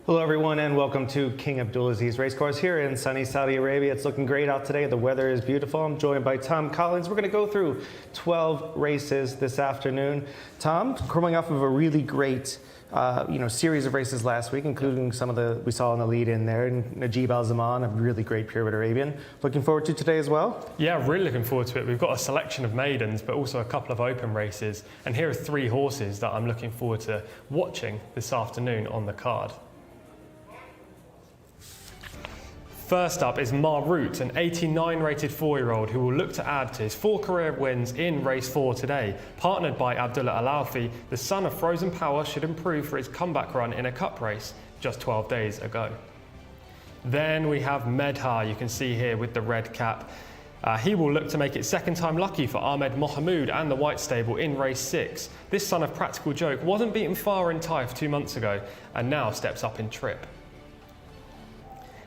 Hello everyone and welcome to King Abdulaziz Racecourse here in sunny Saudi Arabia. It's looking great out today. The weather is beautiful. I'm joined by Tom Collins. We're going to go through 12 races this afternoon. Tom, coming off of a really great series of races last week, including some of we saw in the lead in there, and Najib Al-Zaman, a really great Pyramid Arabian. Looking forward to today as well? Yeah, really looking forward to it. We've got a selection of maidens, but also a couple of open races. And here are 3 horses that I'm looking forward to watching this afternoon on the card. First up is Marut, an 89 rated 4-year-old who will look to add to his 4 career wins in race 4 today. Partnered by Abdullah Al-Alfi, the son of Frozen Power should improve for his comeback run in a cup race just 12 days ago. Then we have Medha, you can see here with the red cap. He will look to make it second time lucky for Ahmed Mohamoud and the White Stable in race 6. This son of Practical Joke wasn't beaten far in Taif 2 months ago and now steps up in trip.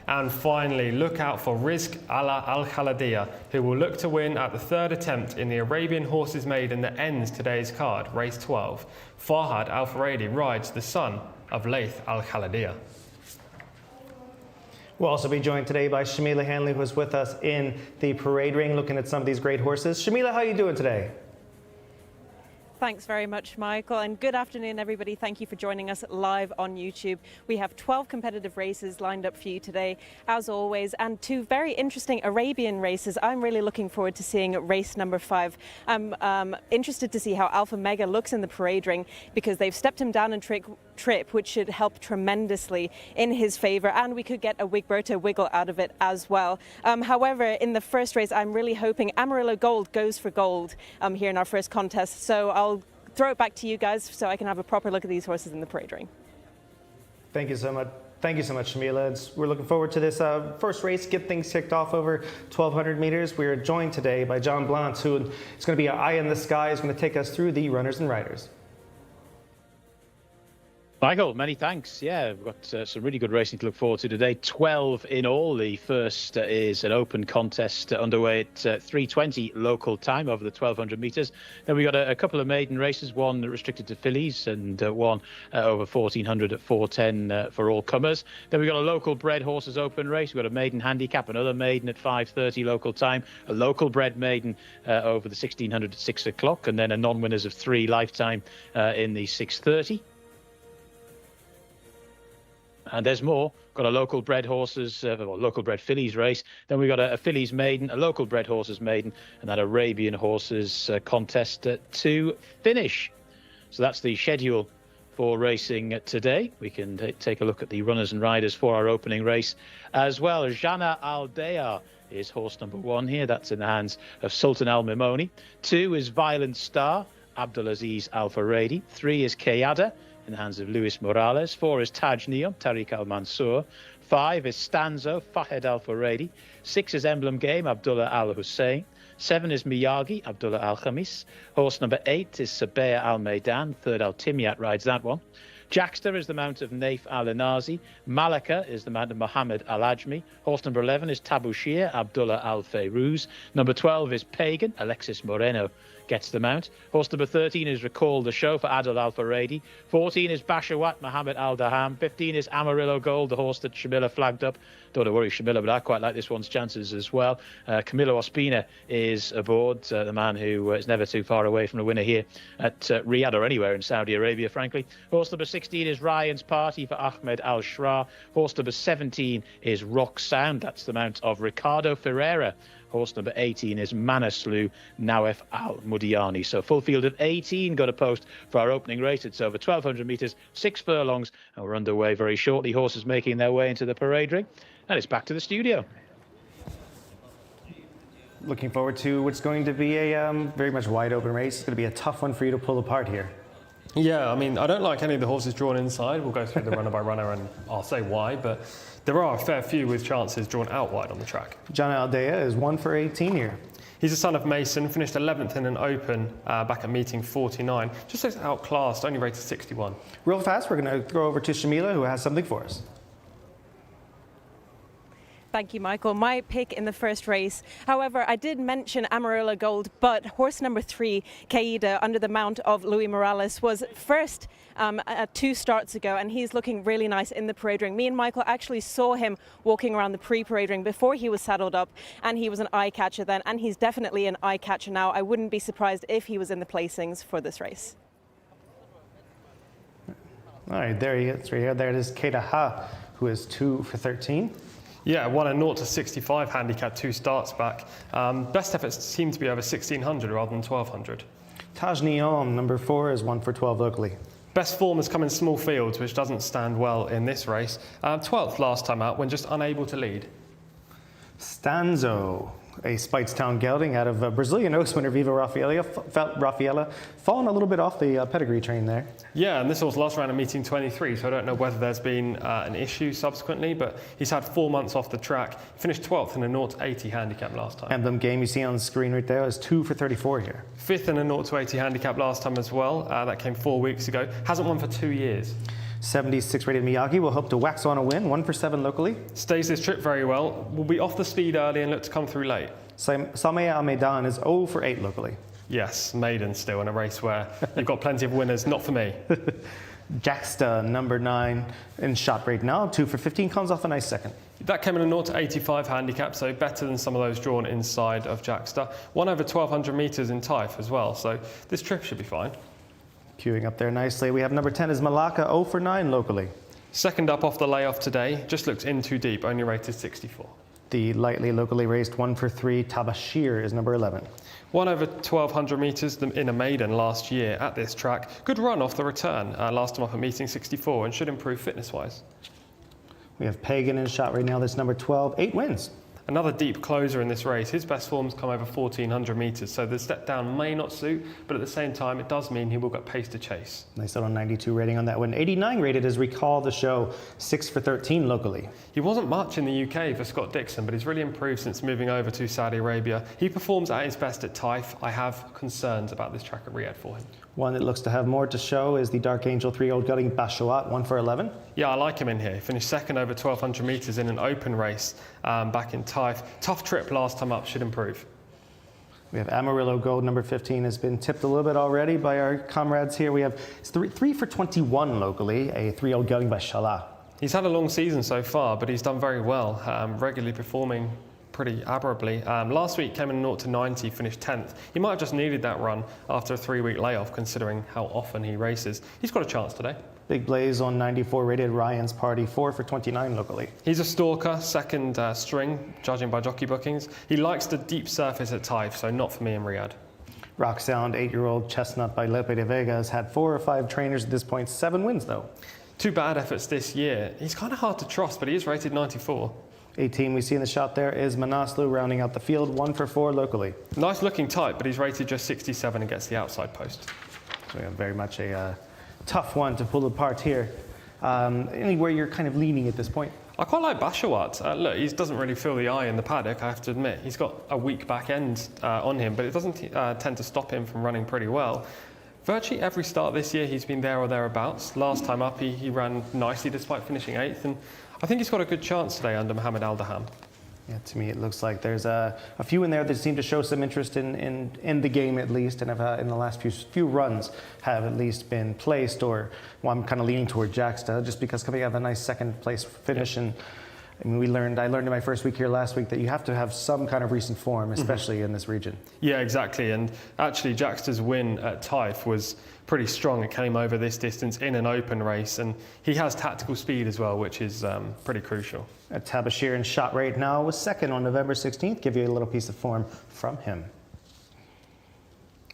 And finally, look out for Rizq Ala Al-Khaladiya, who will look to win at the 3rd attempt in the Arabian Horses Maiden that ends today's card, race 12. Farhad Al-Faradi rides the son of Laith Al-Khaladiya. We'll also be joined today by Shamila Hanley, who is with us in the parade ring, looking at some of these great horses. Shamila, how are you doing today? Thanks very much, Michael, and good afternoon, everybody. Thank you for joining us live on YouTube. We have 12 competitive races lined up for you today, as always, and 2 very interesting Arabian races. I'm really looking forward to seeing race number 5. I'm interested to see how Alpha Mega looks in the parade ring, because they've stepped him down in trip, which should help tremendously in his favour, and we could get a Wigberto wiggle out of it as well. However, in the first race, I'm really hoping Amarillo Gold goes for gold here in our first contest, so I'll throw it back to you guys so I can have a proper look at these horses in the parade ring. Thank you so much. Thank you so much, Shamila. We're looking forward to this first race, get things kicked off over 1,200 meters. We are joined today by John Blant, who is going to be an eye in the sky, is going to take us through the runners and riders. Michael, many thanks. Yeah, we've got some really good racing to look forward to today. 12 in all. The first is an open contest underway at 3:20 local time over the 1,200 metres. Then we got a couple of maiden races, one restricted to fillies and one over 1,400 at 4:10 for all comers. Then we got a local bred horses open race. We've got a maiden handicap, another maiden at 5:30 local time, a local bred maiden over the 1,600 at 6 o'clock, and then a non-winners of 3 lifetime in the 6:30. And there's more. Got a local bred horses, local bred fillies race. Then we got a fillies maiden, a local bred horses maiden, and that Arabian horses contest to finish. So that's the schedule for racing today. We can take a look at the runners and riders for our opening race as well. Jana Al-Dayar is horse number 1 here. That's in the hands of Sultan Al-Mimoni. 2 is Violent Star, Abdulaziz Al-Faradi. 3 is Kayada, in the hands of Luis Morales. 4 is Taj Neo, Tariq Al-Mansour. 5 is Stanzo, Fahed Al-Faradi. 6 is Emblem Game, Abdullah Al-Hussein. 7 is Miyagi, Abdullah Al-Khamis. Horse number 8 is Sabea Al-Maidan. 3rd Al-Timyat rides that one. Jcsa is the mount of Naif Al-Inazi. Malaka is the mount of Mohammed Al-Ajmi. Horse number 11 is Tabushir, Abdullah Al-Fayruz. Number 12 is Pagan, Alexis Moreno gets the mount. Horse number 13 is Recall the Show for Adil Al-Faradi. 14 is Bashawat, Mohammed Al-Daham. 15 is Amarillo Gold, the horse that Shamila flagged up. Don't worry, Shamila, but I quite like this one's chances as well. Camilo Ospina is aboard, the man who is never too far away from a winner here at Riyadh or anywhere in Saudi Arabia, frankly. Horse number 16 is Ryan's Party for Ahmed Al-Shra. Horse number 17 is Rock Sound. That's the mount of Ricardo Ferreira. Horse number 18 is Manaslu Nawef Al-Mudiani. So full field of 18 got a post for our opening race. It's over 1,200 metres, 6 furlongs, and we're underway very shortly. Horses making their way into the parade ring, and it's back to the studio. Looking forward to what's going to be a very much wide open race. It's going to be a tough one for you to pull apart here. Yeah, I mean, I don't like any of the horses drawn inside. We'll go through the runner by runner and I'll say why, but there are a fair few with chances drawn out wide on the track. John Al-Dayar is 1 for 18 here. He's a son of Mason, finished 11th in an open back at meeting 49. Just looks outclassed, only rated 61. Real fast, we're going to throw over to Shamila, who has something for us. Thank you, Michael. My pick in the first race. However, I did mention Amarillo Gold, but horse number 3, Caida, under the mount of Luis Morales, was first 2 starts ago, and he's looking really nice in the parade ring. Me and Michael actually saw him walking around the pre-parade ring before he was saddled up, and he was an eye catcher then, and he's definitely an eye catcher now. I wouldn't be surprised if he was in the placings for this race. All right, there he is right here. There it is, Jcsa, who is 2 for 13. Yeah, won a 0 to 65 handicap 2 starts back. Best efforts seem to be over 1600 rather than 1200. Taj Neom, number 4, is 1 for 12 locally. Best form has come in small fields, which doesn't stand well in this race. 12th last time out when just unable to lead. Stanzo, a Speightstown gelding out of Brazilian Oaks winner Viva Rafaela, fallen a little bit off the pedigree train there. Yeah, and this was last round of meeting 23, so I don't know whether there's been an issue subsequently, but he's had 4 months off the track. He finished 12th in a 0 to 80 handicap last time. Emblem game you see on the screen right there is 2 for 34 here. 5th in a 0 to 80 handicap last time as well. That came 4 weeks ago. Hasn't won for 2 years. 76 rated Miyagi will hope to wax on a win, 1 for 7 locally. Stays this trip very well. Will be off the speed early and look to come through late. Samea Almeidan is 0 for 8 locally. Yes, maiden still in a race where you've got plenty of winners. Not for me. Jcsa, number 9, in shot rate now, 2 for 15, comes off a nice second. That came in a 0 to 85 handicap, so better than some of those drawn inside of Jcsa. Won over 1200 metres in Taif as well, so this trip should be fine. Queuing up there nicely, we have number 10 is Malacca, 0 for 9 locally. Second up off the layoff today, just looks in too deep, only rated 64. The lightly locally raced 1 for 3 Tabashir is number 11. Won over 1200 metres in a maiden last year at this track. Good run off the return, last time up at meeting 64, and should improve fitness-wise. We have Pagan in shot right now, that's number 12, 8 wins. Another deep closer in this race. His best form's come over 1400 metres, so the step down may not suit, but at the same time, it does mean he will get pace to chase. Nice little 92 rating on that one. 89 rated is Recall the Show, 6 for 13 locally. He wasn't much in the UK for Scott Dixon, but he's really improved since moving over to Saudi Arabia. He performs at his best at Taif. I have concerns about this track at Riyadh for him. One that looks to have more to show is the Dark Angel 3-year-old gelding Bashoat, 1 for 11. Yeah, I like him in here. He finished second over 1200 metres in an open race back in Taif. Tough trip last time up, should improve. We have Amarillo Gold, number 15, has been tipped a little bit already by our comrades here. We have 3 for 21 locally, a 3-year-old gelding by Shala. He's had a long season so far, but he's done very well, regularly performing pretty admirably. Last week came in 0 to 90, finished 10th. He might have just needed that run after a 3-week layoff, considering how often he races. He's got a chance today. Big Blaze on 94 rated Ryan's Party, 4 for 29 locally. He's a stalker, second string, judging by jockey bookings. He likes the deep surface at Taif, so not for me in Riyadh. Rock Sound 8-year-old Chestnut by Lepe de Vega has had 4 or 5 trainers at this point, 7 wins though. 2 bad efforts this year. He's kind of hard to trust, but he is rated 94. 18 we see in the shot there is Manaslu rounding out the field, 1 for 4 locally. Nice looking type, but he's rated just 67 and gets the outside post. So we have very much a tough one to pull apart here. Anywhere you're kind of leaning at this point? I quite like Bashawat. Look, he doesn't really feel the eye in the paddock, I have to admit. He's got a weak back end on him, but it doesn't tend to stop him from running pretty well. Virtually every start this year, he's been there or thereabouts. Last time up, he ran nicely despite finishing 8th, and I think he's got a good chance today under Mohammed Al-Daham. Yeah, to me it looks like there's a few in there that seem to show some interest in the game at least, and have in the last few runs have at least been placed, or well, I'm kind of leaning toward Jcsa just because coming out of a nice second place finish. Yep. And I mean, I learned in my first week here last week that you have to have some kind of recent form, especially in this region. Yeah, exactly. And actually, Jcsa's win at Taif was pretty strong. It came over this distance in an open race, and he has tactical speed as well, which is pretty crucial. Tabashir in shot rate now was second on November 16th. Give you a little piece of form from him.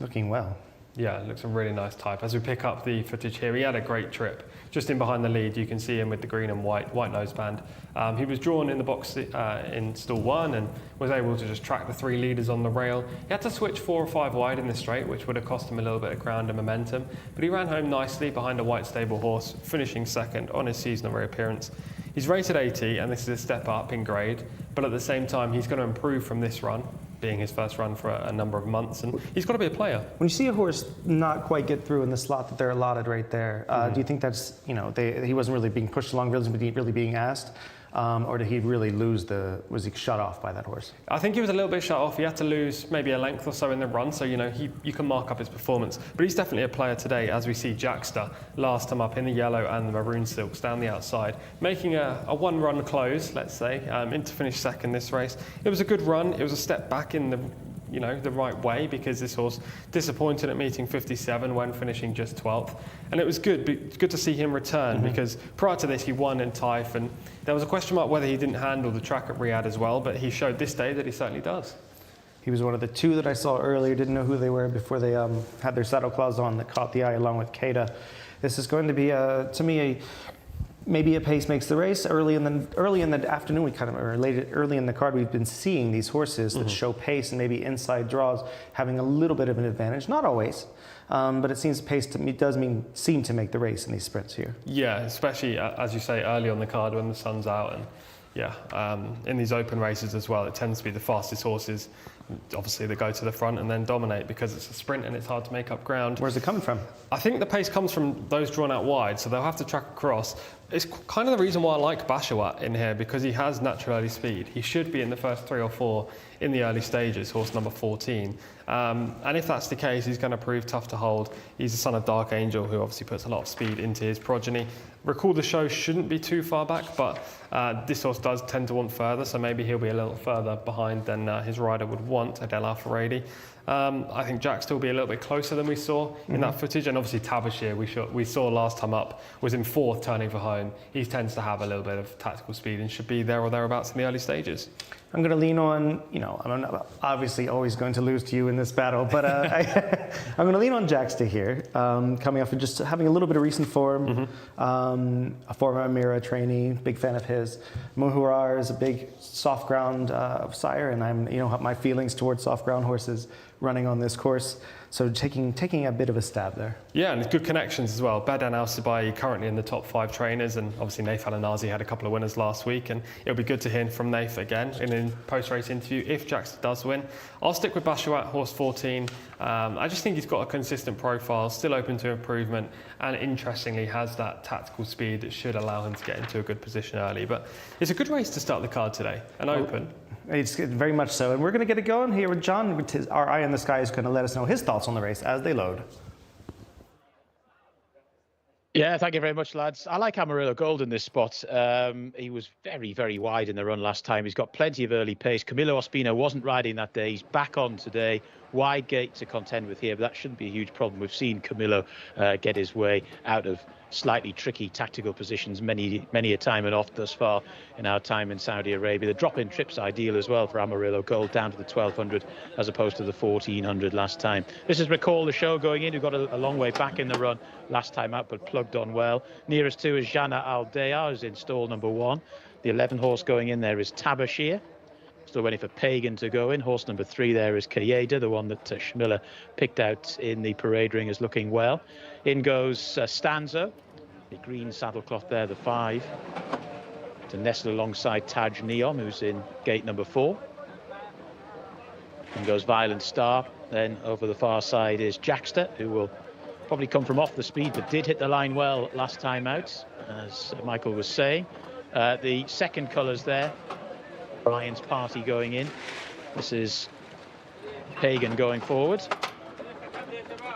Looking well. Yeah, it looks a really nice type. As we pick up the footage here, he had a great trip. Just in behind the lead, you can see him with the green and white noseband. He was drawn in the box in stall 1 and was able to just track the 3 leaders on the rail. He had to switch 4 or 5 wide in the straight, which would have cost him a little bit of ground and momentum. But he ran home nicely behind a white stable horse, finishing second on his seasonal reappearance. He's rated 80, and this is a step up in grade, but at the same time, he's going to improve from this run, being his first run for a number of months, and he's got to be a player. When you see a horse not quite get through in the slot that they're allotted right there, do you think that's, he wasn't really being pushed along, really being asked? or did he really lose was he shut off by that horse? I think he was a little bit shut off. He had to lose maybe a length or so in the run, so you can mark up his performance. But he's definitely a player today, as we see Jcsa last time up in the yellow and the maroon silks down the outside, making a one-run close, let's say, in to finish second this race. It was a good run. It was a step back in the right way, because this horse disappointed at meeting 57 when finishing just 12th, and it was good to see him return, because prior to this he won in Taif, and there was a question mark whether he didn't handle the track at Riyadh as well, but he showed this day that he certainly does. He was one of the two that I saw earlier, didn't know who they were before they had their saddle cloths on, that caught the eye along with Jcsa. This is going to be to me maybe a pace makes the race. Early in the afternoon, early in the card, we've been seeing these horses that show pace and maybe inside draws having a little bit of an advantage. Not always, but it seems pace to me seem to make the race in these sprints here. Yeah, especially as you say, early on the card when the sun's out, and in these open races as well, it tends to be the fastest horses, obviously, that go to the front and then dominate, because it's a sprint and it's hard to make up ground. Where's it coming from? I think the pace comes from those drawn out wide, so they'll have to track across. It's kind of the reason why I like Bashawat in here, because he has natural early speed. He should be in the first 3 or 4 in the early stages, horse number 14. And if that's the case, he's going to prove tough to hold. He's the son of Dark Angel, who obviously puts a lot of speed into his progeny. Recall the show shouldn't be too far back, but this horse does tend to want further, so maybe he'll be a little further behind than his rider would want, Adel Al-Faradi. I think Jcsa will be a little bit closer than we saw in that footage, and obviously Tabashir, we saw last time up, was in 4th turning for home. He tends to have a little bit of tactical speed and should be there or thereabouts in the early stages. I'm going to lean on, I'm not obviously always going to lose to you in this battle, but I'm going to lean on Jcsa here, coming off of just having a little bit of recent form. A former Amira trainee, big fan of his. Muhurar is a big soft ground sire, and I'm, my feelings towards soft ground horses running on this course. So taking a bit of a stab there. Yeah, and good connections as well. Badan Al-Sibai currently in the top 5 trainers, and obviously Naif Al-Anazi had a couple of winners last week, and it'll be good to hear from Naif again in a post-race interview if Jcsa does win. I'll stick with Bashawat, horse 14. I just think he's got a consistent profile, still open to improvement, and interestingly has that tactical speed that should allow him to get into a good position early. But it's a good race to start the card today, and open. It's very much so, and we're going to get it going here with John. Our eye in the sky is going to let us know his thoughts on the race as they load. Yeah, thank you very much, lads. I like Amarillo Gold in this spot. He was very, very wide in the run last time. He's got plenty of early pace. Camilo Ospino wasn't riding that day. He's back on today. Wide gate to contend with here, but that shouldn't be a huge problem. We've seen Camilo get his way out of slightly tricky tactical positions many a time and oft thus far in our time in Saudi Arabia. The drop-in trip's ideal as well for Amarillo Gold, down to the 1200 as opposed to the 1400 last time. This is Recall the Show going in, who got a long way back in the run last time out but plugged on well. Nearest to is Jana Al-Dayar, who's in stall number 1. The 11 horse going in there is Tabashir. Still waiting for Pagan to go in. Horse number 3 there is Kayeda, the one that Schmiller picked out in the parade ring as looking well. In goes Stanzo, the green saddlecloth there, the 5, to nestle alongside Taj Neom, who's in gate number 4. In goes Violent Star. Then over the far side is Jcsa, who will probably come from off the speed, but did hit the line well last time out, as Michael was saying. The second colours there, Ryan's Party going in. This is Pagan going forward.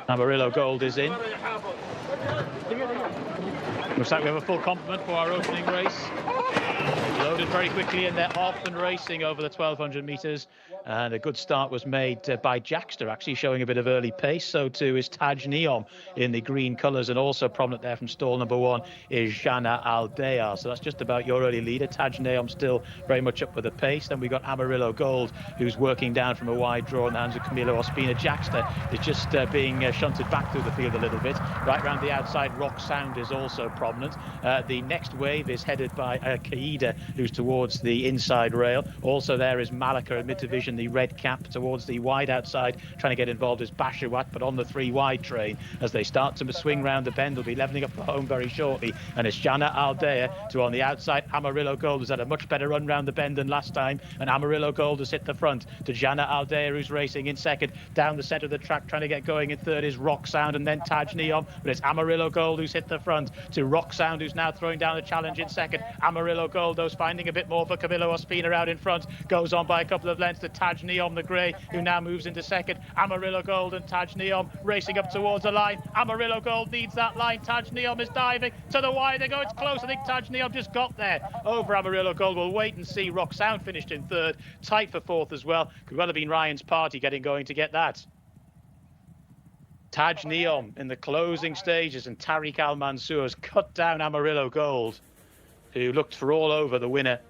Amarillo Gold is in. Looks like we have a full complement for our opening race. Loaded very quickly, and they're off and racing over the 1200 metres. And a good start was made by Jcsa, actually showing a bit of early pace. So too is Taj Neom in the green colours, and also prominent there from stall number 1 is Jana Al-Dayar. So that's just about your early leader. Taj Neom still very much up with the pace. Then we got Amarillo Gold, who's working down from a wide draw in the hands of Camilo Ospina. Jcsa is just being shunted back through the field a little bit. Right round the outside, Rock Sound is also prominent. The next wave is headed by Kaida, who's towards the inside rail. Also there is Malika in mid-division, the red cap towards the wide outside. Trying to get involved is Bashawat, but on the 3 wide train as they start to swing round the bend. They'll be levelling up for home very shortly. And it's Jana Al-Dayar to on the outside. Amarillo Gold has had a much better run round the bend than last time, and Amarillo Gold has hit the front to Jana Al-Dayar, who's racing in second. Down the centre of the track, trying to get going in third is Rock Sound, and then Taj Neom. But it's Amarillo Gold who's hit the front to Rock Sound, who's now throwing down the challenge in second. Amarillo Gold, though, finding a bit more for Camilo Ospina out in front. Goes on by a couple of lengths to Taj Neom, the grey, who now moves into second. Amarillo Gold and Taj Neom racing up towards the line. Amarillo Gold needs that line. Taj Neom is diving to the wire. They go, it's close. I think Taj Neom just got there over Amarillo Gold. We'll wait and see. Rock Sound finished in third, tight for fourth as well. Could well have been Ryan's Party getting going to get that. Taj Neom in the closing stages, and Tariq Al Mansour has cut down Amarillo Gold, who looked for all over the winner.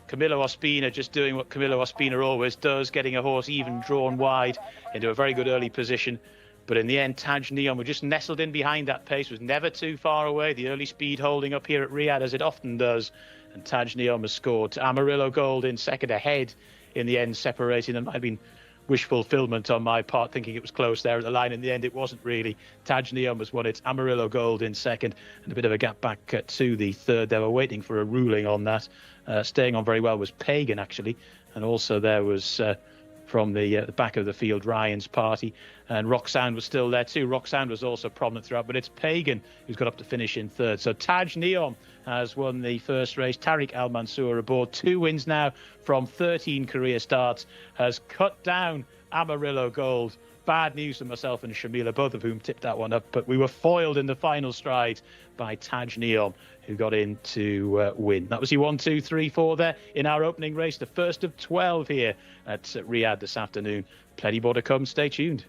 Camilo Ospina just doing what Camilo Ospina always does, getting a horse even drawn wide into a very good early position. But in the end, Taj Neom, who just nestled in behind that pace, was never too far away. The early speed holding up here at Riyadh, as it often does. And Taj Neom has scored. Amarillo Gold in second ahead in the end, separating them. Might have been wish fulfillment on my part, thinking it was close there at the line. In the end, it wasn't really. Taj Neom has won it. Amarillo Gold in second, and a bit of a gap back to the third. They were waiting for a ruling on that. Staying on very well was Pagan, actually. And also there was, from the back of the field, Ryan's Party. And Rock Sound was still there too. Rock Sound was also prominent throughout, but it's Pagan who's got up to finish in third. So Taj Neom has won the first race. Tariq Al Mansour aboard. 2 wins now from 13 career starts. Has cut down Amarillo Gold. Bad news for myself and Shamila, both of whom tipped that one up. But we were foiled in the final stride by Taj Neom, who got in to win. That was your 1, 2, 3, 4 there in our opening race, the first of 12 here at Riyadh this afternoon. Plenty more to come. Stay tuned.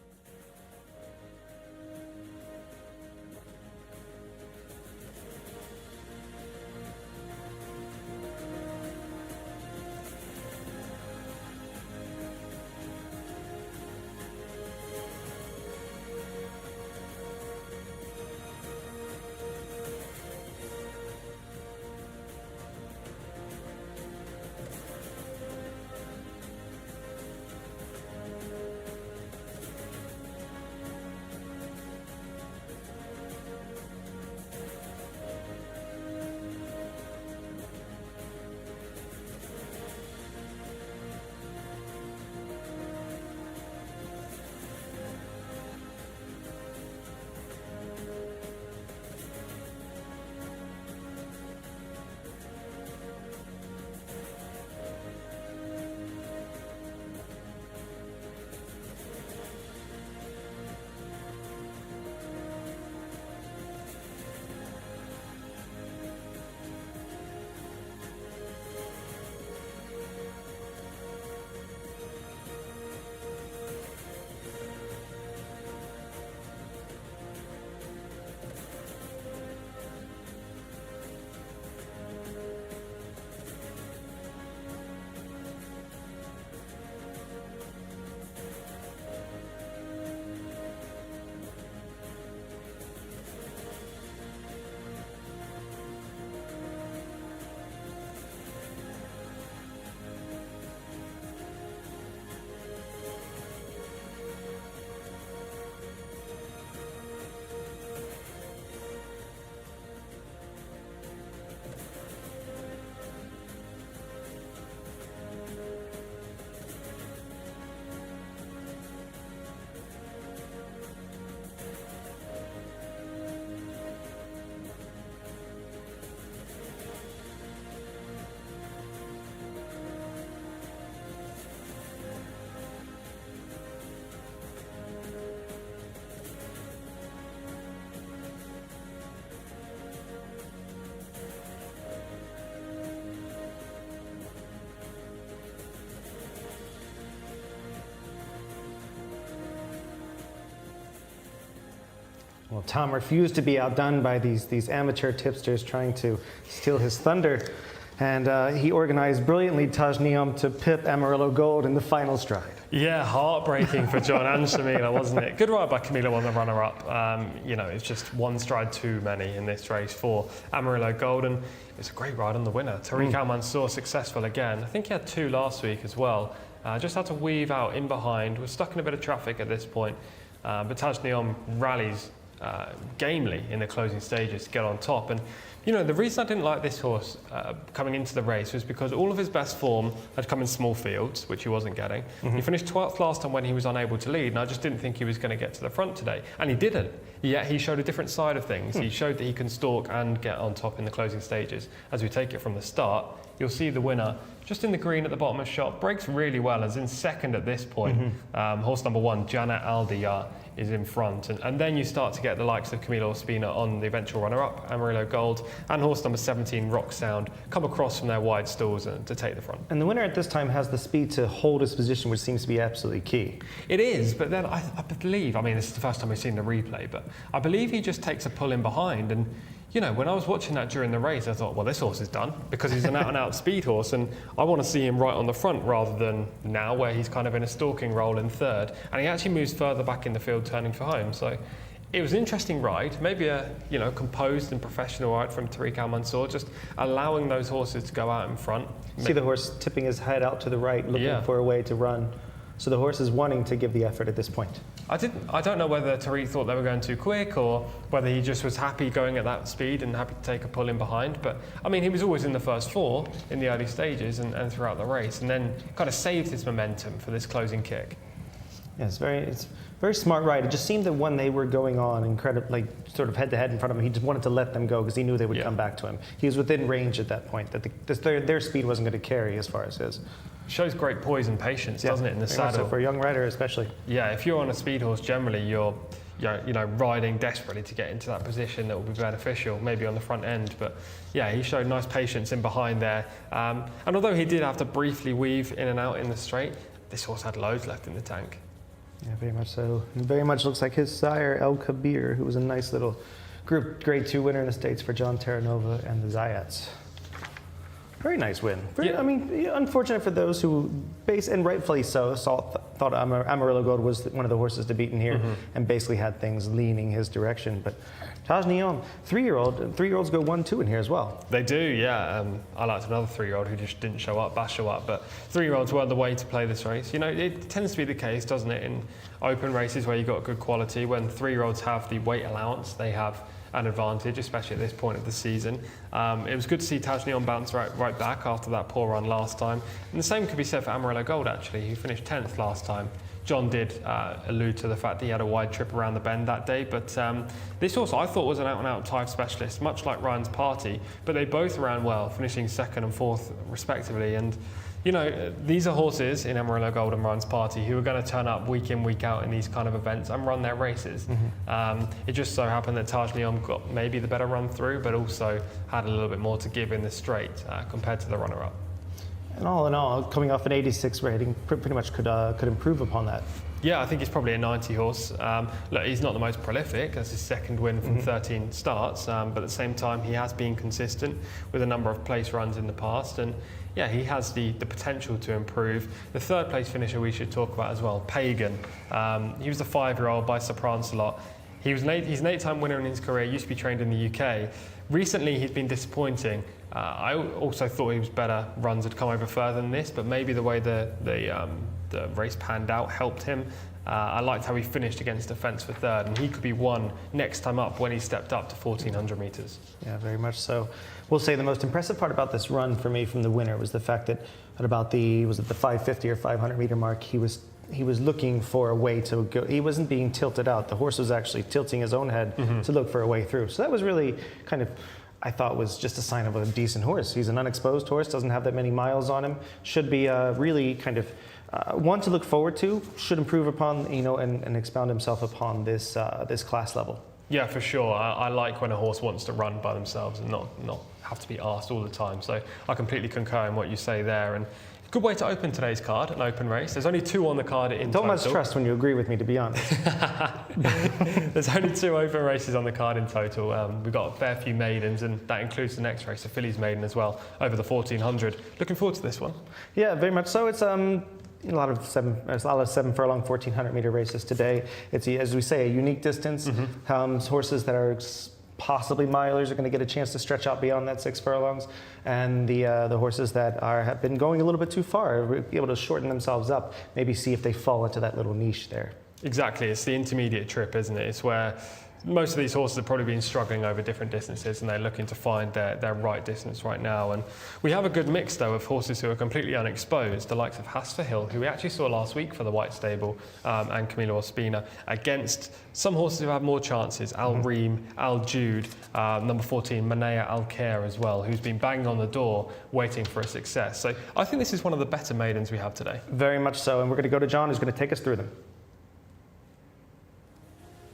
Well, Tom refused to be outdone by these amateur tipsters trying to steal his thunder. And he organized brilliantly Taj Neom to pip Amarillo Gold in the final stride. Yeah, heartbreaking for John and Shamila, wasn't it? Good ride by Camilo on the runner-up. You know, it's just one stride too many in this race for Amarillo Gold, and it's a great ride on the winner. Tariq Al Mansour successful again. I think he had 2 last week as well. Just had to weave out in behind. We're stuck in a bit of traffic at this point, but Taj Neom rallies gamely in the closing stages to get on top, and You know, the reason I didn't like this horse coming into the race was because all of his best form had come in small fields, which he wasn't getting. He finished 12th last time when he was unable to lead, and I just didn't think he was going to get to the front today. And he didn't. Yet he showed a different side of things. He showed that he can stalk and get on top in the closing stages. As we take it from the start, you'll see the winner just in the green at the bottom of the shot, breaks really well, as in second at this point. Horse number 1, Janet Aldiyar, is in front. And then you start to get the likes of Camilo Ospina on the eventual runner-up, Amarillo Gold, and horse number 17, Rock Sound, come across from their wide stalls to take the front. And the winner at this time has the speed to hold his position, which seems to be absolutely key. It is, but then I believe, I mean, this is the first time we've seen the replay, but I believe he just takes a pull in behind. And you know, when I was watching that during the race, I thought, well, this horse is done, because he's an out-and-out speed horse, and I want to see him right on the front rather than now where he's kind of in a stalking role in third. And he actually moves further back in the field, turning for home. So it was an interesting ride, maybe a composed and professional ride from Tariq Al Mansour, just allowing those horses to go out in front. See the horse tipping his head out to the right, looking for a way to run. So the horse is wanting to give the effort at this point. I don't know whether Tariq thought they were going too quick or whether he just was happy going at that speed and happy to take a pull in behind. But I mean, he was always in the first 4 in the early stages and throughout the race, and then kind of saved his momentum for this closing kick. Yeah, it's very smart ride. It just seemed that when they were going on incredibly, like sort of head to head in front of him, he just wanted to let them go because he knew they would come back to him. He was within range at that point, that their speed wasn't going to carry as far as his. Shows great poise and patience, doesn't it, in the saddle? So for a young rider especially. Yeah, if you're on a speed horse, generally you're riding desperately to get into that position that will be beneficial, maybe on the front end. But yeah, he showed nice patience in behind there. And although he did have to briefly weave in and out in the straight, this horse had loads left in the tank. Yeah, very much so. It very much looks like his sire, El Kabir, who was a nice little Group Grade 2 winner in the States for John Terranova and the Zayats. Very nice win. I mean, unfortunate for those who, and rightfully so, thought Amarillo Gold was one of the horses to beat in here and basically had things leaning his direction. But Taj Neon, 3-year-olds go 1-2 in here as well. They do, yeah. I liked another 3-year-old who just didn't show up, but 3-year-olds were the way to play this race. You know, it tends to be the case, doesn't it, in open races where you've got good quality. When 3-year-olds have the weight allowance, they have an advantage, especially at this point of the season. It was good to see Taj Neon bounce right back after that poor run last time. And the same could be said for Amarillo Gold, actually, who finished 10th last time. John did allude to the fact that he had a wide trip around the bend that day, but this horse I thought was an out-and-out type specialist, much like Ryan's Party, but they both ran well, finishing 2nd and 4th respectively. And you know, these are horses in Amarillo Gold and Ryan's Party who are going to turn up week in, week out in these kind of events and run their races. It just so happened that Taj Neon got maybe the better run through, but also had a little bit more to give in the straight compared to the runner-up. And all in all, coming off an 86 rating, pretty much could improve upon that. Yeah, I think he's probably a 90 horse. Look, he's not the most prolific. That's his 2nd win from 13 starts. But at the same time, he has been consistent with a number of place runs in the past. And yeah, he has the potential to improve. The 3rd place finisher we should talk about as well, Pagan. He was the 5-year-old by Sir Prancelot. He's an 8-time winner in his career, used to be trained in the UK. Recently, he's been disappointing. I also thought he was better runs had come over further than this, but maybe the way the race panned out helped him. I liked how he finished against the fence for 3rd, and he could be one next time up when he stepped up to 1,400 metres. Yeah, very much so. We'll say the most impressive part about this run for me from the winner was the fact that at about the 550 or 500 metre mark, he was looking for a way to go. He wasn't being tilted out. The horse was actually tilting his own head to look for a way through. So that was really kind of, I thought, was just a sign of a decent horse. He's an unexposed horse, doesn't have that many miles on him, should be really kind of one to look forward to, should improve upon, and expound himself upon this class level. Yeah, for sure. I like when a horse wants to run by themselves and not have to be asked all the time. So I completely concur in what you say there. And good way to open today's card, an open race. There's only 2 on the card in total. Don't much trust when you agree with me, to be honest. There's only 2 open races on the card in total. We've got a fair few maidens, and that includes the next race, the Fillies Maiden as well, over the 1,400. Looking forward to this one. Yeah, very much so. It's a lot of 7 furlong, 1,400 meter races today. It's, as we say, a unique distance. Horses that are possibly milers are going to get a chance to stretch out beyond that 6 furlongs, and the horses that have been going a little bit too far are able to shorten themselves up, maybe see if they fall into that little niche there. Exactly, it's the intermediate trip, isn't it? It's where most of these horses have probably been struggling over different distances and they're looking to find their right distance right now. And we have a good mix, though, of horses who are completely unexposed, the likes of Hasfer Hill, who we actually saw last week for the White Stable, and Camilo Ospina, against some horses who have more chances, Al Reem, Al Jude, number 14, Manea Al Khair as well, who's been banging on the door waiting for a success. So I think this is one of the better maidens we have today. Very much so, and we're going to go to John, who's going to take us through them.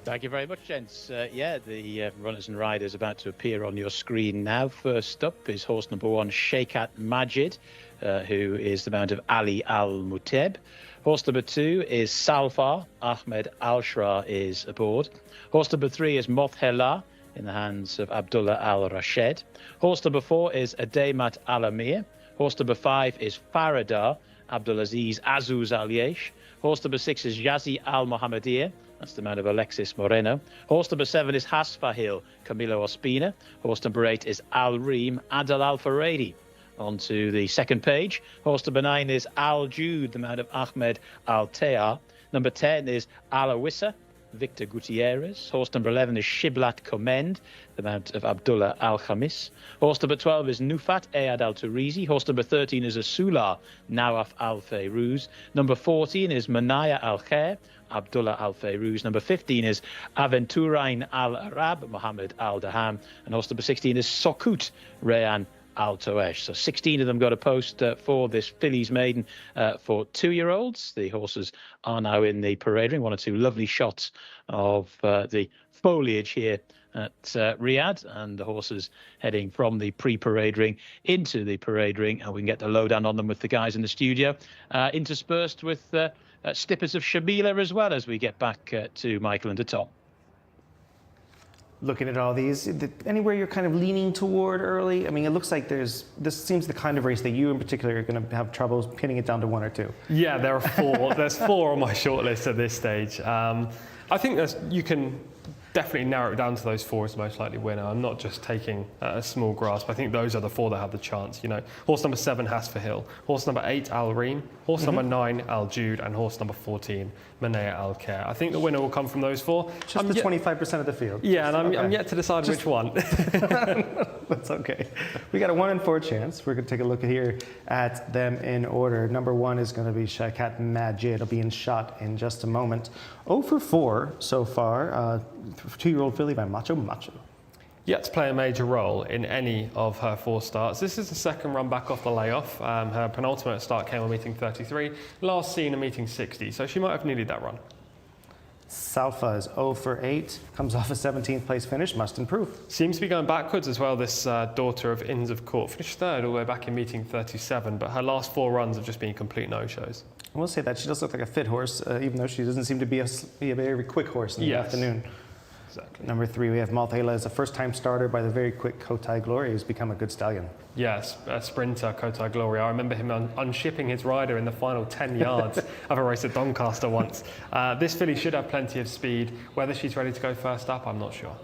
Thank you very much, gents. The runners and riders about to appear on your screen now. First up is horse number 1, Sheikhat Majid, who is the mount of Ali Al-Muteb. Horse number 2 is Salfar. Ahmed Al-Shra is aboard. Horse number 3 is Mothela, in the hands of Abdullah Al-Rashed. Horse number 4 is Ademat Al-Amir. Horse number 5 is Faradar, Abdulaziz Azuz Al-Yesh. Horse number 6 is Yazi Al-Mohammadiyah. That's the mount of Alexis Moreno. Horse number 7 is Hasfa Hill, Camilo Ospina. Horse number 8 is Al Reem, Adel Al Faradi. On to the second page. Horse number 9 is Al Jude, the mount of Ahmed Al Tayar. Number 10 is Al Awissa, Victor Gutierrez. Horse number 11 is Shiblat Komend, the mount of Abdullah Al Khamis. Horse number 12 is Nufat Ayad Al Turizi. Horse number 13 is Asula Nawaf Al Fayruz. Number 14 is Manaya Al Khair, Abdullah Al Fayruz. Number 15 is Aventurain Al Arab, Mohammed Al Daham. And horse number 16 is Sokut Rayan Al Toesh. So 16 of them got a post for this fillies maiden for 2-year-olds. The horses are now in the parade ring. 1 or 2 lovely shots of the foliage here at Riyadh, and the horses heading from the pre-parade ring into the parade ring, and we can get the lowdown on them with the guys in the studio, interspersed with snippets of Shabila as well as we get back to Michael and to Tom. Looking at all these, anywhere you're kind of leaning toward early? I mean, it looks like this seems the kind of race that you in particular are going to have trouble pinning it down to 1 or 2. Yeah, there are 4. There's 4 on my shortlist at this stage. I think you can definitely narrow it down to those 4 as the most likely winner. I'm not just taking a small grasp. I think those are the 4 that have the chance. You know, horse number 7, Hasfer Hill. Horse number 8, Al Reem. Horse number 9, Al Jude. And horse number 14, Manea Al Khair. I think the winner will come from those 4. Just the 25% of the field. Yeah, and I'm yet to decide which one. That's okay. We got a 1 in 4 chance. We're going to take a look here at them in order. Number 1 is going to be Sheikhat Majid. It'll be in shot in just a moment. 0 for 4 so far. 2-year-old filly by Macho Macho. Yet to play a major role in any of her 4 starts. This is the second run back off the layoff. Her penultimate start came on meeting 33, last seen a meeting 60, so she might have needed that run. Salfa is 0 for 8, comes off a 17th place finish, must improve. Seems to be going backwards as well, this daughter of Inns of Court. Finished 3rd all the way back in meeting 37, but her last 4 runs have just been complete no-shows. I will say that she does look like a fit horse, even though she doesn't seem to be a very quick horse in the afternoon. Exactly. Number 3, we have Malthela as a first-time starter by the very quick Kotai Glory, who's become a good stallion. Yes, a sprinter, Kotai Glory. I remember him unshipping his rider in the final 10 yards of a race at Doncaster once. This filly should have plenty of speed. Whether she's ready to go first up, I'm not sure.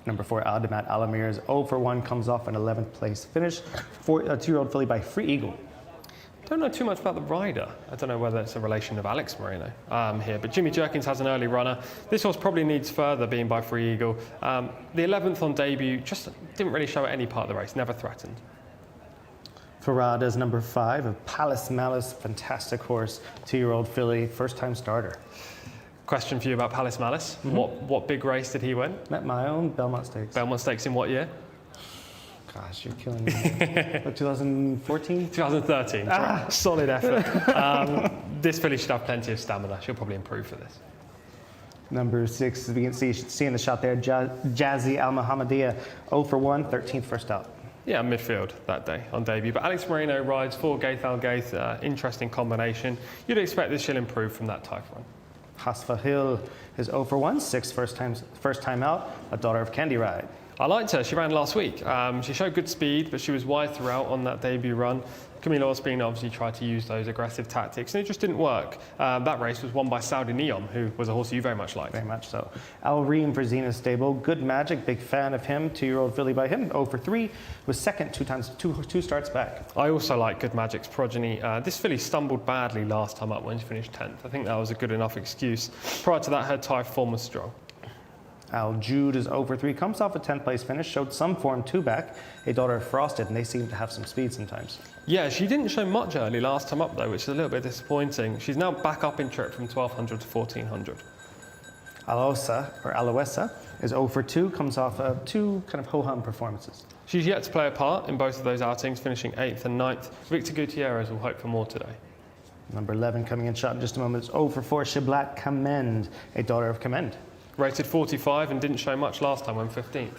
Number 4, Ademat Al-Amir is 0 for 1, comes off an 11th place finish. 2-year-old filly by Free Eagle. Don't know too much about the rider. I don't know whether it's a relation of Alex Moreno here, but Jimmy Jerkins has an early runner. This horse probably needs further, being by Free Eagle. The 11th on debut just didn't really show at any part of the race, never threatened. Farad is number 5 of Palace Malice, fantastic horse, 2-year-old filly, first-time starter. Question for you about Palace Malice. What big race did he win? Met my own Belmont Stakes. Belmont Stakes in what year? Gosh, you're killing me. What, 2014? 2013. Solid effort. This filly should have plenty of stamina. She'll probably improve for this. Number 6, as we can see in the shot there, Jazzy Al-Mohammadiyah, 0 for 1, 13th first out. Yeah, midfield that day on debut. But Alex Moreno rides for Gaith Al Gaith. Interesting combination. You'd expect that she'll improve from that type run. Hasfa Hill is 0 for 1, 6th first time out, a daughter of Candy Ride. I liked her. She ran last week. She showed good speed, but she was wide throughout on that debut run. Camila Ospina obviously tried to use those aggressive tactics, and it just didn't work. That race was won by Saudi Neom, who was a horse you very much liked. Very much so. Al Reem for Zena's stable. Good Magic, big fan of him. 2-year-old filly by him, 0 for 3. Was second two starts back. I also like Good Magic's progeny. This filly stumbled badly last time up when she finished 10th. I think that was a good enough excuse. Prior to that, her tyre form was strong. Al Jude is 0 for 3, comes off a 10th place finish, showed some form two back, a daughter of Frosted, and they seem to have some speed sometimes. Yeah, she didn't show much early last time up though, which is a little bit disappointing. She's now back up in trip from 1200 to 1400. Aloesa is 0 for 2, comes off of 2 kind of ho-hum performances. She's yet to play a part in both of those outings, finishing 8th and 9th. Victor Gutierrez will hope for more today. Number 11 coming in shot in just a moment is 0 for 4, Shiblat Commend, a daughter of Commend. Rated 45 and didn't show much last time when 15th.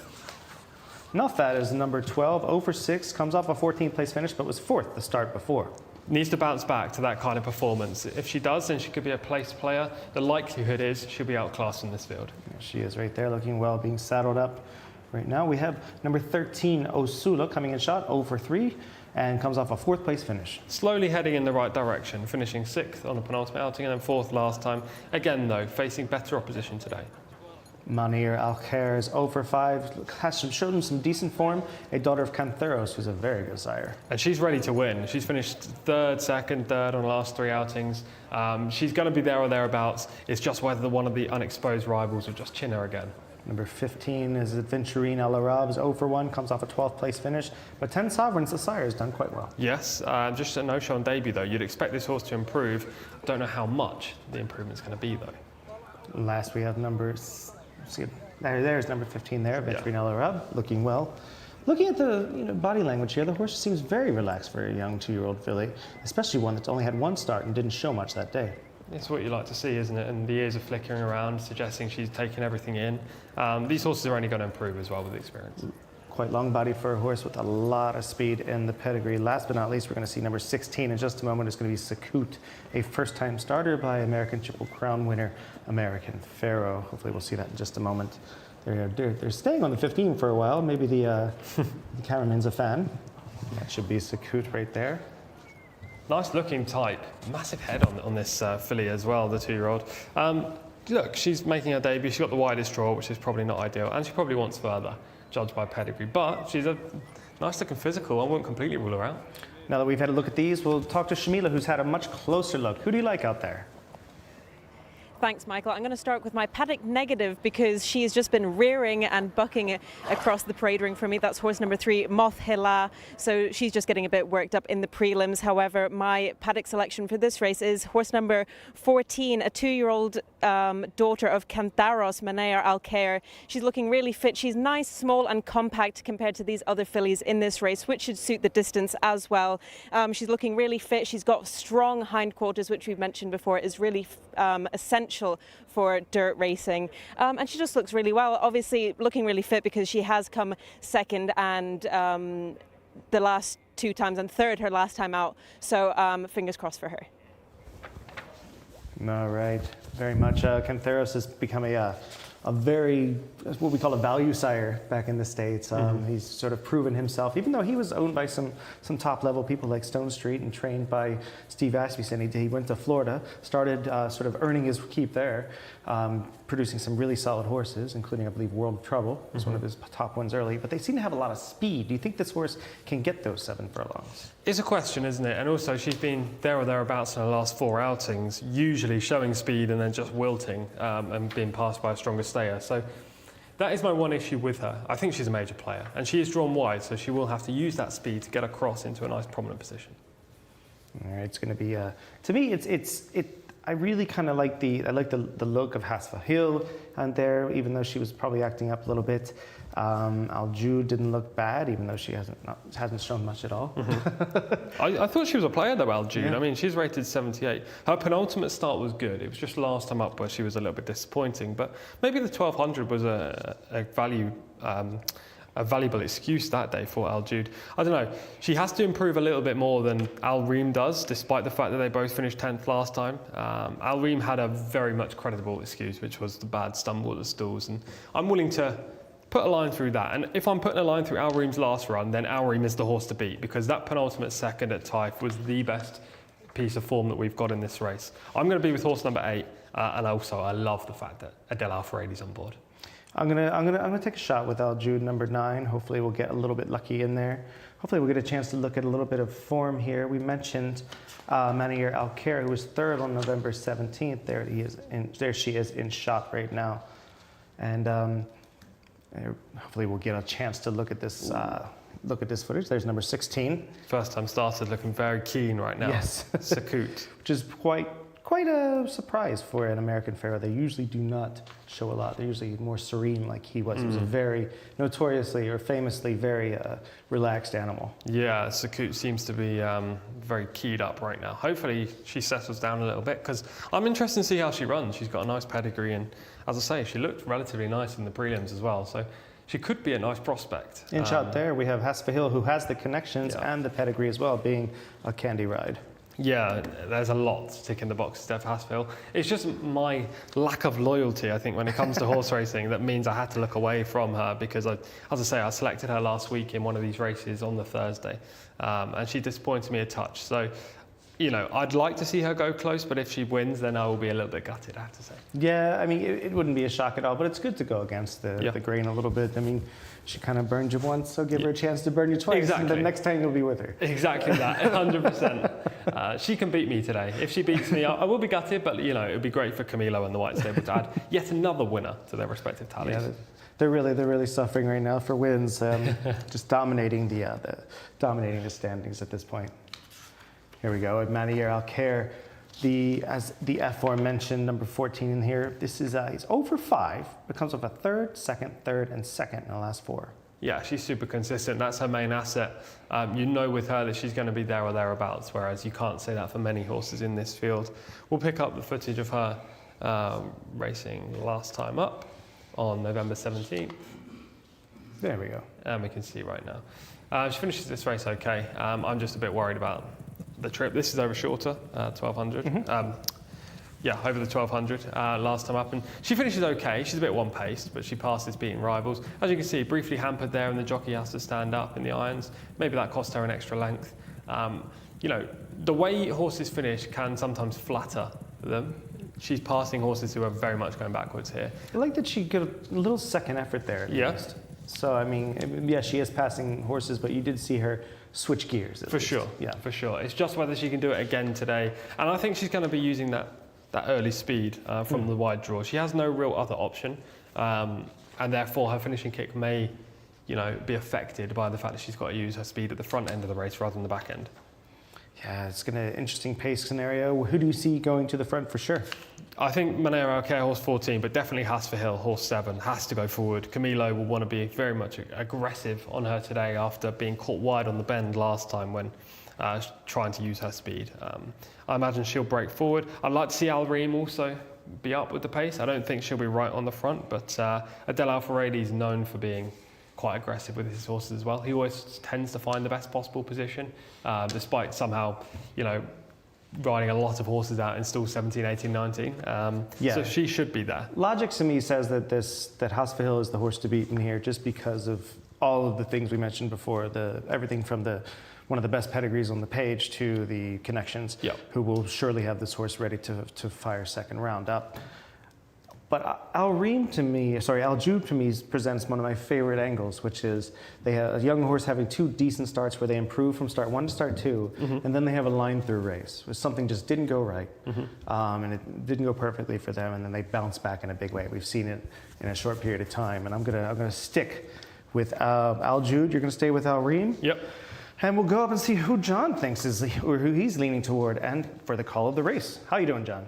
Nofat is number 12, 0 for 6, comes off a 14th place finish, but was 4th the start before. Needs to bounce back to that kind of performance. If she does, then she could be a place player. The likelihood is she'll be outclassed in this field. She is right there, looking well, being saddled up. Right now we have number 13, Osula, coming in shot, 0 for 3, and comes off a 4th place finish. Slowly heading in the right direction, finishing 6th on the penultimate outing and then 4th last time. Again though, facing better opposition today. Manir Alkhair is 0 for 5, showed him some decent form, a daughter of Cantheros, who's a very good sire. And she's ready to win. She's finished 3rd, 2nd, 3rd on the last 3 outings. She's going to be there or thereabouts. It's just whether one of the unexposed rivals will just chin her again. Number 15 is Adventurine Al Arab, is 0 for 1, comes off a 12th place finish, but 10 Sovereigns, the sire, has done quite well. Yes, just a no-show on debut though. You'd expect this horse to improve. Don't know how much the improvement's going to be though. Last we have there's number 15 there, Adventurine Al Arab, looking well. Looking at the body language here, the horse seems very relaxed for a young 2-year-old filly, especially one that's only had 1 start and didn't show much that day. It's what you like to see, isn't it? And the ears are flickering around, suggesting she's taking everything in. These horses are only going to improve as well with experience. Quite long body for a horse with a lot of speed in the pedigree. Last but not least, we're going to see number 16 in just a moment. It's going to be Sakut, a first-time starter by American Triple Crown winner, American Pharaoh. Hopefully we'll see that in just a moment. They're staying on the 15 for a while. Maybe the cameraman's a fan. That should be Sakut right there. Nice looking type. Massive head on this filly as well, the 2-year-old. Look, she's making her debut. She's got the widest draw, which is probably not ideal, and she probably wants further, judged by pedigree. But she's a nice looking physical. I won't completely rule her out. Now that we've had a look at these, we'll talk to Shamila, who's had a much closer look. Who do you like out there? Thanks, Michael. I'm going to start with my paddock negative because she has just been rearing and bucking across the parade ring for me. That's horse number 3, Moth Hila. So she's just getting a bit worked up in the prelims. However, my paddock selection for this race is horse number 14, a 2-year-old daughter of Cantharos, Manir Alkhair. She's looking really fit. She's nice, small and compact compared to these other fillies in this race, which should suit the distance as well. She's looking really fit. She's got strong hindquarters, which we've mentioned before is really essential for dirt racing, and she just looks really well. Obviously looking really fit because she has come second and the last 2 times and third her last time out, so fingers crossed for her. All right, very much. Cantheros has become a very, what we call a value sire back in the States. He's sort of proven himself, even though he was owned by some top level people like Stone Street and trained by Steve Asmussen. He went to Florida, started sort of earning his keep there, producing some really solid horses, including, I believe, World of Trouble was one of his top ones early. But they seem to have a lot of speed. Do you think this horse can get those 7 furlongs? It's a question, isn't it? And also she's been there or thereabouts in the last 4 outings, usually showing speed and then just wilting and being passed by a stronger stayer. So that is my one issue with her. I think she's a major player and she is drawn wide, so she will have to use that speed to get across into a nice prominent position. All right, it's going to be, to me, I really kind of like the look of Hasfa Hill and there, even though she was probably acting up a little bit. Al Jude didn't look bad, even though she hasn't shown much at all. I thought she was a player though, Al Jude. Yeah. I mean, she's rated 78. Her penultimate start was good. It was just last time up where she was a little bit disappointing. But maybe the 1200 was a valuable excuse that day for Al Jude. I don't know. She has to improve a little bit more than Al Reem does, despite the fact that they both finished 10th last time. Al Reem had a very much credible excuse, which was the bad stumble at the stalls. And I'm willing to put a line through that. And if I'm putting a line through Al Reem's last run, then Al Reem is the horse to beat, because that penultimate second at Taif was the best piece of form that we've got in this race. I'm going to be with horse number 8, and also I love the fact that Adele Al-Faradi's on board. I'm gonna take a shot with Al Jude, number 9. Hopefully we'll get a little bit lucky in there. Hopefully we'll get a chance to look at a little bit of form here. We mentioned Manier Al-Khair, who was 3rd on November 17th. There she is in shot right now, and hopefully we'll get a chance to look at this. Look at this footage. There's number 16. First time started, looking very keen right now. Yes. Sakut. Which is quite a surprise for an American Pharaoh. They usually do not show a lot. They're usually more serene, like he was. He was a very notoriously or famously very relaxed animal. Yeah, Sakut seems to be very keyed up right now. Hopefully she settles down a little bit, because I'm interested to see how she runs. She's got a nice pedigree, and as I say, she looked relatively nice in the prelims as well. So she could be a nice prospect. In shot there, we have Hasfahil, who has the connections and the pedigree as well, being a candy ride. Yeah, there's a lot to tick in the boxes there for Hasfahil. It's just my lack of loyalty, I think, when it comes to horse racing that means I had to look away from her, because, as I say, I selected her last week in one of these races on the Thursday, and she disappointed me a touch. So, you know, I'd like to see her go close, but if she wins, then I will be a little bit gutted, I have to say. Yeah, I mean, it wouldn't be a shock at all, but it's good to go against the grain a little bit. I mean, she kind of burned you once, so give her a chance to burn you twice, Exactly. and the next time you'll be with her. Exactly that, 100%. She can beat me today. If she beats me, I will be gutted, but, you know, it would be great for Camilo and the White Stable to add yet another winner to their respective tallies. Yeah, they're really suffering right now for wins, just dominating the standings at this point. Here we go, Manier Al-Khair, as the aforementioned number 14 in here. This is he's over 5, but comes off a 3rd, 2nd, 3rd, and 2nd in the last 4. Yeah, she's super consistent. That's her main asset. You know with her that she's going to be there or thereabouts, whereas you can't say that for many horses in this field. We'll pick up the footage of her racing last time up on November 17th. There we go. And we can see right now. She finishes this race okay. I'm just a bit worried about the trip. This is over shorter, 1200. Yeah, over the 1200 last time up, and she finishes okay. She's a bit one-paced, but she passes beating rivals. As you can see, briefly hampered there, and the jockey has to stand up in the irons. Maybe that cost her an extra length. You know, the way horses finish can sometimes flatter them. She's passing horses who are very much going backwards here. I like that she got a little second effort there at least. So, I mean, yeah, she is passing horses, but you did see her switch gears. For sure, yeah, for sure. It's just whether she can do it again today. And I think she's going to be using that early speed from the wide draw. She has no real other option, and therefore her finishing kick may, you know, be affected by the fact that she's got to use her speed at the front end of the race rather than the back end. Yeah, it's going to be an interesting pace scenario. Who do you see going to the front for sure? I think Manier Al-Khair, horse 14, but definitely Hasfahil, horse 7, has to go forward. Camilo will want to be very much aggressive on her today after being caught wide on the bend last time when trying to use her speed. I imagine she'll break forward. I'd like to see Al Reem also be up with the pace. I don't think she'll be right on the front, but Adele Al-Faradi is known for being quite aggressive with his horses as well. He always tends to find the best possible position, despite somehow, you know, riding a lot of horses out in stall 17, 18, 19. So she should be there. Logic to me says that Hasfahil is the horse to beat in here just because of all of the things we mentioned before, everything from one of the best pedigrees on the page to the connections, who will surely have this horse ready to fire second round up. But Al Jube to me presents one of my favorite angles, which is they have a young horse having 2 decent starts where they improve from start 1 to start 2, and then they have a line through race where something just didn't go right, and it didn't go perfectly for them, and then they bounce back in a big way. We've seen it in a short period of time, and I'm gonna stick with Al Jube. You're gonna stay with Al Reem. Yep. And we'll go up and see who John thinks or who he's leaning toward, and for the call of the race. How you doing, John?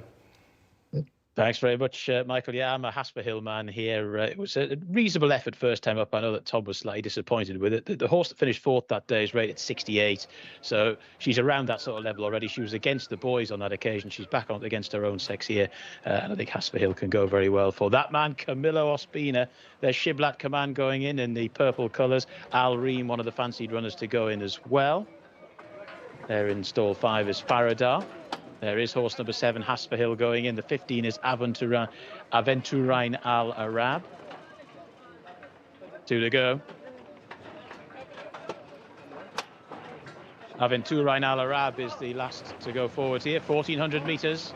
Thanks very much, Michael. Yeah, I'm a Hasfahil man here. It was a reasonable effort first time up. I know that Tom was slightly disappointed with it. The horse that finished 4th that day is rated 68, so she's around that sort of level already. She was against the boys on that occasion. She's back on against her own sex here, and I think Hasfahil can go very well for that man, Camilo Ospina. There's Shiblat Command going in the purple colours. Al Reem, one of the fancied runners to go in as well. There in stall 5 is Faradar. There is horse number 7, Hasfahil, going in. The 15 is Aventurain Al Arab. Two to go. Aventurain Al Arab is the last to go forward here. 1,400 metres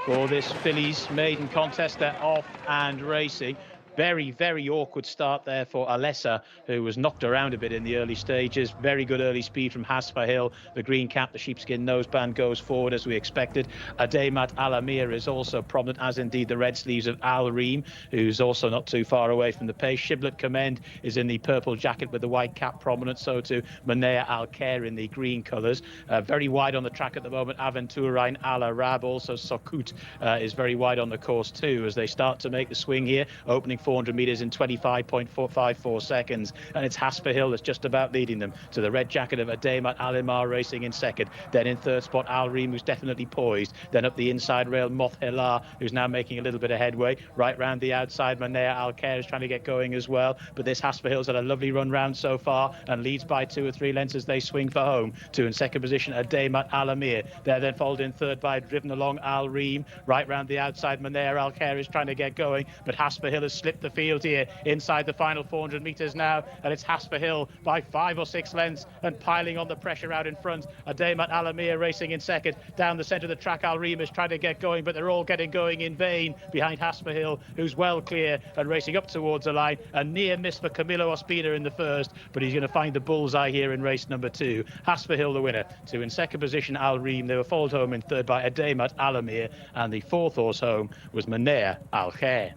for this fillies maiden contest. They're off and racing. Very, very awkward start there for Alessa, who was knocked around a bit in the early stages. Very good early speed from Hasfa Hill. The green cap, the sheepskin noseband goes forward as we expected. Ademat Alamir is also prominent, as indeed the red sleeves of Al Reem, who's also not too far away from the pace. Shiblet Commend is in the purple jacket with the white cap prominent, so too Manea Al Khair in the green colours. Very wide on the track at the moment. Aventurain Al Arab, also Sokut, is very wide on the course too as they start to make the swing here, opening 400 metres in 25.454 seconds, and it's Hasfa Hill that's just about leading them to the red jacket of Ademat Alimar racing in second. Then in third spot Al Reem, who's definitely poised. Then up the inside rail Moth Hilar, who's now making a little bit of headway. Right round the outside Manea Al Khair is trying to get going as well, but this Hasfa Hill's had a lovely run round so far and leads by 2 or 3 lengths as they swing for home. Two in second position Ademat Alamir. They're then followed in third by driven along Al Reem. Right round the outside Manea Al Khair is trying to get going, but Hasfa Hill has slipped the field here inside the final 400 metres now, and it's Hasfa Hill by 5 or 6 lengths and piling on the pressure out in front. Ademat Alamir racing in second. Down the centre of the track Al Reem is trying to get going, but they're all getting going in vain behind Hasfa Hill, who's well clear and racing up towards the line. A near miss for Camilo Ospina in the first, but he's going to find the bullseye here in race number 2. Hasfa Hill the winner. Two in second position Al Reem. They were followed home in third by Ademat Alamir, and the fourth horse home was Manea Al Khair.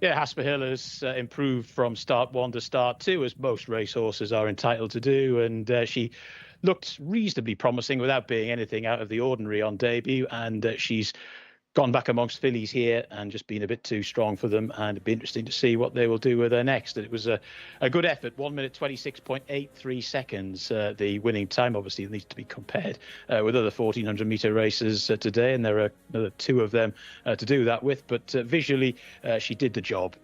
Yeah, Hasfa Hill has improved from start 1 to start 2, as most racehorses are entitled to do, and she looked reasonably promising without being anything out of the ordinary on debut, and she's gone back amongst fillies here and just been a bit too strong for them, and it'd be interesting to see what they will do with her next. It was a good effort. 1 minute 26.83 seconds, the winning time. Obviously it needs to be compared with other 1,400 metre races today, and there are another 2 of them to do that with, but visually she did the job.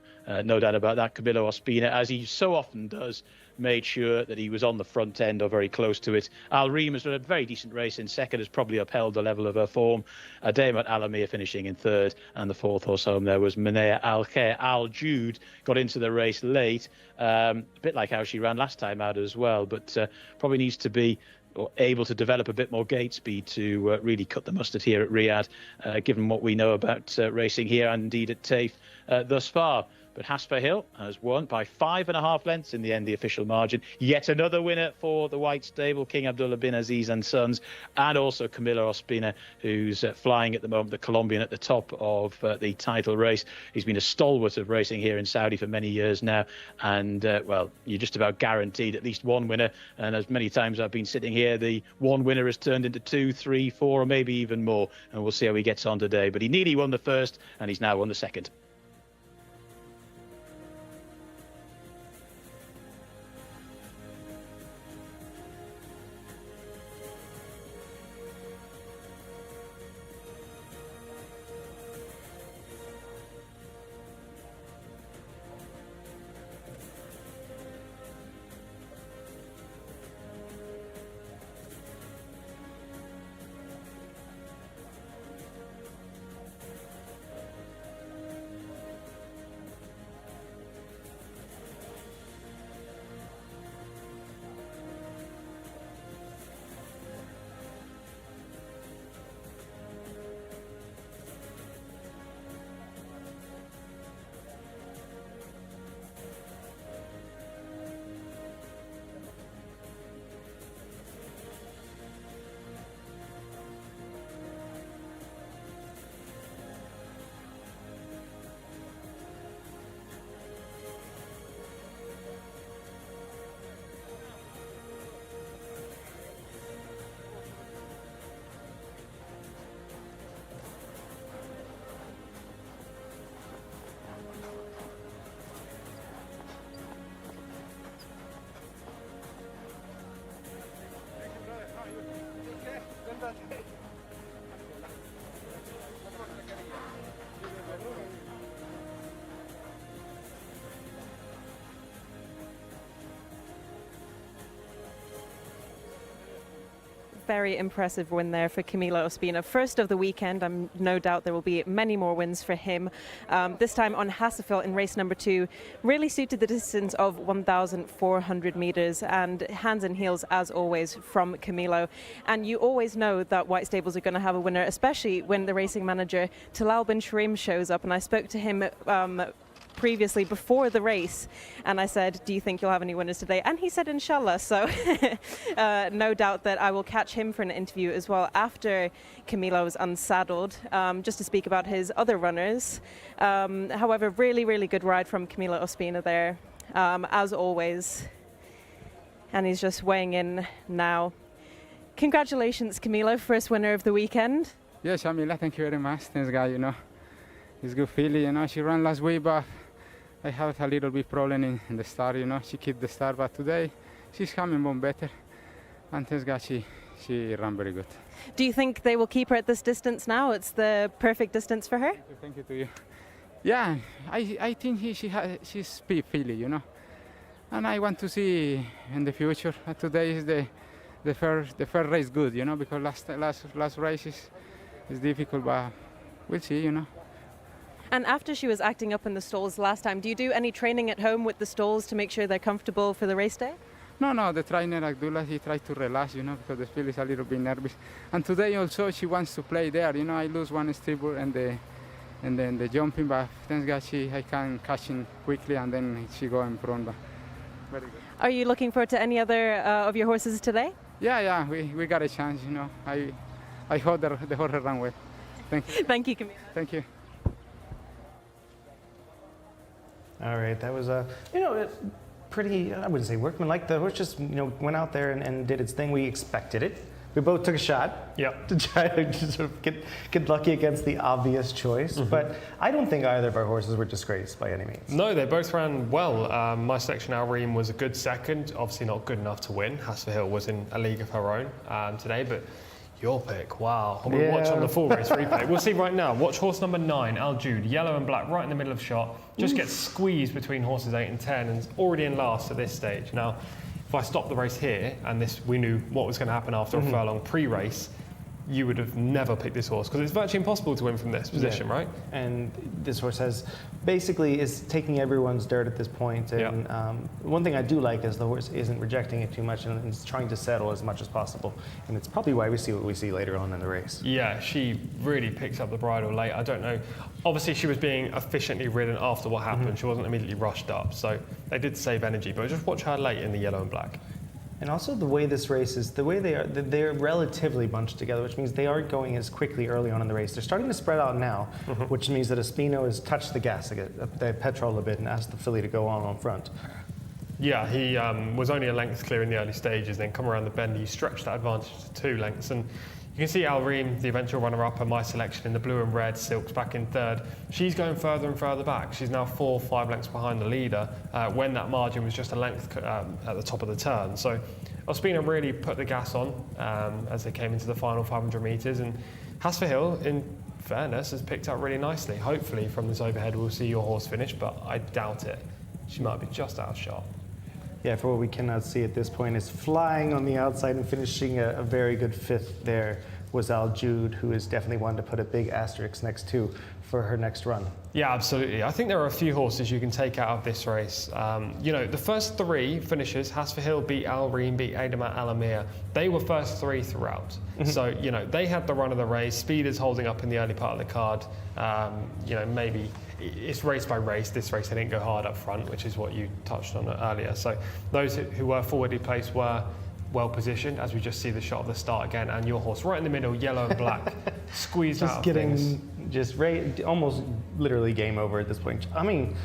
No doubt about that. Camilo Ospina, as he so often does, made sure that he was on the front end or very close to it. Al Reem has done a very decent race in second, has probably upheld the level of her form. Ademat Alamir finishing in third, and the fourth horse home there was Manea Al Khair. Al Jude got into the race late, a bit like how she ran last time out as well, but probably needs to be able to develop a bit more gate speed to really cut the mustard here at Riyadh, given what we know about racing here and indeed at TAFE thus far. But Hasfa Hill has won by 5.5 lengths in the end, the official margin. Yet another winner for the White Stable, King Abdullah bin Aziz and Sons, and also Camilo Ospina, who's flying at the moment, the Colombian at the top of the title race. He's been a stalwart of racing here in Saudi for many years now, and well, you're just about guaranteed at least one winner. And as many times I've been sitting here, the one winner has turned into 2, 3, 4, or maybe even more, and we'll see how he gets on today. But he nearly won the first, and he's now won the second. very impressive win there for Camilo Ospina. First of the weekend. I'm no doubt there will be many more wins for him. This time on Hasselfeld in race number 2. Really suited the distance of 1,400 meters, and hands and heels as always from Camilo. And you always know that White Stables are going to have a winner, especially when the racing manager Talal bin Shrim shows up. And I spoke to him previously before the race, and I said, do you think you'll have any winners today? And he said inshallah. So no doubt that I will catch him for an interview as well after Camilo is unsaddled, just to speak about his other runners. However, really good ride from Camilo Ospina there, as always, and he's just weighing in now. Congratulations, Camilo, first winner of the weekend. Yeah, Shamila, thank you very much. Thanks, guy. It's good feeling. She ran last week, but I had a little bit problem in the start. She kept the start, but today she's coming on better. And thanks God, she ran very good. Do you think they will keep her at this distance now? It's the perfect distance for her? Thank you to you. Yeah, I think she's speed feeling, And I want to see in the future. Today is the first race good, because last race is difficult, but we'll see, And after she was acting up in the stalls last time, do you do any training at home with the stalls to make sure they're comfortable for the race day? No, the trainer Abdullah, he tried to relax, because the field is a little bit nervous. And today also she wants to play there, I lose one stribble and then the jumping, but thanks God I can catch him quickly and then she go in front. But very good. Are you looking forward to any other of your horses today? Yeah, we got a chance, I hope the horse run well. Thank you. Thank you, Camilo. Thank you. All right, that was pretty, I wouldn't say workmanlike. The horse just, went out there and did its thing. We expected it. We both took a shot to try to just sort of get lucky against the obvious choice. But I don't think either of our horses were disgraced by any means. No, they both ran well. My selection, Al Reem, was a good second. Obviously not good enough to win. Hasselfeld was in a league of her own today, but your pick, wow. I'm going to watch on the full race replay. We'll see right now. Watch horse number 9, Al Jude, yellow and black, right in the middle of shot. Just gets squeezed between horses 8 and 10 and is already in last at this stage. Now, if I stop the race here, and we knew what was going to happen after a furlong pre-race, you would have never picked this horse because it's virtually impossible to win from this position, right? And this horse is taking everyone's dirt at this point. And one thing I do like is the horse isn't rejecting it too much and is trying to settle as much as possible. And it's probably why we see what we see later on in the race. Yeah, she really picks up the bridle late. I don't know. Obviously, she was being efficiently ridden after what happened. She wasn't immediately rushed up. So they did save energy, but just watch her late in the yellow and black. And also the way this race is, the way they're relatively bunched together, which means they aren't going as quickly early on in the race. They're starting to spread out now, which means that Ospina has touched the gas, the petrol a bit, and asked the filly to go on front. Yeah, he was only a length clear in the early stages, then come around the bend, he stretched that advantage to 2 lengths. And you can see Al Reem, the eventual runner-up, and my selection in the blue and red, Silks back in 3rd. She's going further and further back. She's now 4-5 lengths behind the leader when that margin was just a length at the top of the turn. So Ospina really put the gas on as they came into the final 500 metres. And Hasselfeld, in fairness, has picked up really nicely. Hopefully from this overhead we'll see your horse finish, but I doubt it. She might be just out of shot. Yeah, for what we cannot see at this point is flying on the outside and finishing a very good 5th there was Al Jude, who is definitely one to put a big asterisk next to for her next run. Yeah, absolutely. I think there are a few horses you can take out of this race. The first 3 finishers, Hasselfeld beat Al Reem, beat Adamat Alamir. They were first 3 throughout. So, they had the run of the race. Speed is holding up in the early part of the card. Maybe it's race by race. This race, they didn't go hard up front, which is what you touched on earlier. So those who were forwardly placed were well positioned, as we just see the shot of the start again, and your horse right in the middle, yellow and black, squeezed out of things. Almost literally game over at this point. I mean,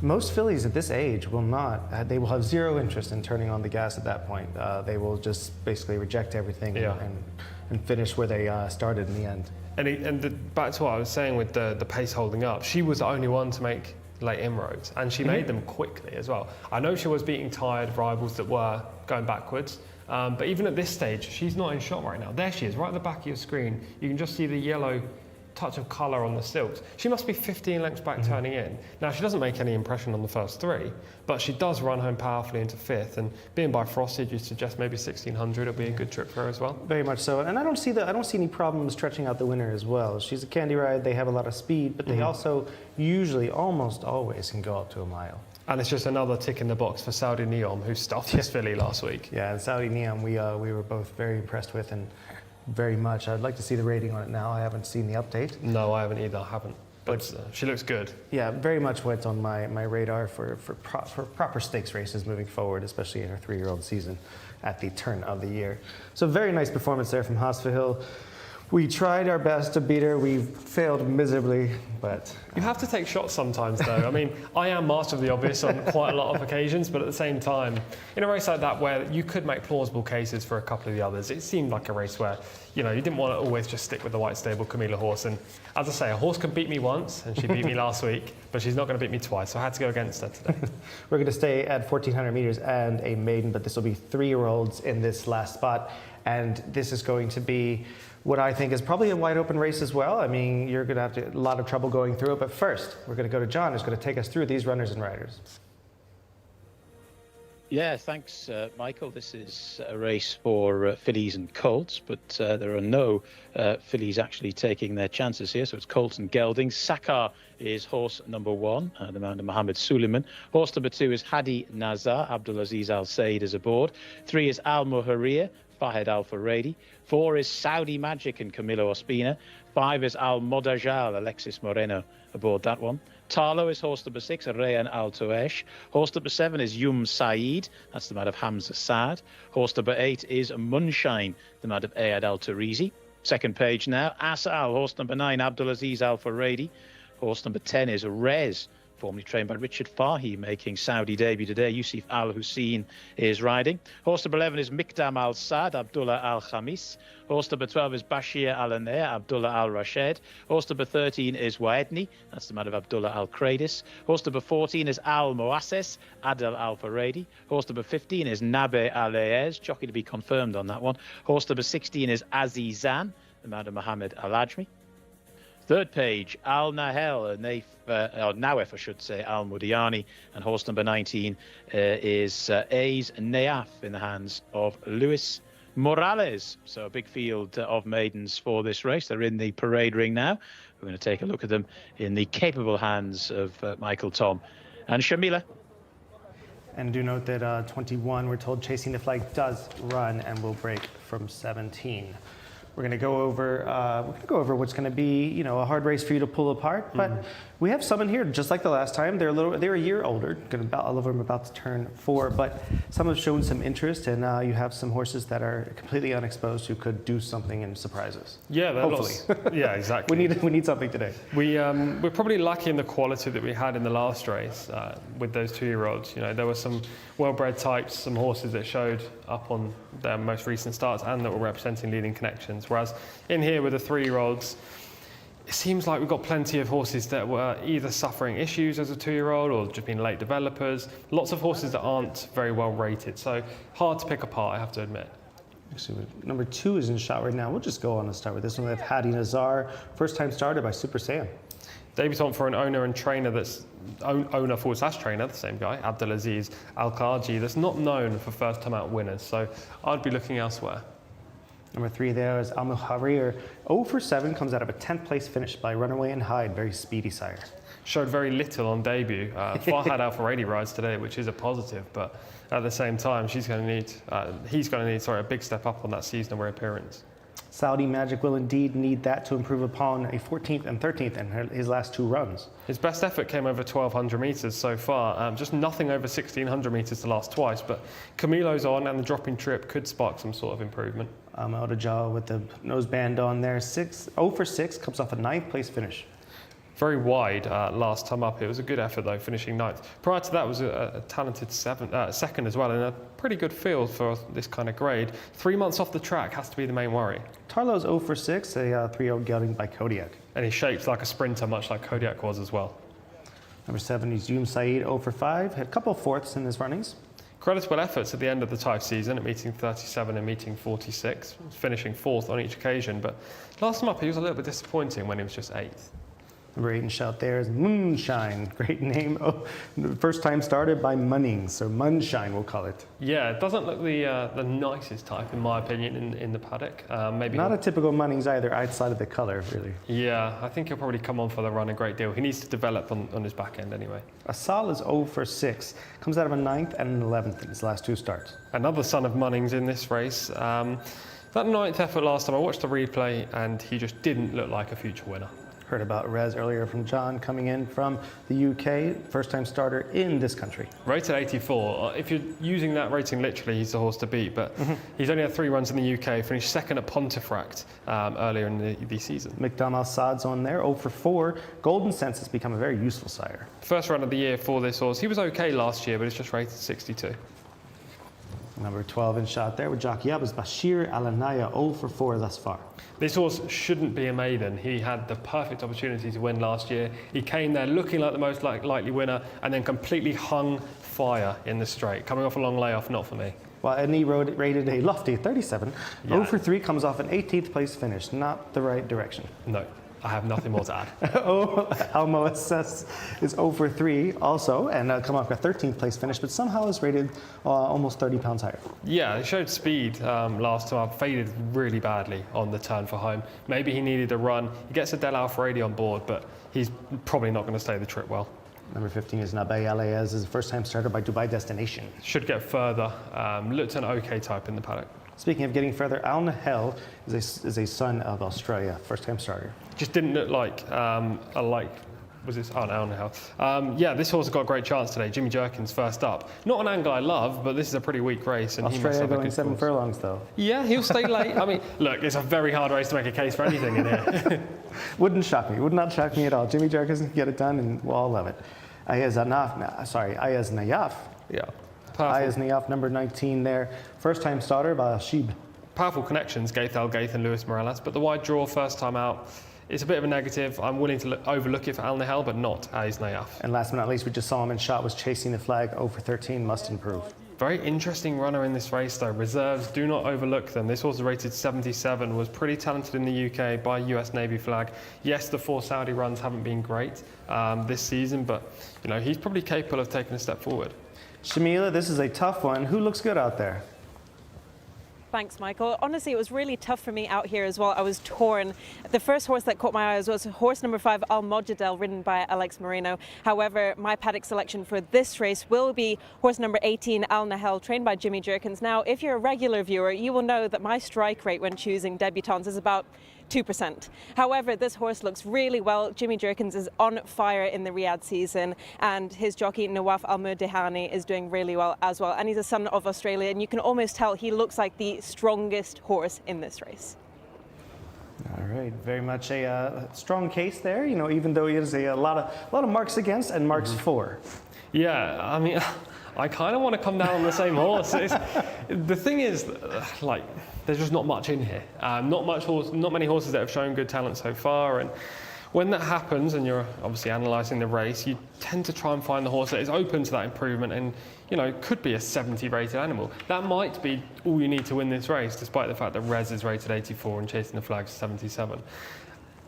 most fillies at this age will not, they will have zero interest in turning on the gas at that point. They will just basically reject everything and finish where they started in the end. And back to what I was saying with the pace holding up, she was the only one to make late inroads, and she made them quickly as well. I know she was beating tired rivals that were going backwards, but even at this stage, she's not in shot right now. There she is, right at the back of your screen. You can just see the yellow touch of colour on the silks. She must be 15 lengths back turning in. Now, she doesn't make any impression on the first three, but she does run home powerfully into fifth, and being by frosted, you suggest maybe 1600 will be a good trip for her as well. Very much so, and I don't see any problem stretching out the winner as well. She's a candy ride, they have a lot of speed, but they also usually, almost always, can go up to a mile. And it's just another tick in the box for Saudi Neom, who stuffed his filly last week. Yeah, and Saudi Neom, we were both very impressed with, and very much. I'd like to see the rating on it now. I haven't seen the update. No, I haven't either. I haven't. But she looks good. Yeah, very much what's on my radar for proper stakes races moving forward, especially in her 3-year-old season at the turn of the year. So very nice performance there from Hosfahil. We tried our best to beat her. We failed miserably, but... You have to take shots sometimes, though. I mean, I am master of the obvious on quite a lot of occasions, but at the same time, in a race like that where you could make plausible cases for a couple of the others, it seemed like a race where, you know, you didn't want to always just stick with the white stable Camilla horse. And as I say, a horse can beat me once, and she beat me last week, but she's not going to beat me twice, so I had to go against her today. We're going to stay at 1,400 meters and a maiden, but this will be 3-year-olds in this last spot, and this is going to be what I think is probably a wide open race as well. I mean, you're going to have a lot of trouble going through it, but first, we're going to go to John, who's going to take us through these runners and riders. Yeah, thanks, Michael. This is a race for fillies and colts, but there are no fillies actually taking their chances here, so it's colts and geldings. Sakar is horse number 1, the man of Mohammed Suleiman. Horse number 2 is Hadi Nazar. Abdulaziz Al Said is aboard. 3 is Al Muharrir, Fahed Al Faredi. 4 is Saudi Magic and Camilo Ospina. 5 is Al Modajal, Alexis Moreno aboard that one. Tarlo is horse number 6, Rayan Al Toesh. Horse number 7 is Yum Saeed, that's the man of Hamza Saad. Horse number 8 is Munshine, the man of Ayad Al Tarizi. Second page now, Asal, horse number 9, Abdulaziz Al Faredi. Horse number 10 is Rez, formerly trained by Richard Fahy, making Saudi debut today. Yusuf Al Hussein is riding. Horse number 11 is Mikdam Al Sad, Abdullah Al Khamis. Horse number 12 is Bashir Al Anair, Abdullah Al Rashed. Horse number 13 is Waedni, that's the man of Abdullah Al Kradis. Horse number 14 is Al Moasses, Adel Al Faredi. Horse number 15 is Nabe Al Ayez, jockey to be confirmed on that one. Horse number 16 is Azizan, the man of Mohammed Al Ajmi. Third page, Al Nahel, Nawef, I should say, Al Mudiani, and horse number 19 is A's Neaf in the hands of Luis Morales. So a big field of maidens for this race. They're in the parade ring now. We're going to take a look at them in the capable hands of Michael, Tom, and Shamila. And do note that 21, we're told Chasing the Flag does run and will break from 17. We're going to go over what's going to be, you know, a hard race for you to pull apart. But we have some in here, just like the last time. They're a year older. All of them about to turn 4, but some have shown some interest, and you have some horses that are completely unexposed who could do something and surprise us. Yeah, hopefully. Yeah, exactly. we need something today. We're probably lacking the quality that we had in the last race with those 2-year-olds. You know, there were some well-bred types, some horses that showed up on their most recent starts and that were representing leading connections. Whereas in here with the 3-year-olds, it seems like we've got plenty of horses that were either suffering issues as a 2-year-old or just being late developers. Lots of horses that aren't very well rated. So hard to pick apart, I have to admit. Actually, number 2 is in shot right now. We'll just go on and start with this one. We have Hadi Nazar, first time started by Super Sam. Debutant for an owner and trainer that's owner/trainer, the same guy, Abdulaziz Al Khaji, that's not known for first time out winners. So I'd be looking elsewhere. Number 3 there is Al Muharrir. 0 for 7 comes out of a 10th place finish by Runaway and Hyde. Very speedy sire. Showed very little on debut. Farhad Al Faredi rides today, which is a positive, but at the same time, he's going to need a big step up on that seasonal appearance. Saudi Magic will indeed need that to improve upon a 14th and 13th in his last 2 runs. His best effort came over 1,200 metres so far, just nothing over 1,600 metres the last twice, but Camilo's on and the dropping trip could spark some sort of improvement. Odajal with the nose band on there, 0 for 6, comes off a 9th place finish. Very wide last time up. It was a good effort though, finishing 9th. Prior to that was a talented second as well, and a pretty good field for this kind of grade. 3 months off the track has to be the main worry. Tarlo's 0 for 6, a 3-year-old gelding by Kodiak. And he's shaped like a sprinter, much like Kodiak was as well. Number 7 is Yum Saeed, 0 for 5, had a couple of fourths in his runnings. Creditable efforts at the end of the Taif season at meeting 37 and meeting 46, finishing 4th on each occasion, but last time up he was a little bit disappointing when he was just 8th. Number 8 in shout there is Moonshine. Great name. Oh, first time started by Munnings, so Munshine we'll call it. Yeah, it doesn't look the nicest type in my opinion in the paddock. Maybe not a typical Munnings either, outside of the colour really. Yeah, I think he'll probably come on for the run a great deal. He needs to develop on his back end anyway. Asal is 0 for 6. Comes out of a 9th and an 11th in his last 2 starts. Another son of Munnings in this race. That 9th effort last time, I watched the replay and he just didn't look like a future winner. Heard about Rez earlier from John, coming in from the UK, first time starter in this country. Rated 84. If you're using that rating literally, he's the horse to beat, but he's only had 3 runs in the UK, finished 2nd at Pontefract earlier in the season. Mikdam Al-Sad's on there, 0 for 4. Golden Sense has become a very useful sire. First run of the year for this horse. He was okay last year, but it's just rated 62. Number 12 in shot there with Jockey Up is Bashir Alanaya, 0 for 4 thus far. This horse shouldn't be a maiden. He had the perfect opportunity to win last year. He came there looking like the most likely winner and then completely hung fire in the straight. Coming off a long layoff, not for me. Well, and he rated a lofty 37. Yeah. 0 for 3 comes off an 18th place finish. Not the right direction. No, I have nothing more to add. Almo SS is 0 for 3 also, and come off a 13th place finish, but somehow is rated almost 30 pounds higher. Yeah, he showed speed last time. Faded really badly on the turn for home. Maybe he needed a run. He gets a Del Alfredi on board, but he's probably not going to stay the trip well. Number 15 is Nabay Alayez, is a first-time starter by Dubai Destination. Should get further. Looked an okay type in the paddock. Speaking of getting further, Al Nahel is a son of Australia, first-time starter. Just didn't look like was this? Oh, no, yeah, this horse has got a great chance today. Jimmy Jerkins first up. Not an angle I love, but this is a pretty weak race. And Australia he must have going 7 furlongs, though. Yeah, he'll stay late. I mean, look, it's a very hard race to make a case for anything in here. Wouldn't shock me. Would not shock me at all. Jimmy Jerkins can get it done, and we'll all love it. Ayaz Nayaf. Yeah. Ayaz Nayaf, number 19 there. First-time starter by Ashib. Powerful connections, Gaith Al-Gaith and Luis Morales, but the wide draw first time out, it's a bit of a negative. I'm willing to overlook it for Al Nahel, but not Ayaz Nayaf. And last but not least, we just saw him in shot, was chasing the flag, 0 for 13, must improve. Very interesting runner in this race though. Reserves, do not overlook them. This horse is rated 77, was pretty talented in the UK by US Navy flag. Yes, the 4 Saudi runs haven't been great this season, but you know, he's probably capable of taking a step forward. Shamila, this is a tough one. Who looks good out there? Thanks, Michael. Honestly, it was really tough for me out here as well. I was torn. The first horse that caught my eye was horse number 5, Al Mojadel, ridden by Alex Moreno. However, my paddock selection for this race will be horse number 18, Al Nahel, trained by Jimmy Jerkins. Now, if you're a regular viewer, you will know that my strike rate when choosing debutants is about 2%. However, this horse looks really well. Jimmy Jerkins is on fire in the Riyadh season, and his jockey Nawaf Al-Mudihani is doing really well as well. And he's a son of Australia, and you can almost tell he looks like the strongest horse in this race. All right, very much a strong case there. You know, even though he has a lot of marks against and marks for. Yeah, I mean, I kind of want to come down on the same horse. The thing is, like, there's just not much in here. Not many horses that have shown good talent so far. And when that happens, and you're obviously analysing the race, you tend to try and find the horse that is open to that improvement and, you know, could be a 70 rated animal. That might be all you need to win this race, despite the fact that Rez is rated 84 and chasing the flags 77.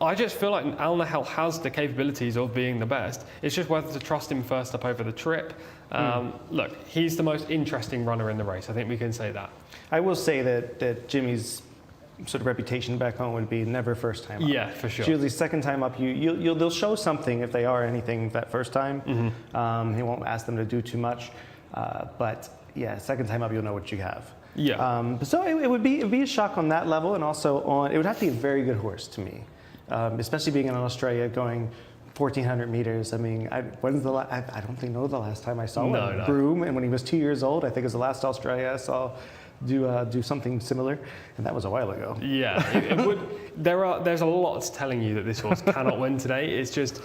I just feel like Al Nahel has the capabilities of being the best. It's just whether to trust him first up over the trip. Look, he's the most interesting runner in the race. I think we can say that. I will say that Jimmy's sort of reputation back home would be never first time up. Yeah, for sure. It's usually second time up, they'll show something if they are anything that first time. He won't ask them to do too much, but yeah, second time up, you'll know what you have. Yeah. So it would be a shock on that level, and also it would have to be a very good horse to me, especially being in Australia going 1,400 meters. I mean, I don't know the last time I saw one. Broom, and when he was 2 years old, I think it was the last Australia I saw do something similar, and that was a while ago. Yeah, it would. There's a lot telling you that this horse cannot win today. It's just,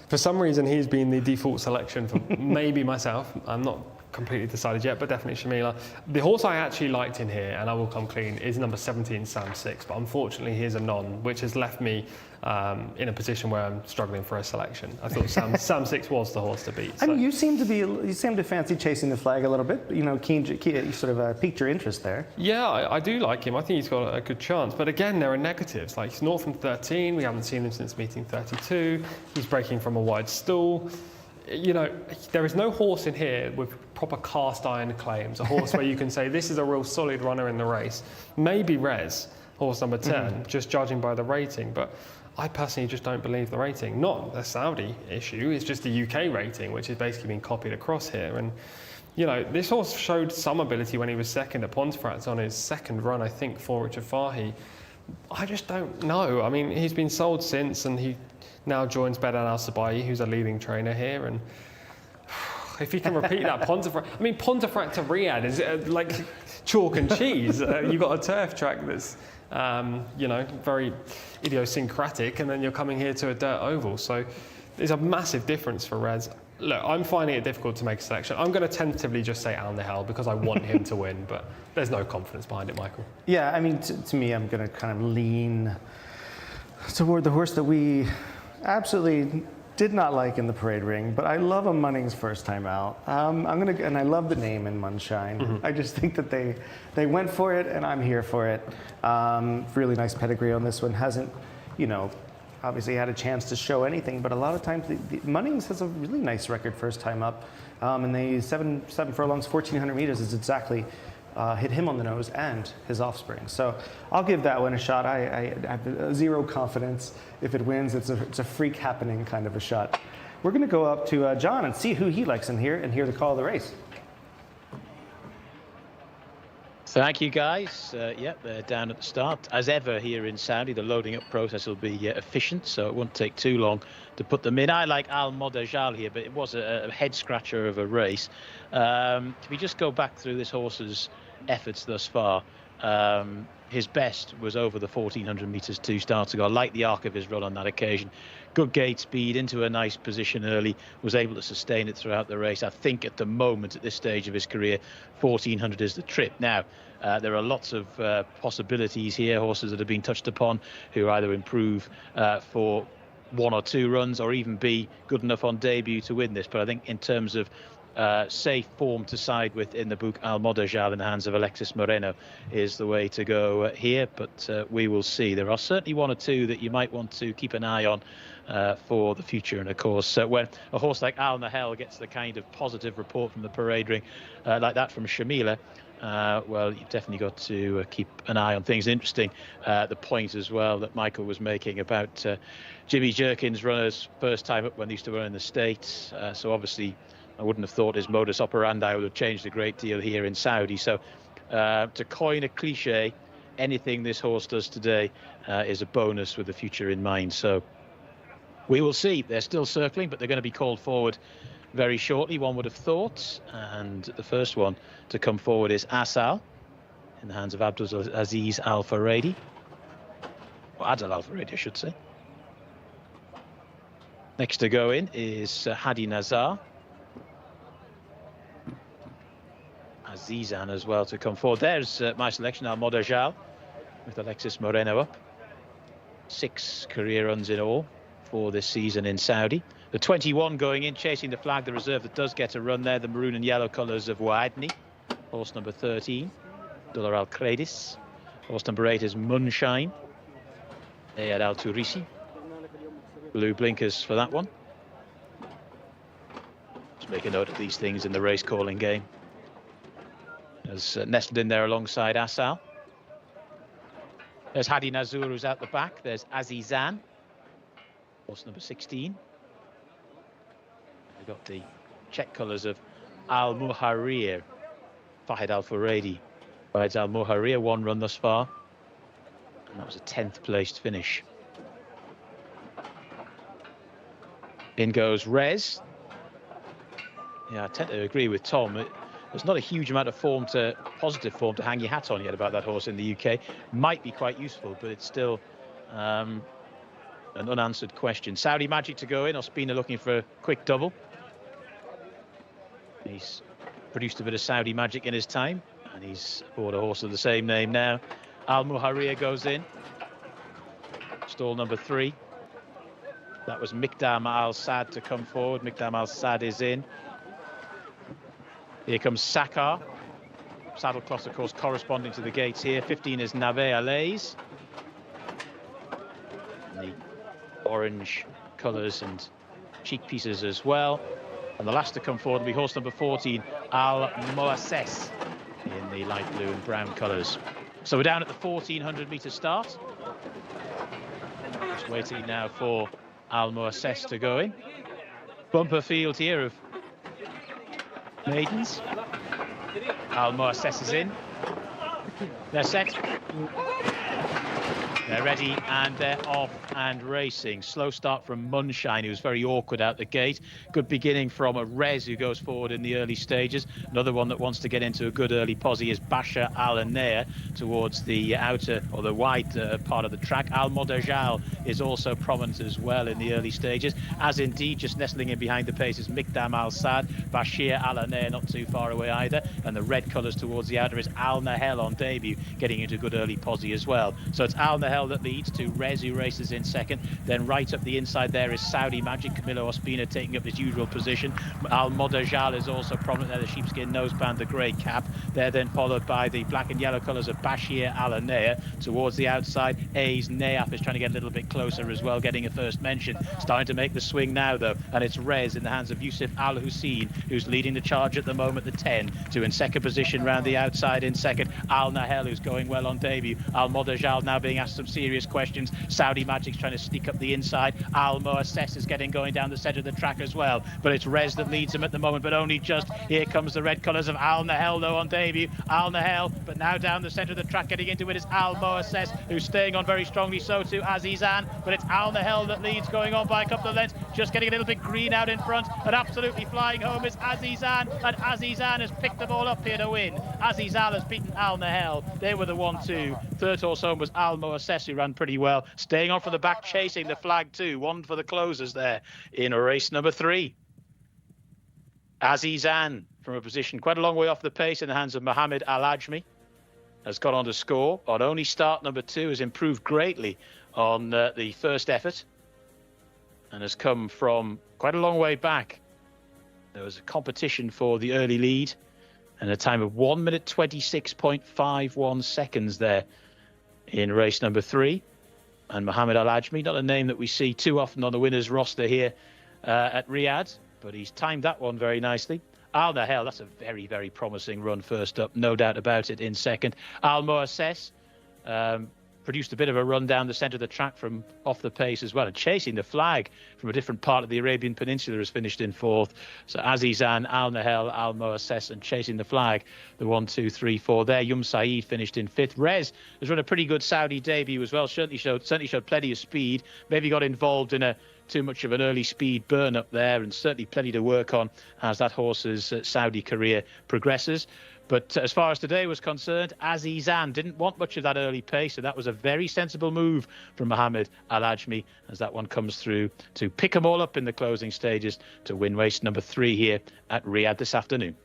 for some reason, he's been the default selection for maybe myself. I'm not completely decided yet, but definitely Shamila. The horse I actually liked in here, and I will come clean, is number 17, Sam 6, but unfortunately he's a non, which has left me in a position where I'm struggling for a selection. I thought Sam 6 was the horse to beat. So. I mean, you seem to fancy chasing the flag a little bit. You know, you sort of piqued your interest there. Yeah, I do like him. I think he's got a good chance. But again, there are negatives. Like, he's north from 13. We haven't seen him since meeting 32. He's breaking from a wide stall. You know, there is no horse in here with proper cast iron claims. A horse where you can say, this is a real solid runner in the race. Maybe Rez, horse number 10, just judging by the rating. But I personally just don't believe the rating. Not the Saudi issue, it's just the UK rating, which has basically been copied across here. And, you know, this horse showed some ability when he was second at Pontefract on his second run, I think, for Richard Fahey. I just don't know. I mean, he's been sold since, and he now joins Bedan Al-Sabai, who's a leading trainer here. And if he can repeat that Pontefract, I mean, Pontefract to Riyadh is like chalk and cheese. You've got a turf track that's, you know, very idiosyncratic, and then you're coming here to a dirt oval. So there's a massive difference for Rez. Look, I'm finding it difficult to make a selection. I'm going to tentatively just say Al Nahel because I want him to win, but there's no confidence behind it, Michael. Yeah, I mean, to me, I'm going to kind of lean toward the horse that we absolutely did not like in the parade ring, but I love Munning's first time out. And I love the name in Munshine. I just think that they went for it, and I'm here for it. Really nice pedigree on this one. Hasn't, you know, obviously had a chance to show anything, but a lot of times the Munnings has a really nice record first time up. And the seven furlongs, 1,400 meters is exactly hit him on the nose and his offspring. So I'll give that one a shot. I have zero confidence. If it wins, it's a freak happening kind of a shot. We're going to go up to John and see who he likes in here and hear the call of the race. Thank you, guys. Yep, they're down at the start. As ever here in Saudi, the loading up process will be efficient, so it won't take too long to put them in. I like Al Modajal here, but it was a head scratcher of a race. If we just go back through this horse's efforts thus far, his best was over the 1,400 meters 2 starts ago. I like the arc of his run on that occasion. Good gate speed, into a nice position early, was able to sustain it throughout the race. I think at the moment, at this stage of his career, 1,400 is the trip. Now, there are lots of possibilities here, horses that have been touched upon who either improve for 1 or 2 runs or even be good enough on debut to win this. But I think in terms of safe form to side with in the book, Al Modajal in the hands of Alexis Moreno is the way to go here, but we will see. There are certainly 1 or 2 that you might want to keep an eye on for the future. And of course, when a horse like Al Nahel gets the kind of positive report from the parade ring like that from Shamila, well, you've definitely got to keep an eye on things. Interesting, the point as well that Michael was making about Jimmy Jerkin's runners first time up when they used to run in the States. So obviously I wouldn't have thought his modus operandi would have changed a great deal here in Saudi. So to coin a cliche, anything this horse does today is a bonus with the future in mind. So we will see. They're still circling, but they're going to be called forward very shortly, one would have thought. And the first one to come forward is Asal in the hands of Abdul Aziz Al Faradi. Or Adil Al Faradi, I should say. Next to go in is Hadi Nazar. Azizan as well to come forward. There's my selection, Al Modajal, with Alexis Moreno up. 6 career runs in all for this season in Saudi. The 21 going in, chasing the flag, the reserve that does get a run there, the maroon and yellow colours of Waadni. Horse number 13, Dullar Al Kredis. Horse number 8 is Munshine, Ayad Al Turisi. Blue blinkers for that one. Just make a note of these things in the race calling game. As nestled in there alongside Asal. There's Hadi Nazur, who's out the back. There's Azizan, horse number 16. We've got the check colours of Al Muharrir. Fahid Al Faradi rides Al Muharrir, 1 run thus far. And that was a 10th placed finish. In goes Rez. Yeah, I tend to agree with Tom. There's not a huge amount of positive form to hang your hat on yet about that horse in the UK. Might be quite useful, but it's still an unanswered question. Saudi Magic to go in. Ospina looking for a quick double. He's produced a bit of Saudi magic in his time, and he's aboard a horse of the same name now. Al Muharrir goes in. Stall number 3. That was Mikdam Al Sad to come forward. Mikdam Al Sad is in. Here comes Sakar. Saddlecloths, of course, corresponding to the gates here. 15 is Nave Alays. The orange colours and cheek pieces as well. And the last to come forward will be horse number 14, Al Moasses, in the light blue and brown colours. So we're down at the 1400-metre start. Just waiting now for Al Moasses to go in. Bumper field here of maidens. Al Moasses is in. They're set. They're ready and they're off and racing. Slow start from Munshine, who's very awkward out the gate. Good beginning from a Rez, who goes forward in the early stages. Another one that wants to get into a good early posse is Basha Al Anea towards the outer or the wide part of the track. Al Modajal is also prominent as well in the early stages, as indeed just nestling in behind the pace is Mikdam Al Sad. Bashir Al Anea not too far away either, and the red colours towards the outer is Al Nahel on debut, getting into good early posse as well. So it's Al Nahel that leads, to Rez, who races in second. Then right up the inside there is Saudi Magic, Camilo Ospina taking up his usual position. Al Modajal is also prominent there, the sheepskin noseband, the grey cap. They're then followed by the black and yellow colours of Bashir Al Anea. Towards the outside, A's Nayaf is trying to get a little bit closer as well, getting a first mention. Starting to make the swing now though, and it's Rez in the hands of Yusuf Al Hussein, who's leading the charge at the moment, the 10. To in second position round the outside in second, Al Nahel, who's going well on debut. Al Modajal now being asked some serious questions. Saudi Magic's trying to sneak up the inside. Al Moasses is getting going down the centre of the track as well, but it's Rez that leads him at the moment, but only just. Here comes the red colours of Al Nahel though on debut. Al Nahel, but now down the centre of the track, getting into it is Al Moasses, who's staying on very strongly, so too Azizan, but it's Al Nahel that leads, going on by a couple of lengths, just getting a little bit green out in front, and absolutely flying home is Azizan, and Azizan has picked the ball up here to win. Azizan has beaten Al Nahel. They were the 1-2. Third horse home was Al Moasses, who ran pretty well, staying on for the back, chasing the flag too. One for the closers there in race number 3. Azizan, from a position quite a long way off the pace in the hands of Mohammed Al Ajmi, has gone on to score. On only start number 2, has improved greatly on the first effort and has come from quite a long way back. There was a competition for the early lead and a time of 1 minute 26.51 seconds there in race number 3. And Mohammed Al Ajmi, not a name that we see too often on the winners roster here at Riyadh, but he's timed that one very nicely. Al Nahel, that's a very, very promising run first up, no doubt about it, in second. Al Moasses produced a bit of a run down the centre of the track from off the pace as well, and chasing the flag from a different part of the Arabian Peninsula has finished in 4th. So Azizan, Al Nahel, Al Moasses, and chasing the flag, the 1, 2, 3, 4 there. Yum Saeed finished in 5th. Rez has run a pretty good Saudi debut as well, certainly showed plenty of speed, maybe got involved in too much of an early speed burn up there, and certainly plenty to work on as that horse's Saudi career progresses. But as far as today was concerned, Azizan didn't want much of that early pace, so that was a very sensible move from Mohammed Al Ajmi as that one comes through to pick them all up in the closing stages to win race number 3 here at Riyadh this afternoon.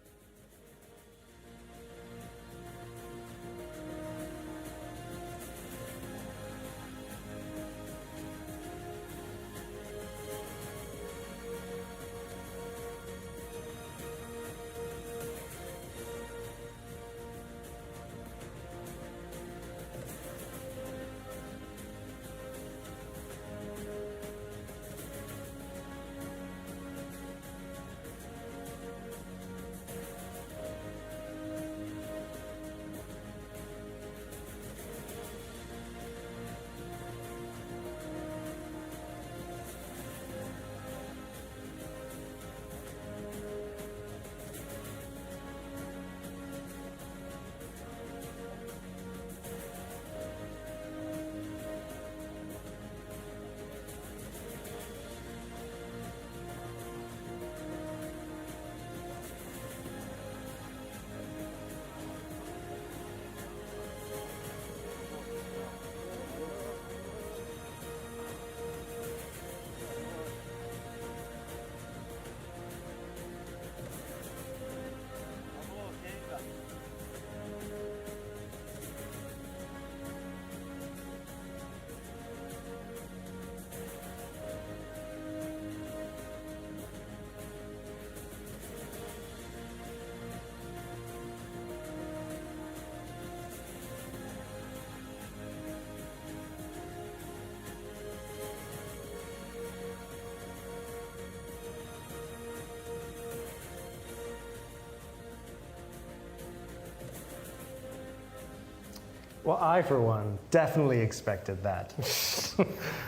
Well, I, for one, definitely expected that.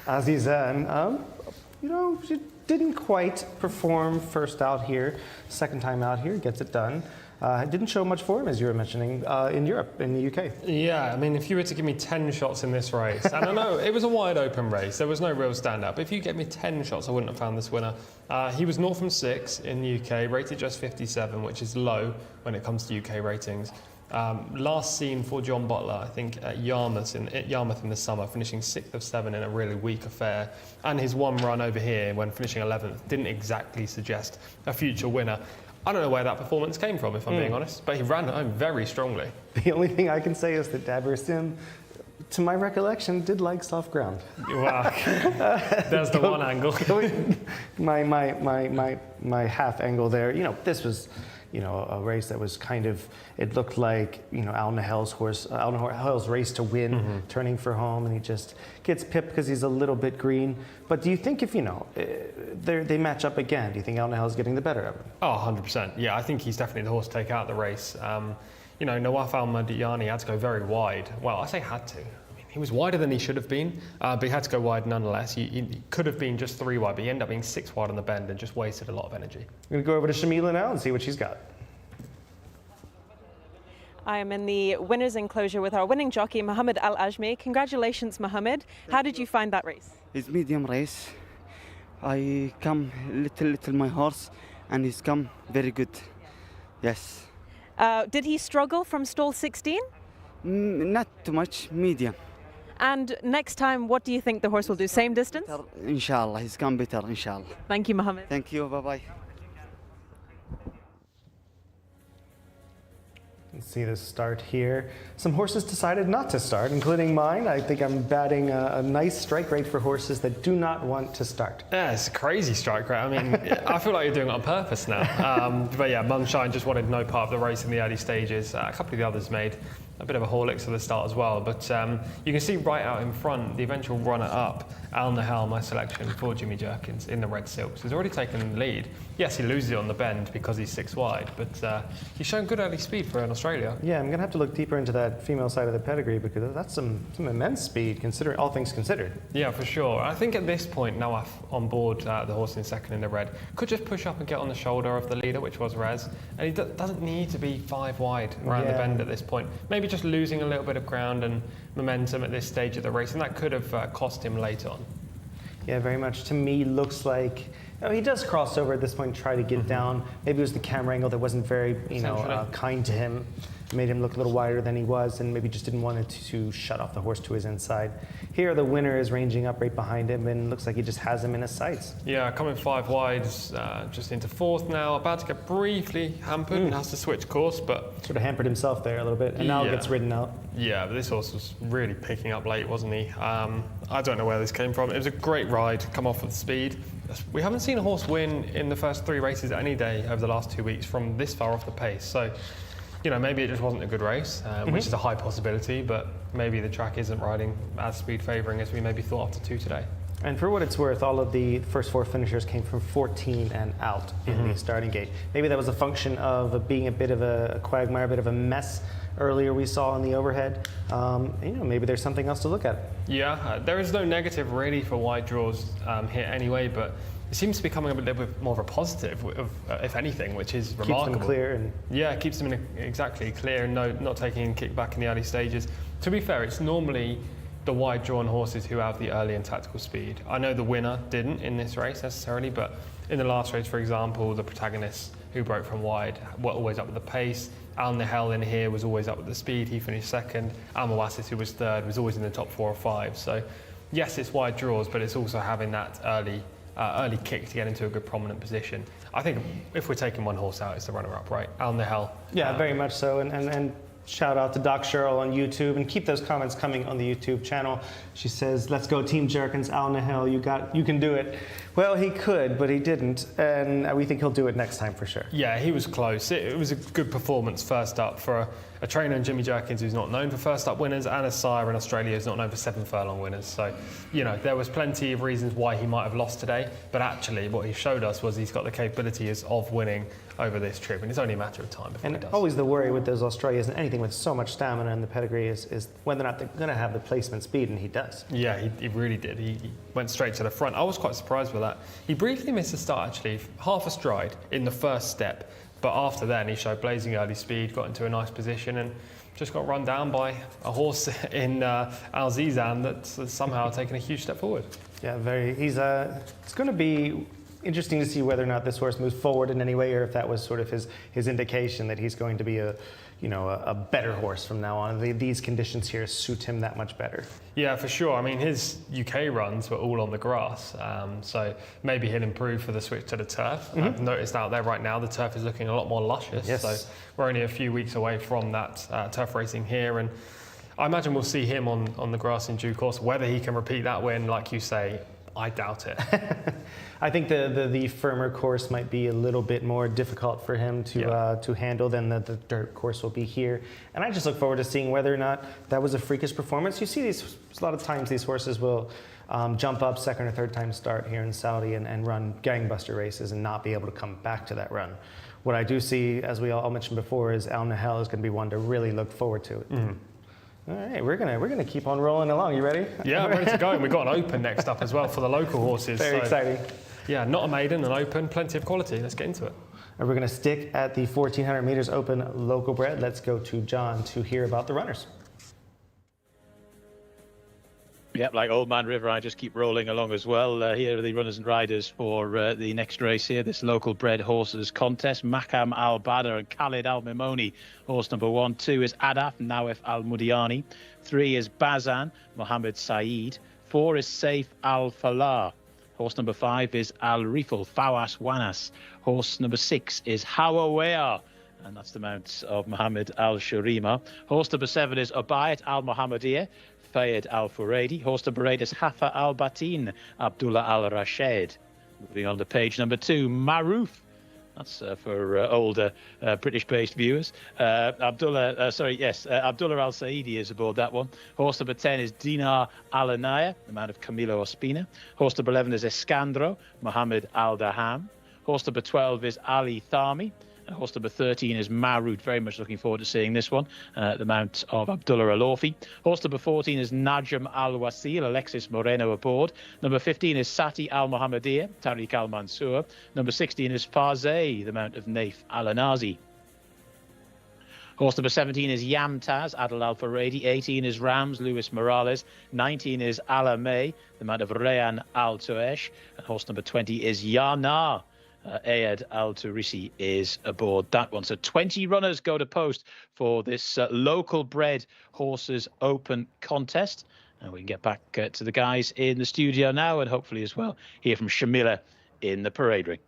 Azizan, she didn't quite perform first out here, second time out here, gets it done. Didn't show much form, as you were mentioning, in Europe, in the UK. Yeah, I mean, if you were to give me 10 shots in this race, and I know it was a wide open race, there was no real standout, but if you gave me 10 shots, I wouldn't have found this winner. He was 0 from 6 in the UK, rated just 57, which is low when it comes to UK ratings. Last seen for John Butler, I think, at Yarmouth in the summer, finishing 6th of 7 in a really weak affair. And his one run over here, when finishing 11th, didn't exactly suggest a future winner. I don't know where that performance came from, if I'm being honest, but he ran home very strongly. The only thing I can say is that Dabir Sim, to my recollection, did like soft ground. Wow, there's the one angle. my half angle there. This was, a race that was kind of, it looked like, Al Nahel's race to win, turning for home, and he just gets pipped because he's a little bit green. But do you think if, they match up again, do you think Al Nahel's getting the better of him? Oh, 100%. Yeah, I think he's definitely the horse to take out the race. Nawaf Al-Madiyani had to go very wide. Well, I say had to. He was wider than he should have been, but he had to go wide nonetheless. He could have been just 3 wide, but he ended up being 6 wide on the bend and just wasted a lot of energy. We're going to go over to Shamila now and see what she's got. I am in the winner's enclosure with our winning jockey, Mohammed Al-Ajmi. Congratulations, Mohammed. How did you find that race? It's medium race. I come little my horse, and he's come very good. Yes. Did he struggle from stall 16? Not too much, medium. And next time, what do you think the horse will do? Same distance? Inshallah, he's come better, inshallah. Thank you, Mohammed. Thank you, bye-bye. Let's see the start here. Some horses decided not to start, including mine. I think I'm batting a nice strike rate for horses that do not want to start. Yeah, it's a crazy strike rate. I mean, I feel like you're doing it on purpose now. But yeah, Munshine just wanted no part of the race in the early stages. A couple of the others made a bit of a Horlicks at the start as well. But you can see right out in front, the eventual runner-up, Al Nahel, my selection for Jimmy Jerkins in the red silks, has already taken the lead. Yes, he loses it on the bend because he's 6 wide, but he's shown good early speed for an Australia. Yeah, I'm going to have to look deeper into that female side of the pedigree because that's some immense speed, considering all things considered. Yeah, for sure. I think at this point, Nawaf on board the horse in second in the red could just push up and get on the shoulder of the leader, which was Rez, and he doesn't need to be 5 wide around the bend at this point. Maybe just losing a little bit of ground and momentum at this stage of the race, and that could have cost him later on. Yeah, very much. To me, looks like he does cross over at this point, try to get down. Maybe it was the camera angle that wasn't very, kind to him. Made him look a little wider than he was, and maybe just didn't want it to shut off the horse to his inside. Here, the winner is ranging up right behind him, and looks like he just has him in his sights. Yeah, coming 5 wide, just into 4th now. About to get briefly hampered and has to switch course, but sort of hampered himself there a little bit, and now gets ridden out. Yeah, but this horse was really picking up late, wasn't he? I don't know where this came from. It was a great ride, come off with speed. We haven't seen a horse win in the first 3 races any day over the last 2 weeks from this far off the pace. So, maybe it just wasn't a good race, which is a high possibility, but maybe the track isn't riding as speed favouring as we maybe thought after 2 today. And for what it's worth, all of the first 4 finishers came from 14 and out in the starting gate. Maybe that was a function of being a bit of a quagmire, a bit of a mess earlier we saw in the overhead. Maybe there's something else to look at. Yeah, there is no negative really for wide draws here anyway, but it seems to be becoming a little bit more of a positive, if anything, which is remarkable. Keeps them clear. Yeah, keeps them exactly clear and not taking a kick back in the early stages. To be fair, it's normally the wide drawn horses who have the early and tactical speed. I know the winner didn't in this race necessarily, but in the last race, for example, the protagonists who broke from wide were always up with the pace. Al Nahel in here was always up with the speed. He finished second. Al Mawasis, who was third, was always in the top 4 or 5. So yes, it's wide draws, but it's also having that early kick to get into a good prominent position. I think if we're taking one horse out, it's the runner-up, right? Al Nahel. Yeah, very much so. And shout out to Doc Cheryl on YouTube, and keep those comments coming on the YouTube channel. She says, "Let's go, Team Jerkins, Al Nahel. You can do it." Well, he could, but he didn't, and we think he'll do it next time for sure. Yeah, he was close. It was a good performance first up for a trainer in Jimmy Jerkins who's not known for first up winners, and a sire in Australia who's not known for 7 furlong winners. So, there was plenty of reasons why he might have lost today, but actually what he showed us was he's got the capabilities of winning over this trip, and it's only a matter of time before he does. Always the worry with those Australians and anything with so much stamina and the pedigree is whether or not they're going to have the placement speed, and he does. Yeah, he really did. He went straight to the front. I was quite surprised with that. He briefly missed the start, actually, half a stride in the first step, but after then he showed blazing early speed, got into a nice position, and just got run down by a horse in Al Zizan that's somehow taken a huge step forward. Yeah, it's going to be interesting to see whether or not this horse moves forward in any way, or if that was sort of his indication that he's going to be a better horse from now on. These conditions here suit him that much better. Yeah, for sure. I mean, his UK runs were all on the grass, so maybe he'll improve for the switch to the turf. I've noticed out there right now the turf is looking a lot more luscious. Yes. So we're only a few weeks away from that turf racing here, and I imagine we'll see him on the grass in due course. Whether he can repeat that win, like you say, I doubt it. I think the firmer course might be a little bit more difficult for him to handle than the dirt course will be here. And I just look forward to seeing whether or not that was a freakish performance. You see a lot of times these horses will jump up second or third time start here in Saudi and run gangbuster races and not be able to come back to that run. What I do see, as we all mentioned before, is Al Nahel is going to be one to really look forward to. All right, we're gonna keep on rolling along. You ready? Yeah, I'm ready to go. And we've got an open next up as well for the local horses. Very exciting. Yeah, not a maiden, an open, plenty of quality. Let's get into it. And we're gonna stick at the 1,400 meters open local bred. Let's go to John to hear about the runners. Yep, like Old Man River, I just keep rolling along as well. Here are the runners and riders for the next race here, this local bred horses contest. Makam Al Badr and Khalid Al Mimoni, horse number 1. 2 is Adaf Nawef Al Mudiani. 3 is Bazan Mohammed Saeed. 4 is Saif Al Falah. Horse number 5 is Al Rifal Fawas Wanas. Horse number 6 is Hawawea, and that's the mount of Mohammed Al Sharima. Horse number 7 is Ubayat Al Mohammadiyah, Fayed Al Furedi. Horse number 8 is Hafa Al Batin, Abdullah Al Rashid. Moving on to page number 2, Maruf. That's for older British-based viewers. Abdullah Al Saidi is aboard that one. Horse number 10 is Dinar Al Anaya, the man of Camilo Ospina. Horse number 11 is Escandro, Mohammed Al Daham. Horse number 12 is Ali Thami. And horse number 13 is Marut. Very much looking forward to seeing this one. The mount of Abdullah Al-Orfi. Horse number 14 is Najm Al-Wasil, Alexis Moreno aboard. Number 15 is Sati Al-Mohammadiyah, Tariq Al-Mansour. Number 16 is Farzeh, the mount of Naif Al-Anazi. Horse number 17 is Yamtaz, Adel Al-Faredi. 18 is Rams, Luis Morales. 19 is Ala May, the mount of Rayan Al-Tuesh. And horse number 20 is Yana. Ayad Al-Turisi is aboard that one. So 20 runners go to post for this local bred horses open contest. And we can get back to the guys in the studio now, and hopefully as well hear from Shamila in the parade ring.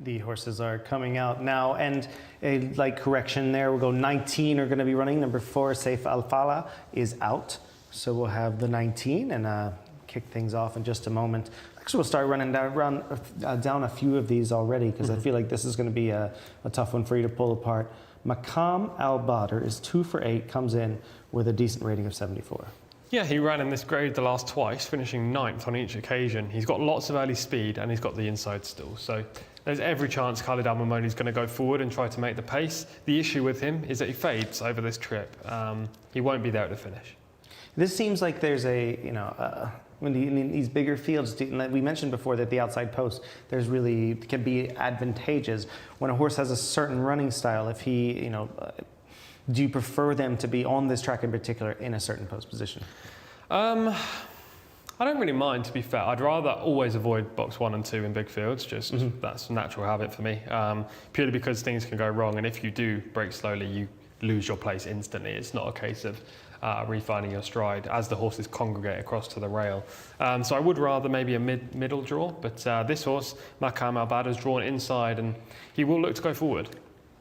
The horses are coming out now, and a light correction there. We'll go 19 are going to be running. Number 4, Saif Al-Fala, is out. So we'll have the 19 and kick things off in just a moment. Actually, we'll start running down a few of these already, because I feel like this is going to be a tough one for you to pull apart. Makam Al Badr is 2 for 8, comes in with a decent rating of 74. Yeah, he ran in this grade the last twice, finishing 9th on each occasion. He's got lots of early speed, and he's got the inside still. So there's every chance Khalid Al Mamoni is going to go forward and try to make the pace. The issue with him is that he fades over this trip. He won't be there at the finish. This seems like there's when in these bigger fields, like we mentioned before, that the outside post can be advantageous when a horse has a certain running style. If he, do you prefer them to be on this track in particular in a certain post position? I don't really mind, to be fair. I'd rather always avoid box 1 and 2 in big fields. That's a natural habit for me. Purely because things can go wrong, and if you do break slowly, you lose your place instantly. It's not a case of refinding your stride as the horses congregate across to the rail. So I would rather maybe a middle draw, but this horse, Makam Al Badr, is drawn inside, and he will look to go forward.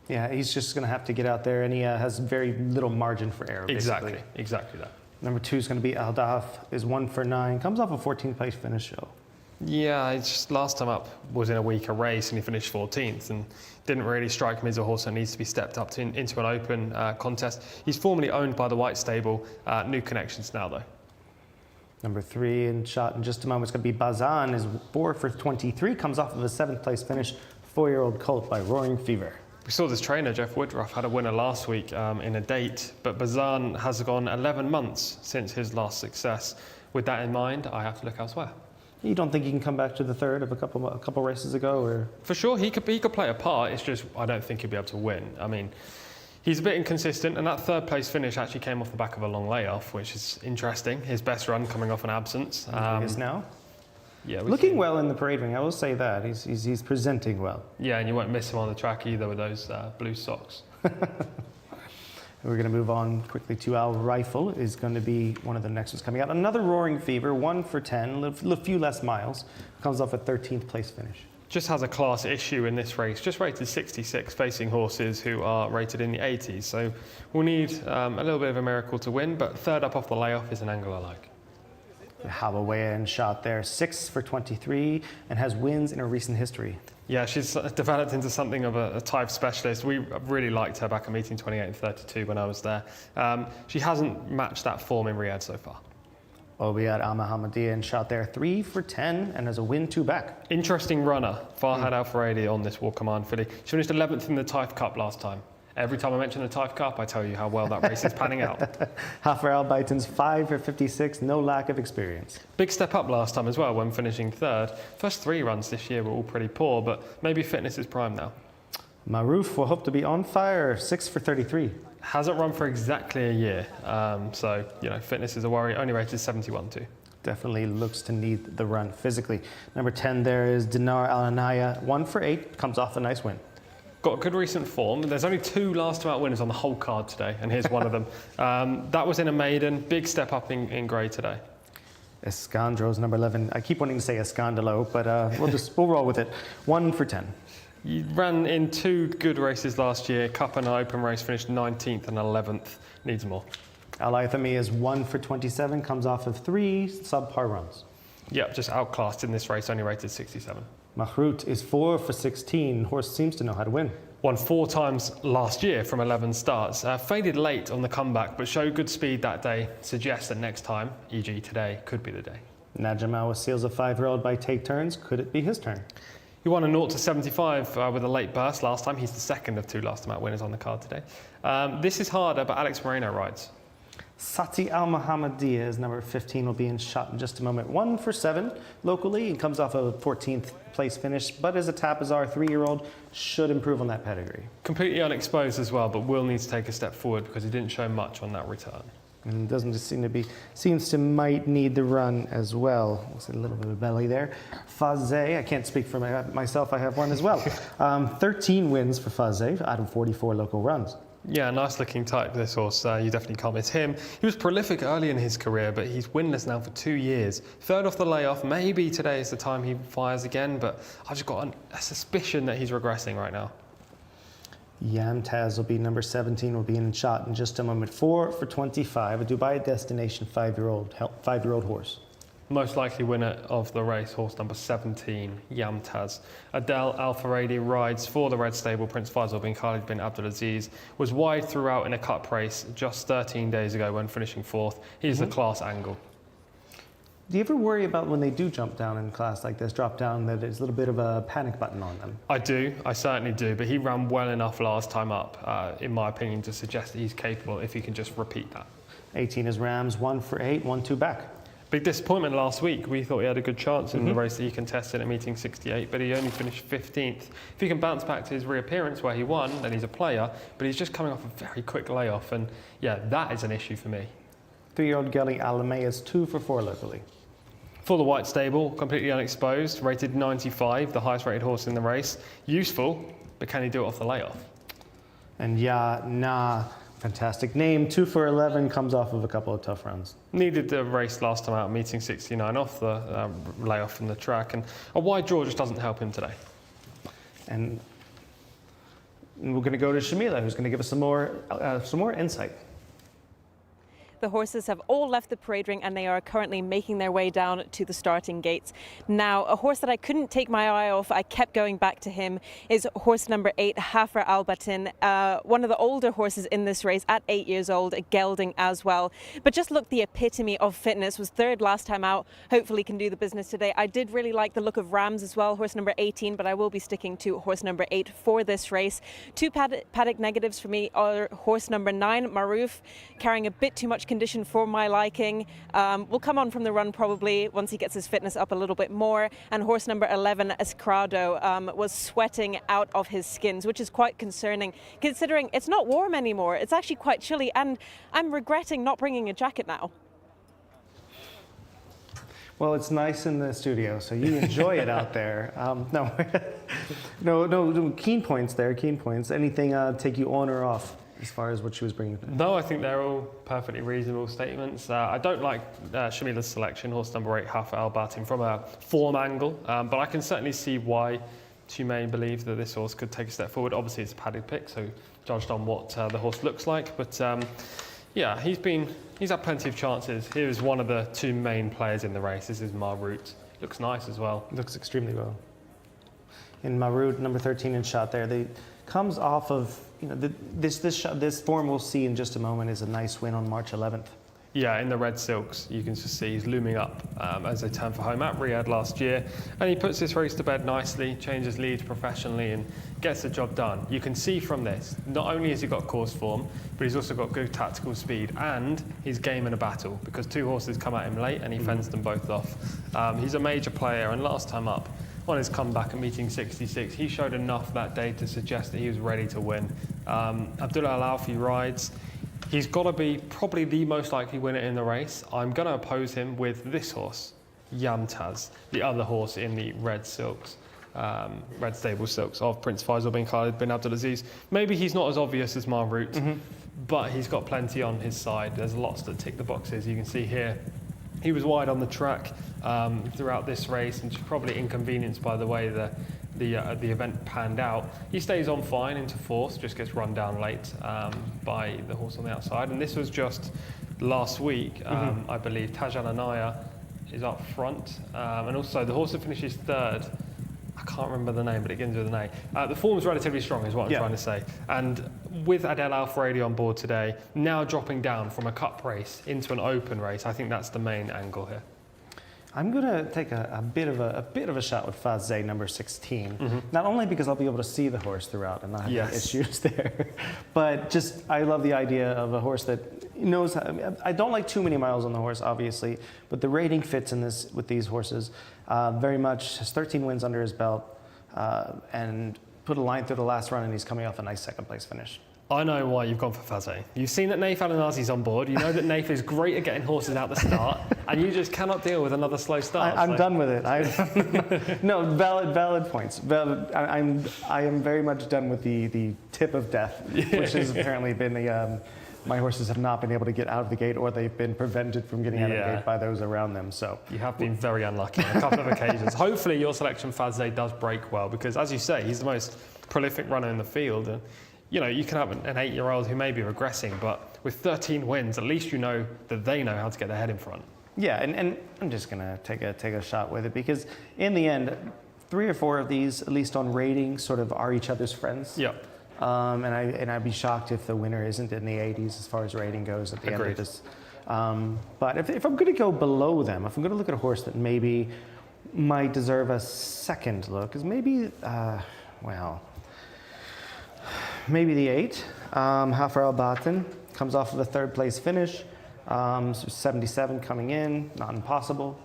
Yeah, he's just going to have to get out there, and he has very little margin for error. Exactly that. Number 2 is going to be Al Daf, is 1 for 9, comes off a 14th place finish show. Yeah, it's just last time up was in a weaker race and he finished 14th and didn't really strike me as a horse that needs to be stepped up into an open contest. He's formerly owned by the White Stable, new connections now though. Number 3 in shot in just a moment. It's going to be Bazan, is 4 for 23, comes off of a 7th place finish, 4-year-old colt by Roaring Fever. We saw this trainer, Jeff Woodruff, had a winner last week in a date, but Bazan has gone 11 months since his last success. With that in mind, I have to look elsewhere. You don't think he can come back to the third of a couple races ago, or? For sure, he could play a part. It's just I don't think he'll be able to win. I mean, he's a bit inconsistent, and that 3rd place finish actually came off the back of a long layoff, which is interesting. His best run coming off an absence. Is now. Yeah, looking well in the parade ring. I will say that he's presenting well. Yeah, and you won't miss him on the track either with those blue socks. We're going to move on quickly to Al Rifle, is going to be one of the next ones coming out. Another Roaring Fever, 1 for 10, a few less miles, comes off a 13th place finish. Just has a class issue in this race, just rated 66, facing horses who are rated in the 80s. So we'll need a little bit of a miracle to win, but 3rd up off the layoff is an angle I like. Hawawea in shot there, 6 for 23, and has wins in her recent history. Yeah, she's developed into something of a type specialist. We really liked her back at meeting 28 and 32 when I was there. She hasn't matched that form in Riyadh so far. Obiad Al Mohammedia in shot there, 3 for 10, and has a win 2 back. Interesting runner, Farhad Al Faradi on this War Command filly. She finished 11th in the Taif Cup last time. Every time I mention the Taif Cup, I tell you how well that race is panning out. Hafer Al Baiton's 5 for 56, no lack of experience. Big step up last time as well when finishing 3rd. First 3 runs this year were all pretty poor, but maybe fitness is prime now. Maruf will hope to be on fire, 6 for 33. Hasn't run for exactly a year, so fitness is a worry. Only rated 71 too. Definitely looks to need the run physically. Number 10 there is Dinar Al Anaya, 1 for 8, comes off a nice win. Got good recent form. There's only 2 last time out winners on the whole card today, and here's one of them. That was in a maiden. Big step up in grey today. Escandro's number 11. I keep wanting to say Escandalo, but we'll roll with it. 1 for 10. You ran in 2 good races last year. Cup and Open race, finished 19th and 11th. Needs more. Al-Ithami is 1 for 27, comes off of 3 subpar runs. Yep, just outclassed in this race, only rated 67. Mahrut is 4 for 16. Horse seems to know how to win. Won 4 times last year from 11 starts. Faded late on the comeback, but showed good speed that day. Suggests that next time, e.g. today, could be the day. Najamawa seals a 5-year-old by take turns. Could it be his turn? He won a 0 to 75 with a late burst last time. He's the 2nd of 2 last time out winners on the card today. This is harder, but Alex Moreno rides. Sati Al Mohammedia is number 15, will be in shot in just a moment. 1 for 7 locally and comes off a 14th place finish, but is a Tapazar 3-year-old, should improve on that pedigree. Completely unexposed as well, but will need to take a step forward because he didn't show much on that return. And doesn't just seems to might need the run as well. We'll see a little bit of belly there. Faze, I can't speak for myself, I have one as well. 13 wins for Faze out of 44 local runs. Yeah, nice looking type, this horse. You definitely can't miss him. He was prolific early in his career, but he's winless now for 2 years. 3rd off the layoff. Maybe today is the time he fires again, but I've just got a suspicion that he's regressing right now. Yamtaz will be number 17, will be in shot in just a moment. 4 for 25, a Dubai destination 5-year-old horse. Most likely winner of the race, horse number 17, Yamtaz. Adel Al Faradi rides for the Red Stable. Prince Faisal bin Khalid bin Abdulaziz was wide throughout in a cup race just 13 days ago when finishing 4th. He's the class angle. Do you ever worry about when they do jump down in class like this, drop down, that there's a little bit of a panic button on them? I do, I certainly do, but he ran well enough last time up, in my opinion, to suggest that he's capable if he can just repeat that. 18 is Rams, 1 for 8, 1-2 back. Big disappointment last week. We thought he had a good chance in the race that he contested at meeting 68, but he only finished 15th. If he can bounce back to his reappearance where he won, then he's a player, but he's just coming off a very quick layoff, and yeah, that is an issue for me. 3-year-old Gelling Alamey is 2 for 4 locally. For the White Stable, completely unexposed, rated 95, the highest rated horse in the race. Useful, but can he do it off the layoff? And fantastic name, 2 for 11, comes off of a couple of tough runs. Needed the race last time out, meeting 69 off the layoff from the track, and a wide draw just doesn't help him today. And we're going to go to Shamila, who's going to give us some more insight. The horses have all left the parade ring and they are currently making their way down to the starting gates. Now, a horse that I couldn't take my eye off, I kept going back to him, is horse number 8, Hafra Albatin, one of the older horses in this race at 8 years old, gelding as well. But just look, the epitome of fitness, was third last time out, hopefully can do the business today. I did really like the look of Rams as well, horse number 18, but I will be sticking to horse number 8 for this race. Two paddock negatives for me are horse number 9, Maruf, carrying a bit too much condition for my liking. Will come on from the run probably once he gets his fitness up a little bit more. And horse number 11, Escrado, was sweating out of his skins, which is quite concerning considering it's not warm anymore. It's actually quite chilly, and I'm regretting not bringing a jacket now. Well, it's nice in the studio, so you enjoy it out there. No, keen points there, keen points. Anything take you on or off as far as what she was bringing? No, I think they're all perfectly reasonable statements. I don't like Shamila's selection, horse number 8, Hafra Albatin, from a form angle, but I can certainly see why Tumain believe that this horse could take a step forward. Obviously, it's a paddock pick, so judged on what the horse looks like, but yeah, he's had plenty of chances. Here is one of the two main players in the race. This is Marut. Looks nice as well. Looks extremely well. In Marut, number 13 in shot there, they comes off of, you know, this form we'll see in just a moment is a nice win on March 11th. Yeah, in the red silks, you can just see he's looming up as they turn for home at Riyadh last year. And he puts this race to bed nicely, changes leads professionally and gets the job done. You can see from this, not only has he got course form, but he's also got good tactical speed and his game in a battle, because two horses come at him late and he fends them both off. He's a major player, and last time up, on his comeback at meeting 66, he showed enough that day to suggest that he was ready to win. Abdullah Al-Alfi rides. He's got to be probably the most likely winner in the race. I'm going to oppose him with this horse, Yamtaz, the other horse in the red silks, red stable silks of Prince Faisal bin Khalid bin Abdulaziz. Maybe he's not as obvious as Marut, but he's got plenty on his side. There's lots that tick the boxes. You can see here, he was wide on the track throughout this race, and probably inconvenienced by the way the event panned out. He stays on fine into fourth, just gets run down late by the horse on the outside. And this was just last week, I believe. Tajan Anaya is up front, and also the horse that finishes third, I can't remember the name, but it begins with an A. The form's relatively strong is what I'm trying to say. And with Adel Al-Faredi on board today, now dropping down from a cup race into an open race, I think that's the main angle here. I'm going to take a bit of a shot with Fazé, number 16. Not only because I'll be able to see the horse throughout and not have any issues there, but just I love the idea of a horse that knows how, I don't like too many miles on the horse, obviously, but the rating fits in this with these horses very much. Has 13 wins under his belt and put a line through the last run, and he's coming off a nice second place finish. I know why you've gone for Fazé. You've seen that Naif Al-Anazi's on board. You know that Naif is great at getting horses out the start, and you just cannot deal with another slow start. I'm done with it. No, valid points. I am very much done with the tip of death, which has apparently been my horses have not been able to get out of the gate, or they've been prevented from getting out of the gate by those around them. So you have been very unlucky on a couple of occasions. Hopefully your selection Fazé does break well, because as you say, he's the most prolific runner in the field. And you know, you can have an 8-year-old who may be regressing, but with 13 wins, at least you know that they know how to get their head in front. Yeah, and I'm just gonna take a shot with it, because in the end, 3 or 4 of these, at least on rating, sort of are each other's friends. Yep. And I'd be shocked if the winner isn't in the 80s as far as rating goes at the end of this. But if I'm going to go below them, if I'm going to look at a horse that maybe might deserve a second look, is maybe, maybe the 8, Hafra Albatin, comes off of a 3rd place finish. 77 coming in, not impossible.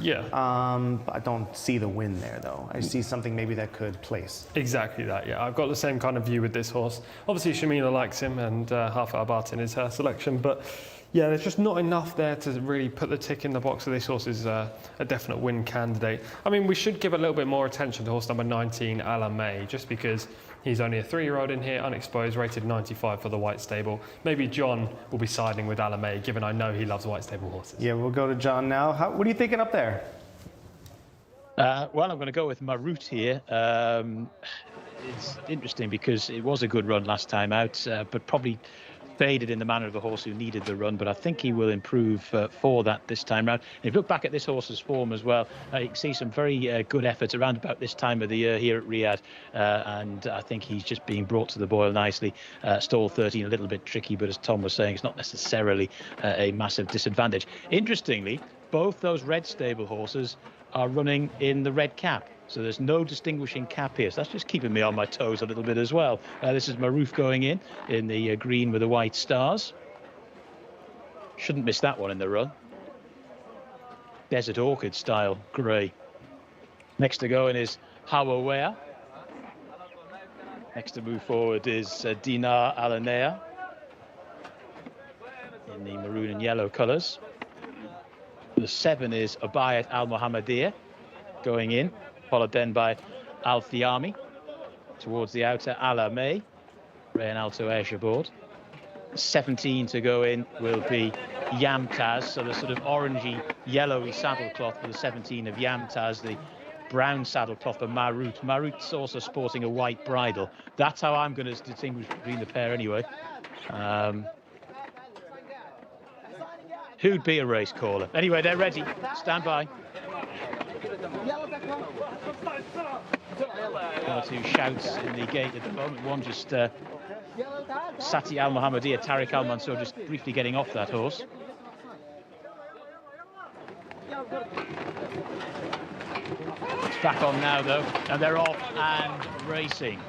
Yeah. I don't see the win there, though. I see something maybe that could place. Exactly that, yeah. I've got the same kind of view with this horse. Obviously, Shamila likes him, and Hafra Albatin is her selection, but yeah, there's just not enough there to really put the tick in the box that this horse is a definite win candidate. I mean, we should give a little bit more attention to horse number 19, Alamay, just because he's only a 3-year-old in here, unexposed, rated 95 for the White Stable. Maybe John will be siding with Alamay, given I know he loves White Stable horses. Yeah, we'll go to John now. What are you thinking up there? Well, I'm going to go with Marut here. It's interesting because it was a good run last time out, but probably faded in the manner of a horse who needed the run, but I think he will improve for that this time round. And if you look back at this horse's form as well, you can see some very good efforts around about this time of the year here at Riyadh, and I think he's just being brought to the boil nicely. Stall 13 a little bit tricky, but as Tom was saying, it's not necessarily a massive disadvantage. Interestingly, both those red stable horses are running in the red cap. So there's no distinguishing cap here. So that's just keeping me on my toes a little bit as well. This is Maroof going in the green with the white stars. Shouldn't miss that one in the run. Desert Orchid style grey. Next to go in is Hawawea. Next to move forward is Dinar Alanea in the maroon and yellow colours. The 7 is Abayat Al Mohammadiyah going in, followed then by Al Thiyami. Towards the outer, Ala May, Rayan Alto Aish aboard. 17 to go in will be Yamtaz, so the sort of orangey, yellowy saddlecloth for the 17 of Yamtaz, the brown saddlecloth for Marut. Marut's also sporting a white bridle. That's how I'm going to distinguish between the pair anyway. Who'd be a race caller? Anyway, they're ready. Stand by. One or two shouts in the gate at the moment. One just Sati Al Mohammadiyah, Tariq Al Mansour just briefly getting off that horse. It's back on now though, and they're off and racing.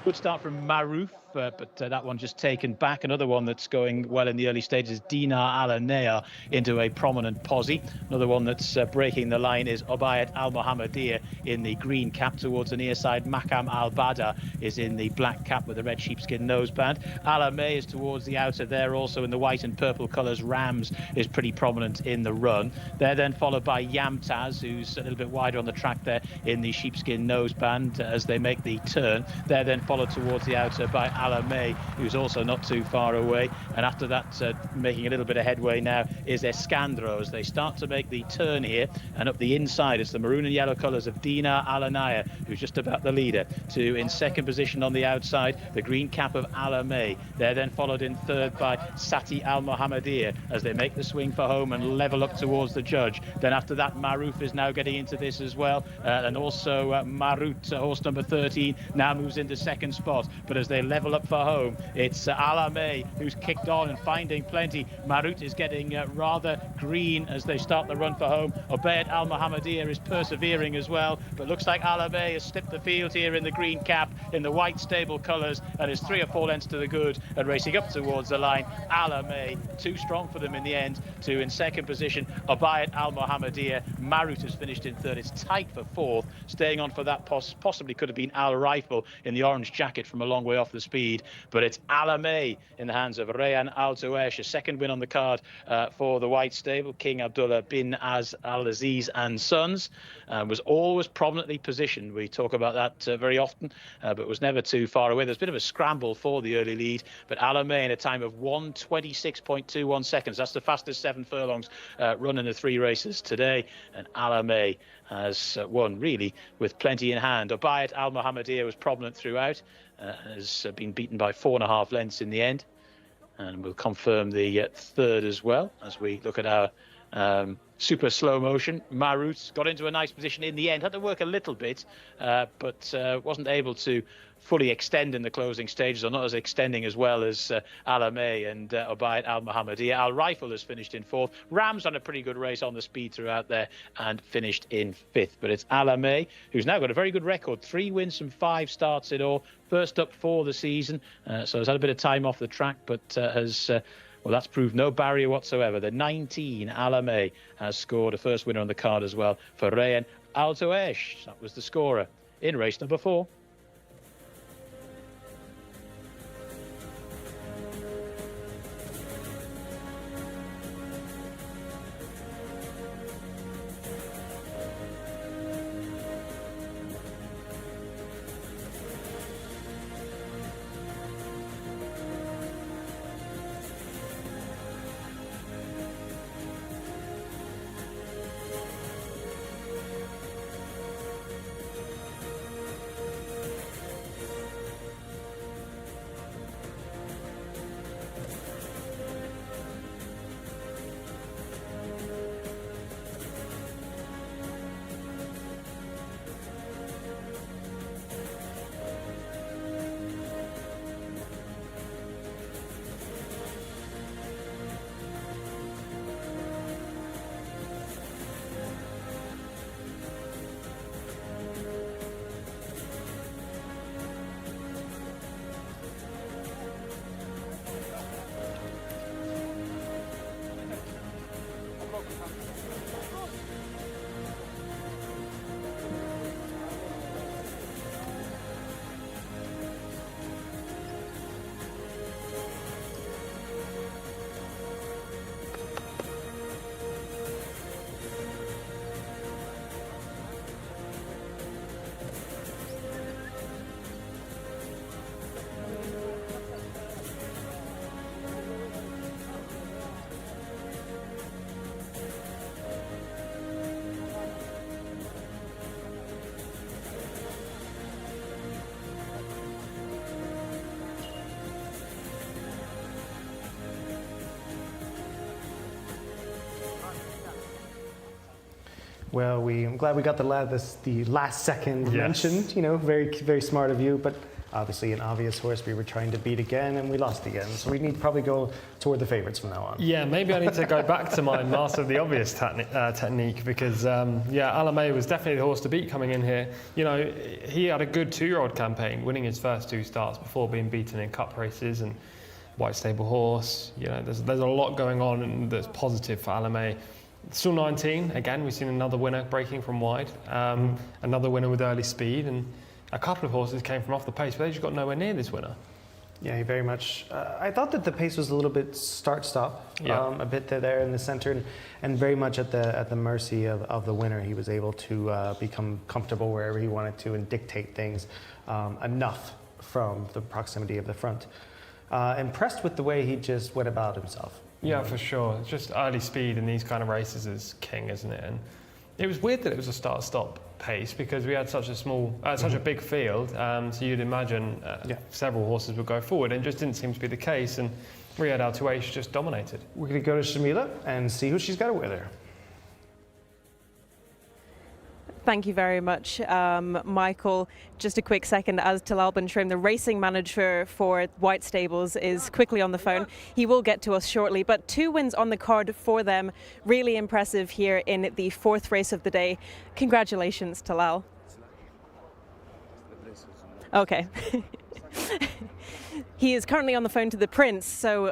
Good start from Maroof, but that one just taken back. Another one that's going well in the early stages, Dinar Alanea into a prominent posse. Another one that's breaking the line is Obayat Al Mohammadiyah in the green cap towards the near side. Makam Al Bada is in the black cap with the red sheepskin noseband. Alamay is towards the outer there, also in the white and purple colours. Rams is pretty prominent in the run. They're then followed by Yamtaz, who's a little bit wider on the track there in the sheepskin noseband as they make the turn. They're then followed towards the outer by Alamay, who's also not too far away. And after that, making a little bit of headway now is Escandro as they start to make the turn here. And up the inside, it's the maroon and yellow colours of Dinar Alanaya, who's just about the leader. To in second position on the outside, the green cap of Alamay. They're then followed in third by Sati Al Mohammadiyah as they make the swing for home and level up towards the judge. Then after that, Maroof is now getting into this as well. And also Marut, horse number 13, now moves into second spot. But as they level up for home, it's Alamay who's kicked on and finding plenty. Marut is getting rather green as they start the run for home. Obayat Al Mohammadiyah is persevering as well, but looks like Alamay has slipped the field here in the green cap in the white stable colours and is 3 or 4 lengths to the good and racing up towards the line. Alamay too strong for them in the end. To in second position, Obayat Al Mohammadiyah. Marut has finished in third. It's tight for fourth. Staying on for that possibly could have been Al Rifle in the orange jacket from a long way off the speed, but it's Alamay in the hands of Rayan Al Touesh, a second win on the card for the white stable. King Abdullah bin Al Aziz and Sons was always prominently positioned. We talk about that very often, but was never too far away. There's a bit of a scramble for the early lead, but Alamay in a time of 1:26.21 seconds. That's the fastest 7 furlongs run in the 3 races today, and Alamay has won really with plenty in hand. Obayat Al Mohammadiyah was prominent throughout, has been beaten by 4.5 lengths in the end, and we'll confirm the third as well as we look at our super slow motion. Marut got into a nice position in the end, had to work a little bit, but wasn't able to fully extend in the closing stages, or not as extending as well as Alamay and Obayat Al Mohammadiyah. Al Rifle has finished in 4th. Rams on a pretty good race on the speed throughout there and finished in 5th. But it's Alamay who's now got a very good record, 3 wins from 5 starts in all, first up for the season, so has had a bit of time off the track, but has well, that's proved no barrier whatsoever. The 19 Alamay has scored a first winner on the card as well for Rayan Al Touesh. That was the scorer in race number 4. Well, I'm glad we got the last second mentioned. You know, very smart of you, but obviously an obvious horse we were trying to beat again and we lost again. So we need to probably go toward the favourites from now on. Yeah, maybe I need to go back to my master of the obvious technique because, Alamay was definitely the horse to beat coming in here. You know, he had a good 2-year-old campaign, winning his first 2 starts before being beaten in cup races and white stable horse. You know, there's a lot going on that's positive for Alamay. Still 19, again, we've seen another winner breaking from wide, another winner with early speed, and a couple of horses came from off the pace, but they just got nowhere near this winner. Yeah, he very much. I thought that the pace was a little bit start-stop, a bit there in the center, and very much at the mercy of the winner. He was able to become comfortable wherever he wanted to and dictate things enough from the proximity of the front. Impressed with the way he just went about himself. Yeah, for sure. Just early speed in these kind of races is king, isn't it? And it was weird that it was a start-stop pace because we had such a big field. So you'd imagine several horses would go forward, and it just didn't seem to be the case. And Riyadh Al-Tuwaish just dominated. We're going to go to Shamila and see who she's got with her. Thank you very much, Michael. Just a quick second, as Talal bin Shrim, the racing manager for White Stables, is quickly on the phone. He will get to us shortly, but 2 wins on the card for them. Really impressive here in the 4th race of the day. Congratulations, Talal. Okay. He is currently on the phone to the Prince, so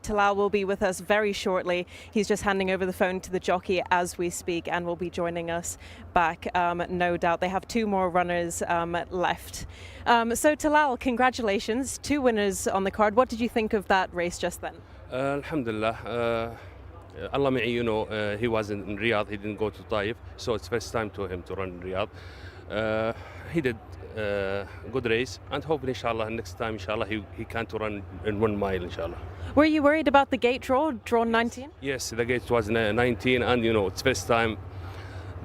Talal will be with us very shortly. He's just handing over the phone to the jockey as we speak and will be joining us back, no doubt. They have 2 more runners left. So Talal, congratulations, 2 winners on the card. What did you think of that race just then? Alhamdulillah. Allah Ma'i, you know, he was in Riyadh, he didn't go to Taif, so it's first time to him to run in Riyadh. He did good race, and hopefully inshallah next time inshallah he can to run in 1 mile inshallah. Were you worried about the gate draw 19? Yes, the gate was 19, and you know it's first time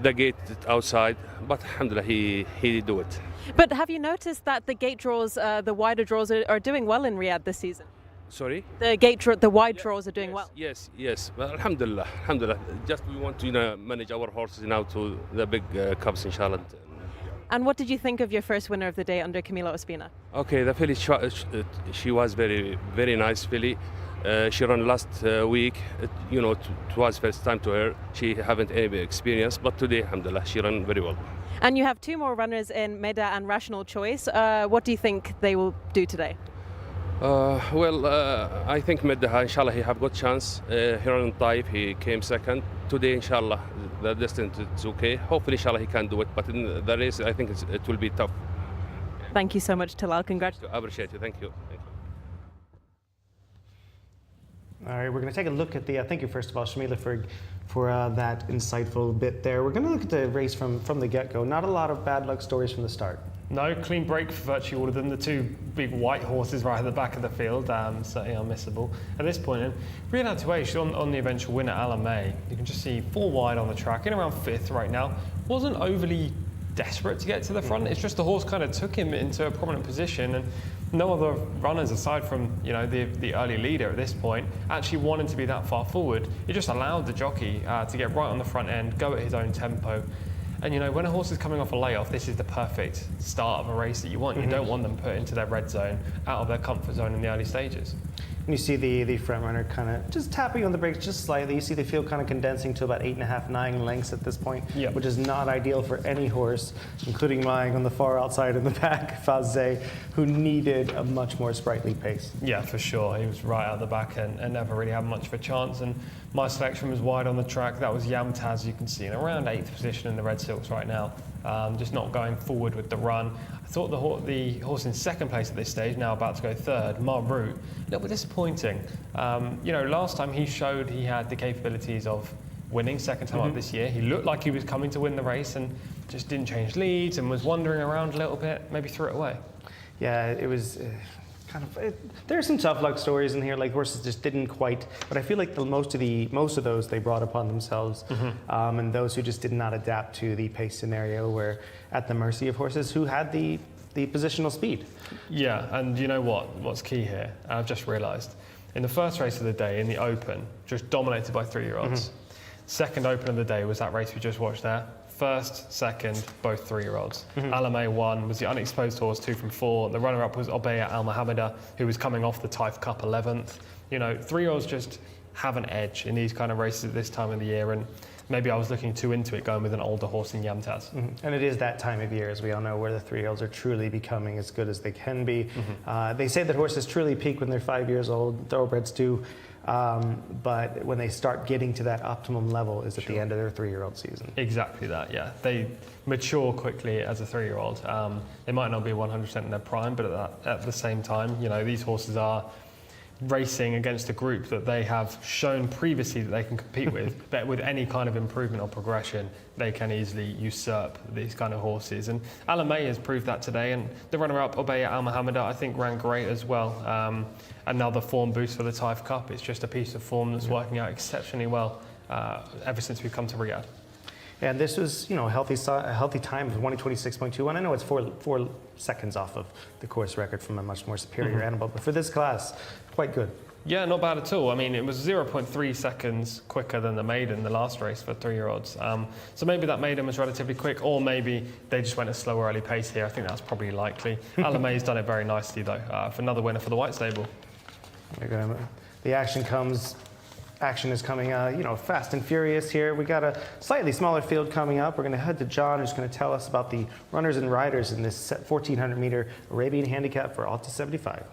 the gate outside, but alhamdulillah he do it. But have you noticed that the gate draws, the wider draws are doing well in Riyadh this season? Sorry? The wide draws are doing well. Yes. Well, alhamdulillah. Just we want to manage our horses now to the big cups inshallah. And what did you think of your first winner of the day under Camilo Ospina? Okay, the filly, she was very, very nice filly. She ran last week. It was first time to her. She haven't any experience, but today, alhamdulillah, she ran very well. And you have 2 more runners in Meda and Rational Choice. What do you think they will do today? I think Meda, inshallah, he have good chance. He ran in Taif, he came second. Today, inshallah, the distance is okay. Hopefully, inshallah, he can do it. But in the race, I think it will be tough. Thank you so much, Talal. Congratulations. I appreciate you. Thank you. All right, we're going to take a look at the, thank you first of all, Shamila, for that insightful bit there. We're going to look at the race from the get-go. Not a lot of bad luck stories from the start. No, clean break for virtually all of them. The 2 big white horses right at the back of the field, certainly unmissable. At this point, Riyadh Al-Tuwaish on the eventual winner, Alamay, you can just see 4 wide on the track, in around 5th right now. Wasn't overly desperate to get to the front. It's just the horse kind of took him into a prominent position, and no other runners aside from the early leader at this point actually wanted to be that far forward. It just allowed the jockey to get right on the front end, go at his own tempo. And when a horse is coming off a layoff, this is the perfect start of a race that you want. You don't want them put into their red zone, out of their comfort zone in the early stages. And you see the front runner kind of just tapping on the brakes just slightly. You see the field kind of condensing to about 8.5, 9 lengths at this point, which is not ideal for any horse, including lying on the far outside in the back, Fazé, who needed a much more sprightly pace. Yeah, for sure. He was right out the back and never really had much of a chance. And my selection was wide on the track. That was Yamtaz, you can see, in around 8th position in the Red Silks right now. Just not going forward with the run. I thought the horse in 2nd place at this stage, now about to go 3rd, Marroot, a little bit disappointing. Last time he showed he had the capabilities of winning, 2nd time up this year. He looked like he was coming to win the race and just didn't change leads and was wandering around a little bit, maybe threw it away. Yeah, it was there are some tough luck stories in here, like horses just didn't quite, but I feel like most of those they brought upon themselves, and those who just did not adapt to the pace scenario were at the mercy of horses who had the positional speed. Yeah, and you know what's key here, I've just realised, in the first race of the day, in the Open, just dominated by 3-year-olds. Second open of the day was that race we just watched there. First, second, both 3-year-olds. Alamay won, was the unexposed horse, 2 from 4. The runner-up was Obeya Al Mohammeda, who was coming off the Taif Cup 11th. You know, 3-year-olds just have an edge in these kind of races at this time of the year, and maybe I was looking too into it going with an older horse in Yamtaz. And it is that time of year, as we all know, where the 3-year-olds are truly becoming as good as they can be. They say that horses truly peak when they're 5 years old, thoroughbreds do, but when they start getting to that optimum level is at the end of their 3-year-old season. Exactly that, yeah. They mature quickly as a 3-year-old. They might not be 100% in their prime, but at the same time, you know, these horses are racing against a group that they have shown previously that they can compete with, but with any kind of improvement or progression, they can easily usurp these kind of horses. And Alamay has proved that today, and the runner-up, Obeya Al Mohammeda, I think ran great as well. Another form boost for the Taif Cup. It's just a piece of form that's working out exceptionally well ever since we've come to Riyadh. And this was, you know, a healthy time of 126.21. I know it's 4 seconds off of the course record from a much more superior animal, but for this class, quite good. Yeah, not bad at all. I mean, it was 0.3 seconds quicker than the maiden, the last race for 3-year-olds. So maybe that maiden was relatively quick, or maybe they just went at a slow early pace here. I think that's probably likely. Alamay's done it very nicely, though, for another winner for the White Stable. The action is coming, you know, fast and furious here. We got a slightly smaller field coming up. We're going to head to John, who's going to tell us about the runners and riders in this 1,400-meter Arabian handicap for Alta 75.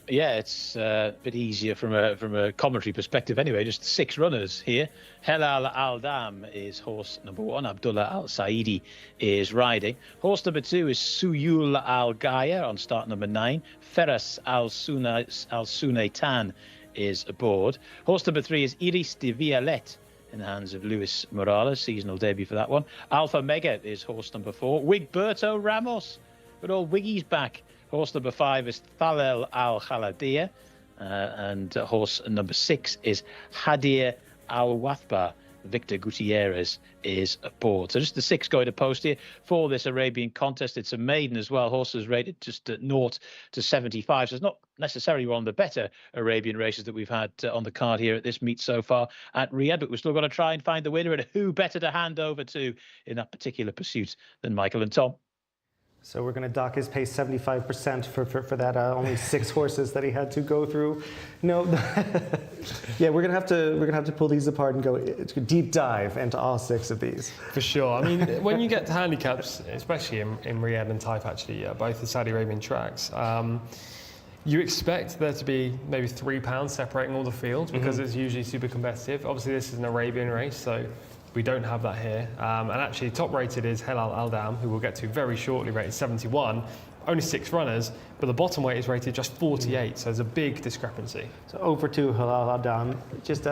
Yeah, it's a bit easier from a commentary perspective anyway. Just 6 runners here. Helal Al-Dam is horse number 1. Abdullah Al-Saidi is riding. Horse number 2 is Suyul Al-Gaya on start number 9. Feras Al-Sunaytan is aboard. Horse number 3 is Iris de Vialet in the hands of Luis Morales. Seasonal debut for that one. Alpha Mega is horse number 4. Wigberto Ramos. But all Wiggy's back. Horse number 5 is Thalel Al-Khaladia, and horse number 6 is Hadir Al-Wathba. Victor Gutierrez is aboard. So just the 6 going to post here for this Arabian contest. It's a maiden as well. Horses rated just at 0 to 75. So it's not necessarily one of the better Arabian races that we've had on the card here at this meet so far at Riyadh. But we're still going to try and find the winner, and who better to hand over to in that particular pursuit than Michael and Tom. So we're going to dock his pace 75% for that only 6 horses that he had to go through. No, yeah, we're going to have to pull these apart and go deep dive into all 6 of these. For sure. I mean, when you get to handicaps, especially in Riyadh and Taif, actually, both the Saudi Arabian tracks, you expect there to be maybe £3 separating all the fields because it's usually super competitive. Obviously, this is an Arabian race, so we don't have that here. And actually, top rated is Helal Al-Dam, who we'll get to very shortly, rated 71. Only 6 runners, but the bottom weight is rated just 48, so there's a big discrepancy. So 0 for 2, Helal Al-Dam. Just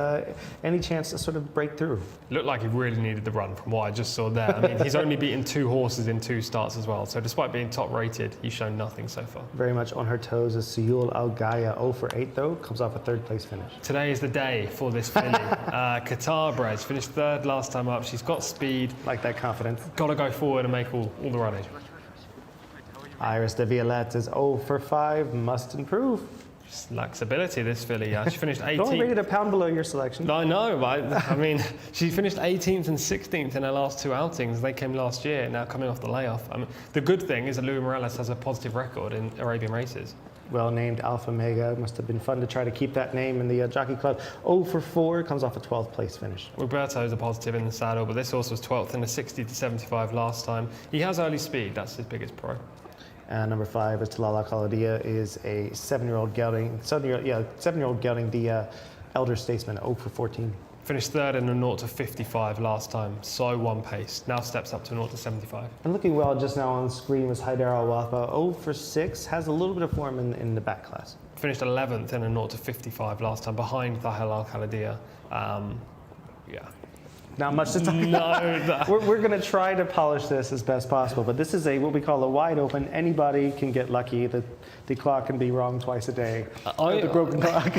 any chance to sort of break through? Looked like he really needed the run from what I just saw there. I mean, he's only beaten 2 horses in 2 starts as well, so despite being top rated, he's shown nothing so far. Very much on her toes is Suyul Al-Gaya, 0 for 8 though, comes off a 3rd place finish. Today is the day for this filly. Qatar bred, finished 3rd last time up. She's got speed. Like that confidence. Got to go forward and make all the running. Iris de Vialet is 0 for 5, must improve. Just lacks ability, this filly. She finished 18th. Only rated a pound below your selection. I know, I mean, she finished 18th and 16th in her last 2 outings. They came last year, now coming off the layoff. I mean, the good thing is that Luis Morales has a positive record in Arabian races. Well named Alpha Mega. Must have been fun to try to keep that name in the Jockey Club. 0 for 4, comes off a 12th place finish. Roberto's a positive in the saddle, but this horse was 12th in a 60 to 75 last time. He has early speed, that's his biggest pro. Number 5 is Talal Al-Khaladia, is a 7-year-old gelding the elder statesman, 0 for 14. Finished 3rd in a 0 to 55 last time, so 1 pace. Now steps up to 0 to 75. And looking well just now on screen was Haidar Al-Wathba, 0 for 6, has a little bit of form in the back class. Finished 11th in a 0 to 55 last time, behind Thahel Al-Khaladia. Yeah. Not much to talk about. We're going to try to polish this as best possible, but this is what we call a wide open. Anybody can get lucky. The clock can be wrong twice a day. The broken clock.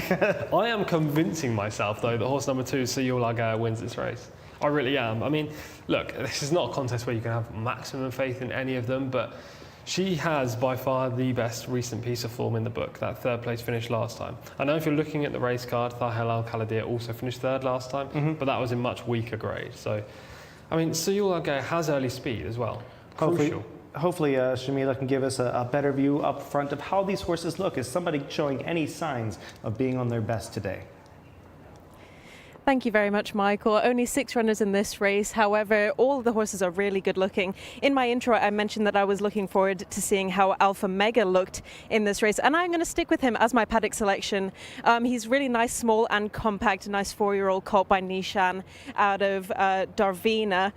I am convincing myself, though, that horse number 2, Suyul Al-Gaya, wins this race. I really am. I mean, look, this is not a contest where you can have maximum faith in any of them, but She has by far the best recent piece of form in the book, that third place finish last time. I know if you're looking at the race card, Thahel Al Khalidiyah also finished third last time, but that was in much weaker grade. So, I mean, Sayul Al Ghaya has early speed as well. Crucial. Hopefully, Shamila can give us a better view up front of how these horses look. Is somebody showing any signs of being on their best today? Thank you very much, Michael. Only 6 runners in this race. However, all of the horses are really good looking. In my intro, I mentioned that I was looking forward to seeing how Alpha Mega looked in this race, and I'm going to stick with him as my paddock selection. He's really nice, small and compact, a nice 4-year-old colt by Nishan out of Darvina.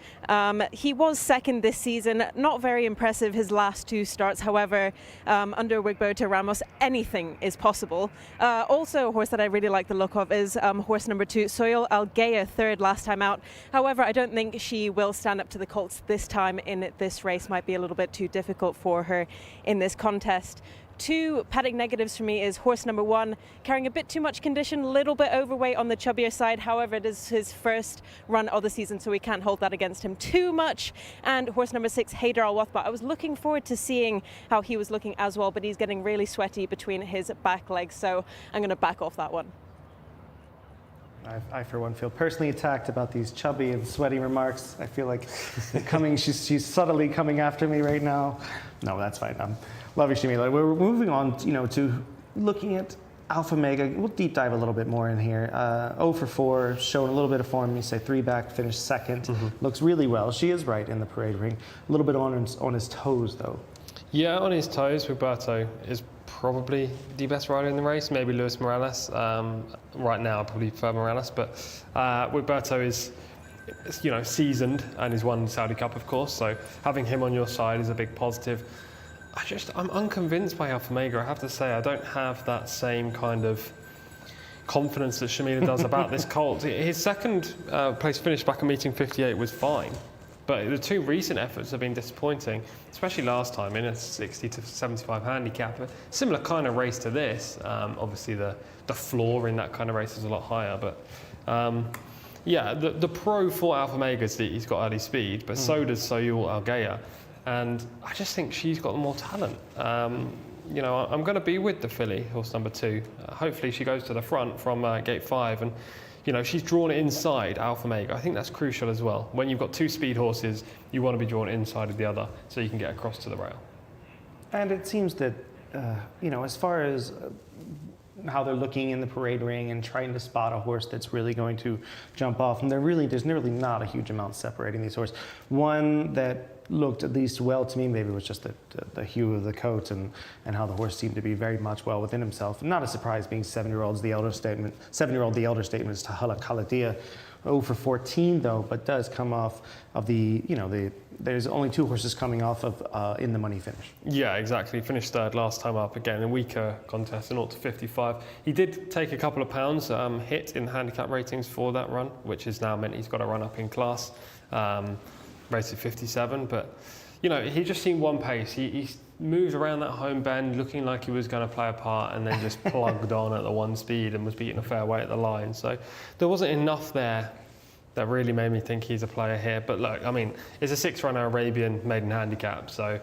He was second this season, not very impressive his last 2 starts. However, under Wigberto Ramos, anything is possible. Also, a horse that I really like the look of is horse number 2, Soil Al Ghaya, third last time out. However, I don't think she will stand up to the colts this time in this race. Might be a little bit too difficult for her in this contest. 2 paddock negatives for me is horse number 1, carrying a bit too much condition, a little bit overweight on the chubbier side. However, it is his first run of the season, so we can't hold that against him too much. And horse number 6, Haider Al Wathba. I was looking forward to seeing how he was looking as well, but he's getting really sweaty between his back legs, so I'm going to back off that one. I, for one, feel personally attacked about these chubby and sweaty remarks. I feel like she's subtly coming after me right now. No, that's fine. Love you, Shamila. We're moving on, to looking at Alpha Mega. We'll deep dive a little bit more in here. 0 for 4, showing a little bit of form. You say 3 back, finished second. Looks really well. She is right in the parade ring. A little bit on his toes, though. Yeah, on his toes, Wigberto is probably the best rider in the race, maybe Luis Morales. Right now, I probably prefer Morales, but Wigberto is, seasoned and he's won the Saudi Cup, of course, so having him on your side is a big positive. I'm unconvinced by Alpha Mega, I have to say. I don't have that same kind of confidence that Shamila does about this colt. His second place finish back at meeting 58 was fine. But the 2 recent efforts have been disappointing, especially last time in a 60 to 75 handicap. A similar kind of race to this. Obviously, the floor in that kind of race is a lot higher. But the pro for Alpha Mega is that he's got early speed, but so does Soyul Al Ghaya. And I just think she's got more talent. I'm going to be with the filly, horse number 2. Hopefully, she goes to the front from gate 5. And she's drawn inside Alpha Mega. I think that's crucial as well. When you've got 2 speed horses, you want to be drawn inside of the other so you can get across to the rail. And it seems that, as far as how they're looking in the parade ring and trying to spot a horse that's really going to jump off, and there's really not a huge amount separating these horses. One that looked at least well to me, maybe it was just the hue of the coat and how the horse seemed to be very much well within himself. Not a surprise, being 7-year-old, the elder statement is Thahel Al Khalidiyah. 0 for 14 though, but does come off of there's only 2 horses coming off of in the money finish. Yeah, exactly. Finished third last time up, again, a weaker contest, 0 to 55. He did take a couple of pounds hit in handicap ratings for that run, which has now meant he's got to run up in class. Rated 57, but he just seen one pace. He moved around that home bend looking like he was going to play a part, and then just plugged on at the 1 speed and was beating a fair way at the line. So there wasn't enough there that really made me think he's a player here. But look, I mean, it's a 6-runner Arabian maiden handicap, so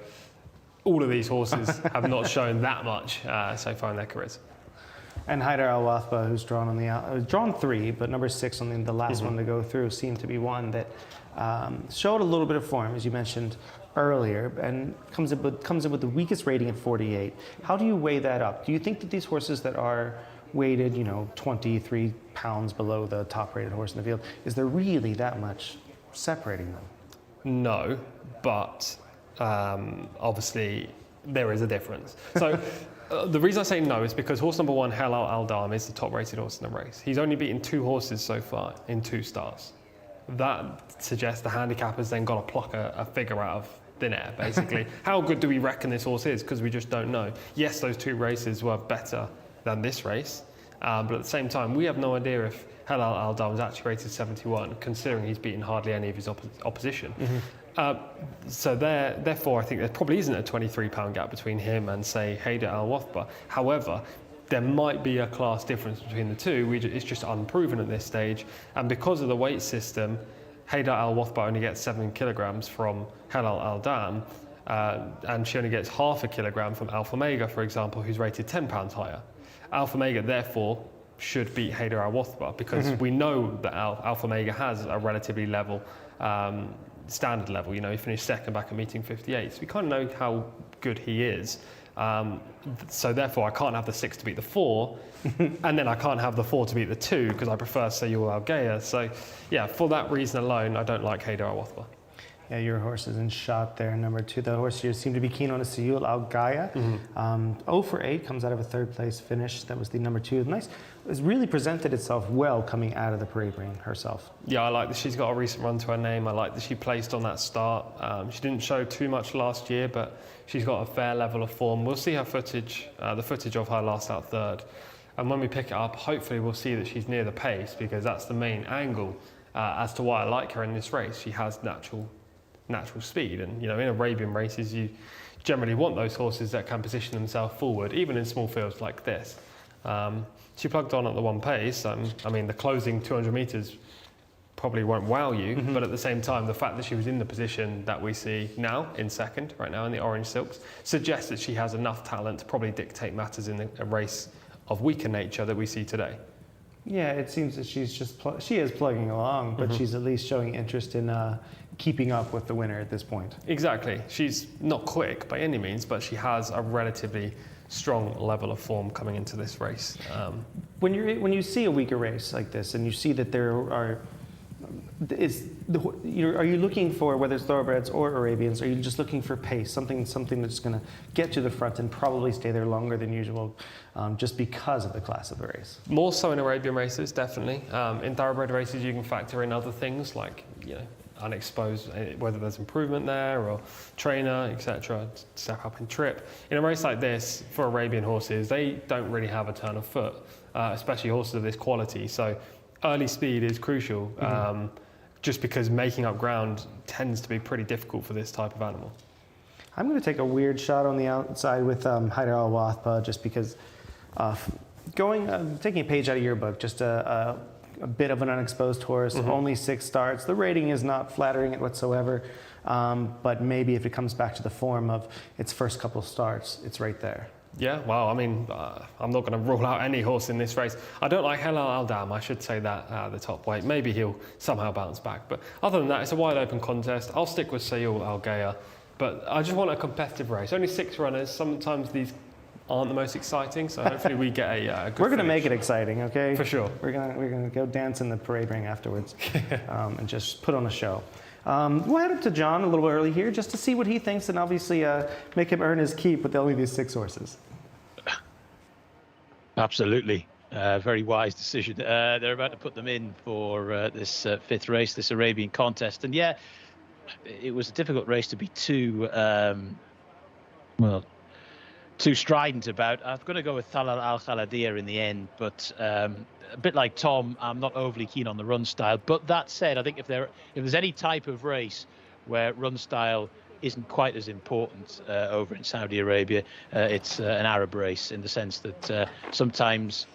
all of these horses have not shown that much so far in their careers. And Haider Al Wathba, who's drawn 3, but number 6 on the last one to go through, seemed to be one that showed a little bit of form, as you mentioned earlier, and comes in with the weakest rating at 48. How do you weigh that up? Do you think that these horses that are weighted, 23 pounds below the top-rated horse in the field, is there really that much separating them? No, but obviously there is a difference. So. The reason I say no is because horse number 1, Halal Al Dam, is the top-rated horse in the race. He's only beaten 2 horses so far in 2 starts. That suggests the handicapper's then got to pluck a figure out of thin air, basically. How good do we reckon this horse is? Because we just don't know. Yes, those 2 races were better than this race, but at the same time, we have no idea if Halal Al Dam is actually rated 71, considering he's beaten hardly any of his opposition. So therefore, I think there probably isn't a 23-pound gap between him and, say, Haider Al Wathba. However, there might be a class difference between the 2. It's just unproven at this stage. And because of the weight system, Haider Al Wathba only gets 7 kilograms from Halal Al Dam. and she only gets half a kilogram from Alpha Mega, for example, who's rated 10 pounds higher. Alpha Mega, therefore, should beat Hader Al Wathba because we know that Alpha Mega has a relatively level standard level. You know, he finished second back at meeting 58, so we kind of know how good he is. So therefore, I can't have the 6 to beat the 4, and then I can't have the 4 to beat the 2 because I prefer Sayul Al Gaya. So, yeah, for that reason alone, I don't like Hader Al Wathba. Yeah, your horse is in shot there, number 2. The horse you seem to be keen on is Sayul Al Gaya. 0 for 8, comes out of a 3rd place finish. That was the number 2. Nice. It's really presented itself well coming out of the parade ring herself. Yeah, I like that she's got a recent run to her name. I like that she placed on that start. She didn't show too much last year, but she's got a fair level of form. We'll see her footage, the footage of her last out 3rd. And when we pick it up, hopefully we'll see that she's near the pace because that's the main angle as to why I like her in this race. She has natural speed, and you know, in Arabian races you generally want those horses that can position themselves forward, even in small fields like this. She plugged on at the 1 pace. I mean, the closing 200 metres probably won't wow you, but at the same time, the fact that she was in the position that we see now in second, right now in the orange silks, suggests that she has enough talent to probably dictate matters in a race of weaker nature that we see today. Yeah, it seems that she's just she is plugging along, but she's at least showing interest in keeping up with the winner at this point. Exactly. She's not quick by any means, but she has a relatively strong level of form coming into this race. When you see a weaker race like this, and you see that there are, are you looking for, whether it's thoroughbreds or Arabians, are you just looking for pace, something that's going to get to the front and probably stay there longer than usual, just because of the class of the race? More so in Arabian races, definitely. In thoroughbred races, you can factor in other things like, you know, unexposed, whether there's improvement there or trainer, etc., step up in trip. In a race like this, for Arabian horses, they don't really have a turn of foot, especially horses of this quality. So early speed is crucial, just because making up ground tends to be pretty difficult for this type of animal. I'm going to take a weird shot on the outside with Hader Al Wathba, just because taking a page out of your book, just a bit of an unexposed horse, only 6 starts. The rating is not flattering it whatsoever, but maybe if it comes back to the form of its first couple of starts, it's right there. Yeah, well, I mean, I'm not going to rule out any horse in this race. I don't like Helal Al-Dam, I should say that, the top weight. Maybe he'll somehow bounce back. But other than that, it's a wide open contest. I'll stick with Sayul Al Gaya. But I just want a competitive race. Only 6 runners. Sometimes these aren't the most exciting, so hopefully we get a good We're going to finish. make it exciting, okay? For sure. We're gonna go dance in the parade ring afterwards and just put on a show. We'll head up to John a little early here just to see what he thinks and obviously make him earn his keep with only these 6 horses. Absolutely. Very wise decision. They're about to put them in for this 5th race, this Arabian contest. And yeah, it was a difficult race to be too strident about. I'm going to go with Thalal Al Khaladir in the end, but a bit like Tom, I'm not overly keen on the run style. But that said, I think if there's any type of race where run style isn't quite as important over in Saudi Arabia, it's an Arab race, in the sense that sometimes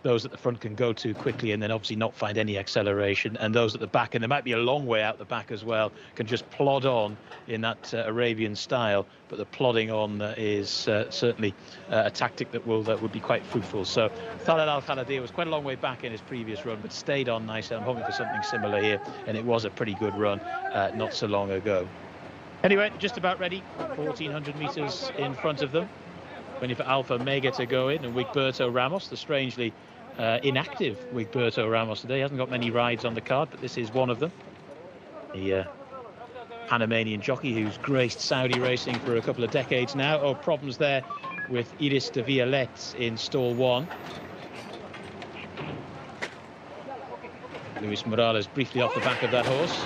those at the front can go too quickly and then obviously not find any acceleration, and those at the back, and there might be a long way out the back as well, can just plod on in that Arabian style. But the plodding on is certainly a tactic that would be quite fruitful. So Thalal Al Khaladir was quite a long way back in his previous run, but stayed on nicely. I'm hoping for something similar here, and it was a pretty good run not so long ago. Anyway, just about ready. 1,400 metres in front of them. Waiting for Alpha Mega to go in, and Wigberto Ramos, the strangely inactive Wigberto Ramos today. He hasn't got many rides on the card, but this is one of them. The Panamanian jockey who's graced Saudi racing for a couple of decades now. Oh, problems there with Iris de Violette in stall 1. Luis Morales briefly off the back of that horse.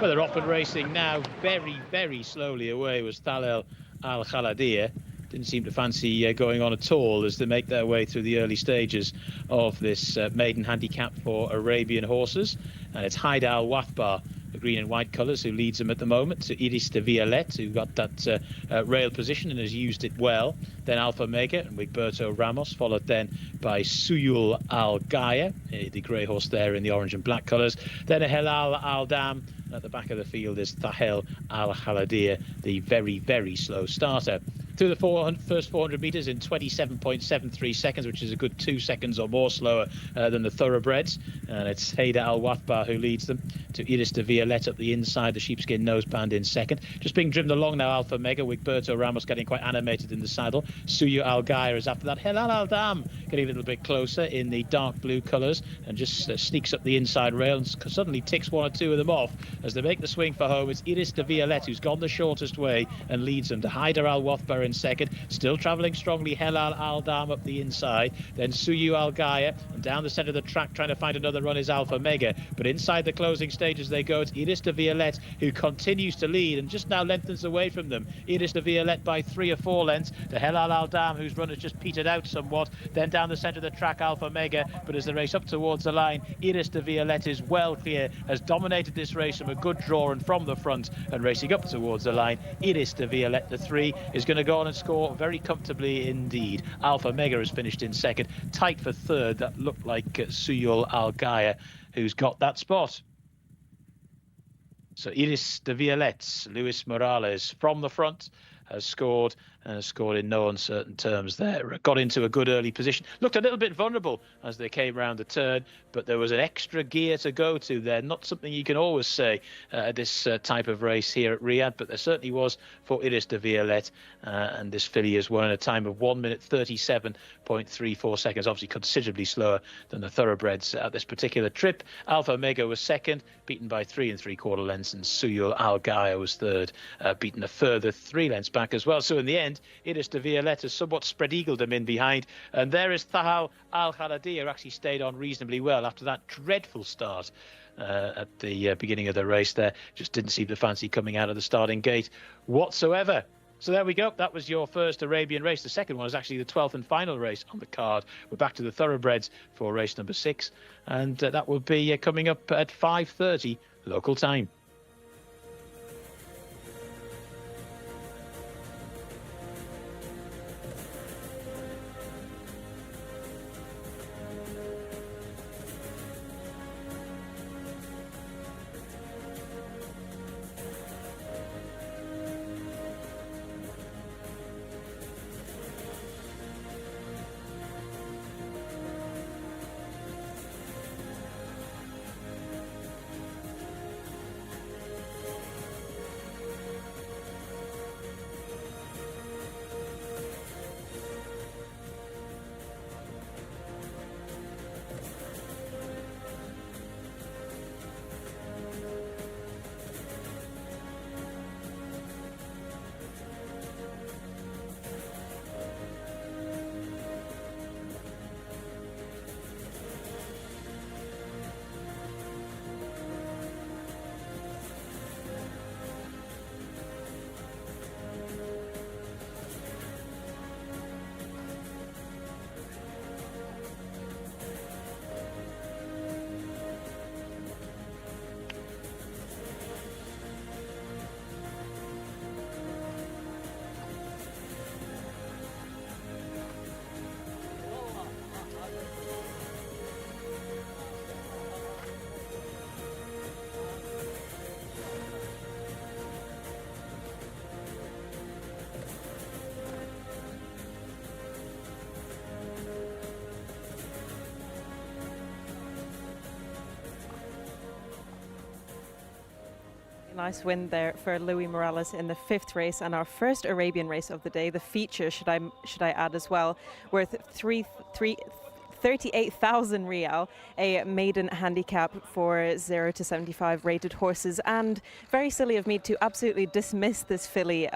Well, they're off and racing now. Very, very slowly away was Thalal Al Khaladir. Didn't seem to fancy going on at all as they make their way through the early stages of this maiden handicap for Arabian horses. And it's Hader Al Wathba the green and white colours, who leads them at the moment, to Iris de Violette, who got that rail position and has used it well. Then Alpha Mega and Wigberto Ramos, followed then by Suyul Al Gaia, the grey horse there in the orange and black colours. Then Helal Al Dam. At the back of the field is Thahel Al Haladir, the very, very slow starter. Through the first 400 metres in 27.73 seconds, which is a good 2 seconds or more slower than the thoroughbreds. And it's Haida Al Wathbar who leads them, to Iris de Violette up the inside, the sheepskin noseband in second. Just being driven along now, Alpha Mega, Wigberto Ramos getting quite animated in the saddle. Suyu Al Gaia is after that. Helal Al Dam getting a little bit closer in the dark blue colours and just sneaks up the inside rail and suddenly ticks one or two of them off as they make the swing for home. It's Iris de Violette who's gone the shortest way and leads them to Haida Al Wathbar in second, still travelling strongly. Helal Al Dam up the inside, then Suyu Al Gaia, and down the centre of the track trying to find another run is Alpha Mega. But inside the closing stages they go. It's Iris de Violette who continues to lead and just now lengthens away from them. Iris de Violette by 3 or 4 lengths to Helal Al Dam, whose run has just petered out somewhat. Then down the centre of the track Alpha Mega, but as the race up towards the line, Iris de Violette is well clear, has dominated this race from a good draw and from the front, and racing up towards the line, Iris de Violette, the 3, is going to go on and score very comfortably indeed. Alpha Mega has finished in second, tight for third. That looked like Suyul Al Gaia who's got that spot. So Iris de Violette, Luis Morales from the front has scored in no uncertain terms there. Got into a good early position. Looked a little bit vulnerable as they came round the turn, but there was an extra gear to go to there. Not something you can always say at this type of race here at Riyadh, but there certainly was for Iris de Violette. And this filly has won in a time of 1 minute 37.34 seconds, obviously considerably slower than the thoroughbreds at this particular trip. Alpha Mega was second, beaten by 3 3/4 lengths, and Suyul Al Gaia was third, beaten a further 3 lengths back as well. So in the end, Iris de Violette has somewhat spread-eagled him in behind. And there is Thahal Al Haladir, who actually stayed on reasonably well after that dreadful start at the beginning of the race there. Just didn't seem to fancy coming out of the starting gate whatsoever. So there we go. That was your first Arabian race. The second one is actually the 12th and final race on the card. We're back to the thoroughbreds for race number 6. And that will be coming up at 5:30 local time. Nice win there for Luis Morales in the 5th race and our first Arabian race of the day. The feature, should I add as well, worth 38,000 Riyal, a maiden handicap for 0 to 75 rated horses. And very silly of me to absolutely dismiss this filly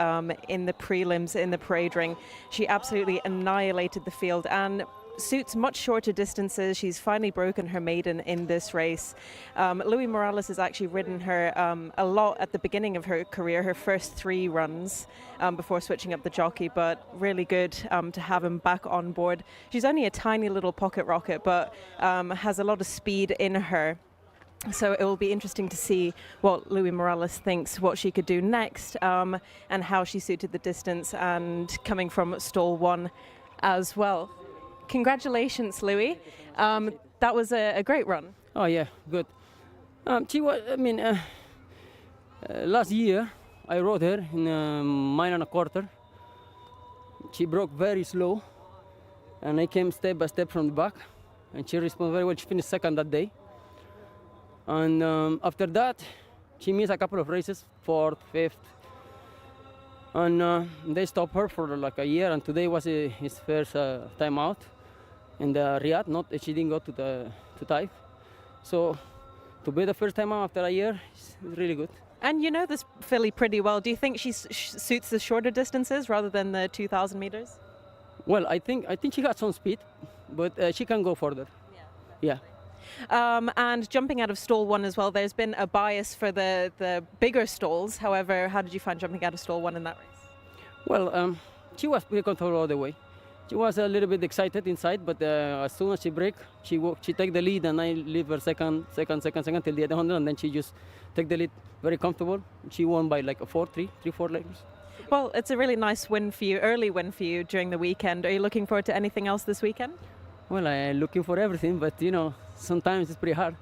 in the prelims, in the parade ring. She absolutely annihilated the field and suits much shorter distances. She's finally broken her maiden in this race. Luis Morales has actually ridden her a lot at the beginning of her career, her first 3 runs before switching up the jockey, but really good to have him back on board. She's only a tiny little pocket rocket, but has a lot of speed in her. So it will be interesting to see what Louis Morales thinks, what she could do next, and how she suited the distance and coming from stall 1 as well. Congratulations, Louis. That was a great run. Oh yeah, good. She was. I mean, last year I rode her in a mile and a quarter. She broke very slow, and I came step by step from the back, and she responded very well. She finished second that day. And after that, she missed a couple of races, 4th, 5th. And they stopped her for like a year, and today was his first time out in the Riyadh. Not she didn't go to Taif. So to be the first time out after a year is really good. And you know this filly pretty well. Do you think she suits the shorter distances rather than the 2,000 meters? Well, I think she got some speed, but she can go further. Yeah. And jumping out of stall 1 as well, there's been a bias for the bigger stalls. However, how did you find jumping out of stall 1 in that race? Well, she was pretty comfortable all the way. She was a little bit excited inside, but as soon as she break, she take the lead, and I leave her second till the 800, and then she just take the lead very comfortable. She won by like 4 legs. Well, it's a really nice win for you, early win for you during the weekend. Are you looking forward to anything else this weekend? Well, I'm looking for everything, but you know, sometimes it's pretty hard.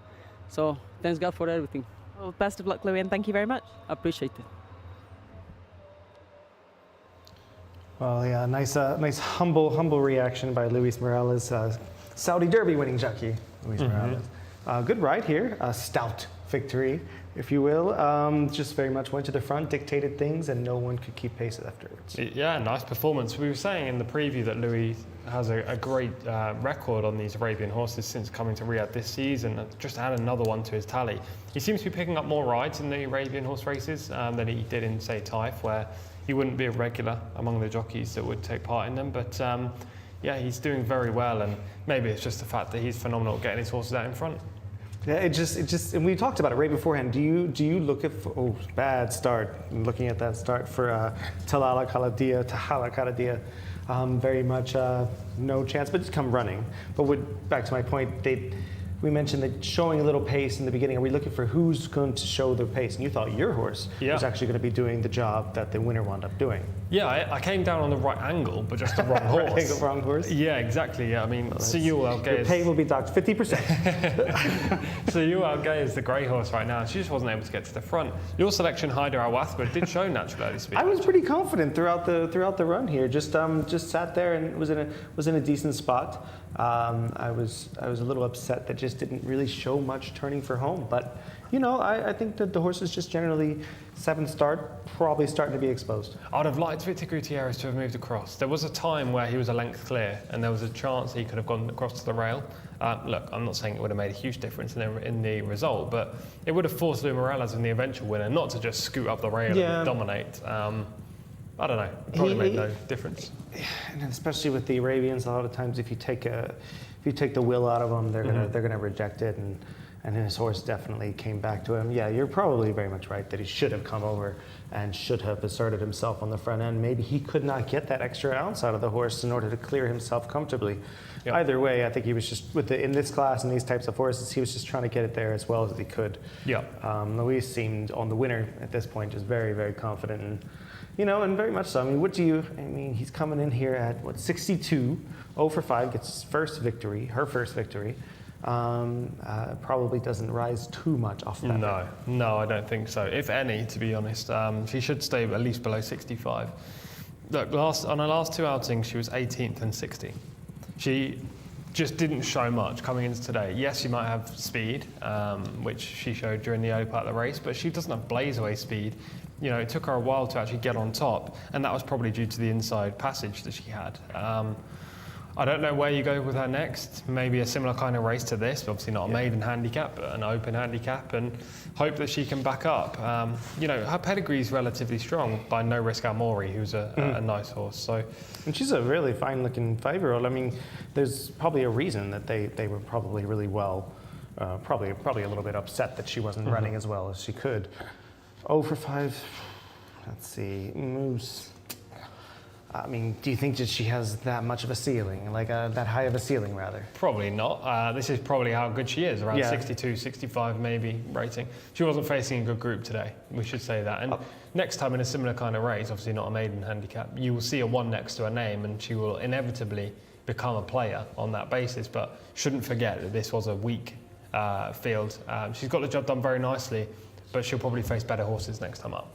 So thanks God for everything. Well, best of luck, Louis, and thank you very much. Appreciate it. Well, yeah, nice humble reaction by Luis Morales, Saudi Derby winning jockey, Luis Morales. Good ride here, a stout victory, if you will. Just very much went to the front, dictated things, and no one could keep pace afterwards. Yeah, nice performance. We were saying in the preview that Louis has a great record on these Arabian horses since coming to Riyadh this season. Just add another one to his tally. He seems to be picking up more rides in the Arabian horse races than he did in, say, Taif, where he wouldn't be a regular among the jockeys that would take part in them. But yeah, he's doing very well, and maybe it's just the fact that he's phenomenal at getting his horses out in front. Yeah, it just, and we talked about it right beforehand. Do you look at, bad start, looking at that start for Tahala Kaladia, very much no chance, but just come running. But back to my point, we mentioned that showing a little pace in the beginning. Are we looking for who's going to show the pace? And you thought your horse was actually going to be doing the job that the winner wound up doing. Yeah, I came down on the right angle, but just the wrong horse. Right angle, wrong horse? Yeah, exactly. Yeah, I mean, Siyul Al-Gay Your pay will be docked 50%. Siyul Al-Gay is the grey horse right now. She just wasn't able to get to the front. Your selection, Haider Al-Wathba, did show natural early speed. I was pretty confident throughout the run here. Just sat there and was in a decent spot. I was a little upset that just didn't really show much turning for home, but you know, I think that the horses just generally 7th start probably starting to be exposed. I'd have liked Victor Gutierrez to have moved across. There was a time where he was a length clear, and there was a chance he could have gone across to the rail. Look, I'm not saying it would have made a huge difference in the result, but it would have forced Louis Morales in the eventual winner not to just scoot up the rail and dominate. I don't know. It probably made no difference. And especially with the Arabians, a lot of times if you take the will out of them, they're gonna reject it, and his horse definitely came back to him. Yeah, you're probably very much right that he should have come over and should have asserted himself on the front end. Maybe he could not get that extra ounce out of the horse in order to clear himself comfortably. Yep. Either way, I think he was just in this class and these types of horses, he was just trying to get it there as well as he could. Yeah. Luis seemed on the winner at this point, just very, very confident, and you know, and very much so. I mean, he's coming in here at 62, 0 for 5, gets his first victory, her first victory. Probably doesn't rise too much off that. No, I don't think so. If any, to be honest, she should stay at least below 65. Look, on her last 2 outings, she was 18th and 60th. She just didn't show much coming into today. Yes, she might have speed, which she showed during the early part of the race, but she doesn't have blaze-away speed. You know, it took her a while to actually get on top, and that was probably due to the inside passage that she had. I don't know where you go with her next. Maybe a similar kind of race to this, but obviously not a maiden handicap, but an open handicap, and hope that she can back up. You know, her pedigree is relatively strong by No Risk Almori, who's a nice horse. So, and she's a really fine-looking 5-year-old. I mean, there's probably a reason that they were probably really well, probably a little bit upset that she wasn't running as well as she could. 0 for 5. Let's see, moves. I mean, do you think that she has that much of a ceiling, like that high of a ceiling, rather? Probably not. This is probably how good she is, around 62, 65 maybe rating. She wasn't facing a good group today, we should say that. And next time in a similar kind of race, obviously not a maiden handicap, you will see a 1 next to her name and she will inevitably become a player on that basis. But shouldn't forget that this was a weak field. She's got the job done very nicely, but she'll probably face better horses next time up.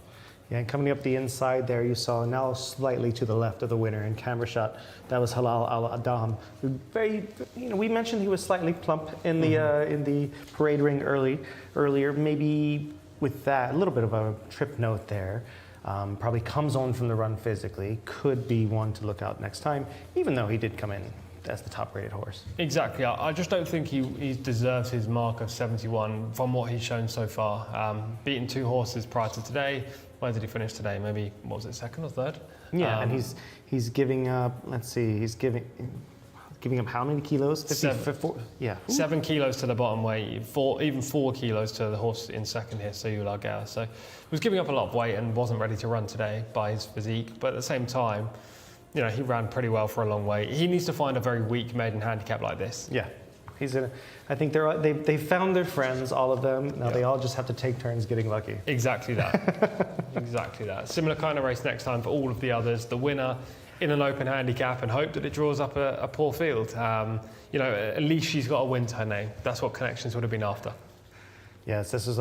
Yeah, and coming up the inside there, you saw now slightly to the left of the winner in camera shot. That was Halal Al Adam. Very, we mentioned he was slightly plump in the parade ring earlier. Maybe with that, a little bit of a trip note there. Probably comes on from the run physically. Could be one to look out next time, even though he did come in as the top-rated horse. Exactly. I just don't think he deserves his mark of 71 from what he's shown so far. Beaten 2 horses prior to today. Where did he finish today? Maybe, what was it, 2nd or 3rd? Yeah, and he's giving up, let's see, he's giving up how many kilos? 7 kilos to the bottom weight, even 4 kilos to the horse in second here, Sayul Argel. So he was giving up a lot of weight and wasn't ready to run today by his physique. But at the same time, he ran pretty well for a long way. He needs to find a very weak maiden handicap like this. Yeah. I think they found their friends, all of them. Now they all just have to take turns getting lucky. Exactly that. Exactly that. Similar kind of race next time for all of the others. The winner in an open handicap and hope that it draws up a poor field. At least she's got a win to her name. That's what Connections would have been after. Yes, this is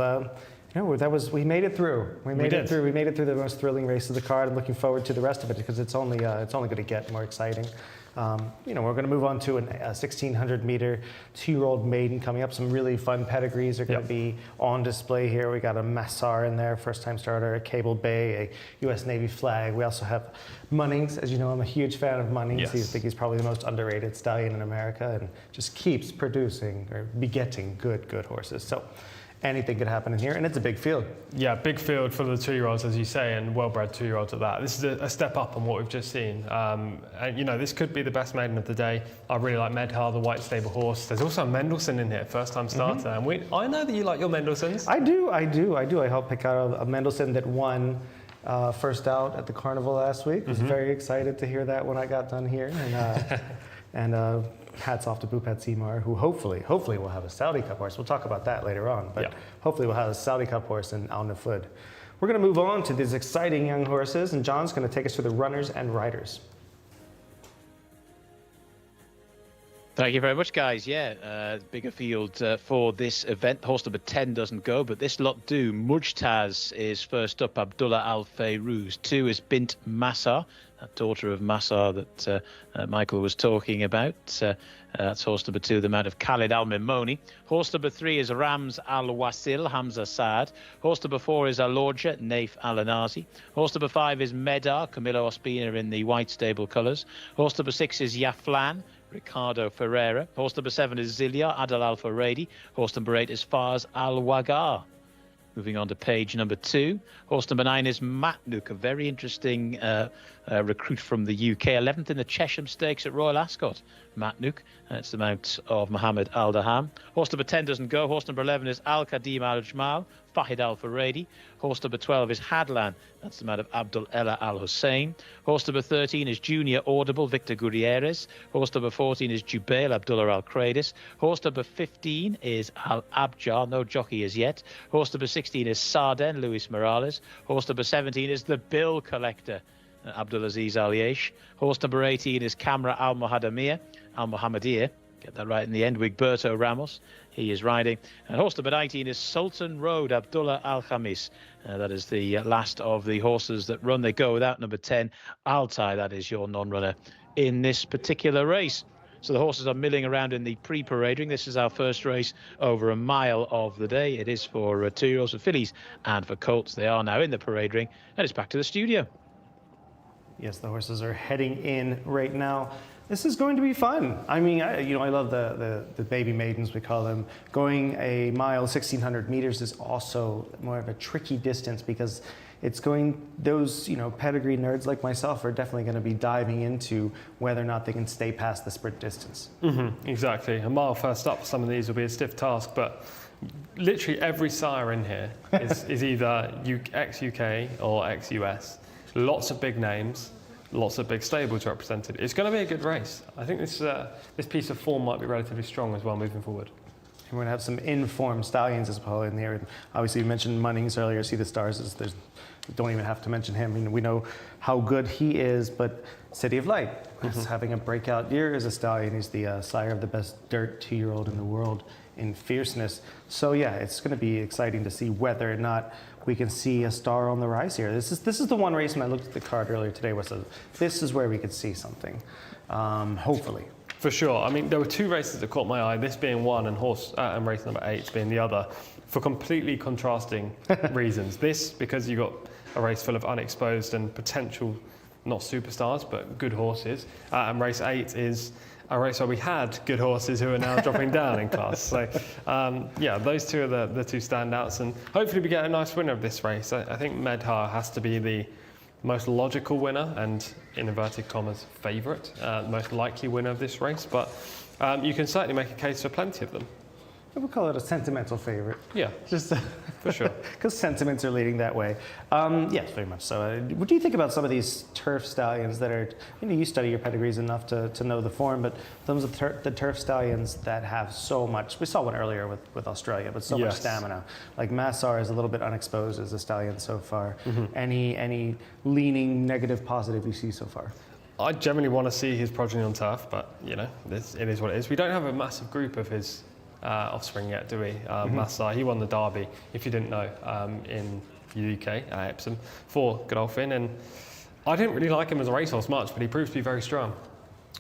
we made it through. We made it through the most thrilling race of the card. I'm looking forward to the rest of it because it's only going to get more exciting. We're going to move on to a 1,600 meter 2-year-old maiden coming up. Some really fun pedigrees are going to be on display here. We got a Massar in there, first time starter, a Cable Bay, a U.S. Navy flag. We also have Munnings. As you know, I'm a huge fan of Munnings. Yes. I think he's probably the most underrated stallion in America and just keeps producing or begetting good horses. So anything could happen in here, and it's a big field. Yeah, big field for the 2-year-olds, as you say, and well-bred 2-year-olds at that. This is a step up on what we've just seen. This could be the best maiden of the day. I really like Medhar, the white stable horse. There's also a Mendelssohn in here, first-time starter. And I know that you like your Mendelssohns. I do. I helped pick out a Mendelssohn that won first out at the carnival last week. Was very excited to hear that when I got done here. And hats off to Bupat Seymour, who hopefully will have a Saudi Cup horse. We'll talk about that later on, but hopefully we'll have a Saudi Cup horse in Al Nafud. We're going to move on to these exciting young horses, and John's going to take us through the runners and riders. Thank you very much, guys. Bigger field for this event. Horse number 10 doesn't go, but this lot do. Mujtaz is first up, Abdullah Al Fayrouz. 2 is Bint Massar, that daughter of Massar that Michael was talking about. That's horse number 2, the mount of Khalid Al Mimoni. Horse number 3 is Rams Al Wasil, Hamza Saad. Horse number 4 is Alorja, Naif Al Anazi. Horse number 5 is Medar, Camilo Ospina in the white stable colours. Horse number 6 is Yaflan, Ricardo Ferreira. Horse number 7 is Zilia, Adal Al Faredi. Horse number 8 is Fars Al Wagar. Moving on to page number 2. Horse number 9 is Matnook, a very interesting recruit from the UK. 11th in the Chesham Stakes at Royal Ascot. Matnook, that's the mount of Mohammed Al Daham. Horse number 10 doesn't go. Horse number 11 is Al Qadim Al Jmal, Fahid Al Faredi. Horse number 12 is Hadlan, that's the mount of Abdul Ella Al Hussein. Horse number 13 is Junior Audible, Victor Gutierrez. Horse number 14 is Jubail, Abdullah Al Kradis. Horse number 15 is Al Abjar, no jockey as yet. Horse number 16 is Sarden, Luis Morales. Horse number 17 is the Bill Collector, Abdulaziz Al Yesh. Horse number 18 is Kamra Al Mohammedir, get that right in the end, Wigberto Ramos, he is riding. And horse number 19 is Sultan Road, Abdullah Al Khamis. That is the last of the horses that run. They go without number 10, Altai, that is your non-runner in this particular race. So the horses are milling around in the pre-parade ring. This is our first race over a mile of the day. It is for 2-year-olds, for fillies and for colts. They are now in the parade ring, and it's back to the studio. Yes, the horses are heading in right now. This is going to be fun. I mean, I love the baby maidens, we call them. Going a mile, 1,600 meters is also more of a tricky distance because it's going, those, pedigree nerds like myself are definitely going to be diving into whether or not they can stay past the sprint distance. Exactly. A mile first up, some of these will be a stiff task, but literally every sire in here is either ex-UK or ex-US. Lots of big names. lots of big stables represented. It's going to be a good race. I think this piece of form might be relatively strong as well moving forward. And we're going to have some informed stallions as well in there. And obviously, you mentioned Munnings earlier. See the Stars. Don't even have to mention him. I mean, we know how good he is, but City of Light is having a breakout year as a stallion. He's the sire of the best dirt 2-year-old in the world in fierceness. So yeah, it's going to be exciting to see whether or not we can see a star on the rise here. This is the one race when I looked at the card earlier today was this is where we could see something, hopefully. For sure. I mean, there were 2 races that caught my eye, this being one and race number 8 being the other, for completely contrasting reasons. This, because you got a race full of unexposed and potential, not superstars, but good horses. And race 8 is a race where we had good horses who are now dropping down in class. So, yeah, those 2 are the 2 standouts. And hopefully we get a nice winner of this race. I think Medha has to be the most logical winner and, in inverted commas, favourite, most likely winner of this race. But you can certainly make a case for plenty of them. I would call it a sentimental favorite. Yeah, just for sure. Because sentiments are leading that way. Yes, very much so. What do you think about some of these turf stallions that are, you study your pedigrees enough to know the form, but those are the turf stallions that have so much, we saw one earlier with Australia, but so much stamina. Like Massar is a little bit unexposed as a stallion so far. Any leaning negative, positive you see so far? I generally want to see his progeny on turf, but, it is what it is. We don't have a massive group of his offspring yet, do we? Massar, he won the Derby, if you didn't know, in the UK at Epsom for Godolphin, and I didn't really like him as a racehorse much, but he proved to be very strong.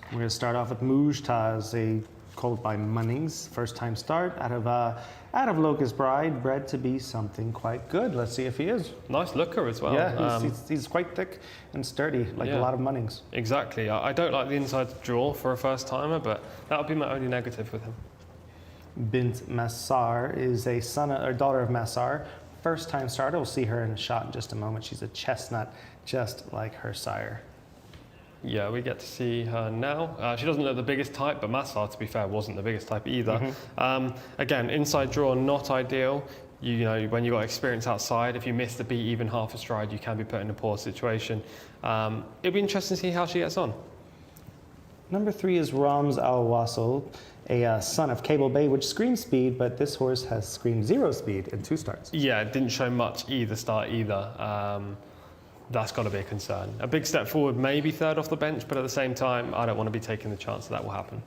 We're going to start off with Mujtaz, a colt by Munnings, first time start out of Locust Bride, bred to be something quite good. Let's see if he is. Nice looker as well. Yeah, he's quite thick and sturdy, like a lot of Munnings. Exactly. I don't like the inside draw for a first timer, but that would be my only negative with him. Bint Massar is a daughter of Massar. First time starter. We'll see her in a shot in just a moment. She's a chestnut, just like her sire. Yeah, we get to see her now. She doesn't look the biggest type, but Massar, to be fair, wasn't the biggest type either. Again, inside draw, not ideal. When you've got experience outside, if you miss the beat even half a stride, you can be put in a poor situation. It'll be interesting to see how she gets on. Number 3 is Rams Al Wasl, a son of Cable Bay, which screams speed, but this horse has screamed 0 speed in 2 starts. Yeah, it didn't show much either start either. That's got to be a concern. A big step forward, maybe 3rd off the bench, but at the same time, I don't want to be taking the chance that will happen.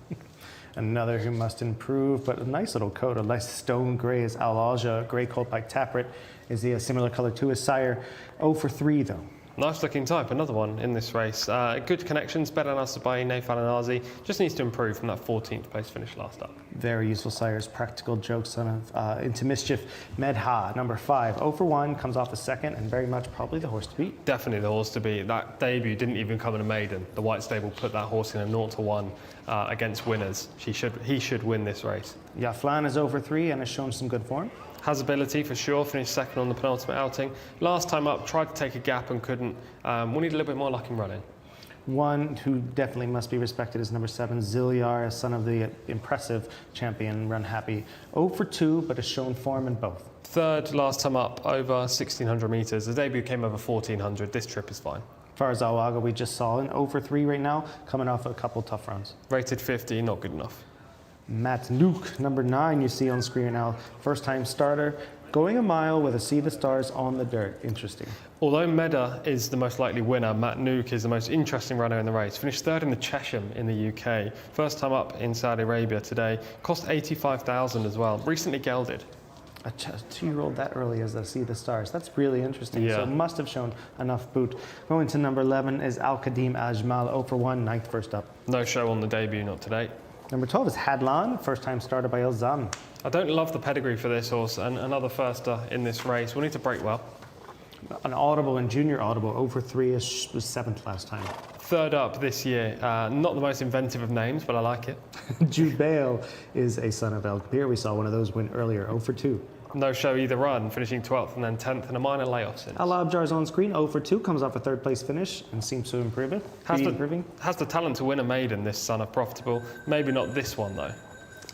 Another who must improve, but a nice little coat, a nice stone grey is Al Alja, grey coat by Taprit, is a similar colour to his sire. 0 for 3 though. Nice looking type, another one in this race. Good connections, better than Asabai, Nathan Anazi. Just needs to improve from that 14th place finish last up. Very useful sires, practical joke, son of Into Mischief. Medha, number 5, 0 for 1, comes off the 2nd, and very much probably the horse to beat. Definitely the horse to beat. That debut didn't even come in a maiden. The White Stable put that horse in a 0 to 1 against winners. He should win this race. Yaflan is 0 for 3 and has shown some good form. Has ability for sure, finished 2nd on the penultimate outing. Last time up, tried to take a gap and couldn't. We'll need a little bit more luck in running. One who definitely must be respected is number 7, Ziliar, a son of the impressive champion Run Happy. 0 for 2, but has shown form in both. 3rd last time up, over 1,600 metres. The debut came over 1,400. This trip is fine. Faraz Awaga we just saw in 0 for 3 right now, coming off a couple tough runs. Rated 50, not good enough. Matt Luke, number 9, you see on screen now. First time starter, going a mile with a See the Stars on the dirt. Interesting. Although Medha is the most likely winner, Matt Nuke is the most interesting runner in the race. Finished 3rd in the Chesham in the UK. First time up in Saudi Arabia today. Cost 85,000 as well. Recently gelded. A 2-year-old that early as a See the Stars. That's really interesting. Yeah. So must have shown enough boot. Going to number 11 is Al Qadim Ajmal, 0 for 1, 9th first up. No show on the debut, not today. Number 12 is Hadlan, first time starter by El Zam. I don't love the pedigree for this horse, and another firster in this race. We'll need to break well. An audible and junior audible, 0 for 3, was 7th last time. 3rd up this year. Not the most inventive of names, but I like it. Jubail is a son of El Kabir. We saw one of those win earlier, 0 for 2. No show either run, finishing 12th and then 10th and a minor layoff since. Al Abjar's on screen, 0 for 2, comes off a 3rd place finish and seems to improve it. Has the talent to win a maiden, this son of Profitable. Maybe not this one though.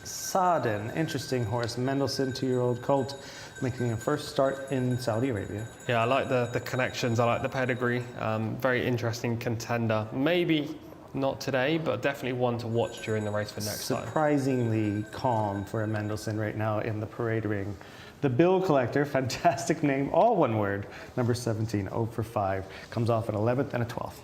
Saaden, interesting horse. Mendelssohn, 2-year-old colt, making a first start in Saudi Arabia. Yeah, I like the connections. I like the pedigree. Very interesting contender. Maybe not today, but definitely one to watch during the race for next time. Surprisingly calm for a Mendelssohn right now in the parade ring. The Bill Collector, fantastic name, all one word, number 17, 0 for 5. Comes off an 11th and a 12th.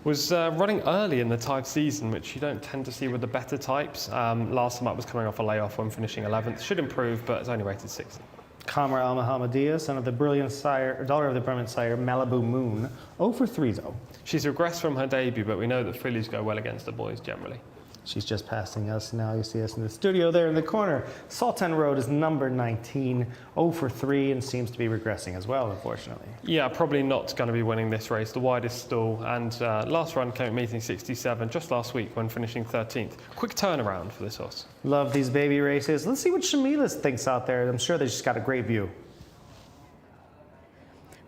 Was running early in the type season, which you don't tend to see with the better types. Last time up was coming off a layoff when finishing 11th. Should improve, but it's only rated 60. Kamar Al Muhammadiyah, son of the brilliant sire, daughter of the brilliant sire, Malibu Moon, 0 for 3 though. She's regressed from her debut, but we know that fillies go well against the boys generally. She's just passing us now. You see us in the studio there in the corner. Sultan Road is number 19, 0 for 3, and seems to be regressing as well, unfortunately. Yeah, probably not going to be winning this race. The widest stall, and last run came at meeting 67 just last week when finishing 13th. Quick turnaround for this horse. Love these baby races. Let's see what Shamila thinks out there. I'm sure they just got a great view.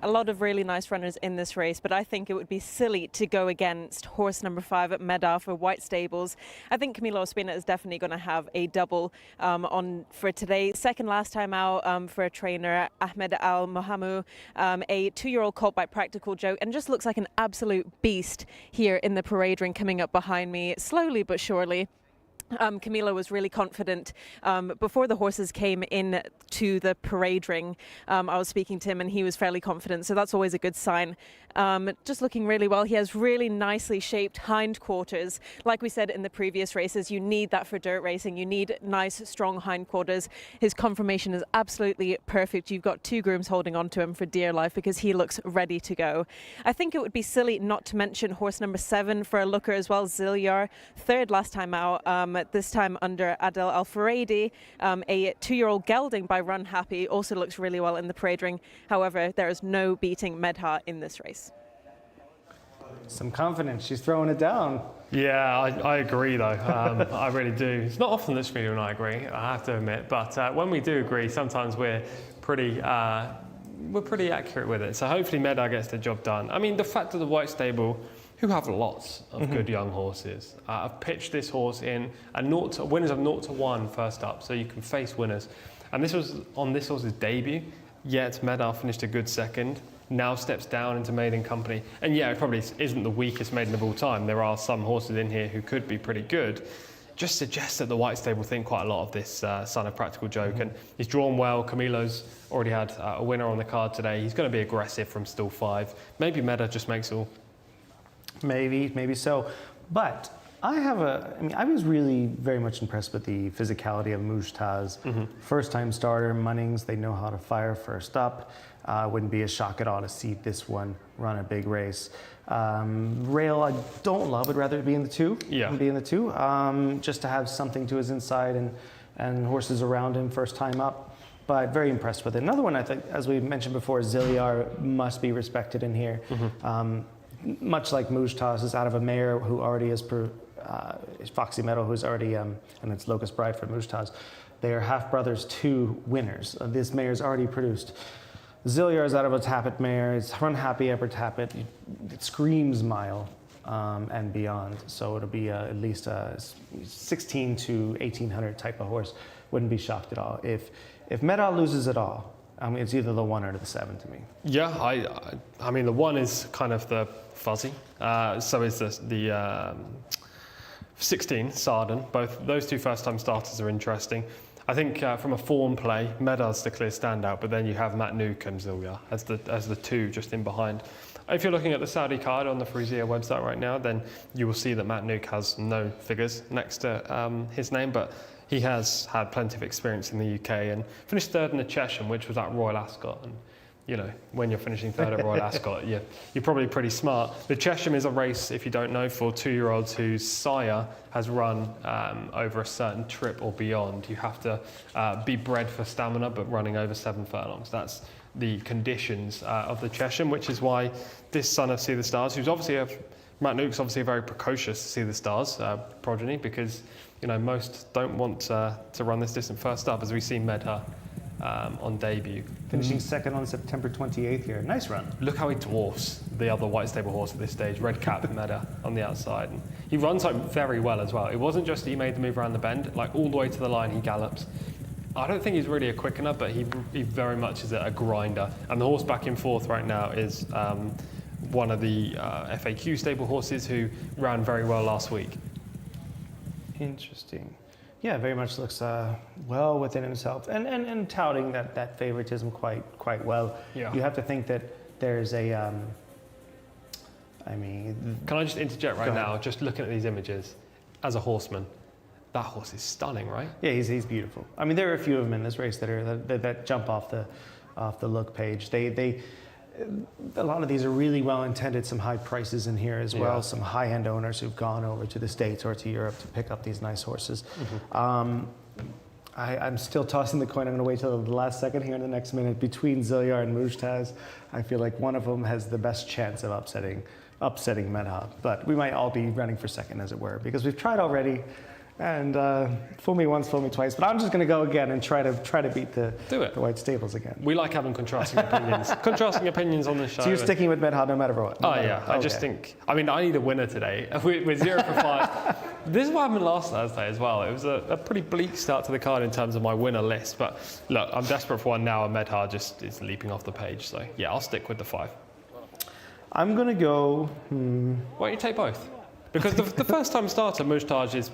A lot of really nice runners in this race, but I think it would be silly to go against horse number 5 at Medar for White Stables. I think Camilo Ospina is definitely going to have a double on for today. Second last time out for a trainer, Ahmed Al Mohamu, a 2-year-old colt by Practical Joke, and just looks like an absolute beast here in the parade ring coming up behind me, slowly but surely. Camilo was really confident before the horses came in to the parade ring. I was speaking to him and he was fairly confident, so that's always a good sign. Just looking really well. He has really nicely shaped hindquarters. Like we said in the previous races, you need that for dirt racing. You need nice, strong hindquarters. His conformation is absolutely perfect. You've got 2 grooms holding on to him for dear life because he looks ready to go. I think it would be silly not to mention horse number 7 for a looker as well, Zilyar. Third last time out, this time under Adel Al-Faredi. A 2-year-old gelding by Run Happy also looks really well in the parade ring. However, there is no beating Medha in this race. Some confidence. She's throwing it down. Yeah, I agree though. I really do. It's not often that Shamila and I agree, I have to admit, but when we do agree, sometimes we're pretty accurate with it. So hopefully Medar gets the job done. I mean, the fact that the White Stable, who have lots of good young horses, have pitched this horse in winners of 0 to 1 first up, so you can face winners. And this was on this horse's debut, yet Medar finished a good second. Now steps down into maiden company. And yeah, it probably isn't the weakest maiden of all time. There are some horses in here who could be pretty good. Just suggests that the White Stable think quite a lot of this son of Practical Joke. And he's drawn well. Camilo's already had a winner on the card today. He's going to be aggressive from stall 5. Maybe Medar just makes all. Maybe so. But I was really very much impressed with the physicality of Mujtaz. First-time starter, Munnings, they know how to fire first up. Wouldn't be a shock at all to see this one run a big race. Rail, I don't love. I'd rather it be in the 2. Yeah. Be in the 2. Just to have something to his inside and horses around him first time up. But very impressed with it. Another one, I think, as we mentioned before, Zilyar must be respected in here. Much like Mujtaz is out of a mare who already is Foxy Meadow, who's already, and it's Locust Bride for Mujtaz. They are half brothers, 2 winners. This mare is already produced. Zilyar is out of a Tappet mare. It's Run Happy, Upper Tappet. It screams mile and beyond. So it'll be at least a 16 to 1800 type of horse. Wouldn't be shocked at all. If Medal loses at all, it's either the 1 or the 7 to me. Yeah, I mean the 1 is kind of the fuzzy. So is the 16, Sarden. Both those 2 first-time starters are interesting. I think from a form play, Medar's the clear standout, but then you have Matt Nuke and Zilyar as the 2 just in behind. If you're looking at the Saudi card on the Frisia website right now, then you will see that Matt Nuke has no figures next to his name, but he has had plenty of experience in the UK and finished 3rd in the Chesham, which was at Royal Ascot. And you know, when you're finishing 3rd at Royal Ascot, you're probably pretty smart. The Chesham is a race, if you don't know, for 2-year-olds whose sire has run over a certain trip or beyond. You have to be bred for stamina, but running over 7 furlongs. That's the conditions of the Chesham, which is why this son of See the Stars, who's obviously Matt Nuke's obviously a very precocious See the Stars progeny, because you know most don't want to run this distance first up, as we see Medha on debut. Finishing second on September 28th here. Nice run. Look how he dwarfs the other white stable horse at this stage, Red Cap Meda on the outside. And he runs like very well as well. It wasn't just that he made the move around the bend, like all the way to the line he gallops. I don't think he's really a quickener, but he very much is a grinder. And the horse back in fourth right now is one of the FAQ stable horses who ran very well last week. Interesting. Yeah, very much looks well within himself, and touting that favoritism quite well. Yeah. You have to think that there's a. Can I just interject right now? Just looking at these images, as a horseman, that horse is stunning, right? Yeah, he's beautiful. I mean, there are a few of them in this race that jump off the look page. A lot of these are really well intended. Some high prices in here as well. Some high end owners who've gone over to the States or to Europe to pick up these nice horses. I'm still tossing the coin. I'm going to wait till the last second here in the next minute between Zilliar and Mujtaz. I feel like one of them has the best chance of upsetting Medha. But we might all be running for second, as it were, because we've tried already. And fool me once, fool me twice. But I'm just going to go again and try to beat the white stables again. We like having contrasting opinions. Contrasting opinions on the show. So you're sticking with Medha no matter what? I just think, I need a winner today. We're 0 for 5. This is what happened last Thursday as well. It was a pretty bleak start to the card in terms of my winner list. But look, I'm desperate for one now, and Medha just is leaping off the page. So yeah, I'll stick with the 5. I'm going to go... Why don't you take both? Because the first time starter, Mujtaj, is...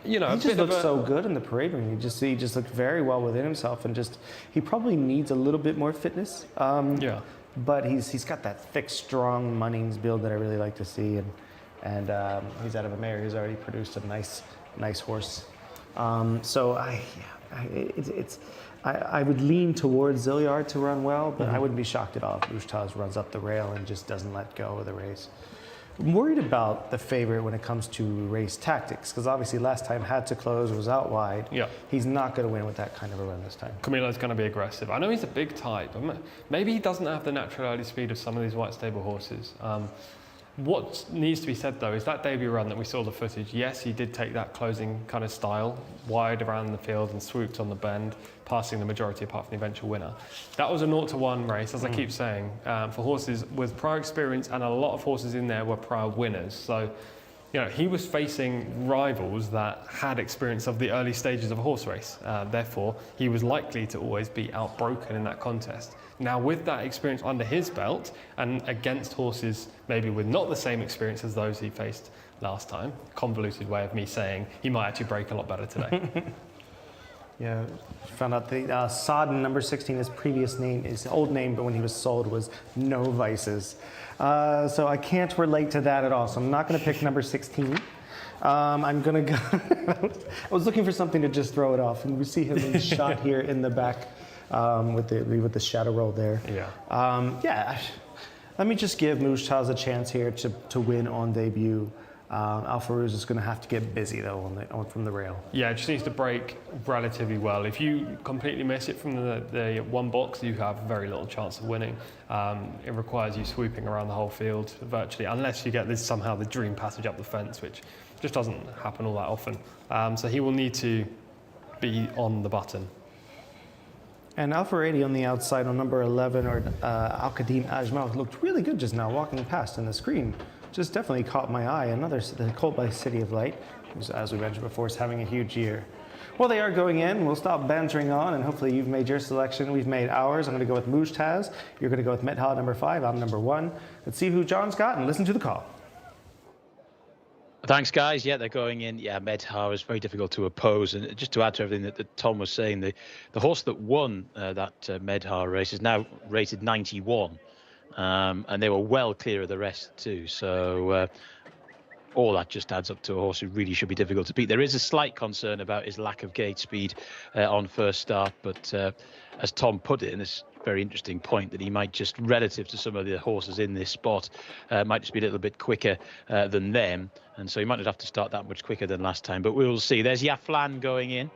he just looked so good in the parade ring. He just looked very well within himself, and he probably needs a little bit more fitness. But he's got that thick, strong Munnings build that I really like to see, and he's out of a mare who's already produced a nice horse. So I would lean towards Zilliard to run well, but I wouldn't be shocked at all if Mujtaz runs up the rail and just doesn't let go of the race. I'm worried about the favorite when it comes to race tactics, because obviously last time had to close, was out wide. Yeah. He's not going to win with that kind of a run this time. Camilo's going to be aggressive. I know he's a big type, but maybe he doesn't have the natural early speed of some of these white stable horses. What needs to be said though is that debut run that we saw the footage, yes, he did take that closing kind of style, wide around the field and swooped on the bend, passing the majority apart from the eventual winner. That was a 0-1 race, as I keep saying, for horses with prior experience, and a lot of horses in there were prior winners. So, he was facing rivals that had experience of the early stages of a horse race. Therefore, he was likely to always be outbroken in that contest. Now, with that experience under his belt and against horses maybe with not the same experience as those he faced last time, convoluted way of me saying he might actually break a lot better today. Yeah, found out the Sodden number 16, his old name, but when he was sold was No Vices. So I can't relate to that at all. So I'm not going to pick number 16. I'm going to go. I was looking for something to just throw it off, and we see him in shot here in the back with the shadow roll there. Yeah. Let me just give Mujtaz a chance here to win on debut. Al-Farouz is going to have to get busy though from the rail. Yeah, it just needs to break relatively well. If you completely miss it from the one box, you have very little chance of winning. It requires you swooping around the whole field virtually, unless you get somehow the dream passage up the fence, which just doesn't happen all that often. So he will need to be on the button. And Al-Faradi on the outside on number 11, or Al-Qadim Ajmal, looked really good just now walking past in the screen. Just definitely caught my eye. The colt by City of Light, who's, as we mentioned before, is having a huge year. Well, they are going in. We'll stop bantering on, and hopefully you've made your selection. We've made ours. I'm going to go with Mujtaz. You're going to go with Medha, number 5. I'm number 1. Let's see who John's got and listen to the call. Thanks, guys. Yeah, they're going in. Yeah, Medha is very difficult to oppose. And just to add to everything that Tom was saying, the horse that won that Medha race is now rated 91. And they were well clear of the rest too. So all that just adds up to a horse who really should be difficult to beat. There is a slight concern about his lack of gate speed on first start, but as Tom put it, and this very interesting point, that he might just, relative to some of the horses in this spot, might just be a little bit quicker than them, and so he might not have to start that much quicker than last time, but we will see. There's Yaflan going in.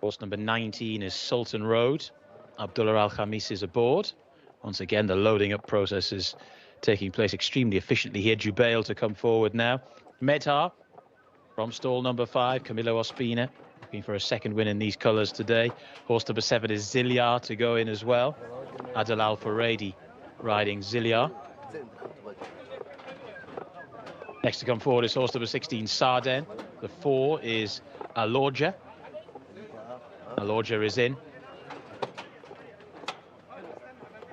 Horse number 19 is Sultan Road. Abdullah Al-Khamis is aboard. Once again, the loading up process is taking place extremely efficiently here. Jubail to come forward now. Medha from stall number 5, Camilo Ospina. Looking for a second win in these colours today. Horse number 7 is Zilyar to go in as well. Adel Al Furedi riding Zilyar. Next to come forward is horse number 16, Sarden. The 4 is Alorja. Alorja is in.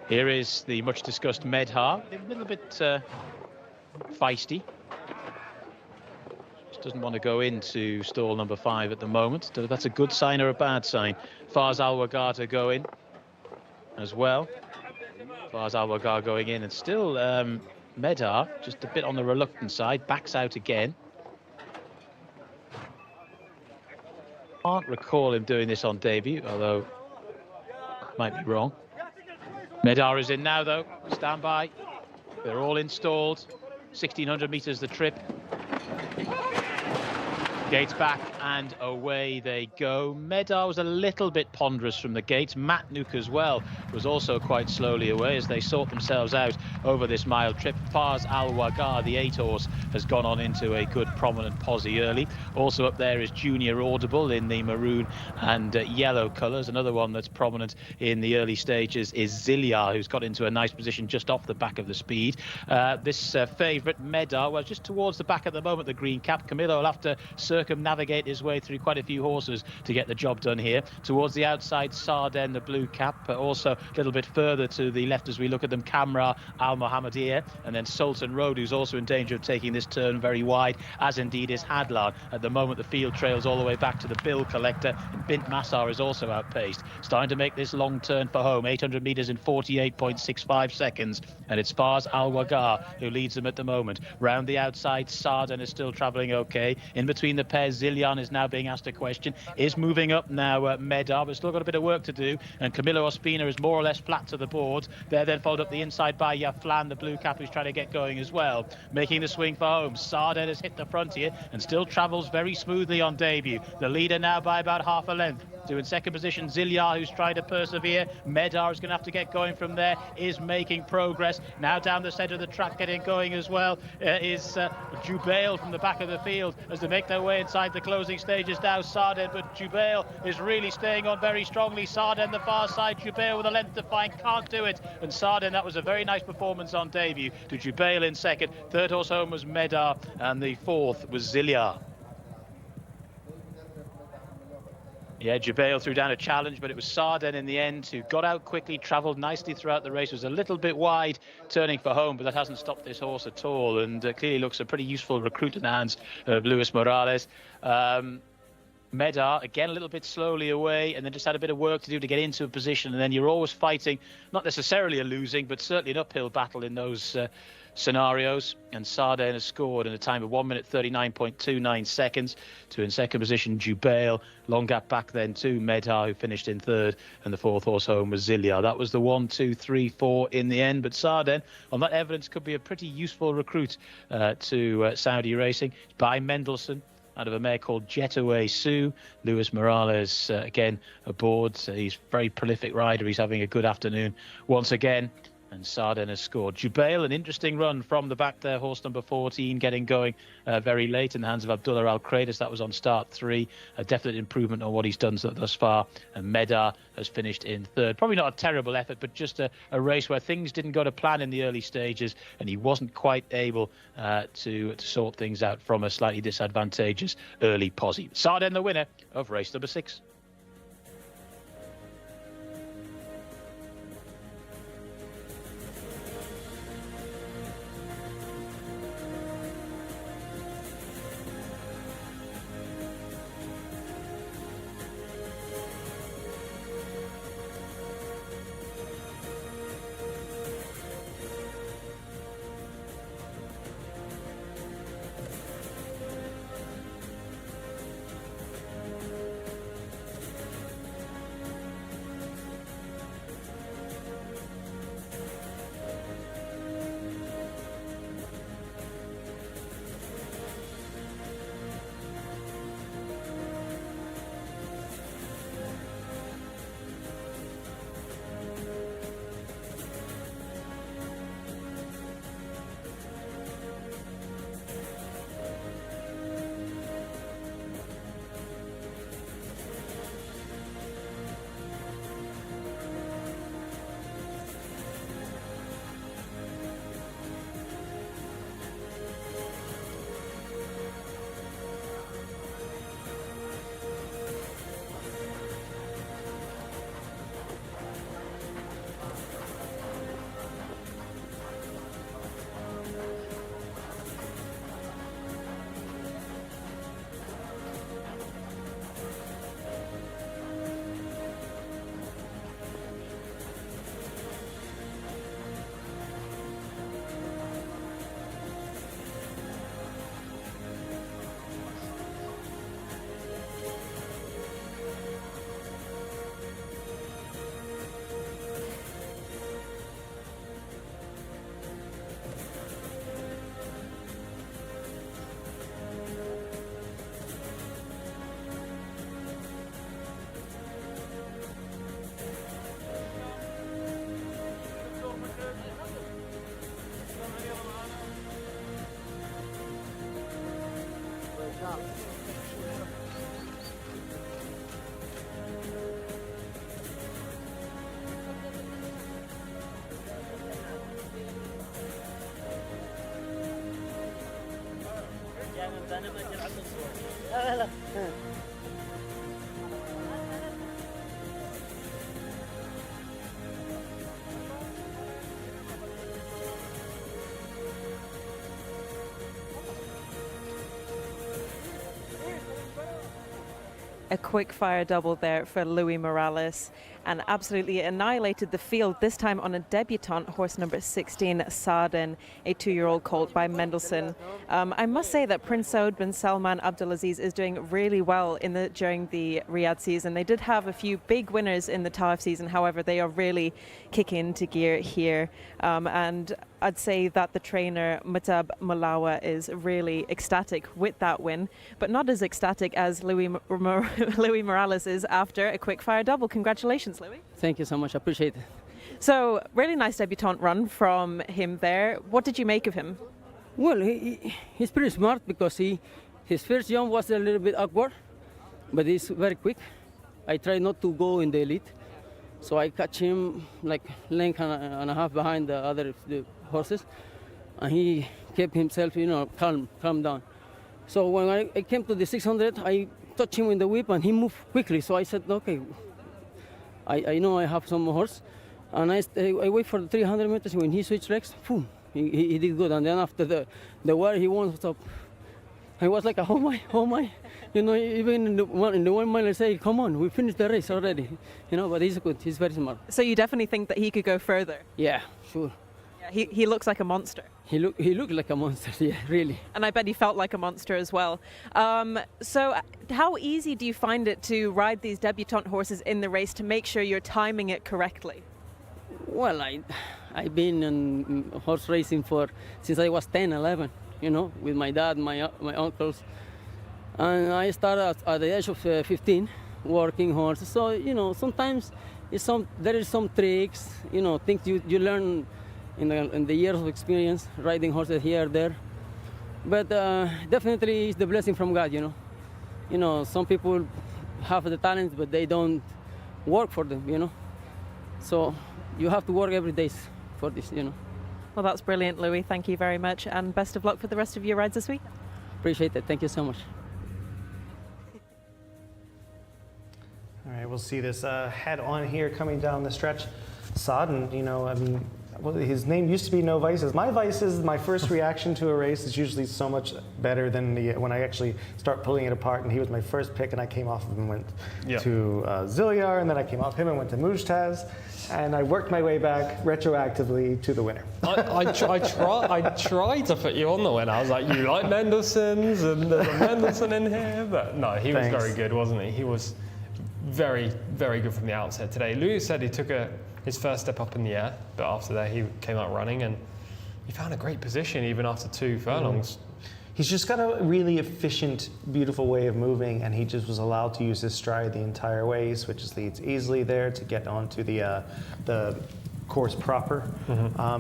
Here is the much discussed Medhar, a little bit feisty. Just doesn't want to go into stall number 5 at the moment. So that's a good sign or a bad sign. Fars Al Wagar to go in as well. Fars Al Wagar going in, and still Medhar just a bit on the reluctant side, backs out again. Can't recall him doing this on debut, although might be wrong. Medhar is in now though, stand by. They're all installed. 1600 meters the trip. Gates back and away they go. Medhar was a little bit ponderous from the gates. Matnook as well was also quite slowly away as they sort themselves out over this mile trip. Fars Al Wagar, the 8 horse, has gone on into a good prominent posse early. Also up there is Junior Audible in the maroon and yellow colours. Another one that's prominent in the early stages is Zilyar, who's got into a nice position just off the back of the speed. This favourite Medhar, well, just towards the back at the moment, the green cap. Camillo will have to circumnavigate his way through quite a few horses to get the job done here. Towards the outside, Sarden, the blue cap, but also a little bit further to the left as we look at them, Kamra Al Mohammedir, and then Sultan Road, who's also in danger of taking this turn very wide, as indeed is Hadlan. At the moment, the field trails all the way back to the Bill Collector, and Bint Massar is also outpaced. Starting to make this long turn for home, 800 metres in 48.65 seconds, and it's Fars Al Wagar who leads them at the moment. Round the outside, Sarden is still travelling okay. In between the pairs, Zilyan is now being asked a question. Is moving up now, Medhar, but still got a bit of work to do. And Camillo Ospina is more or less flat to the board. They're then followed up the inside by Yaflan, the blue cap, who's trying to get going as well. Making the swing for home. Sarden has hit the front here and still travels very smoothly on debut. The leader now by about half a length. To in second position, Zilyar, who's trying to persevere. Medhar is going to have to get going from there, is making progress. Now down the centre of the track, getting going as well, is Jubail from the back of the field as they make their way inside the closing stages now. Sarden, but Jubail is really staying on very strongly. Sarden the far side, Jubail with a length to find, can't do it. And Sarden, that was a very nice performance on debut. To Jubail in second. Third horse home was Medhar, and the fourth was Zilyar. Yeah, Jubail threw down a challenge, but it was Sarden in the end who got out quickly, travelled nicely throughout the race, was a little bit wide turning for home, but that hasn't stopped this horse at all, and clearly looks a pretty useful recruit in the hands of Luis Morales. Medhar, again, a little bit slowly away, and then just had a bit of work to do to get into a position, and then you're always fighting, not necessarily a losing, but certainly an uphill battle in those scenarios. And Sarden has scored in a time of 1 minute 39.29 seconds. To in second position, Jubail. Long gap back then to Medhar, who finished in third, and the fourth horse home was Zilyar. That was the 1, 2, 3, 4 in the end. But Sarden, on that evidence, could be a pretty useful recruit to Saudi racing. By Mendelssohn, out of a mare called Jcsa. Luis Morales, again, aboard. He's a very prolific rider. He's having a good afternoon once again. And Sarden has scored. Jubail, an interesting run from the back there. Horse number 14 getting going very late in the hands of Abdullah Al Kradis. That was on start 3. A definite improvement on what he's done thus far. And Medhar has finished in third. Probably not a terrible effort, but just a race where things didn't go to plan in the early stages, and he wasn't quite able to sort things out from a slightly disadvantageous early posse. Sarden, the winner of race number 6. A quick fire double there for Luis Morales and absolutely annihilated the field, this time on a debutante, horse number 16, Sardin, a 2-year-old colt by Mendelssohn. I must say that Prince Saud bin Salman Abdulaziz is doing really well during the Riyadh season. They did have a few big winners in the Taif season, however, they are really kicking into gear here. And I'd say that the trainer, Mutab Malawa, is really ecstatic with that win, but not as ecstatic as Luis Morales is after a quick fire double. Congratulations, Louis. Thank you so much. I appreciate it. So, really nice debutante run from him there. What did you make of him? Well, he's pretty smart because his first jump was a little bit awkward, but he's very quick. I try not to go in the elite, so I catch him like length and a half behind the horses, and he kept himself, calm down. So when I came to the 600, I touched him in the whip and he moved quickly. So I said, okay, I know I have some horse, and I wait for the 300 meters. When he switched legs, boom, he did good. And then after the wire, he won't stop. I was like, oh my, even in the 1 mile I say, come on, we finished the race already, but he's good, he's very smart. So you definitely think that he could go further? Yeah, sure. Yeah, he looks like a monster. He looked like a monster, yeah, really. And I bet he felt like a monster as well. So how easy do you find it to ride these debutante horses in the race to make sure you're timing it correctly? Well, I've been in horse racing since I was 10, 11, with my dad, my uncles. And I started at the age of 15 working horses. So, sometimes there is some tricks, things you learn in the years of experience riding horses here or there. But definitely it's the blessing from God, some people have the talent, but they don't work for them, So you have to work every day for this, Well, that's brilliant, Louis. Thank you very much, and best of luck for the rest of your rides this week. Appreciate it. Thank you so much. All right, we'll see this head on here coming down the stretch. Sodden, well, his name used to be No Vices. My Vices, my first reaction to a race is usually so much better than when I actually start pulling it apart. And he was my first pick, and I came off of him and went to Zilyar, and then I came off him and went to Mujtaz, and I worked my way back retroactively to the winner. I tried to put you on the winner. I was like, you like Mendelssohn's, and there's a Mendelssohn in here, but no, he was very good, wasn't he? He was very, very good from the outset today. Louis said he took his first step up in the air, but after that he came out running and he found a great position even after 2 furlongs. He's just got a really efficient, beautiful way of moving, and he just was allowed to use his stride the entire way. He switches leads easily there to get onto the course proper.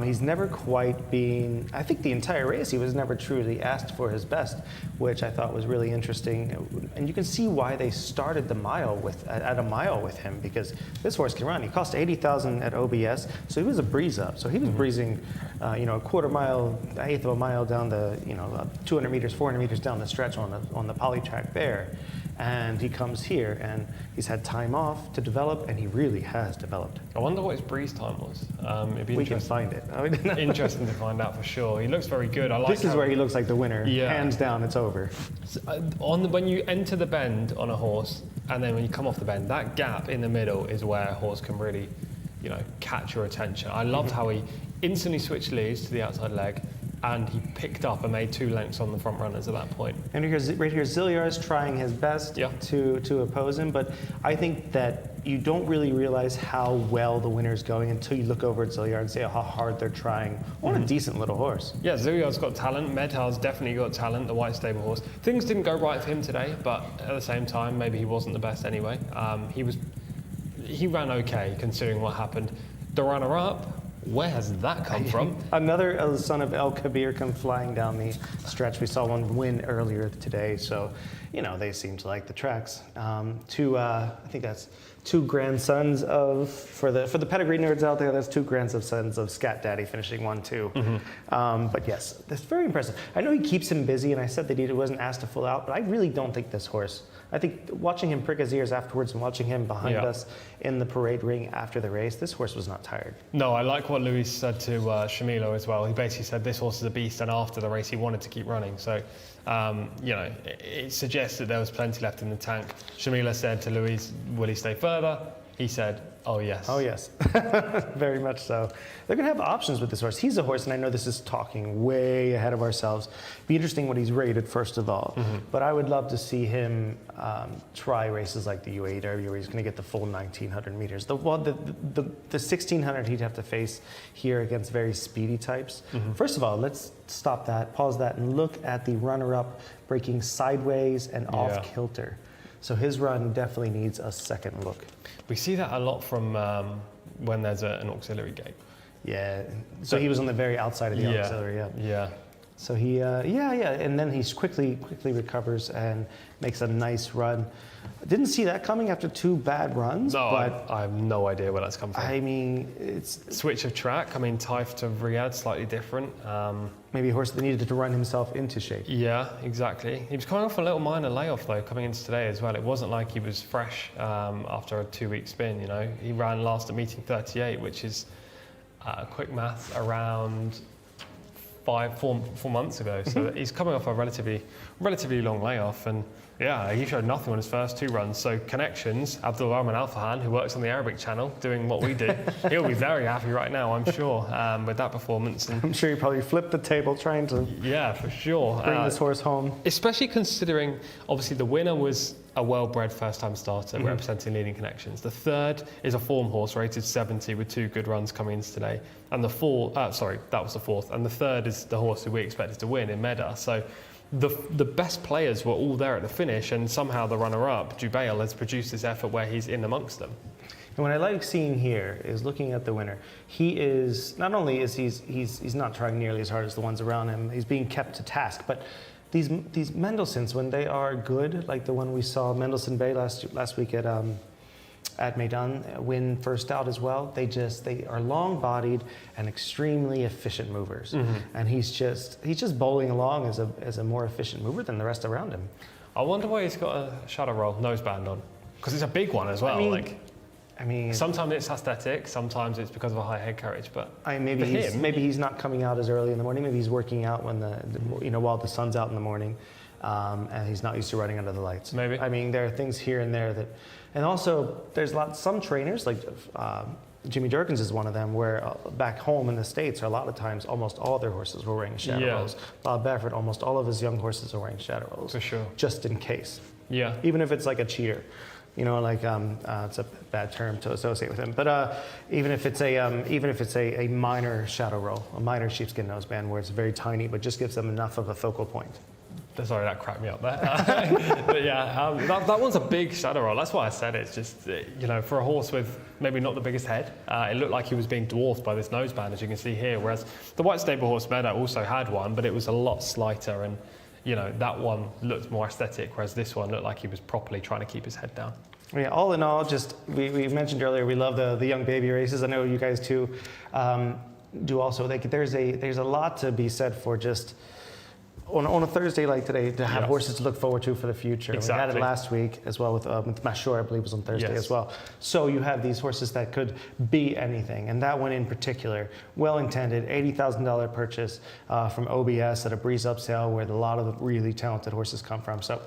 He's never quite been, I think the entire race, he was never truly asked for his best, which I thought was really interesting. And you can see why they started the mile at a mile with him, because this horse can run. He cost 80,000 at OBS, so he was a breeze up. So he was breezing, a quarter mile, an eighth of a mile down the, 200 meters, 400 meters down the stretch on the poly track there. And he comes here, and he's had time off to develop, and he really has developed. I wonder what his breeze time was. It'd be We can find it. interesting to find out for sure. He looks very good. I like This is where he looks like the winner. Yeah. Hands down, it's over. When you enter the bend on a horse, and then when you come off the bend, that gap in the middle is where a horse can really, catch your attention. I loved how he instantly switched leads to the outside leg, and he picked up and made 2 lengths on the front runners at that point. And right here, Zilyar is trying his best to oppose him, but I think that you don't really realize how well the winner's going until you look over at Zilyar and see how hard they're trying on a decent little horse. Yeah, Zilyar's got talent. Medhar's definitely got talent, the white stable horse. Things didn't go right for him today, but at the same time, maybe he wasn't the best anyway. He ran okay considering what happened. The runner-up Where has that come from? Another son of El Kabir come flying down the stretch. We saw one win earlier today, so they seem to like the tracks. I think that's two grandsons of, for the pedigree nerds out there, that's two grandsons of Scat Daddy finishing 1-2. But yes, that's very impressive. I know he keeps him busy, and I said that he wasn't asked to full out, but I really don't think this horse. I think watching him prick his ears afterwards and watching him behind us in the parade ring after the race, this horse was not tired. No, I like what Luis said to Shamilo as well. He basically said this horse is a beast, and after the race he wanted to keep running. So, it suggests that there was plenty left in the tank. Shamila said to Luis, will he stay further? He said, oh yes. Oh yes, very much so. They're going to have options with this horse. He's a horse, and I know this is talking way ahead of ourselves. Be interesting what he's rated first of all. But I would love to see him try races like the UAE Derby, where he's going to get the full 1900 meters. The 1600 he'd have to face here against very speedy types. First of all, let's stop that, pause that, and look at the runner-up breaking sideways and off kilter. So his run definitely needs a second look. We see that a lot from when there's an auxiliary gate. Yeah. So he was on the very outside of the auxiliary. Yeah. So he, and then he quickly recovers and makes a nice run. Didn't see that coming after two bad runs. No, but I have no idea where that's come from. I mean, it's switch of track. I mean, Taif to Riyadh, slightly different. Maybe a horse that needed to run himself into shape. Yeah, exactly. He was coming off a little minor layoff though, coming into today as well. It wasn't like he was fresh after a 2-week spin. He ran last at meeting 38, which is quick math around 4 months ago. So he's coming off a relatively long layoff, and he showed nothing on his first 2 runs. So connections, Abdul Rahman Al-Fahan, who works on the Arabic channel doing what we do, he'll be very happy right now, I'm sure, with that performance. And I'm sure he probably flipped the table trying to for sure bring this horse home. Especially considering, obviously, the winner was a well-bred first-time starter representing Leading Connections. The third is a form horse rated 70 with 2 good runs coming into today. And that was the fourth. And the third is the horse who we expected to win in Meda. So the best players were all there at the finish, and somehow the runner-up, Jubail, has produced this effort where he's in amongst them. And what I like seeing here is looking at the winner. He is, not only is he's not trying nearly as hard as the ones around him, he's being kept to task, but these Mendelssohns, when they are good, like the one we saw Mendelssohn Bay last week at Meydan, win first out as well. They are long-bodied and extremely efficient movers, and he's just bowling along as a more efficient mover than the rest around him. I wonder why he's got a shadow roll noseband on, because it's a big one as well. I mean, sometimes it's aesthetic, sometimes it's because of a high head carriage. But maybe he's not coming out as early in the morning. Maybe he's working out when while the sun's out in the morning, and he's not used to running under the lights. Maybe. I mean, there are things here and there that, and also there's some trainers like Jimmy Durkins is one of them, where back home in the States, a lot of times almost all their horses were wearing shadow rolls. Bob Baffert, almost all of his young horses are wearing shadow rolls. For sure. Just in case. Yeah. Even if it's like a cheater. It's a bad term to associate with him, but even if it's a minor shadow roll, a minor sheepskin noseband where it's very tiny but just gives them enough of a focal point. Sorry, that cracked me up there. But that one's a big shadow roll. That's why I said it's just, for a horse with maybe not the biggest head, it looked like he was being dwarfed by this noseband, as you can see here, whereas the White Stable horse Meda also had one, but it was a lot slighter, and that one looked more aesthetic, whereas this one looked like he was properly trying to keep his head down. Yeah, all in all, just we mentioned earlier, we love the young baby races. I know you guys too do also. There's a lot to be said for just on a Thursday like today to have horses to look forward to for the future. Exactly. We had it last week as well with Mashur, I believe was on Thursday as well. So you have these horses that could be anything, and that one in particular, well intended, $80,000 purchase from OBS at a breeze up sale where a lot of the really talented horses come from. So.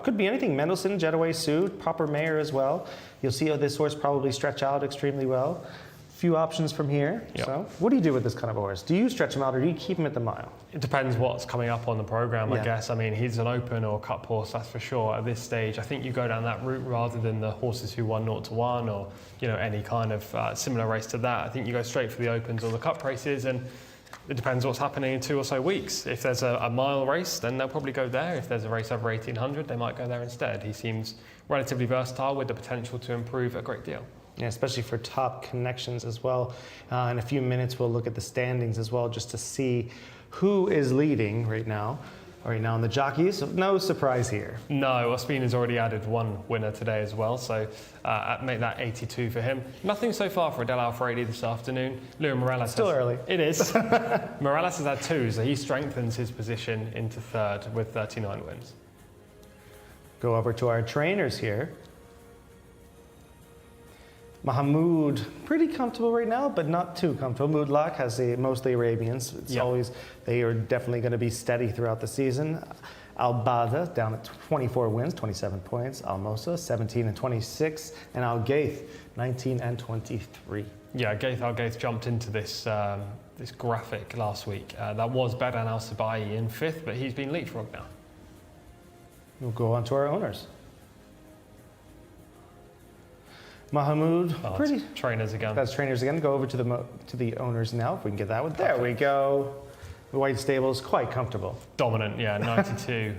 Could be anything. Mendelssohn, Jetaway Sue, proper mayor as well. You'll see how this horse probably stretch out extremely well. Few options from here. Yep. So what do you do with this kind of a horse? Do you stretch him out or do you keep him at the mile? It depends what's coming up on the program, I guess. I mean, he's an open or cup horse, that's for sure. At this stage, I think you go down that route rather than the horses who won 0-1 or, any kind of similar race to that. I think you go straight for the opens or the cup races, and it depends what's happening in 2 or so weeks. If there's a mile race, then they'll probably go there. If there's a race over 1800, they might go there instead. He seems relatively versatile with the potential to improve a great deal. Yeah, especially for top connections as well. In a few minutes, we'll look at the standings as well, just to see who is leading right now. Right now in the jockeys, no surprise here. No, Ospina's already added one winner today as well, so make that 82 for him. Nothing so far for Adele Alfredi this afternoon. Leo Morales Still early. It is. Morales has had 2, so he strengthens his position into 3rd with 39 wins. Go over to our trainers here. Mahmoud, pretty comfortable right now, but not too comfortable. Moudlak has mostly Arabians. It's always, they are definitely going to be steady throughout the season. Al-Bada down at 24 wins, 27 points. Al-Mosa 17 and 26, and Al-Gaith 19 and 23. Yeah, Al-Gaith jumped into this this graphic last week. That was Badan Al-Sabai in 5th, but he's been leapfrogged now. We'll go on to our owners. Mahmoud, pretty trainers again. That's trainers again. Go over to the owners now, if we can get that one. There we go. The White Stable's quite comfortable. Dominant, yeah, 92.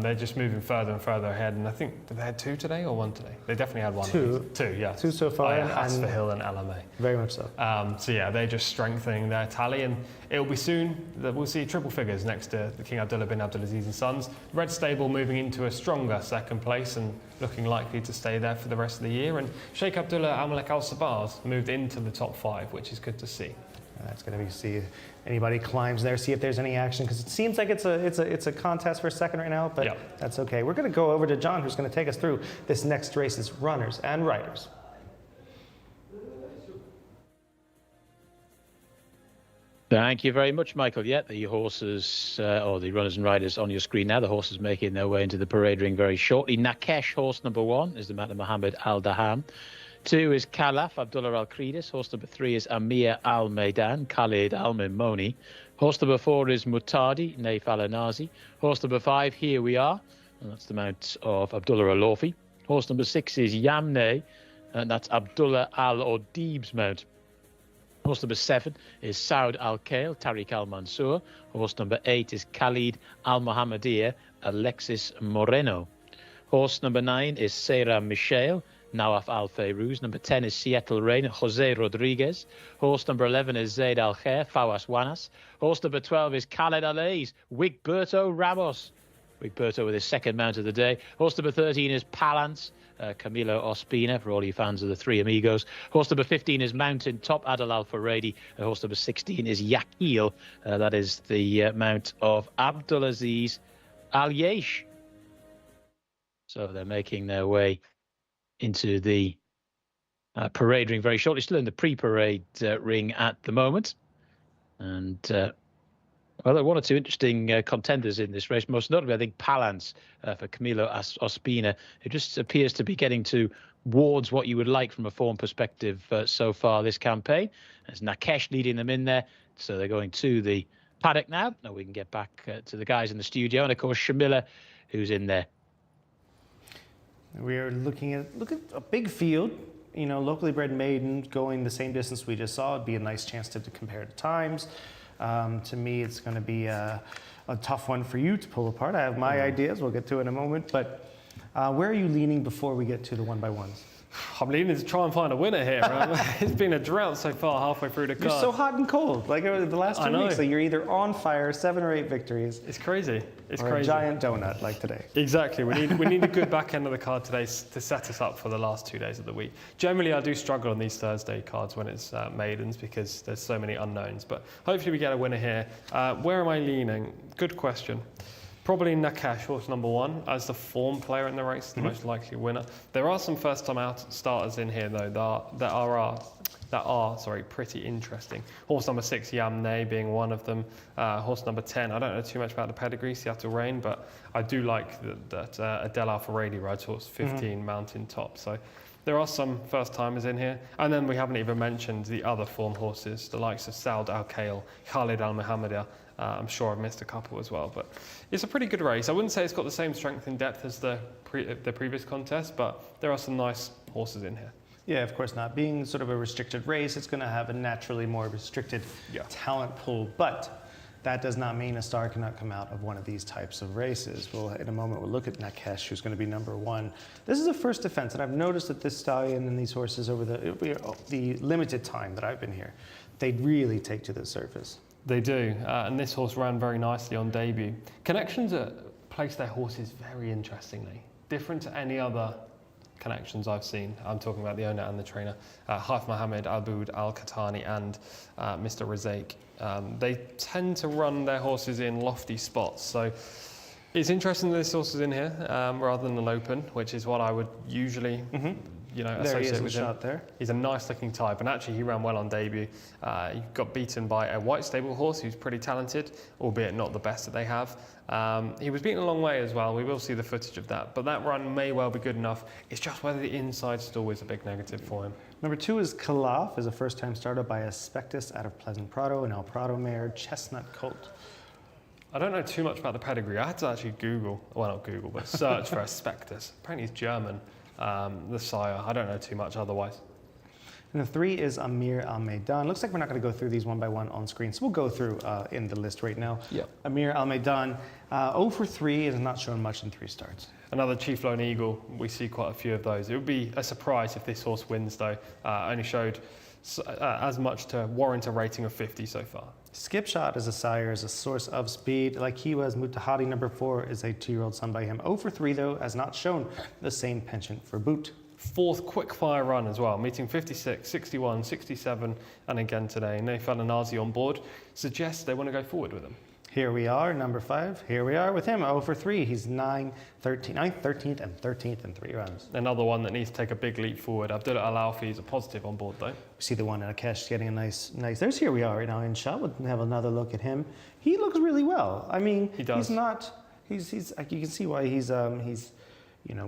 They're just moving further and further ahead, and I think, did they had 2 today or 1 today? They definitely had 1. 2. 2, yeah. 2 so far. Hasfahill and LMA. Very much so. So yeah, they're just strengthening their tally, and it'll be soon that we'll see triple figures next to the King Abdullah bin Abdulaziz and Sons. Red Stable moving into a stronger 2nd place and looking likely to stay there for the rest of the year. And Sheikh Abdullah Al Malek Al Sabah's moved into the top 5, which is good to see. That's going to be see if anybody climbs there, see if there's any action, because it seems like it's a contest for a 2nd right now, but that's okay. We're going to go over to John, who's going to take us through this next race's runners and riders. Thank you very much, Michael. Yeah, the horses, or the runners and riders on your screen now. The horses making their way into the parade ring very shortly. Nakesh, horse number 1, is the man of Mohammed Al Daham. 2 is Kalaf, Abdullah Al Kridis. Horse number 3 is Amir Al Maidan, Khalid Al Mimoni. Horse number 4 is Mutadi, Naif Al Anazi. Horse number 5, Here We Are, and that's the mount of Abdullah Al Lofi. Horse number 6 is Yamne, and that's Abdullah Al Odib's mount. Horse number 7 is Saud Al Khail, Tariq Al Mansour. Horse number 8 is Khalid Al Mohammedia, Alexis Moreno. Horse number 9 is Sarah Michel, Nawaf Al Fayrouz. Number 10 is Seattle Rain, Jose Rodriguez. Horse number 11 is Zaid Al Khair, Fawas Wanas. Horse number 12 is Khaled Alays, Wigberto Ramos. Wigberto with his 2nd mount of the day. Horse number 13 is Palance, Camilo Ospina, for all you fans of the Three Amigos. Horse number 15 is Mountain Top, Adel Al Faredi. Horse number 16 is Yakil. That is the mount of Abdulaziz Al Yesh. So they're making their way into the parade ring very shortly. Still in the pre-parade ring at the moment. And, well, there are 1 or 2 interesting contenders in this race. Most notably, I think, Palance for Camilo Ospina, who just appears to be getting towards what you would like from a form perspective so far this campaign. There's Nakesh leading them in there. So they're going to the paddock now. Now we can get back to the guys in the studio. And, of course, Shamila, who's in there. We're looking at a big field, you know, locally bred maiden going the same distance we just saw. It'd be a nice chance to compare the times. To me, it's going to be a tough one for you to pull apart. I have my ideas. We'll get to it in a moment. But where are you leaning before we get to the 1x1s? I'm leaning to try and find a winner here. It's been a drought so far halfway through the card. You're so hot and cold. Like over the last 2 weeks, like you're either on fire, 7 or 8 victories. It's crazy. It's or crazy. A giant donut like today. Exactly. We need a good back end of the card today to set us up for the last 2 days of the week. Generally, I do struggle on these Thursday cards when it's maidens because there's so many unknowns. But hopefully we get a winner here. Where am I leaning? Good question. Probably Nakesh, horse number 1, as the form player in the race, the most likely winner. There are some first-time out starters in here, though, that are pretty interesting. Horse number 6, Yamne, being one of them. Horse number 10, I don't know too much about the pedigree, Seattle Rain, but I do like that Adel Al Faredi rides horse 15, Mountain Top. So there are some first-timers in here. And then we haven't even mentioned the other form horses, the likes of Saud Al Khail, Khalid Al Mohammedia. I'm sure I've missed a couple as well, but it's a pretty good race. I wouldn't say it's got the same strength and depth as the previous contest, but there are some nice horses in here. Yeah, of course not. Being sort of a restricted race, it's going to have a naturally more restricted talent pool. But That does not mean a star cannot come out of one of these types of races. Well, in a moment, we'll look at Nakesh, who's going to be number 1. This is a first defense, and I've noticed that this stallion and these horses over the limited time that I've been here, they really take to the surface. They do, and this horse ran very nicely on debut. Connections place their horses very interestingly, different to any other connections I've seen. I'm talking about the owner and the trainer, Haif Mohammed, Aboud Al-Khatani and Mr. Razak. They tend to run their horses in lofty spots, so it's interesting that this horse is in here rather than an open, which is what I would usually associate with him. Shot there. He's a nice looking type, and actually he ran well on debut. He got beaten by a white stable horse who's pretty talented, albeit not the best that they have. He was beaten a long way as well. We will see the footage of that, but that run may well be good enough. It's just whether the inside stall is a big negative for him. Number 2 is Khalaf, is a first-time starter by Aspectus out of Pleasant Prado, an El Prado mare, chestnut colt. I don't know too much about the pedigree. I had to actually but search for Aspectus. Apparently he's German, the sire. I don't know too much otherwise. And the 3 is Amir Al-Maidan. Looks like we're not going to go through these one by one on screen, so we'll go through in the list right now. Yep. Amir Al-Maidan, 0 for 3, and has not shown much in 3 starts. Another Chief Lone Eagle. We see quite a few of those. It would be a surprise if this horse wins, though. Only showed as much to warrant a rating of 50 so far. Skipshot is a sire, is a source of speed. Like he was, Mutahadi number 4 is a 2-year-old son by him. 0 for 3, though, has not shown the same penchant for boot. 4th quick fire run as well, meeting 56, 61, 67, and again today. Naifal Anazi on board suggests they want to go forward with him. Here we are, number 5. Here we are with him, 0 for 3. He's 9th, 13th, and 13th in 3 runs. Another one that needs to take a big leap forward. Abdullah Al-Alfi is a positive on board, though. We see the one in Akesh getting a nice. There's here we are right now in shot. We'll have another look at him. He looks really well. I mean, he does. He's not. He's. You can see why he's.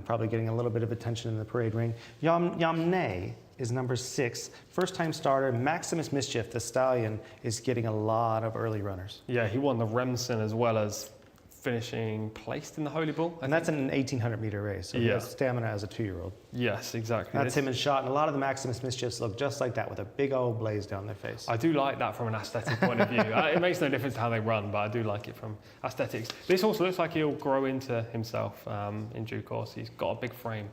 Probably getting a little bit of attention in the parade ring. Yamne is number 6, first-time starter. Maximus Mischief, the stallion, is getting a lot of early runners. Yeah, he won the Remsen as well as finishing placed in the Holy Bull. And that's an 1,800-meter race, so he has stamina as a 2-year-old. Yes, exactly. That's him in shot, and a lot of the Maximus Mischiefs look just like that, with a big old blaze down their face. I do like that from an aesthetic point of view. It makes no difference to how they run, but I do like it from aesthetics. This horse looks like he'll grow into himself in due course. He's got a big frame.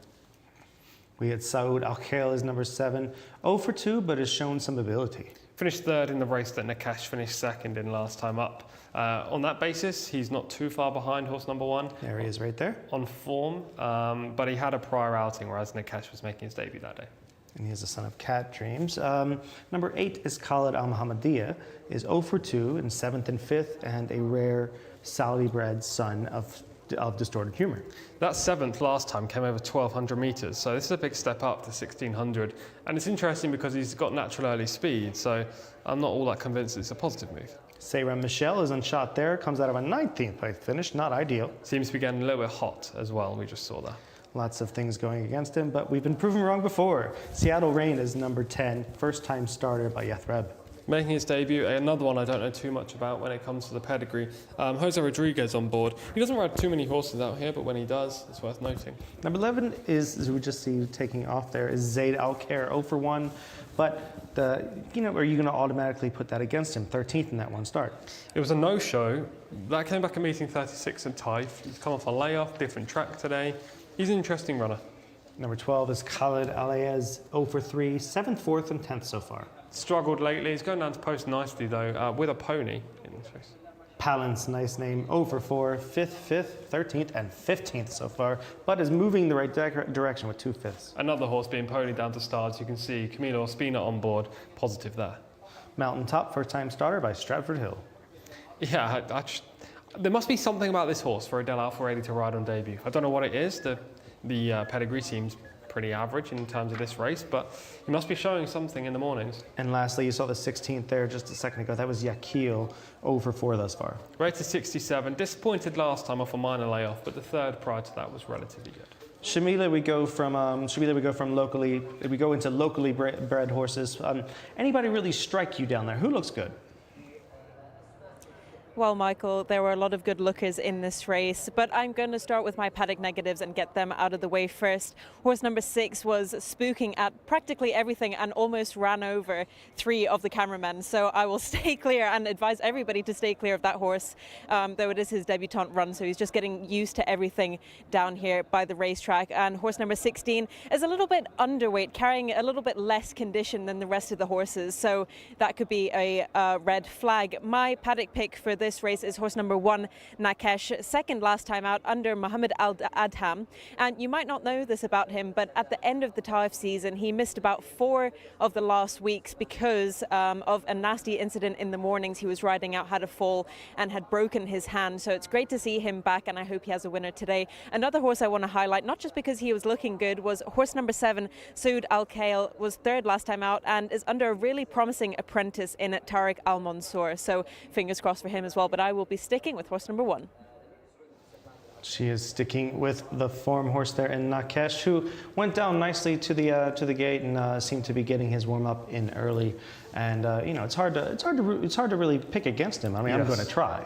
We had Saud Al-Khail is number 7, 0 for 2, but has shown some ability. Finished 3rd in the race that Nakesh finished 2nd in last time up. On that basis, he's not too far behind horse number 1. There he is right there. On form, but he had a prior outing, whereas Nakesh was making his debut that day. And he is the son of Cat Dreams. Number 8 is Khalid Al-Muhammadiyah, is 0 for 2 in 7th and 5th, and a rare Saudi-bred son of distorted humor. That 7th last time came over 1,200 metres, so this is a big step up to 1,600. And it's interesting because he's got natural early speed, so I'm not all that convinced it's a positive move. Seyram Michel is unshot there, comes out of a 19th place finish, not ideal. Seems to be getting a little bit hot as well, we just saw that. Lots of things going against him, but we've been proven wrong before. Seattle Rain is number 10, first-time starter by Yathreb. Making his debut, another one I don't know too much about when it comes to the pedigree. Jose Rodriguez on board. He doesn't ride too many horses out here, but when he does, it's worth noting. Number 11 is, as we just see taking off there, is Zaid Al-Khair, 0 for 1. But, are you going to automatically put that against him? 13th in that one start. It was a no-show. That came back at meeting 36 in Taif. He's come off a layoff, different track today. He's an interesting runner. Number 12 is Khalid Alayez, 0 for 3, 7th, 4th, and 10th so far. Struggled lately. He's going down to post nicely, though, with a pony in this race. Palance, nice name, 0 for 4, 5th, 13th, and 15th so far, but is moving the right direction with 2 fifths. Another horse being ponied down to stars. You can see Camilo Ospina on board, positive there. Mountain Top, first-time starter by Stratford Hill. Yeah, there must be something about this horse for Adele Alfa ready to ride on debut. I don't know what it is. The pedigree seems pretty average in terms of this race, but he must be showing something in the mornings. And lastly, you saw the 16th there just a second ago. That was Yakil, 0 for 4 thus far. Rated 67. Disappointed last time off a minor layoff, but the 3rd prior to that was relatively good. Shamila, we go into locally bred horses. Anybody really strike you down there? Who looks good? Well, Michael, there were a lot of good lookers in this race, but I'm going to start with my paddock negatives and get them out of the way first. Horse number 6 was spooking at practically everything and almost ran over 3 of the cameramen. So I will stay clear and advise everybody to stay clear of that horse, though it is his debutante run, so he's just getting used to everything down here by the racetrack. And horse number 16 is a little bit underweight, carrying a little bit less condition than the rest of the horses, so that could be a red flag. My paddock pick for this race is horse number 1, Nakesh, second last time out under Mohammed Al Adham. And you might not know this about him, but at the end of the Taif season, he missed about 4 of the last weeks because of a nasty incident in the mornings. He was riding out, had a fall, and had broken his hand. So it's great to see him back, and I hope he has a winner today. Another horse I want to highlight, not just because he was looking good, was horse number 7, Saud Al Khail, was third last time out and is under a really promising apprentice in Tariq Al Mansour. So fingers crossed for him as well, but I will be sticking with horse number 1. She is sticking with the form horse there in Nakesh, who went down nicely to the gate and seemed to be getting his warm up in early. And you know, it's hard to really pick against him. I mean, I'm going to try.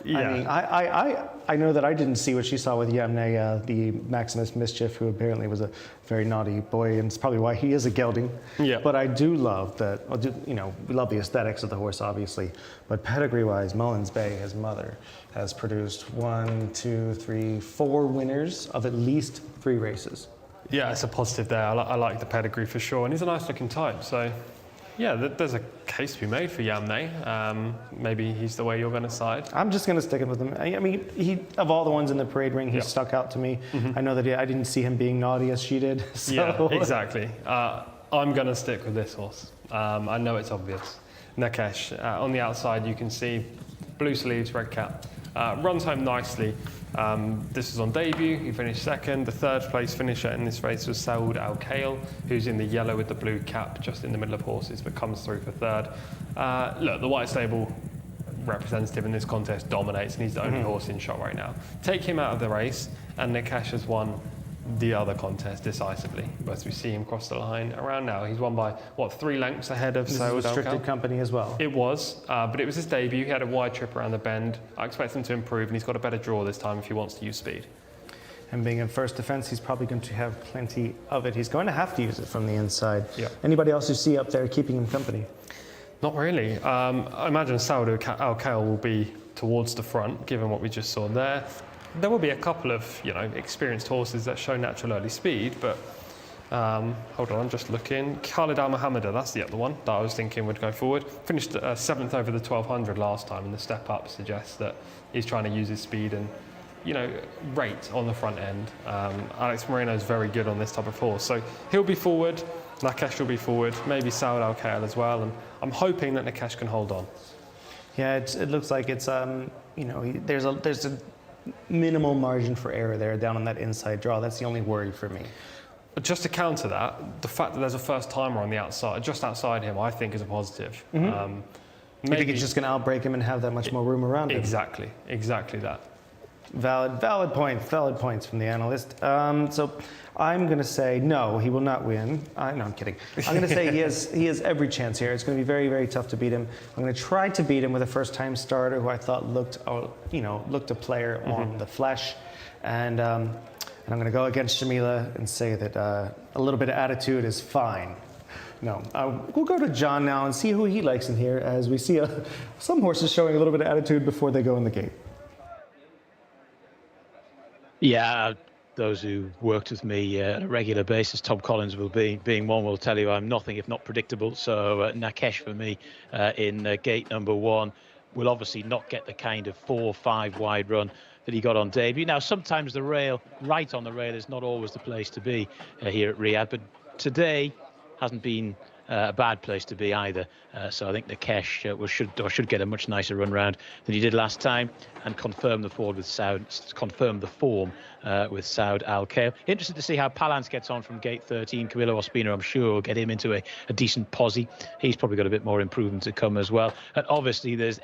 Yeah. I mean, I know that I didn't see what she saw with Yamne, the Maximus Mischief, who apparently was a very naughty boy, and it's probably why he is a gelding. Yeah. But I do love that. You know, we love the aesthetics of the horse, obviously. But pedigree-wise, Mullins Bay, his mother, has produced 1, 2, 3, 4 winners of at least 3 races. Yeah, it's a positive there. I like the pedigree for sure, and he's a nice-looking type. So, yeah, there's a case to be made for Yamne. Maybe he's the way you're going to side. I'm just going to stick with him. I mean, he of all the ones in the parade ring, he stuck out to me. I know that I didn't see him being naughty as she did. So. Yeah, exactly. I'm going to stick with this horse. I know it's obvious. Nakesh, on the outside, you can see blue sleeves, red cap. Runs home nicely. This was on debut, he finished second. The third place finisher in this race was Saud Al Khail, who's in the yellow with the blue cap just in the middle of horses, but comes through for third. Look, the white stable representative in this contest dominates, and he's the only horse in shot right now. Take him out of the race, and Nakesh has won the other contest decisively. As we see him cross the line around now, he's won by, what, 3 lengths ahead of This Saud is Al restricted Khail? company as well. It was, but it was his debut. He had a wide trip around the bend. I expect him to improve, and he's got a better draw this time if he wants to use speed. And being in first defense, he's probably going to have plenty of it. He's going to have to use it from the inside. Yeah. Anybody else you see up there keeping him company? Not really. I imagine Saud Al Khail will be towards the front, given what we just saw there. There will be a couple of, you know, experienced horses that show natural early speed, but hold on, I'm just looking. Khalid Al Mohammeda, that's the other one that I was thinking would go forward. Finished 7th over the 1200 last time, and the step up suggests that he's trying to use his speed and, you know, rate on the front end. Alex Moreno's very good on this type of horse, so he'll be forward. Nakesh will be forward, maybe Saud Al Khail as well, and I'm hoping that Nakesh can hold on. Yeah, it looks like it's you know, there's a minimal margin for error there down on that inside draw. That's the only worry for me. But just to counter that, the fact that there's a first timer on the outside, just outside him, I think is a positive. I think it's just going to outbreak him and have that much more room around him. Exactly that. Valid points from the analyst. So I'm going to say no, he will not win. No, I'm kidding. I'm going to say he has every chance here. It's going to be very, very tough to beat him. I'm going to try to beat him with a first-time starter who I thought looked a player on the flesh, and I'm going to go against Jamila and say that a little bit of attitude is fine. No, we'll go to John now and see who he likes in here, as we see some horses showing a little bit of attitude before they go in the gate. Yeah, those who worked with me on a regular basis, Tom Collins being one, will tell you I'm nothing if not predictable. So Nakesh for me in gate number 1 will obviously not get the kind of 4 or 5 wide run that he got on debut. Now, sometimes the rail, right on the rail, is not always the place to be here at Riyadh, but today hasn't been a bad place to be either. So I think Nakesh should get a much nicer run round than he did last time, and confirm the form with Saud Al Khail. Interested to see how Palance gets on from gate 13. Camilo Ospina, I'm sure, will get him into a decent posse. He's probably got a bit more improvement to come as well. And obviously there's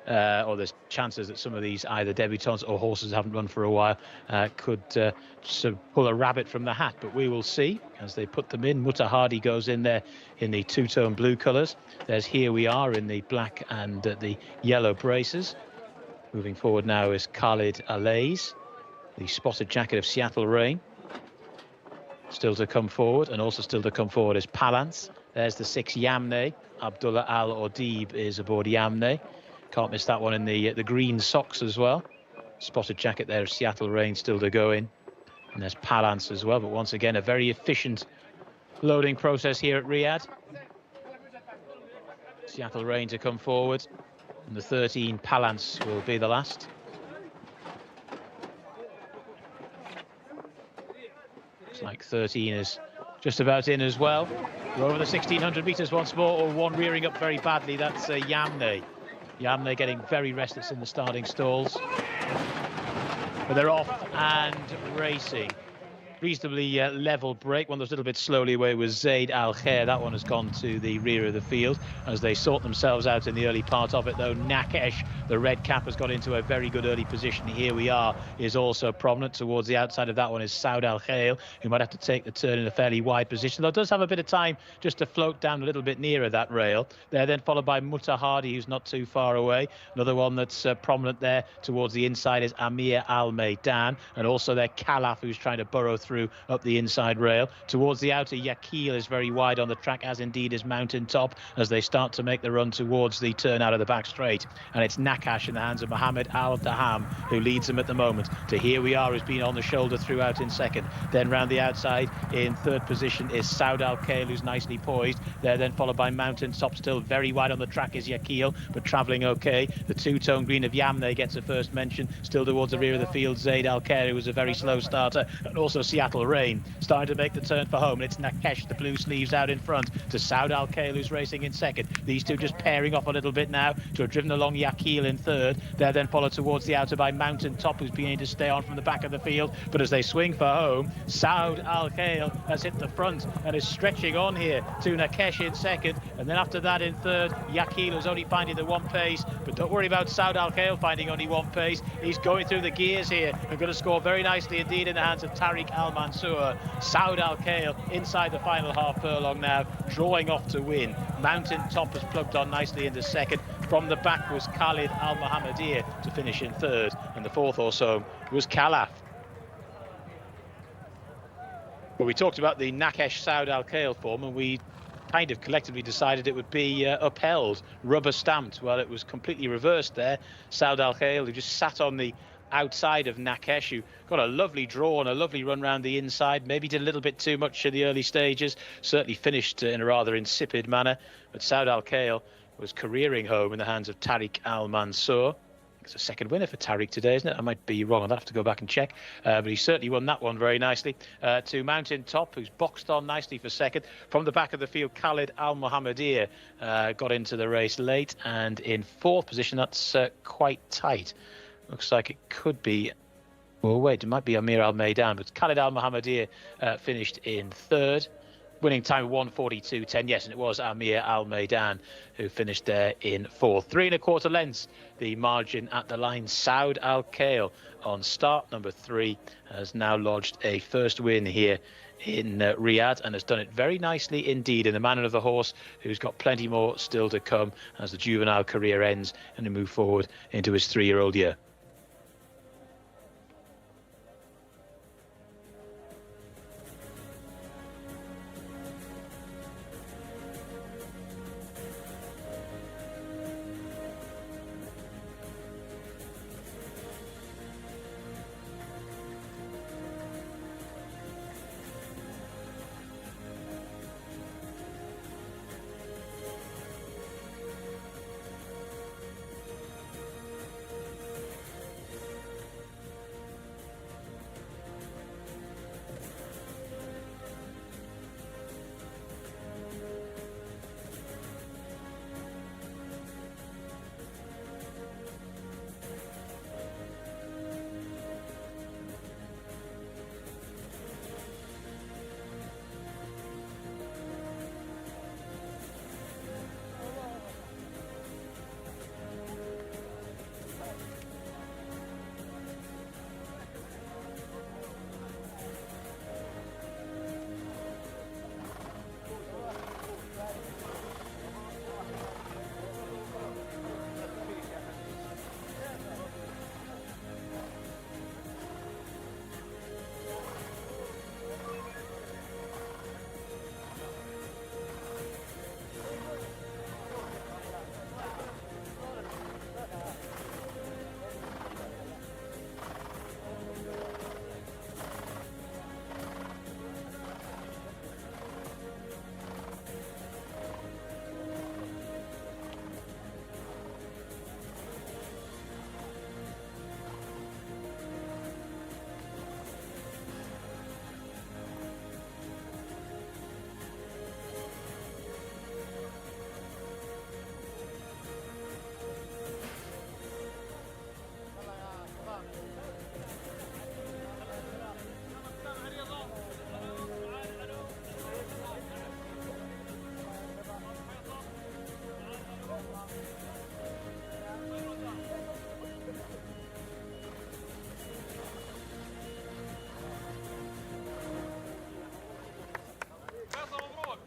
there's chances that some of these either debutants or horses haven't run for a while could sort of pull a rabbit from the hat. But we will see as they put them in. Mutta Hardy goes in there in the two-tone blue colours. There's Here We Are in the black and the yellow braces. Moving forward now is Khalid Alays, the spotted jacket of Seattle Rain. Still to come forward, and also still to come forward is Palance. There's the 6 Yamne. Abdullah Al Odib is aboard Yamne. Can't miss that one in the green socks as well. Spotted jacket there of Seattle Rain still to go in. And there's Palance as well, but once again a very efficient loading process here at Riyadh. Seattle Rain to come forward, and the 13 Palance will be the last. Looks like 13 is just about in as well. We're over the 1600 metres once more, or one rearing up very badly. That's Yamne. Yamne getting very restless in the starting stalls. But they're off and racing. Reasonably level break. One that was a little bit slowly away was Zaid Al Khair. That one has gone to the rear of the field as they sort themselves out in the early part of it, though. Nakesh, the red cap, has got into a very good early position. Here we are is also prominent. Towards the outside of that one is Saud Al Khail, who might have to take the turn in a fairly wide position, though does have a bit of time just to float down a little bit nearer that rail. They're then followed by Mutahadi, who's not too far away. Another one that's prominent there towards the inside is Amir Al Maidan, and also there Khalaf, who's trying to burrow through up the inside rail. Towards the outer, Yakil is very wide on the track, as indeed is Mountain Top, as they start to make the run towards the turn out of the back straight. And it's Nakash in the hands of Mohammed Al Daham, who leads them at the moment. To Here We Are, who's been on the shoulder throughout in second. Then round the outside in third position is Saud Al Khail, who's nicely poised. They're then followed by Mountain Top. Still very wide on the track is Yakil, but travelling okay. The two-tone green of Yamne gets a first mention. Still towards the rear of the field, Zaid Al Khair, who was a very slow starter, and also Seattle Rain starting to make the turn for home. And it's Nakesh, the blue sleeves, out in front to Saud Al Khail, who's racing in second. These two just pairing off a little bit now to have driven along Yakil in third. They're then followed towards the outer by Mountain Top, who's beginning to stay on from the back of the field. But as they swing for home, Saud Al Khail has hit the front and is stretching on here to Nakesh in second. And then after that in third, Yakil, who's only finding the one pace. But don't worry about Saud Al Khail finding only one pace. He's going through the gears here and going to score very nicely indeed in the hands of Tariq Al Mansour. Saud Al Khail inside the final half furlong now, drawing off to win. Mountain Top has plugged on nicely into second. From the back was Khalid Al Mohammedir to finish in third, and the fourth or so was Khalaf. Well, we talked about the Nakesh Saud Al Khail form, and we kind of collectively decided it would be upheld, rubber stamped. Well, it was completely reversed there. Saud Al Khail, who just sat on the outside of Nakesh, who got a lovely draw and a lovely run round the inside, maybe did a little bit too much in the early stages, certainly finished in a rather insipid manner. But Saud Al Khail was careering home in the hands of Tariq Al Mansour. It's a second winner for Tariq today, isn't it? I might be wrong. I'll have to go back and check. But he certainly won that one very nicely. To Mountain Top, who's boxed on nicely for second. From the back of the field, Khalid Al Mohammedir got into the race late. And in fourth position, that's quite tight. Looks like it could be... Well, wait, it might be Amir Al Maidan. But Khalid Al Mohammedir finished in third. Winning time 1:42.10. Yes, and it was Amir Al Maidan who finished there in fourth. 3 1/4 lengths, the margin at the line. Saud Al Khail on start number 3 has now lodged a first win here in Riyadh, and has done it very nicely indeed, in the manner of the horse who's got plenty more still to come as the juvenile career ends and he move forward into his 3-year-old year.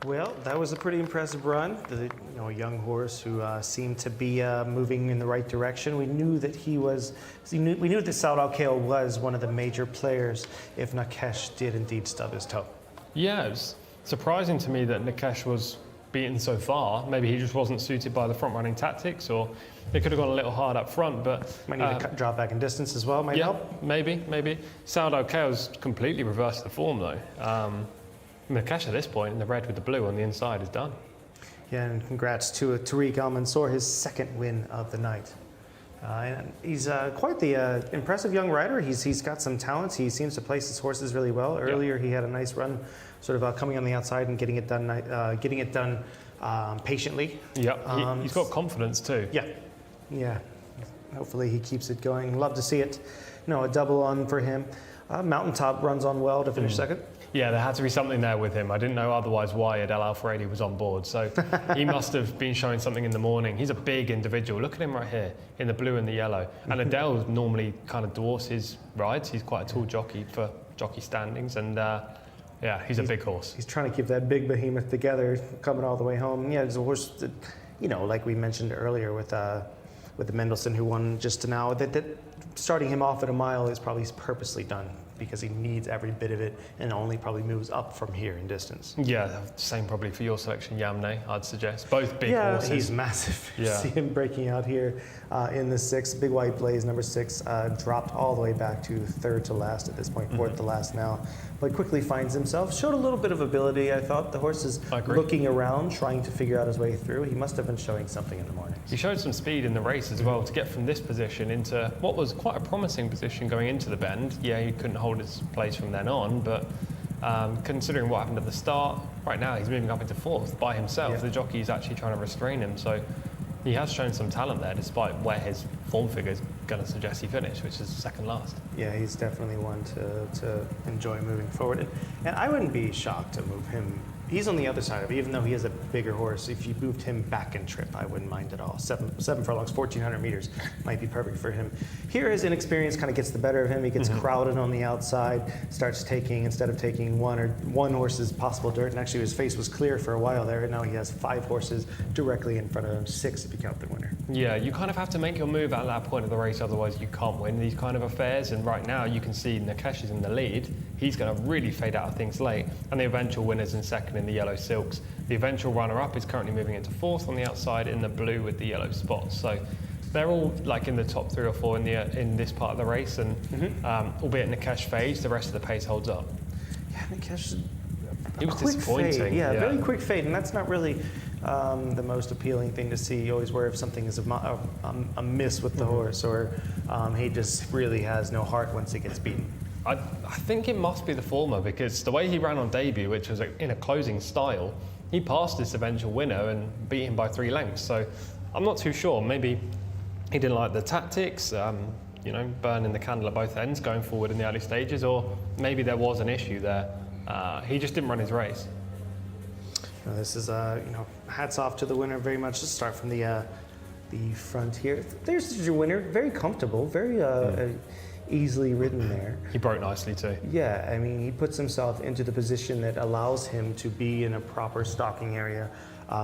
Well, that was a pretty impressive run. A young horse who seemed to be moving in the right direction. We knew that we knew that Saud Al-Khail was one of the major players if Nikesh did indeed stub his toe. Yeah, it's surprising to me that Nikesh was beaten so far. Maybe he just wasn't suited by the front running tactics, or they could have gone a little hard up front, but might need to drop back in distance as well, might help. Maybe. Saud Al-Khail's completely reversed the form though. Nikesh at this point in the red with the blue on the inside is done. Yeah, and congrats to Tariq Al Mansour, his second win of the night. And he's quite the impressive young rider. He's got some talents. He seems to place his horses really well. Earlier, he had a nice run, sort of coming on the outside and getting it done patiently. Yeah, he's got confidence too. Yeah. Hopefully he keeps it going. Love to see it. A double on for him. Mountaintop runs on well to finish second. Yeah, there had to be something there with him. I didn't know otherwise why Adel Al-Furedi was on board. So he must have been showing something in the morning. He's a big individual. Look at him right here in the blue and the yellow. And Adel normally kind of dwarfs his rides. He's quite a tall jockey for jockey standings. And he's a big horse. He's trying to keep that big behemoth together, coming all the way home. Yeah, it's a horse that, like we mentioned earlier with the Mendelssohn who won just now, that starting him off at a mile is probably purposely done because he needs every bit of it and only probably moves up from here in distance. Yeah, same probably for your selection, Yamne, I'd suggest. Both big horses. Yeah, he's massive. You see him breaking out here in the 6. Big White Blaze, number 6, dropped all the way back to third to last at this point, fourth to last now, but quickly finds himself. Showed a little bit of ability, I thought. The horse is looking around, trying to figure out his way through. He must have been showing something in the morning. He showed some speed in the race as well to get from this position into what was quite a promising position going into the bend. Yeah, he couldn't hold his place from then on, but considering what happened at the start, right now he's moving up into fourth by himself. Yeah. The jockey is actually trying to restrain him, so he has shown some talent there despite where his form figure is going to suggest he finished, which is second last. Yeah, he's definitely one to enjoy moving forward. And I wouldn't be shocked to move him. He's on the other side of it, even though he is a bigger horse. If you moved him back in trip, I wouldn't mind at all. Seven furlongs, 1,400 meters might be perfect for him. Here, his inexperience kind of gets the better of him. He gets crowded on the outside, starts taking, instead of taking one horse's possible dirt, and actually his face was clear for a while there, and now he has 5 horses directly in front of him, 6 if you count the winner. Yeah, you kind of have to make your move at that point of the race, otherwise you can't win these kind of affairs. And right now you can see Nikesh is in the lead. He's going to really fade out of things late, and the eventual winner's in second in the yellow silks. The eventual runner-up is currently moving into fourth on the outside in the blue with the yellow spots. So they're all like in the top 3 or 4 in this part of the race, and albeit Nikesh fades, the rest of the pace holds up. Yeah, Nikesh, he was disappointing. Fade. Yeah, very quick fade, and that's not really the most appealing thing to see. You always worry if something is a miss with the horse, or he just really has no heart once he gets beaten. I think it must be the former, because the way he ran on debut, which was in a closing style, he passed this eventual winner and beat him by 3 lengths. So I'm not too sure. Maybe he didn't like the tactics, burning the candle at both ends going forward in the early stages, or maybe there was an issue there. He just didn't run his race. This is, hats off to the winner very much. Let's start from the front here. There's your winner. Very comfortable, very easily ridden there. He broke nicely too. Yeah, I mean, he puts himself into the position that allows him to be in a proper stalking area,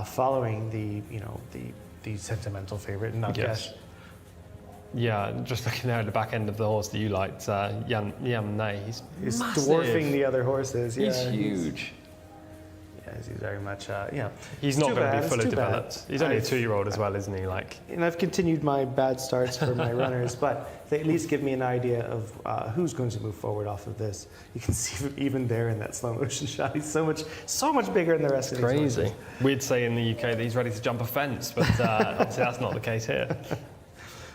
following the sentimental favorite, Nikesh. Yes. Yeah, just looking there at the back end of the horse that you liked, Yamne, he's dwarfing the other horses. Yeah, he's huge. He's very much, He's not going to be fully developed. He's only a 2-year-old as well, isn't he? And I've continued my bad starts for my runners, but they at least give me an idea of who's going to move forward off of this. You can see him even there in that slow motion shot. He's so much bigger than the rest of these horses. Crazy. We'd say in the UK that he's ready to jump a fence, but obviously that's not the case here.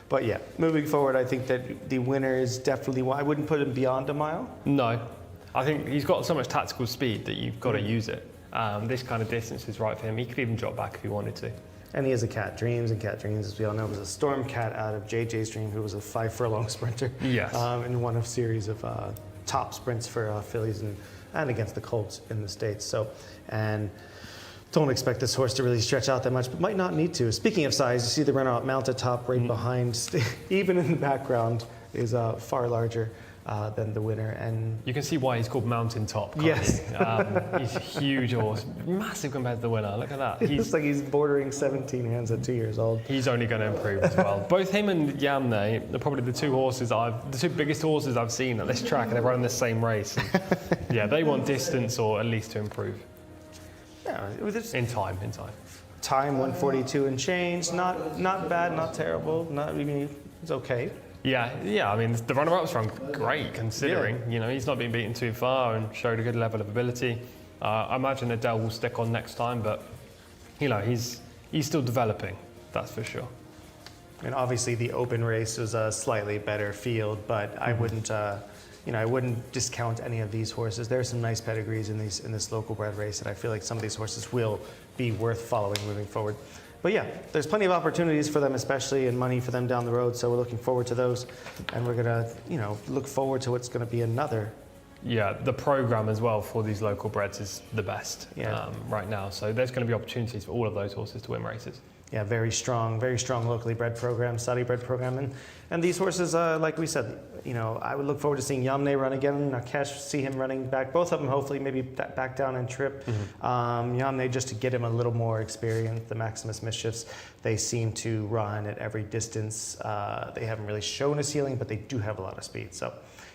But yeah, moving forward, I think that the winner is definitely one. I wouldn't put him beyond a mile. No. I think he's got so much tactical speed that you've got to use it. This kind of distance is right for him. He could even drop back if he wanted to. And he has a Cat Dreams, and Cat Dreams, as we all know, was a Storm Cat out of Jcsa's Dream, who was a 5-furlong sprinter. Yes. And won a series of top sprints for fillies and against the Colts in the States. So, and don't expect this horse to really stretch out that much, but might not need to. Speaking of size, you see the runner-up mount at top right behind, even in the background, is far larger. than the winner. And you can see why he's called Mountaintop. Can't yes, you? He's a huge horse, massive compared to the winner. Look at that. It looks like he's bordering 17 hands at 2 years old. He's only going to improve as well. Both him and Yamne are probably the two biggest horses I've seen at this track, and they're running the same race. And yeah, they want distance or at least to improve. Yeah, in time. Time 142 and change. Not bad, not terrible. I mean, it's okay. Yeah. I mean, the runner-up's run great considering. You know, he's not been beaten too far and showed a good level of ability. I imagine Adele will stick on next time, but you know, he's still developing. That's for sure. And obviously, the open race was a slightly better field, but I wouldn't. I wouldn't discount any of these horses. There are some nice pedigrees in this local bred race, and I feel like some of these horses will be worth following moving forward. But yeah, there's plenty of opportunities for them, especially, and money for them down the road. So we're looking forward to those, and we're gonna, look forward to what's gonna be another. Yeah, the program as well for these local breds is the best right now. So there's going to be opportunities for all of those horses to win races. Yeah, very strong locally bred program, Saudi bred program, and these horses, like we said, I would look forward to seeing Yamne run again. Nakesh, see him running back, both of them hopefully maybe back down and trip. Yamne just to get him a little more experience. The Maximus Mischiefs, they seem to run at every distance. They haven't really shown a ceiling, but they do have a lot of speed.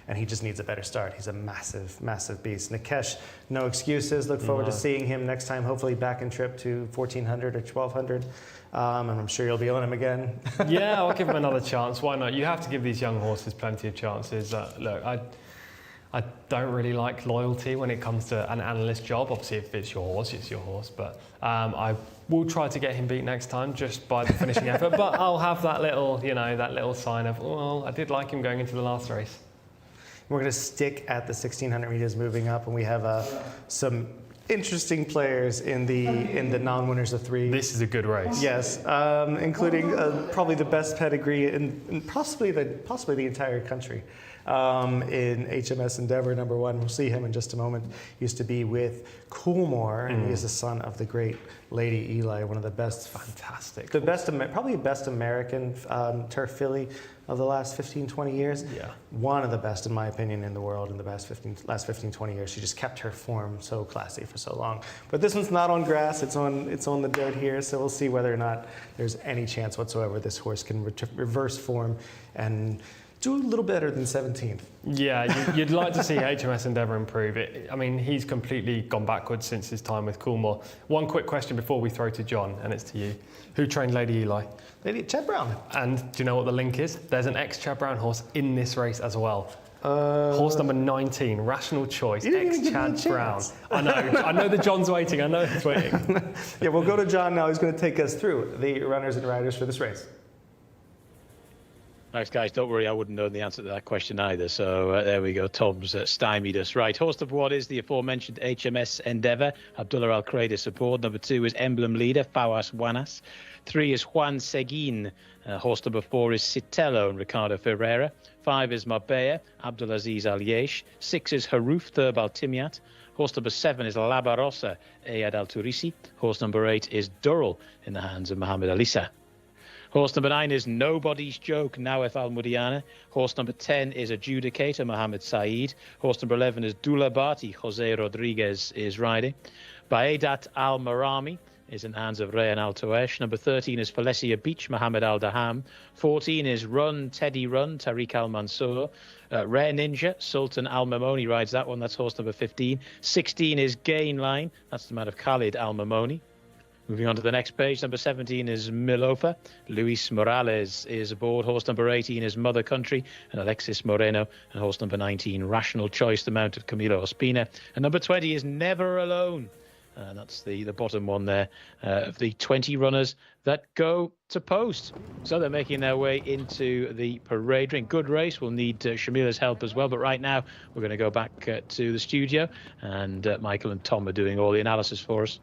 And he just needs a better start. He's a massive beast. Nakesh, no excuses. Look forward to seeing him next time, hopefully back in trip to 1400 or 1200. And I'm sure you'll be on him again. Yeah, I'll give him another chance. Why not? You have to give these young horses plenty of chances. Look, I don't really like loyalty when it comes to an analyst job. Obviously, if it's your horse, it's your horse. But I will try to get him beat next time just by the finishing effort. But I'll have that little sign of, well, I did like him going into the last race. We're going to stick at the 1600 meters moving up, and we have some interesting players in the non-winners of 3. This is a good race. Yes, including probably the best pedigree in possibly the entire country. In HMS Endeavour #1. We'll see him in just a moment. He used to be with Coolmore, and he is the son of the great Lady Eli, one of the best, probably best American turf filly of the last 15-20 years. Yeah. One of the best, in my opinion, in the world in the last 15-20 years. She just kept her form so classy for so long. But this one's not on grass, it's on the dirt here, so we'll see whether or not there's any chance whatsoever this horse can reverse form and do a little better than 17th. Yeah, you'd like to see HMS Endeavour improve. I mean, he's completely gone backwards since his time with Coolmore. One quick question before we throw to John, and it's to you. Who trained Lady Eli? Lady Chad Brown. And do you know what the link is? There's an ex-Chad Brown horse in this race as well. Horse number 19, Rational Choice, ex-Chad Brown. I know that John's waiting. I know he's waiting. Yeah, we'll go to John now. He's going to take us through the runners and riders for this race. Thanks, guys. Don't worry, I wouldn't know the answer to that question either. So there we go. Tom's stymied us. Right, horse number 1 is the aforementioned HMS Endeavour. Abdullah Al Khraider aboard. Number 2 is Emblem Leader, Fawaz Wanas. 3 is Juan Seguin. Horse number 4 is Citello and Ricardo Ferreira. 5 is Marbella, Abdulaziz Al Yesh. 6 is Haruf, Thurb Al Timyat. Horse number 7 is La Barossa, Ayad Al Turisi. Horse number 8 is Durrell in the hands of Mohammed Alisa. Horse number 9 is Nobody's Joke, Nawef Al Mudiana. Horse number 10 is Adjudicator, Mohammed Saeed. Horse number 11 is Dulabati, Jose Rodriguez is riding. Baedat Al Marami is in the hands of Rayan Al Toesh. Number 13 is Falesia Beach, Mohammed Al Daham. 14 is Run, Teddy Run, Tariq Al Mansour. Rare Ninja, Sultan Al Mamoni rides that one. That's horse number 15. 16 is Gain Line. That's the man of Khalid Al Mamoni. Moving on to the next page, number 17 is Milofa. Luis Morales is aboard. Horse number 18 is Mother Country and Alexis Moreno. And horse number 19, Rational Choice, the mount of Camilo Ospina. And number 20 is Never Alone. And that's the bottom one there of the 20 runners that go to post. So they're making their way into the parade ring. Good race. We'll need Shamila's help as well. But right now, we're going to go back to the studio. And Michael and Tom are doing all the analysis for us.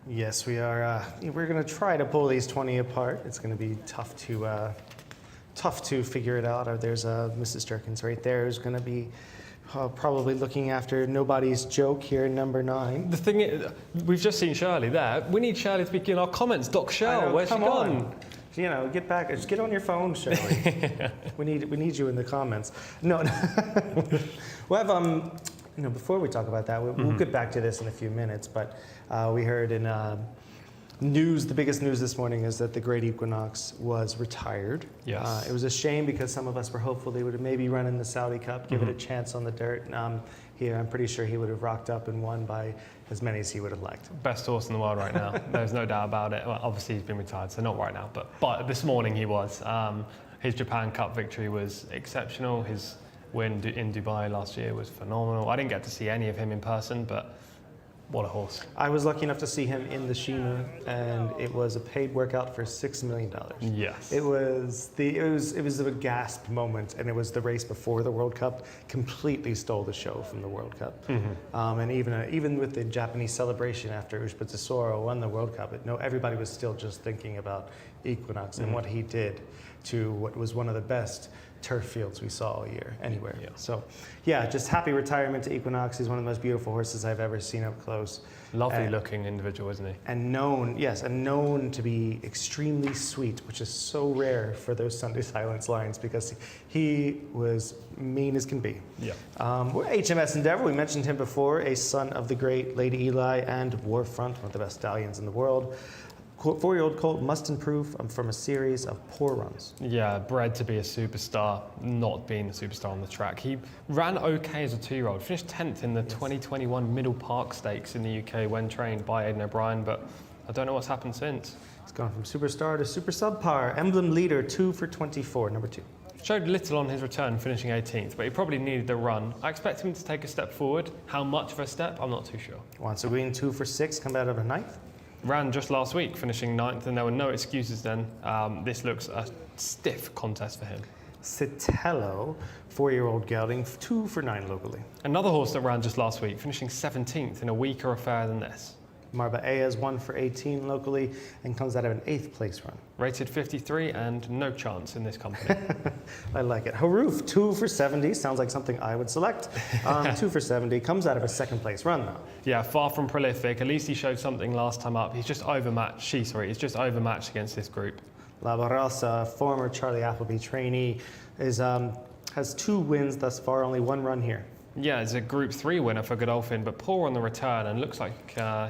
Yes, we are. We're going to try to pull these 20 apart. It's going to be tough to figure it out. There's Mrs. Jerkins right there who's going to be probably looking after Nobody's Joke here in number 9. The thing is, we've just seen Shirley there. We need Shirley to be in our comments. Doc Shell, where's she gone? You know, get back. Just get on your phone, Shirley. we need you in the comments. No. Well, you know, before we talk about that, we'll get back to this in a few minutes. But we heard in news, the biggest news this morning is that the Great Equinox was retired. Yes. It was a shame because some of us were hopeful they would have maybe run in the Saudi Cup, give it a chance on the dirt. Here, I'm pretty sure he would have rocked up and won by as many as he would have liked. Best horse in the world right now. There's no doubt about it. Well, obviously he's been retired, so not right now. But this morning he was. His Japan Cup victory was exceptional. His win in Dubai last year was phenomenal. I didn't get to see any of him in person, but what a horse. I was lucky enough to see him in the Shima, and it was a paid workout for $6 million. Yes. It was a gasp moment, and it was the race before the World Cup. Completely stole the show from the World Cup. And even with the Japanese celebration after Ushba Tesoro won the World Cup, everybody was still just thinking about Equinox and what he did to what was one of the best turf fields we saw all year anywhere. Yeah. So yeah, just happy retirement to Equinox. He's one of the most beautiful horses I've ever seen up close. Lovely looking individual, isn't he? And known to be extremely sweet, which is so rare for those Sunday Silence Lions because he was mean as can be. Yeah. HMS Endeavour, we mentioned him before, a son of the great Lady Eli and Warfront, one of the best stallions in the world. 4-year-old colt must improve from a series of poor runs. Yeah, bred to be a superstar, not being a superstar on the track. He ran okay as a 2-year-old, finished 10th in the 2021 Middle Park Stakes in the UK when trained by Aidan O'Brien, but I don't know what's happened since. He's gone from superstar to super subpar. Emblem leader, 2 for 24, number 2. Showed little on his return, finishing 18th, but he probably needed the run. I expect him to take a step forward. How much of a step? I'm not too sure. Wants a green, 2 for 6, come out of a 9th. Ran just last week, finishing 9th, and there were no excuses then. This looks a stiff contest for him. Citello, 4-year-old gelding, 2 for 9 locally. Another horse that ran just last week, finishing 17th in a weaker affair than this. Marba Ayaz, 1 for 18 locally, and comes out of an 8th place run. Rated 53 and no chance in this company. I like it. Haroof, 2 for 70, sounds like something I would select. 2 for 70, comes out of a 2nd place run though. Yeah, far from prolific. At least he showed something last time up. He's just overmatched. He's just overmatched against this group. La Barrosa, former Charlie Appleby trainee, has 2 wins thus far, only 1 run here. Yeah, it's a Group 3 winner for Godolphin, but poor on the return, and looks like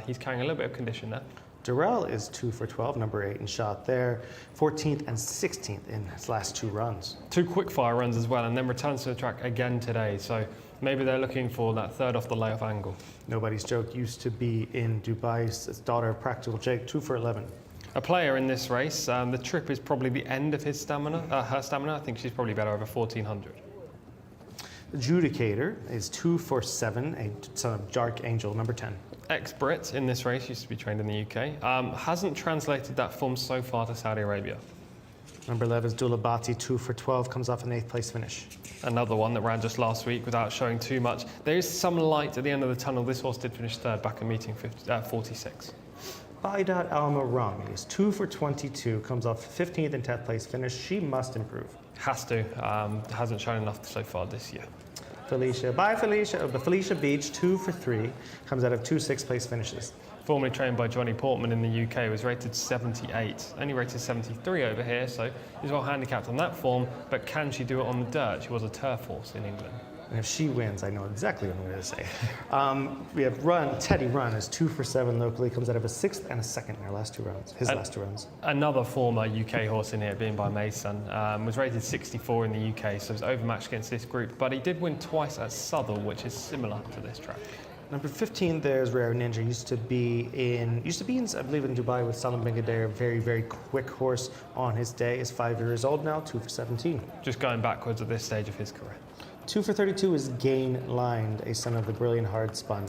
he's carrying a little bit of condition there. Durrell is 2 for 12, number 8 in shot there, 14th and 16th in his last 2 runs. 2 quickfire runs as well, and then returns to the track again today, so maybe they're looking for that third off the layoff angle. Nobody's Joke used to be in Dubai's daughter of Practical Jake, 2 for 11. A player in this race, the trip is probably the end of his stamina, her stamina. I think she's probably better over 1400. Adjudicator is 2 for 7, a son of Dark Angel, number 10. Ex-Brit in this race, used to be trained in the UK. Hasn't translated that form so far to Saudi Arabia. Number 11 is Dulabati, 2 for 12, comes off an 8th place finish. Another one that ran just last week without showing too much. There is some light at the end of the tunnel. This horse did finish 3rd back in meeting 46. Baidat Al Marami is 2 for 22, comes off 15th and 10th place finish. She must improve. Has to. Hasn't shown enough so far this year. Felicia Beach, 2 for 3, comes out of 2 6th place finishes. Formerly trained by Johnny Portman in the UK, was rated 78. Only rated 73 over here, so he's well handicapped on that form, but can she do it on the dirt? She was a turf horse in England. And if she wins, I know exactly what I'm going to say. We have Teddy Run is 2 for 7 locally, comes out of a 6th and a 2nd in her last 2 runs, last 2 runs. Another former UK horse in here, being by Mason, was rated 64 in the UK, so was overmatched against this group, but he did win twice at Southall, which is similar to this track. Number 15, there's Rare Ninja. Used to be in, I believe, in Dubai with Salam Ben Ghadir, a very, very quick horse on his day. Is 5 years old now, 2 for 17. Just going backwards at this stage of his career. 2 for 32 is Gain Lined, a son of the brilliant Hard Spun.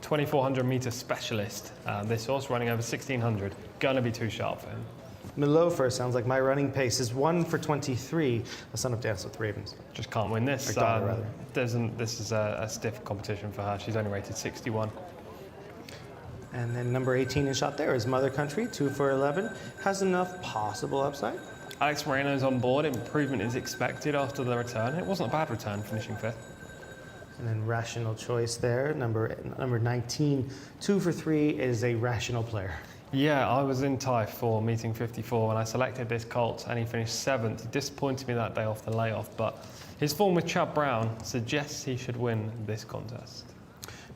2400 meter specialist. This horse running over 1600. Gonna be too sharp for him. Milofer sounds like my running pace is 1 for 23, a son of Dance with Ravens. Just can't win this. Or daughter, rather. This is a stiff competition for her. She's only rated 61. And then number 18 in shot there is Mother Country, 2 for 11. Has enough possible upside. Alex Moreno's on board. Improvement is expected after the return. It wasn't a bad return, finishing 5th. And then Rational Choice there, number 19, 2 for 3 is a rational player. Yeah, I was in Thai for meeting 54 when I selected this colt and he finished 7th. He disappointed me that day off the layoff, but his form with Chad Brown suggests he should win this contest.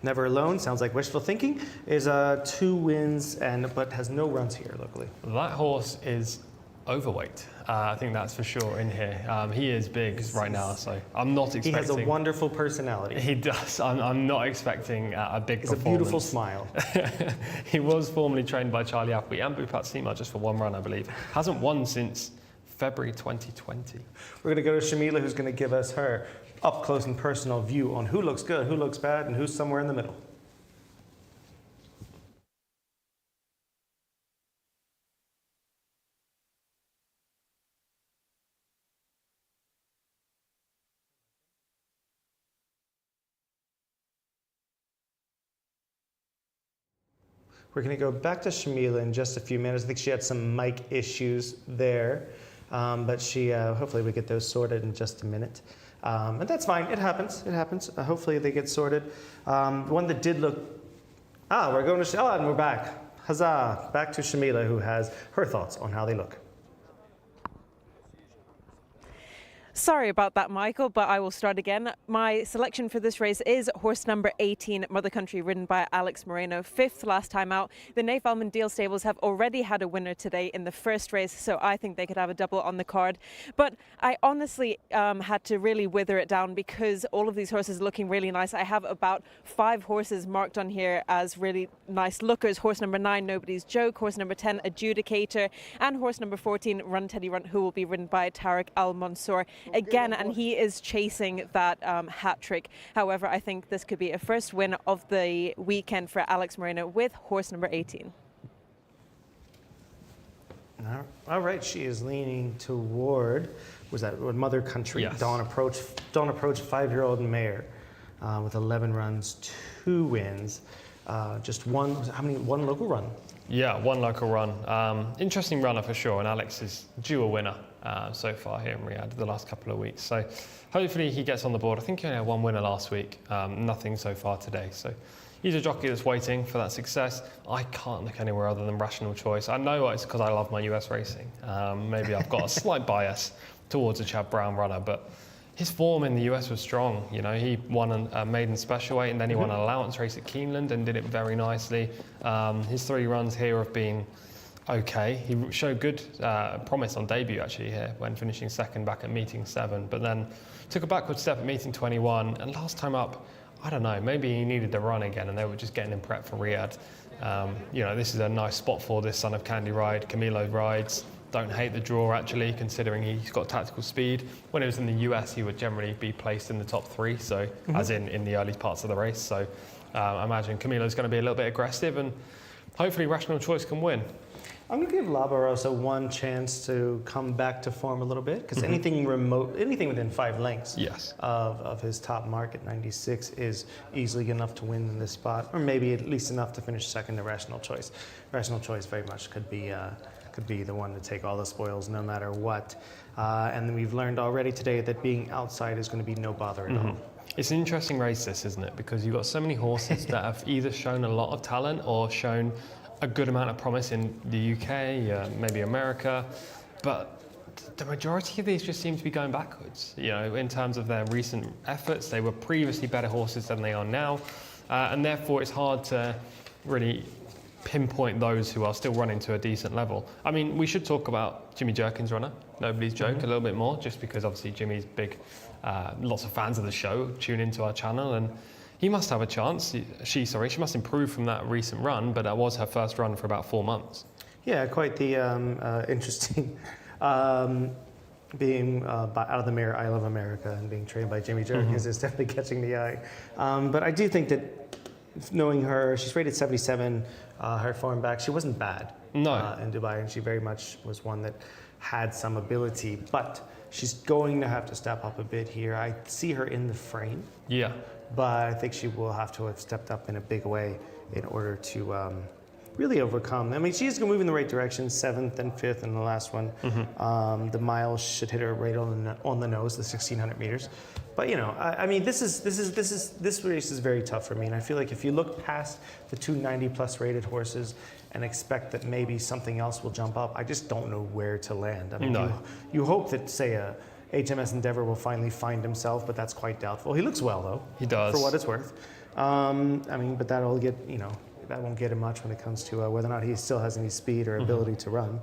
Never Alone, sounds like wishful thinking, is 2 wins but has no runs here locally. That horse is overweight. I think that's for sure in here. He is big right now, so I'm not expecting... He has a wonderful personality. He does. I'm not expecting a big performance. It's a beautiful smile. He was formerly trained by Charlie Appleby and Bupat Sima just for 1 run, I believe. Hasn't won since February 2020. We're going to go to Shamila, who's going to give us her up close and personal view on who looks good, who looks bad, and who's somewhere in the middle. We're going to go back to Shamila in just a few minutes. I think she had some mic issues there, but she hopefully we get those sorted in just a minute. And that's fine. It happens. It happens. Hopefully they get sorted. One that did look... we're going to... and we're back. Huzzah! Back to Shamila, who has her thoughts on how they look. Sorry about that, Michael, but I will start again. My selection for this race is horse number 18, Mother Country, ridden by Alex Moreno, 5th last time out. The Naif Almondale stables have already had a winner today in the first race, so I think they could have a double on the card. But I honestly had to really wither it down because all of these horses are looking really nice. I have about 5 horses marked on here as really nice lookers. Horse number 9, Nobody's Joke. Horse number 10, Adjudicator. And horse number 14, Run Teddy Run, who will be ridden by Tariq Al Mansour again, and he is chasing that hat trick. However, I think this could be a first win of the weekend for Alex Moreno with horse number 18. All right, she is leaning toward, was that Mother Country? Yes. Dawn Approach, 5-year-old mare with 11 runs, 2 wins, just one local run? Yeah, 1 local run. Interesting runner for sure, and Alex is due a winner so far here in Riyadh the last couple of weeks. So hopefully he gets on the board. I think he only had 1 winner last week, nothing so far today. So he's a jockey that's waiting for that success. I can't look anywhere other than Rational Choice. I know it's because I love my US racing. Maybe I've got a slight bias towards a Chad Brown runner, but his form in the US was strong. You know, he won a maiden special weight and then he won an allowance race at Keeneland and did it very nicely. His 3 runs here have been okay. He showed good promise on debut actually here when finishing 2nd back at meeting 7, but then took a backward step at meeting 21. And last time up, I don't know, maybe he needed to run again and they were just getting him prepped for Riyadh. You know, this is a nice spot for this Son of Candy ride. Camilo rides. Don't hate the draw actually, considering he's got tactical speed. When it was in the US, he would generally be placed in the top 3, so as in the early parts of the race. So I imagine Camilo's going to be a little bit aggressive and hopefully Rational Choice can win. I'm going to give Labarosa 1 chance to come back to form a little bit, because anything within 5 lengths of his top mark at 96 is easily enough to win in this spot, or maybe at least enough to finish 2nd to Rational Choice. Rational Choice very much could be the one to take all the spoils no matter what. And we've learned already today that being outside is going to be no bother at all. It's an interesting race this, isn't it? Because you've got so many horses that have either shown a lot of talent or shown a good amount of promise in the UK, maybe America, but the majority of these just seem to be going backwards. You know, in terms of their recent efforts, they were previously better horses than they are now, and therefore it's hard to really pinpoint those who are still running to a decent level. I mean, we should talk about Jimmy Jerkin's runner, Nobody's Joke, a little bit more, just because obviously Jimmy's big, lots of fans of the show tune into our channel, and he must have a chance. She must improve from that recent run, but that was her first run for about 4 months. Yeah, quite the interesting being out of the mare I Love America and being trained by Jimmy Jerkins is definitely catching the eye. But I do think that knowing her, she's rated 77, her form back, she wasn't bad in Dubai, and she very much was one that had some ability, but she's going to have to step up a bit here. I see her in the frame. Yeah. But I think she will have to have stepped up in a big way in order to really overcome. I mean, she's going to move in the right direction, 7th and 5th in the last one. The miles should hit her right on the nose, the 1,600 meters. But you know, I mean, this race is very tough for me, and I feel like if you look past the 290+ rated horses and expect that maybe something else will jump up, I just don't know where to land. I mean, you hope that, say, a HMS Endeavour will finally find himself, but that's quite doubtful. He looks well though. He does, for what it's worth. I mean, but that'll get, you know, that won't get him much when it comes to whether or not he still has any speed or ability to run.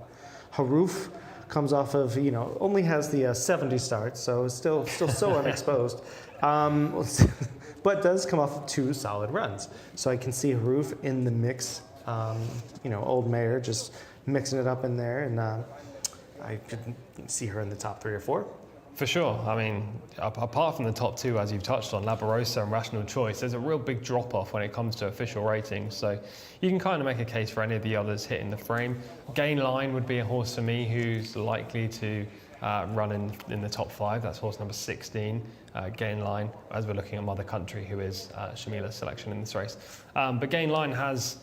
Haruf comes off of, you know, only has the 70 starts, so still so unexposed, but does come off of 2 solid runs. So I can see Haruf in the mix, you know, old mare just mixing it up in there, and I could see her in the top 3 or 4. For sure. I mean, apart from the top 2, as you've touched on, Labarosa and Rational Choice, there's a real big drop-off when it comes to official ratings. So you can kind of make a case for any of the others hitting the frame. Gain Line would be a horse for me who's likely to run in the top 5. That's horse number 16, Gain Line, as we're looking at Mother Country, who is Shamila's selection in this race. But Gain Line has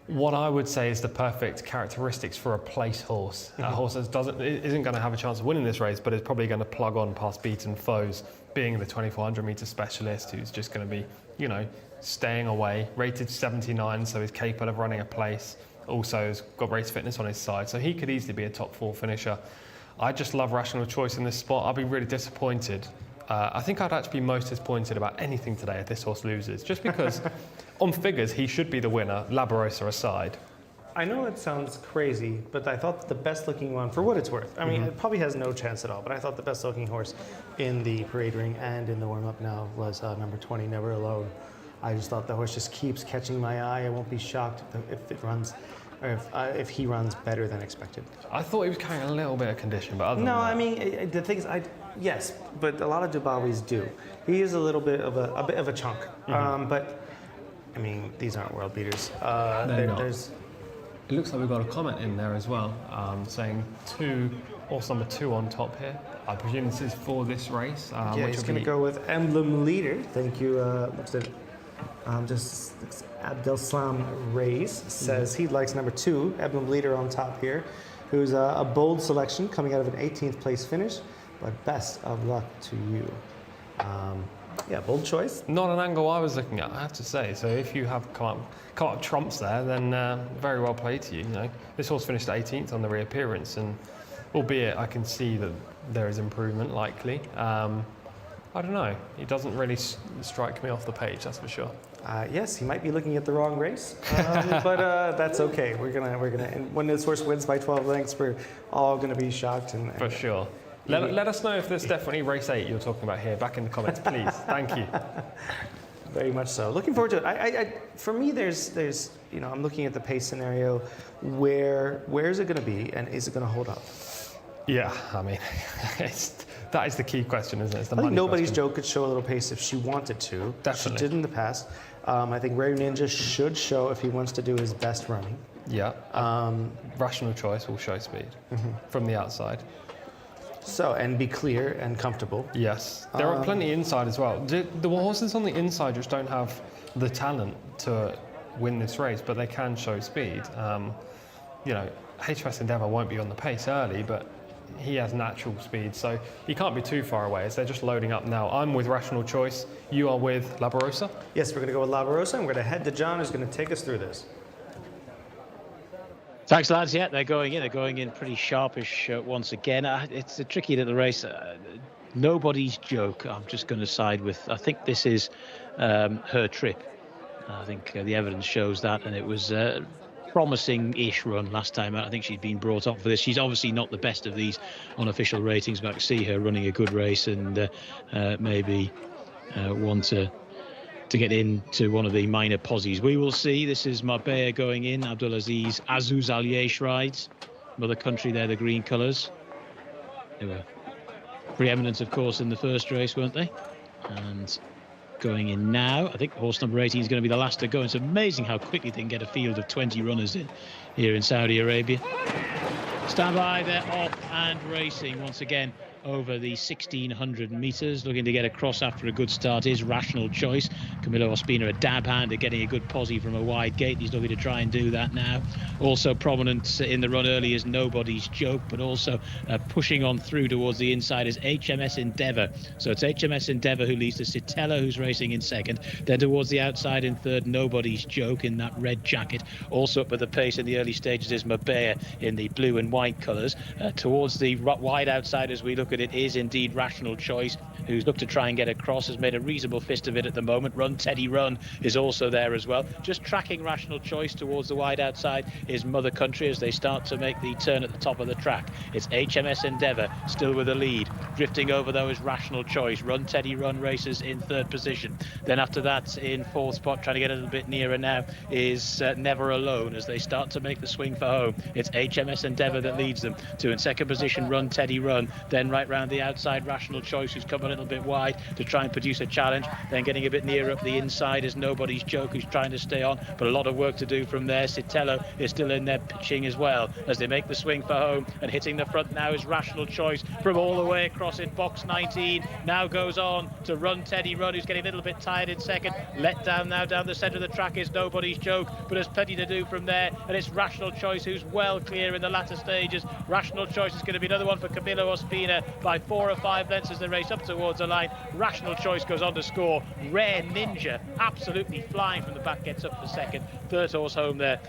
what I would say is the perfect characteristics for a place horse. A horse that isn't going to have a chance of winning this race, but is probably going to plug on past beaten foes, being the 2400 metre specialist who's just going to be, you know, staying away, rated 79, so he's capable of running a place. Also has got race fitness on his side, so he could easily be a top 4 finisher. I just love Rational Choice in this spot. I'd be really disappointed. I think I'd actually be most disappointed about anything today if this horse loses, just because on figures he should be the winner, Labarosa aside. I know it sounds crazy, but I thought the best looking one, for what it's worth, I mean, it probably has no chance at all, but I thought the best looking horse in the parade ring and in the warm-up now was number 20, Never Alone. I just thought the horse just keeps catching my eye. I won't be shocked if it runs, or if he runs better than expected. I thought he was carrying a little bit of condition, but other than No, that, I mean, the thing is, yes, but a lot of Dubawis do. He is a little bit of a chunk, but I mean, these aren't world beaters. There's. It looks like we've got a comment in there as well, saying horse number 2 on top here. I presume this is for this race. Yeah, he's going to go with Emblem Leader. Thank you. What's it? Just Abdel Salam Reyes says he likes number 2, Emblem Leader on top here, who's a bold selection coming out of an 18th place finish. But best of luck to you. Yeah, bold choice. Not an angle I was looking at, I have to say. So if you have come up trumps there, then very well played to you. You know, this horse finished 18th on the reappearance, and albeit I can see that there is improvement likely. I don't know. He doesn't really strike me off the page, that's for sure. Yes, he might be looking at the wrong race, but that's okay. We're gonna. And when this horse wins by 12 lengths, we're all gonna be shocked. And for sure. Let us know if there's definitely race 8 you're talking about here. Back in the comments, please. Thank you. Very much so. Looking forward to it. For me, there's you know, I'm looking at the pace scenario. Where is it going to be, and is it going to hold up? Yeah, I mean, that is the key question, isn't it? It's the I think money Nobody's question. Joke could show a little pace if she wanted to. Definitely. She did in the past. I think Ray Ninja should show if he wants to do his best running. Yeah. Rational Choice will show speed from the outside. So, and be clear and comfortable. Yes. There are plenty inside as well. The horses on the inside just don't have the talent to win this race, but they can show speed. You know, HMS Endeavour won't be on the pace early, but he has natural speed, so he can't be too far away as they're just loading up now. I'm with Rational Choice. You are with Labarosa? Yes, we're going to go with Labarosa, and we're going to head to John, who's going to take us through this. Thanks, lads. Yeah, they're going in. They're going in pretty sharpish once again. It's a tricky little race. Nobody's Joke. I'm just going to side with. I think this is her trip. I think the evidence shows that, and it was a promising-ish run last time out. I think she's been brought up for this. She's obviously not the best of these unofficial ratings, but I can see her running a good race and maybe want to get into one of the minor posies. We will see. This is Marbella going in. Abdulaziz Azuz Al Yesh rides. Mother Country, they're the green colours. They were preeminent, of course, in the first race, weren't they? And going in now, I think horse number 18 is going to be the last to go. It's amazing how quickly they can get a field of 20 runners in here in Saudi Arabia. Stand by, they're off and racing once again. over the 1600 metres. Looking to get across after a good start is Rational Choice. Camillo Ospina, a dab hand at getting a good posse from a wide gate. He's looking to try and do that now. Also prominent in the run early is Nobody's Joke, but also pushing on through towards the inside is HMS Endeavour. So it's HMS Endeavour who leads to Citella, who's racing in second. Then towards the outside in third, Nobody's Joke in that red jacket. Also up at the pace in the early stages is Mabea in the blue and white colours. Towards the wide outside as we look at it is indeed Rational Choice, who's looked to try and get across, has made a reasonable fist of it at the moment. Run Teddy Run is also there as well. Just tracking Rational Choice towards the wide outside is Mother Country as they start to make the turn at the top of the track. It's HMS Endeavour still with the lead. Drifting over though is Rational Choice. Run Teddy Run races in third position. Then after that in fourth spot, trying to get a little bit nearer now, is Never Alone as they start to make the swing for home. It's HMS Endeavour that leads them to in second position Run Teddy Run. Then right round the outside Rational Choice, who's come a little bit wide to try and produce a challenge. Then getting a bit nearer up the inside is Nobody's Joke, who's trying to stay on, but a lot of work to do from there. Citello is still in there pitching as well as they make the swing for home, and hitting the front now is Rational Choice from all the way across in box 19. Now goes on to Run Teddy Run, who's getting a little bit tired in second. Let down now down the centre of the track is Nobody's Joke, but there's plenty to do from there, and it's Rational Choice who's well clear in the latter stages. Rational Choice is going to be another one for Camillo Ospina by 4 or 5 lengths as they race up towards the line. Rational Choice goes on to score. Rare Ninja absolutely flying from the back, gets up for second. Third horse home there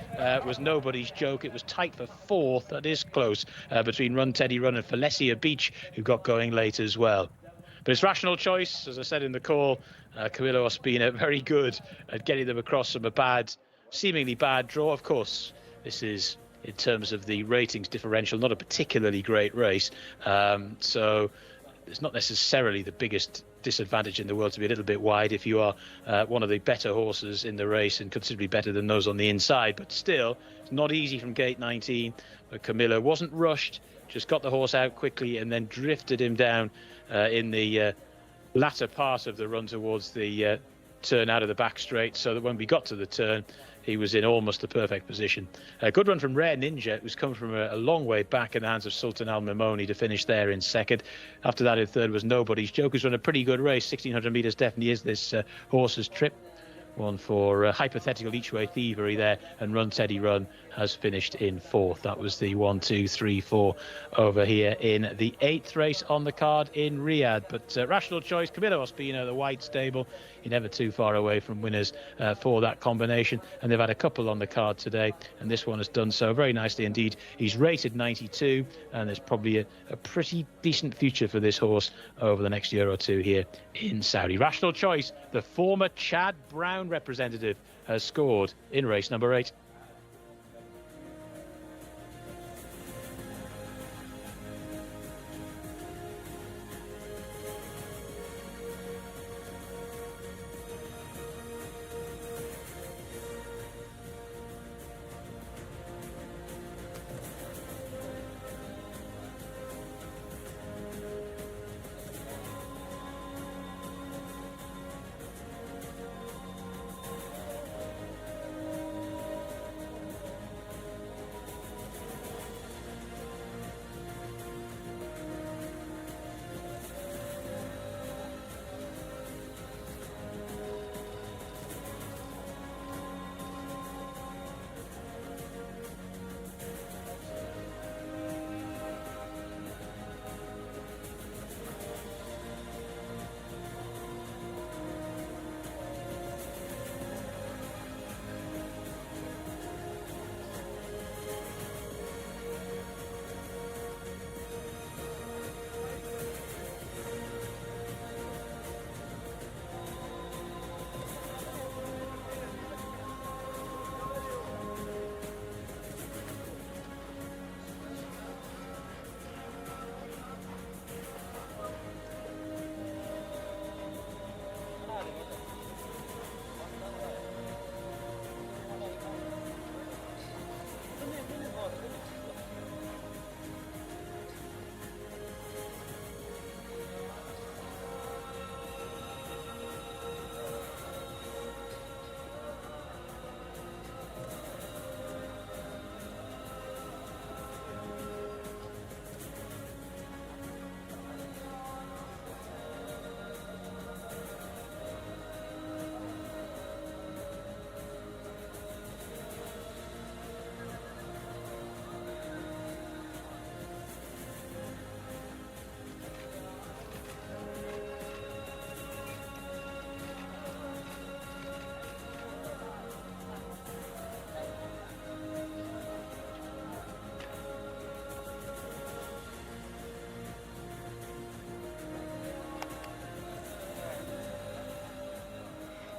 was Nobody's Joke. It was tight for fourth. That is close between Run Teddy Run and Falesia Beach, who got going late as well. But it's Rational Choice, as I said in the call. Camillo Ospina very good at getting them across from a seemingly bad draw. Of course, this is, in terms of the ratings differential, not a particularly great race. So it's not necessarily the biggest disadvantage in the world to be a little bit wide if you are one of the better horses in the race and considerably better than those on the inside. But still, it's not easy from gate 19. But Camillo wasn't rushed, just got the horse out quickly and then drifted him down in the latter part of the run towards the turn out of the back straight, so that when we got to the turn, he was in almost the perfect position. A good run from Rare Ninja, who's come from a long way back in the hands of Sultan Al Mimoni to finish there in second. After that in third was Nobody's Joke, who's run a pretty good race. 1600 metres definitely is this horse's trip. One for hypothetical each-way thievery there, and Run Teddy Run has finished in fourth. That was the 1, 2, 3, 4 over here in the 8th race on the card in Riyadh. But Rational Choice, Camillo Ospina, the white stable, you're never too far away from winners for that combination. And they've had a couple on the card today, and this one has done so very nicely indeed. He's rated 92, and there's probably a pretty decent future for this horse over the next year or two here in Saudi. Rational Choice, the former Chad Brown representative, has scored in race number 8.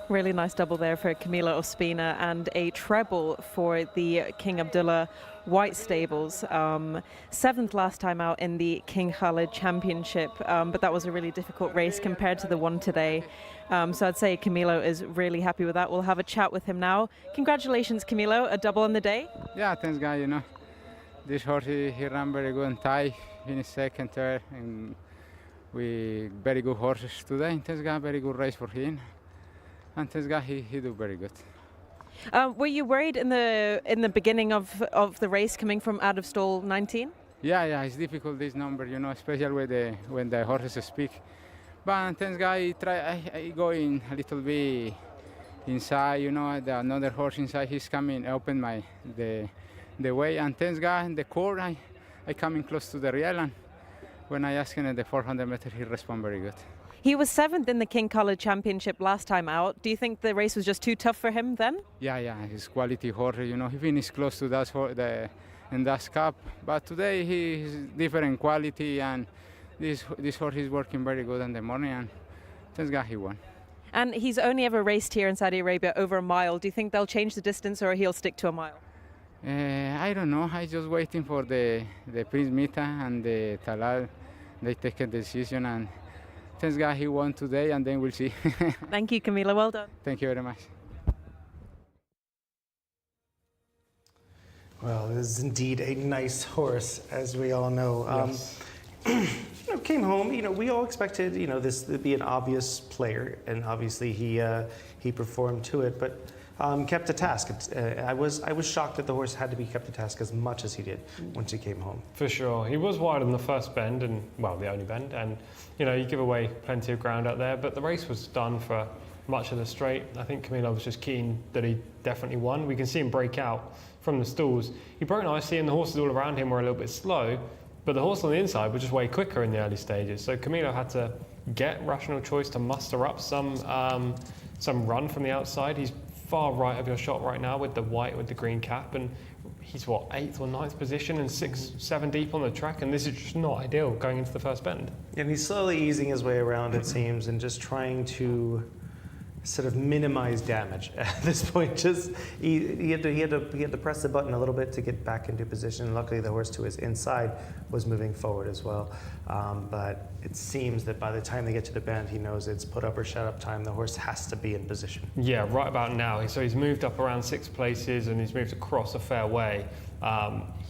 Really nice double there for Camilo Ospina and a treble for the King Abdullah White Stables. Seventh last time out in the King Khalid Championship, but that was a really difficult race compared to the one today. So I'd say Camilo is really happy with that. We'll have a chat with him now. Congratulations, Camilo, a double on the day. Yeah, thanks, guy. You know, this horse he ran very good and tight, finished second, third, and we very good horses today. And thanks, guy, very good race for him. And thanks, guy, he do very good. Were you worried in the beginning of the race coming from out of stall 19? Yeah, it's difficult this number, you know, especially when the horses speak. But thanks, guy, I go in a little bit inside, you know, another horse inside, he's coming, open the way, and thanks, guy, in the court, I coming close to the real, and when I ask him at the 400 meters, he respond very good. He was seventh in the King Khalid Championship last time out. Do you think the race was just too tough for him then? Yeah, he's quality horse, you know, he finished close to that in that cup, but today he's different quality, and this horse is working very good in the morning, and thanks God he won. And he's only ever raced here in Saudi Arabia over a mile. Do you think they'll change the distance or he'll stick to a mile? I don't know. I'm just waiting for the Prince Mita and the Talal. They take a decision, and thanks God he won today, and then we'll see. Thank you, Camilo. Well done. Thank you very much. Well, this is indeed a nice horse, as we all know. Yes. Came home. We all expected, this to be an obvious player, and obviously he performed to it, but kept to task. I was shocked that the horse had to be kept to task as much as he did once he came home. For sure. He was wide on the first bend, and well, the only bend, and you give away plenty of ground out there, but the race was done for much of the straight. I think Camilo was just keen that he definitely won. We can see him break out from the stalls. He broke nicely, and the horses all around him were a little bit slow, but the horse on the inside was just way quicker in the early stages. So Camilo had to get Rational Choice to muster up some run from the outside. He's far right of your shot right now with the white with the green cap, and he's 8th or 9th position and 6-7 deep on the track, and this is just not ideal going into the first bend. And he's slowly easing his way around, it seems, and just trying to sort of minimize damage at this point. Just he had to press the button a little bit to get back into position. Luckily, the horse to his inside was moving forward as well. But it seems that by the time they get to the bend, he knows it's put up or shut up time. The horse has to be in position. Yeah, right about now. So he's moved up around 6 places, and he's moved across a fair way.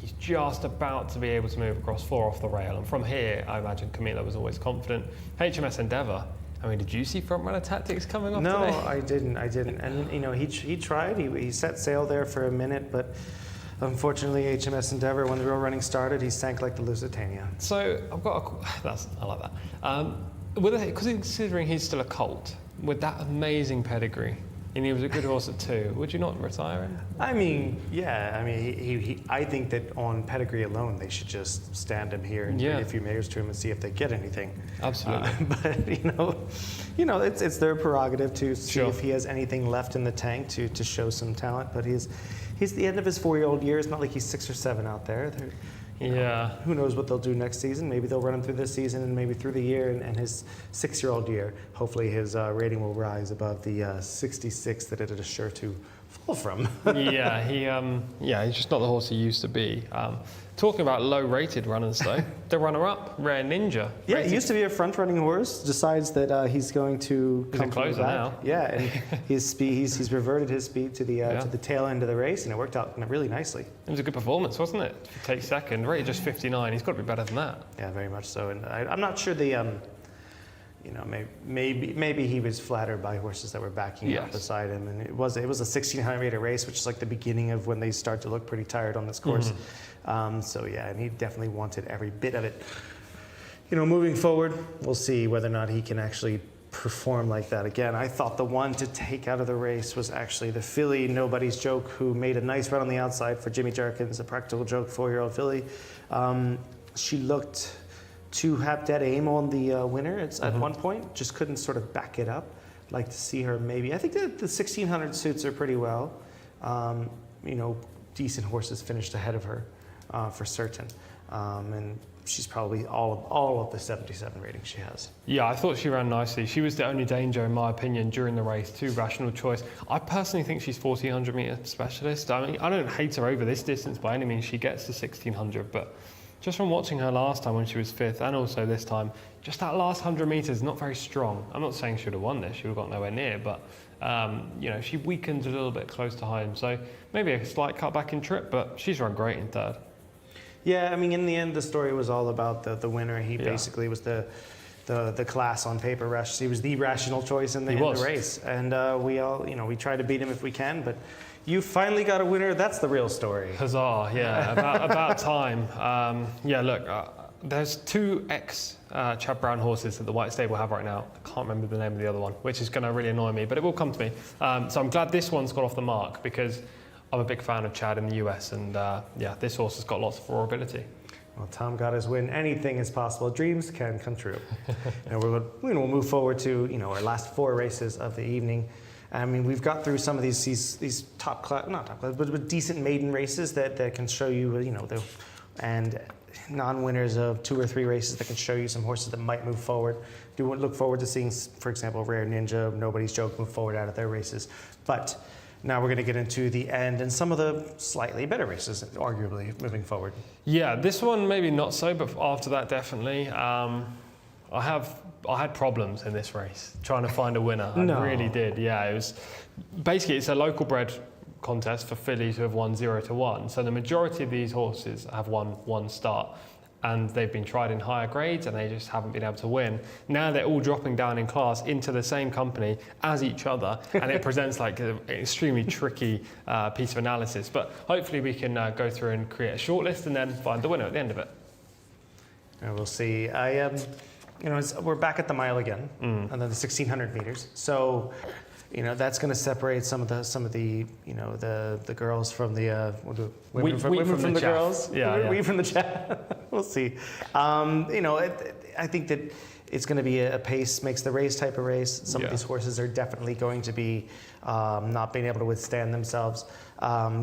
He's just about to be able to move across 4 off the rail. And from here, I imagine Camilo was always confident. HMS Endeavour. I mean, did you see front runner tactics coming off today? No, I didn't. And he tried. He set sail there for a minute, but unfortunately, HMS Endeavour, when the real running started, he sank like the Lusitania. So I've got I like that. Because considering he's still a colt with that amazing pedigree, and he was a good horse at 2, would you not retire him? I mean, yeah. I mean, I think that on pedigree alone, they should just stand him here and bring a few mares to him and see if they get anything. Absolutely. But it's their prerogative to see if he has anything left in the tank to show some talent. But he's the end of his 4-year-old year. It's not like he's 6 or 7 out there. Who knows what they'll do next season? Maybe they'll run him through this season and maybe through the year, and his 6-year-old year. Hopefully his rating will rise above the 66 that it is sure to fall from. He's just not the horse he used to be. Talking about low-rated runners, though, the runner-up, Rare Ninja. Yeah, he used to be a front-running horse. Decides that he's going to come closer now. Yeah, and he's reverted his speed to the tail end of the race, and it worked out really nicely. It was a good performance, wasn't it? If you take second, rated just 59. He's got to be better than that. Yeah, very much so. And I'm not sure maybe he was flattered by horses that were backing up beside him, and it was a 1600-meter race, which is like the beginning of when they start to look pretty tired on this course. And he definitely wanted every bit of it. Moving forward, we'll see whether or not he can actually perform like that again. I thought the one to take out of the race was actually the filly, Nobody's Joke, who made a nice run on the outside for Jimmy Jerkins, a Practical Joke 4-year-old filly. She looked to have dead aim on the winner at one point, just couldn't sort of back it up. I'd like to see her maybe. I think that the 1600 suits her pretty well. Decent horses finished ahead of her for certain. And she's probably all of the 77 ratings she has. Yeah, I thought she ran nicely. She was the only danger, in my opinion, during the race. Too rational choice. I personally think she's 1400 metre specialist. I mean, I don't hate her over this distance by any means. She gets to 1600, but just from watching her last time when she was 5th, and also this time, just that last 100 metres not very strong. I'm not saying she would have won this. She would have got nowhere near, but you know, she weakened a little bit close to home. So maybe a slight cutback in trip, but she's run great in 3rd. Yeah, I mean, in the end, the story was all about the winner. He basically was the class on paper rush. He was the rational choice in the race, and we all, you know, we try to beat him if we can, but you finally got a winner. That's the real story. Huzzah! Yeah, about time. Yeah, look, there's 2 Chad Brown horses that the White Stable have right now. I can't remember the name of the other one, which is going to really annoy me, but it will come to me. So I'm glad this one's got off the mark because I'm a big fan of Chad in the US, and yeah, this horse has got lots of raw ability. Well, Tom got his win. Anything is possible. Dreams can come true. And we'll move forward to, you know, our last 4 races of the evening. I mean, we've got through some of these top class, not top class, but decent maiden races that can show you, you know, and non-winners of 2 or 3 races that can show you some horses that might move forward. Do look forward to seeing, for example, Rare Ninja, Nobody's Joke move forward out of their races. But now we're going to get into the end and some of the slightly better races, arguably, moving forward. Yeah, this one maybe not so, but after that, definitely. I had problems in this race trying to find a winner. I really did. Yeah, it was basically it's a local bred contest for fillies who have won 0 to 1. So the majority of these horses have won 1 start, and they've been tried in higher grades and they just haven't been able to win. Now they're all dropping down in class into the same company as each other, and it presents like an extremely tricky piece of analysis. But hopefully we can go through and create a shortlist and then find the winner at the end of it. And we'll see. You know, we're back at the mile again, and then the 1600 meters. So, you know, that's going to separate some of the you know, the girls from the women from the girls. Yeah, we from the chat. We'll see. You know, I think that it's going to be a pace makes the race type of race. Some of these horses are definitely going to be not being able to withstand themselves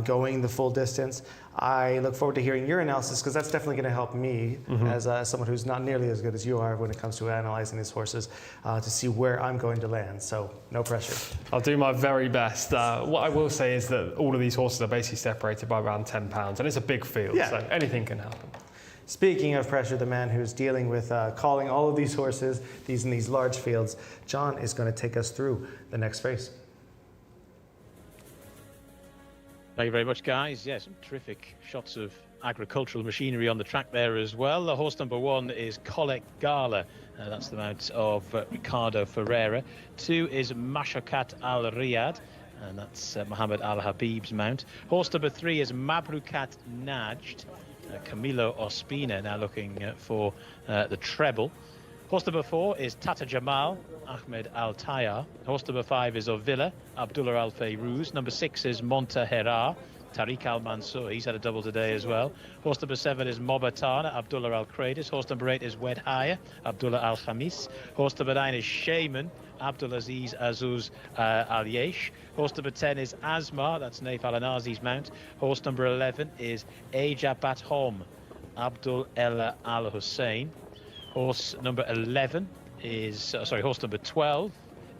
going the full distance. I look forward to hearing your analysis because that's definitely going to help me as someone who's not nearly as good as you are when it comes to analyzing these horses to see where I'm going to land. So no pressure. I'll do my very best. What I will say is that all of these horses are basically separated by around 10 pounds, and it's a big field, so anything can happen. Speaking of pressure, the man who's dealing with calling all of these horses in these large fields, John is going to take us through the next race. Thank you very much, guys. Yeah, some terrific shots of agricultural machinery on the track there as well. The horse number 1 is Collect Gala. That's the mount of Ricardo Ferreira. 2 is Mashakat Al Riyadh, and that's Mohammed Al Habib's mount. Horse number 3 is Mabrukat Najd. Camilo Ospina now looking for the treble. Horse number 4 is Tata Jamal, Ahmed Al Tayar. Horse number 5 is Ovilla, Abdullah Al Fayrouz. Number 6 is Montahera, Tariq Al Mansour. He's had a double today as well. Horse number 7 is Mobatana, Abdullah Al Kradis. Horse number 8 is Wed Haya, Abdullah Al Khamis. Horse number 9 is Shaman, Abdulaziz Azuz Al Yesh. Horse number 10 is Asmar, that's Naif Al Anazi's mount. Horse number 11 is Ejabat Hom, Abdul El Al Hussein. Horse number 11 is, horse number 12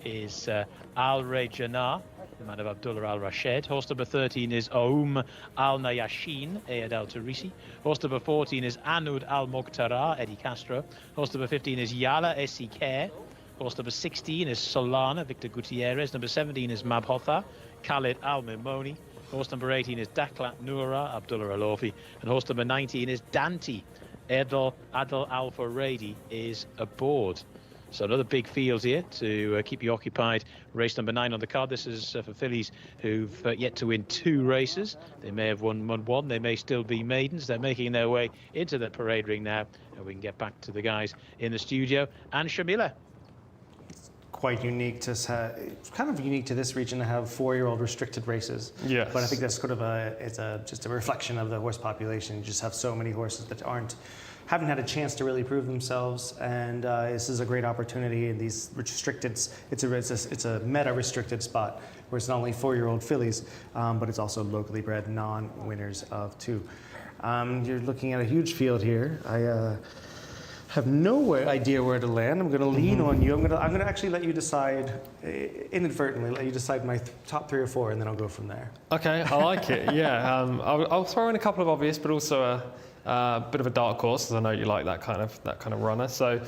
is Al Ray Janah, the man of Abdullah Al Rashed. Horse number 13 is Aoum Al Nayashin, Ayad Al Turisi. Horse number 14 is Anud Al Mokhtara, Eddie Castro. Horse number 15 is Yala Esike. Horse number 16 is Solana, Victor Gutierrez. Number 17 is Mabhotha, Khalid Al Mimoni. Horse number 18 is Daklat Noura, Abdullah Al Orfi. And horse number 19 is Dante. Adel Al Faradi is aboard. So another big field here to keep you occupied. Race number 9 on the card. This is for fillies who've yet to win 2 races. They may have won 1. They may still be maidens. They're making their way into the parade ring now. And we can get back to the guys in the studio. And Shamila. Quite unique to it's kind of unique to this region to have 4-year-old restricted races. Yes. But I think that's sort of just a reflection of the horse population. You just have so many horses that aren't haven't had a chance to really prove themselves, and this is a great opportunity in these restricted. It's a meta-restricted spot where it's not only 4-year-old fillies, but it's also locally bred non-winners of 2. You're looking at a huge field here. I have no idea where to land. I'm going to lean on you. I'm going to actually let you decide, inadvertently let you decide my top 3 or 4, and then I'll go from there. Okay, I like it. Yeah, I'll throw in a couple of obvious, but also a bit of a dark horse, as I know you like that kind of runner. So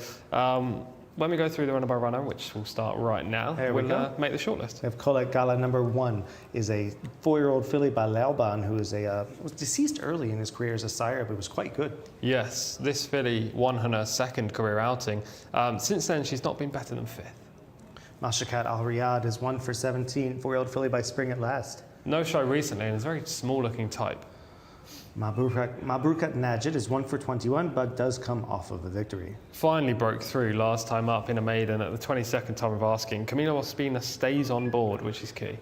when we go through the runner by runner, which we'll start right now, we'll make the shortlist. We have Colette Gala number 1 is a 4-year-old filly by Laoban, who is was deceased early in his career as a sire, but was quite good. Yes, this filly won her 2nd career outing. Since then, she's not been better than 5th. Mashakat Al Riyadh is 1 for 17, 4-year-old filly by Spring at Last. No show recently, and it's a very small-looking type. Mabrukat Najid is 1 for 21, but does come off of a victory. Finally broke through last time up in a maiden at the 22nd time of asking. Camilo Ospina stays on board, which is key.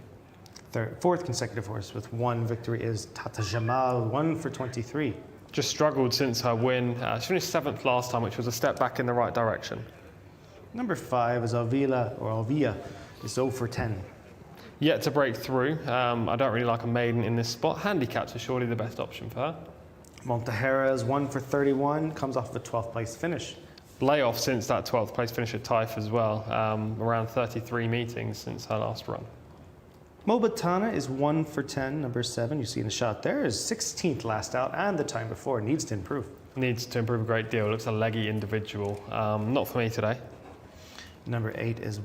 4th consecutive horse with 1 victory is Tata Jamal, 1 for 23. Just struggled since her win. She finished 7th last time, which was a step back in the right direction. Number 5 is Alvia, is 0 for 10. Yet to break through. I don't really like a maiden in this spot. Handicaps are surely the best option for her. Montahera is 1 for 31, comes off the 12th place finish. Layoff since that 12th place finish at Taif as well. Around 33 meetings since her last run. Mobatana is 1 for 10, number 7. You see in the shot there is 16th last out and the time before. Needs to improve. Needs to improve a great deal. Looks a leggy individual. Not for me today. Number 8 is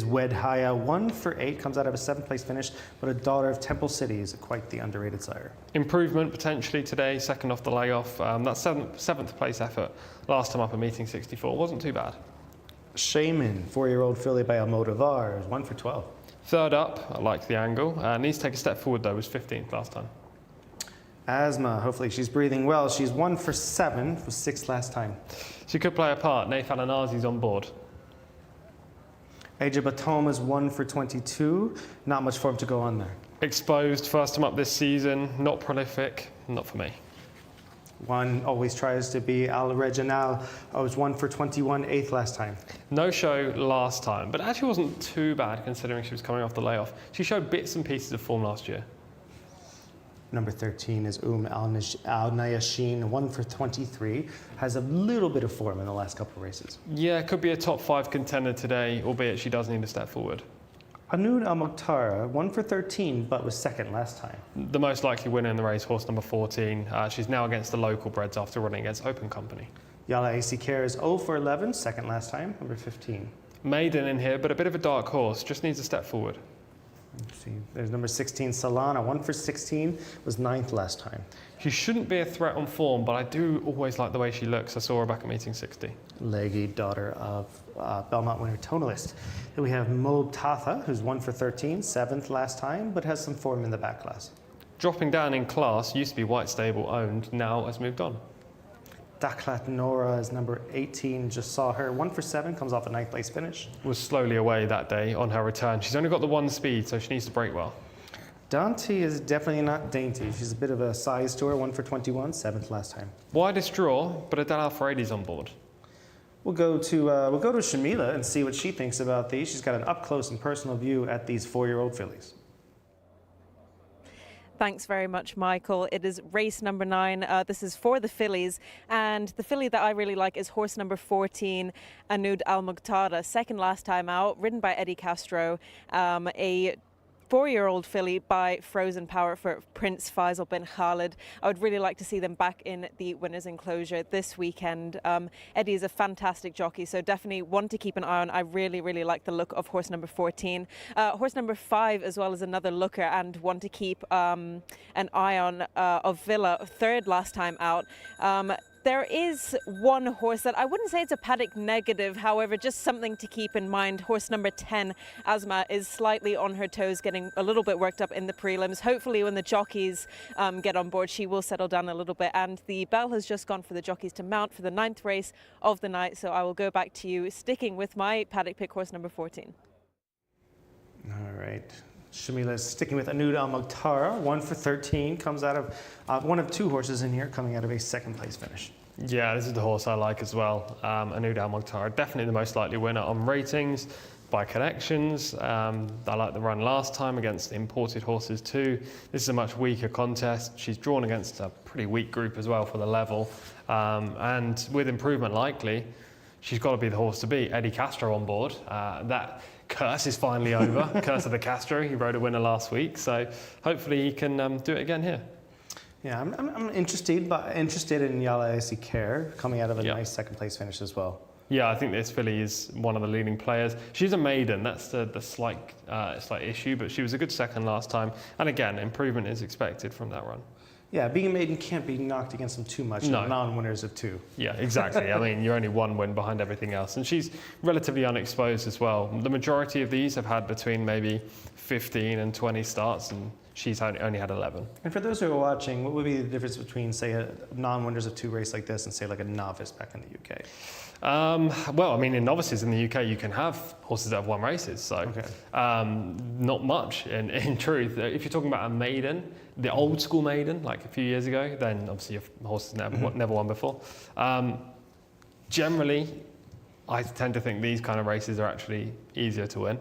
Wed Haya, 1 for 8, comes out of a 7th place finish, but a daughter of Temple City is quite the underrated sire. Improvement potentially today, 2nd off the layoff. That 7th place effort last time up at meeting 64 wasn't too bad. Shaman, 4-year-old filly by Almodovar, is 1 for 12. 3rd up, I like the angle. Needs to take a step forward though, was 15th last time. Asma, hopefully she's breathing well. She's 1 for 7, was 6th last time. She could play a part. Naif Alanazi's on board. Aja Batom is 1 for 22. Not much form to go on there. Exposed, first time up this season, not prolific, not for me. One always tries to be Al Reginal. I was 1 for 21, 8th last time. No show last time, but actually wasn't too bad considering she was coming off the layoff. She showed bits and pieces of form last year. Number 13 is Al Nayashin, 1 for 23. Has a little bit of form in the last couple of races. Yeah, could be a top 5 contender today, albeit she does need a step forward. Anud Al Mukhtar, 1 for 13, but was 2nd last time. The most likely winner in the race, horse number 14. She's now against the local breds after running against Open Company. Yala AC Care is 0 for 11, 2nd last time, number 15. Maiden in here, but a bit of a dark horse, just needs a step forward. Let's see, there's number 16, Solana, 1 for 16, was 9th last time. She shouldn't be a threat on form, but I do always like the way she looks. I saw her back at meeting 60. Leggy, daughter of Belmont winner Tonalist. Then we have Mob Tatha, who's 1 for 13, 7th last time, but has some form in the back class. Dropping down in class, used to be White Stable owned, now has moved on. Daklat Nora is number 18, just saw her, 1 for 7, comes off a 9th place finish. Was slowly away that day on her return. She's only got the 1 speed, so she needs to break well. Dante is definitely not dainty. She's a bit of a size to her, 1 for 21, 7th last time. Widest draw, but Adele Alfredi's on board. We'll go to Shamila and see what she thinks about these. She's got an up-close and personal view at these 4-year-old fillies. Thanks very much, Michael. It is race number 9. This is for the fillies, and the filly that I really like is horse number 14, Anud Al Mukhtada, 2nd last time out, ridden by Eddie Castro, a 4-year-old filly by Frozen Power for Prince Faisal bin Khalid. I would really like to see them back in the winner's enclosure this weekend. Eddie is a fantastic jockey, so definitely one to keep an eye on. I really, really like the look of horse number 14. Horse number 5 as well as another looker and one to keep an eye on of Villa, 3rd last time out. There is one horse that I wouldn't say it's a paddock negative, however, just something to keep in mind. Horse number 10, Asma, is slightly on her toes, getting a little bit worked up in the prelims. Hopefully when the jockeys get on board, she will settle down a little bit. And the bell has just gone for the jockeys to mount for the 9th race of the night. So I will go back to you, sticking with my paddock pick, horse number 14. All right. Shamila is sticking with Anud Al Mukhtar, 1 for 13, comes out of one of 2 horses in here, coming out of a 2nd place finish. Yeah, this is the horse I like as well. Anuda Al-Mukhtar, definitely the most likely winner on ratings by connections. I like the run last time against imported horses too. This is a much weaker contest. She's drawn against a pretty weak group as well for the level. And with improvement likely, she's got to be the horse to beat. Eddie Castro on board. That curse is finally over. Curse of the Castro. He rode a winner last week, so hopefully he can do it again here. Yeah, I'm interested in Jcsa Care coming out of a nice second place finish as well. Yeah, I think this filly is one of the leading players. She's a maiden, that's the slight issue, but she was a good second last time. And again, improvement is expected from that run. Yeah, being a maiden can't be knocked against them too much. No. Non-winners of 2. Yeah, exactly. I mean, you're only 1 win behind everything else. And she's relatively unexposed as well. The majority of these have had between maybe 15 and 20 starts, and she's only had 11. And for those who are watching, what would be the difference between, say, a non-winners of 2 race like this and, say, like a novice back in the UK? Well, I mean, in novices in the UK, you can have horses that have won races, so not much in truth. If you're talking about a maiden, the old school maiden, like a few years ago, then obviously your horse has never won before. Generally, I tend to think these kind of races are actually easier to win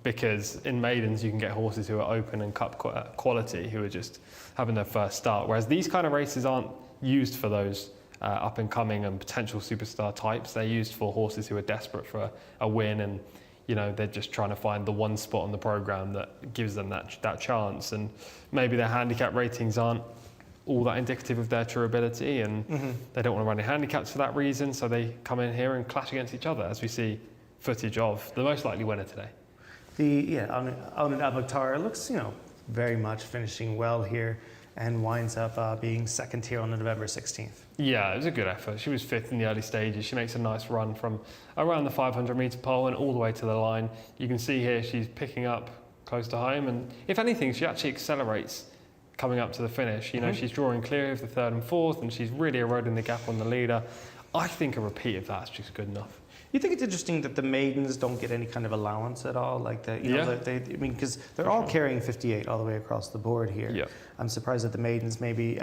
because in maidens you can get horses who are open and cup quality who are just having their first start, whereas these kind of races aren't used for those up and coming and potential superstar types. They're used for horses who are desperate for a win, and they're just trying to find the one spot on the program that gives them that chance, and maybe their handicap ratings aren't all that indicative of their true ability, and they don't want to run in handicaps for that reason, so they come in here and clash against each other, as we see footage of the most likely winner today. Anuda Al-Mukhtar looks, very much finishing well here and winds up being second here on November 16th. Yeah, it was a good effort. She was 5th in the early stages. She makes a nice run from around the 500 metre pole and all the way to the line. You can see here she's picking up close to home, and if anything, she actually accelerates coming up to the finish. She's drawing clear of the 3rd and 4th, and she's really eroding the gap on the leader. I think a repeat of that's just good enough. You think it's interesting that the maidens don't get any kind of allowance at all, like that? Because they're all carrying 58 all the way across the board here. Yeah. I'm surprised that the maidens maybe.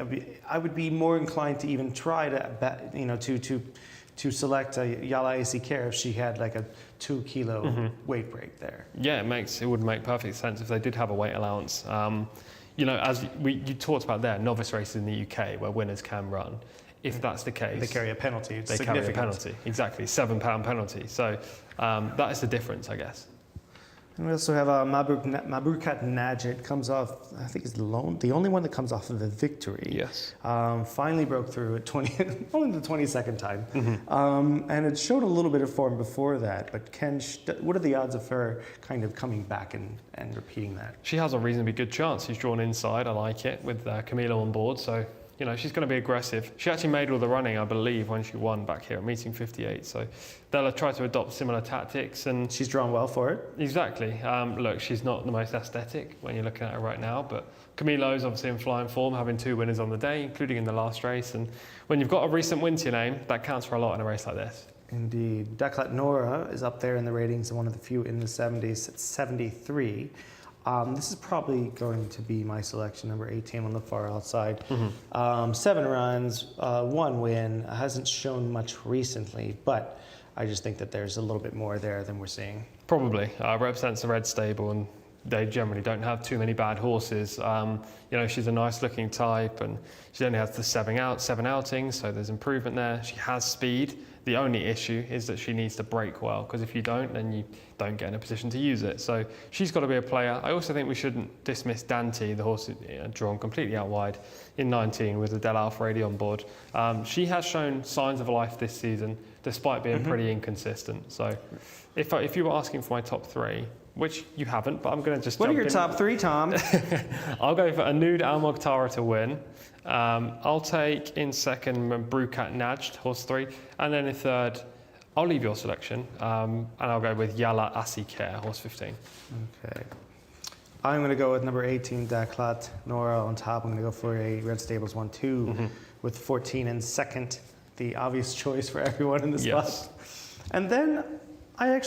I would be more inclined to even try to select a Jcsa Care if she had like a 2 kilo weight break there. Yeah, it would make perfect sense if they did have a weight allowance. As you talked about there, novice races in the UK where winners can run. If that's the case, they carry a penalty. They carry a penalty, exactly, £7 penalty. So that is the difference, I guess. And we also have Mabrukat Najid comes off. I think it's the only one that comes off of the victory. Yes. Finally broke through at only the 22nd time, and it showed a little bit of form before that. But what are the odds of her kind of coming back and repeating that? She has a reasonably good chance. She's drawn inside. I like it with Camilo on board. So. She's going to be aggressive. She actually made all the running, I believe, when she won back here at meeting 58. So they'll try to adopt similar tactics. And she's drawn well for it. Exactly. Look, she's not the most aesthetic when you're looking at her right now, but Camilo's obviously in flying form, having 2 winners on the day, including in the last race. And when you've got a recent win to your name, that counts for a lot in a race like this. Indeed. Daklat Nora is up there in the ratings, and one of the few in the 70s at 73. This is probably going to be my selection, number 18 on the far outside. 7 runs, 1 win, hasn't shown much recently, but I just think that there's a little bit more there than we're seeing. Probably. Represents the red stable, and they generally don't have too many bad horses. She's a nice looking type, and she only has the 7 outings, so there's improvement there. She has speed. The only issue is that she needs to break well, because if you don't, then you don't get in a position to use it. So she's got to be a player. I also think we shouldn't dismiss Dante, the horse drawn completely out wide in 19 with the Del Alfredi on board. She has shown signs of life this season, despite being pretty inconsistent. So if you were asking for my top 3, which you haven't, but I'm going to just What jump are your in. top 3, Tom? I'll go for Anuda Al-Mukhtar to win. I'll take in second Mabrukat Najd, horse 3, and then in third, I'll leave your selection, and I'll go with Jcsa Care, horse 15. Okay. I'm going to go with number 18, Daklat Nora on top. I'm going to go for a Red Stables 1-2 with 14 in second, the obvious choice for everyone in the spot. And then I'm going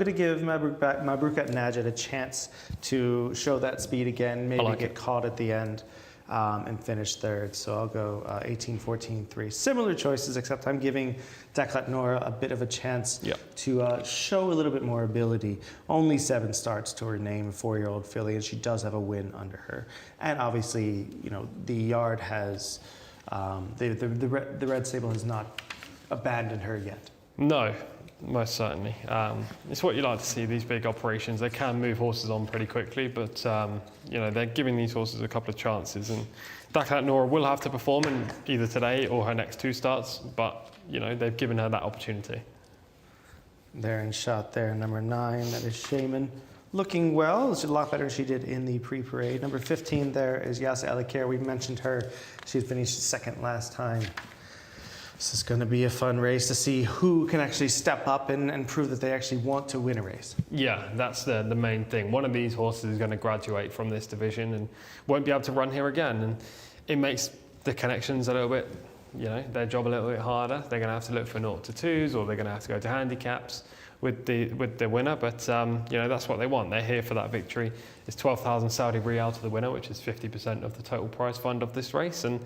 to give Mabrukat Najid a chance to show that speed again, maybe get caught at the end. and finished third. So I'll go 18, 14, 3. Similar choices, except I'm giving Daklat Noura a bit of a chance to show a little bit more ability. Only 7 starts to her name, a 4-year-old filly, and she does have a win under her. And obviously, you know, the yard has, the Red Sable has not abandoned her yet. No, most certainly. It's what you like to see, these big operations. They can move horses on pretty quickly, but you know, they're giving these horses a couple of chances. And Daklat Noura will have to perform in either today or her next 2 starts, but you know, they've given her that opportunity. There in shot there, number 9, that is Shaman. Looking well, it's a lot better than she did in the pre-parade. Number 15 there is Jcsa Alikare. We mentioned her. She finished second last time. This is going to be a fun race to see who can actually step up and prove that they actually want to win a race. Yeah, that's the main thing. One of these horses is going to graduate from this division and won't be able to run here again. And it makes the connections a little bit, you know, their job a little bit harder. They're going to have to look for 0 to 2s, or they're going to have to go to handicaps with the winner. But, you know, that's what they want. They're here for that victory. It's 12,000 Saudi Riyal to the winner, which is 50% of the total prize fund of this race. And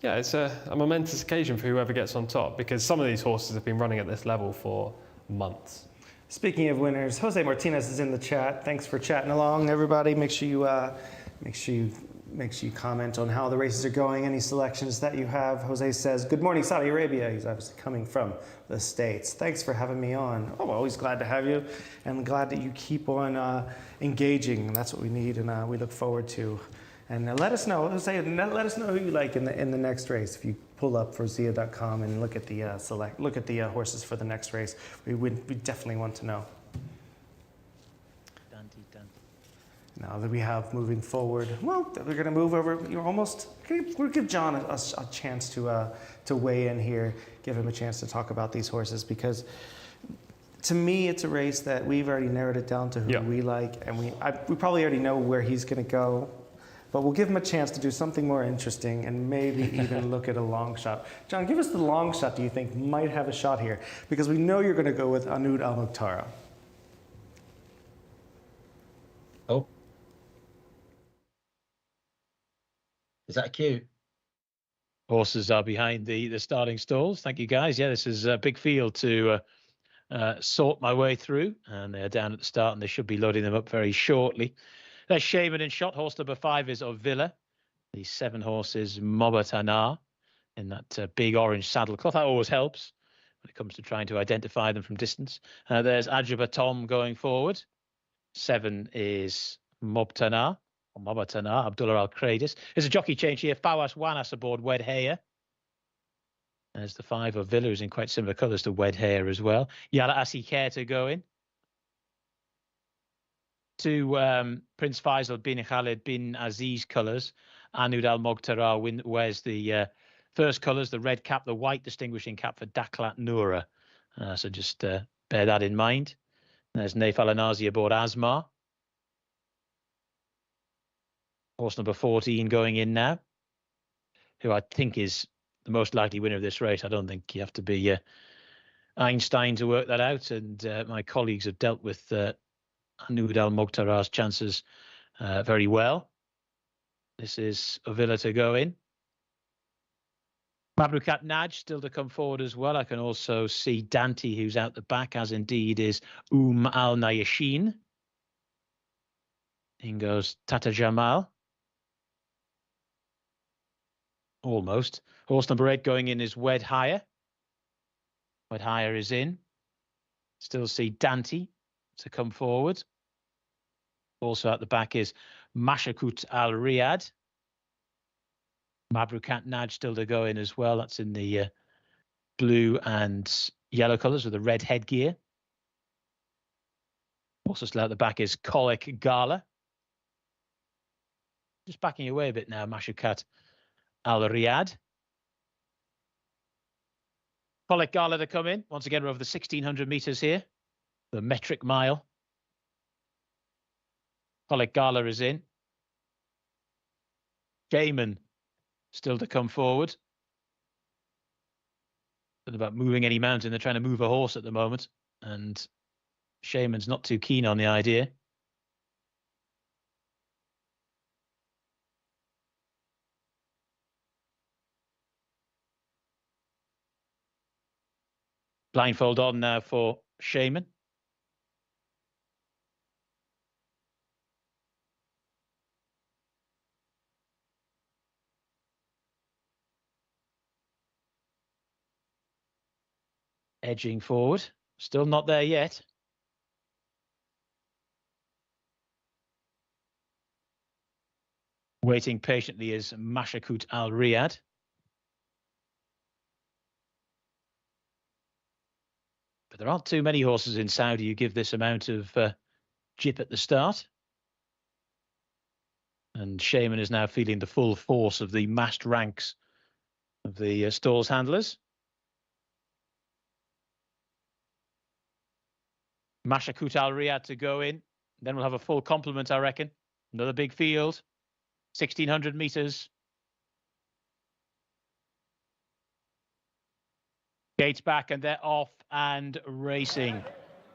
yeah, it's a momentous occasion for whoever gets on top, because some of these horses have been running at this level for months. Speaking of winners, Jose Martinez is in the chat. Thanks for chatting along, everybody. Make sure you comment on how the races are going, any selections that you have. Jose says, "Good morning, Saudi Arabia." He's obviously coming from the States. Thanks for having me on. Oh, always glad to have you, and glad that you keep on engaging. That's what we need, and we look forward to. And let us know, Jose, let us know who you like in the next race. If you pull up for Zia.com and look at the horses for the next race, we definitely want to know. Now that we have moving forward, well, we're going to move over. We'll give John a chance to weigh in here, give him a chance to talk about these horses, because to me, it's a race that we've already narrowed it down to who we like, and we probably already know where he's going to go. But we'll give him a chance to do something more interesting and maybe even look at a long shot. John, give us the long shot do you think might have a shot here? Because we know you're going to go with Anud Al Mukhtar. Oh. Is that a cue? Horses are behind the starting stalls. Thank you, guys. Yeah, this is a big field to sort my way through. And they're down at the start, and they should be loading them up very shortly. There's Shaman in shot. Horse number 5 is Ovilla. The 7 horses, Mobatana, in that big orange saddle cloth. That always helps when it comes to trying to identify them from distance. There's Ajaba Tom going forward. 7 is Mobatana, Abdullah Al-Kradis. There's a jockey change here. Fawas Wanas aboard Wed Hare. There's the 5 Ovilla, who's in quite similar colours to Wed Hare as well. Yala Asikare to go in. To Prince Faisal bin Khalid bin Aziz colours. Anud Al Mukhtar wears the first colours, the red cap, the white distinguishing cap for Daklat Noura. So just bear that in mind. There's Naif Al Anazi aboard Asmar. Horse number 14 going in now, who I think is the most likely winner of this race. I don't think you have to be Einstein to work that out. And my colleagues have dealt with Anud Al Mukhtar's chances very well. This is Ovilla to go in. Mabrukat Naj still to come forward as well. I can also see Dante, who's out the back, as indeed is Al Nayashin. In goes Tata Jamal. Almost. Horse number 8 going in is Wed Hire. Wed Hire is in. Still see Dante to come forward. Also at the back is Mashakut Al Riyadh. Mabrukat Naj still to go in as well. That's in the blue and yellow colours with a red headgear. Also still at the back is Kolek Gala. Just backing away a bit now, Mashakut Al Riyadh. Kolek Gala to come in. Once again, we're over the 1,600 metres here. The metric mile. Kolek Gala is in. Shaman still to come forward. Not about moving any mountain. They're trying to move a horse at the moment. And Shaman's not too keen on the idea. Blindfold on now for Shaman. Edging forward. Still not there yet. Waiting patiently is Mashakut Al Riyadh. But there aren't too many horses in Saudi who give this amount of jip at the start. And Shaman is now feeling the full force of the massed ranks of the stalls handlers. Mashakut Al Riyadh to go in. Then we'll have a full complement, I reckon. Another big field. 1,600 metres. Gates back and they're off and racing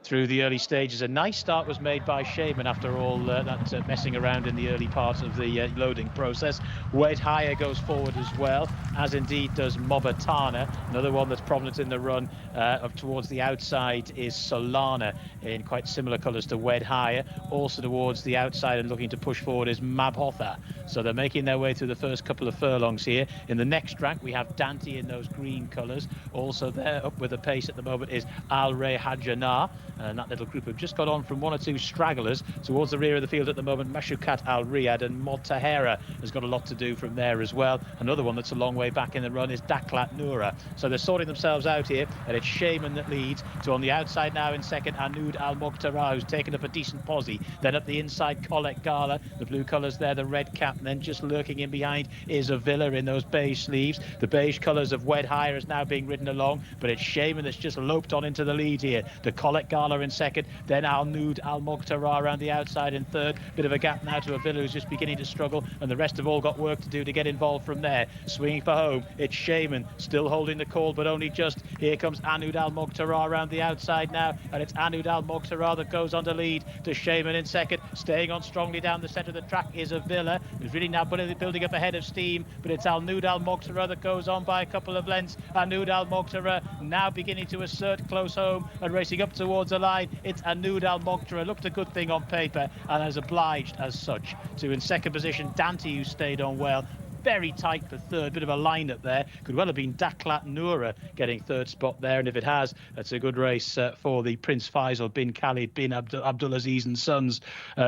through the early stages. A nice start was made by Shaman after all that messing around in the early part of the loading process. Wed Higher goes forward as well, as indeed does Mobatana. Another one that's prominent in the run up towards the outside is Solana in quite similar colours to Wed Higher. Also towards the outside and looking to push forward is Mabhotha. So they're making their way through the first couple of furlongs here. In the next track we have Dante in those green colours. Also there up with the pace at the moment is Al Rey Hajjanar. And that little group have just got on from one or two stragglers towards the rear of the field at the moment. Mashukat Al Riyadh and Mottahera has got a lot to do from there as well. Another one that's a long way back in the run is Daklat Noura. So they're sorting themselves out here, and it's Shaman that leads. So on the outside now in second, Anud Al Muqtara, who's taken up a decent posse. Then up the inside, Colette Gala, the blue colours there, the red cap, and then just lurking in behind is a Villa in those beige sleeves. The beige colours of Wed Higher is now being ridden along, but it's Shaman that's just loped on into the lead here. The Colette Gala in second, then Al Nud Al Muqtara around the outside in third. Bit of a gap now to a Villa who's just beginning to struggle, and the rest have all got work to do to get involved from there. Swinging for home, it's Shaman still holding the call, but only just. Here comes Anud Al Muqtara around the outside now, and it's Anud Al Muqtara that goes on to lead to Shaman in second. Staying on strongly down the centre of the track is a Villa who's really now building up ahead of steam, but it's Al Nud Al Muqtara that goes on by a couple of lengths. Anud Al Muqtara now beginning to assert close home and racing up towards the line. It's Anud Al Muqtara. Looked a good thing on paper and has obliged as such to, in second position, Dante, who stayed on well. Very tight for third, bit of a line-up there. Could well have been Daklat Noura getting third spot there, and if it has, that's a good race for the Prince Faisal bin Khalid bin Abdulaziz and Sons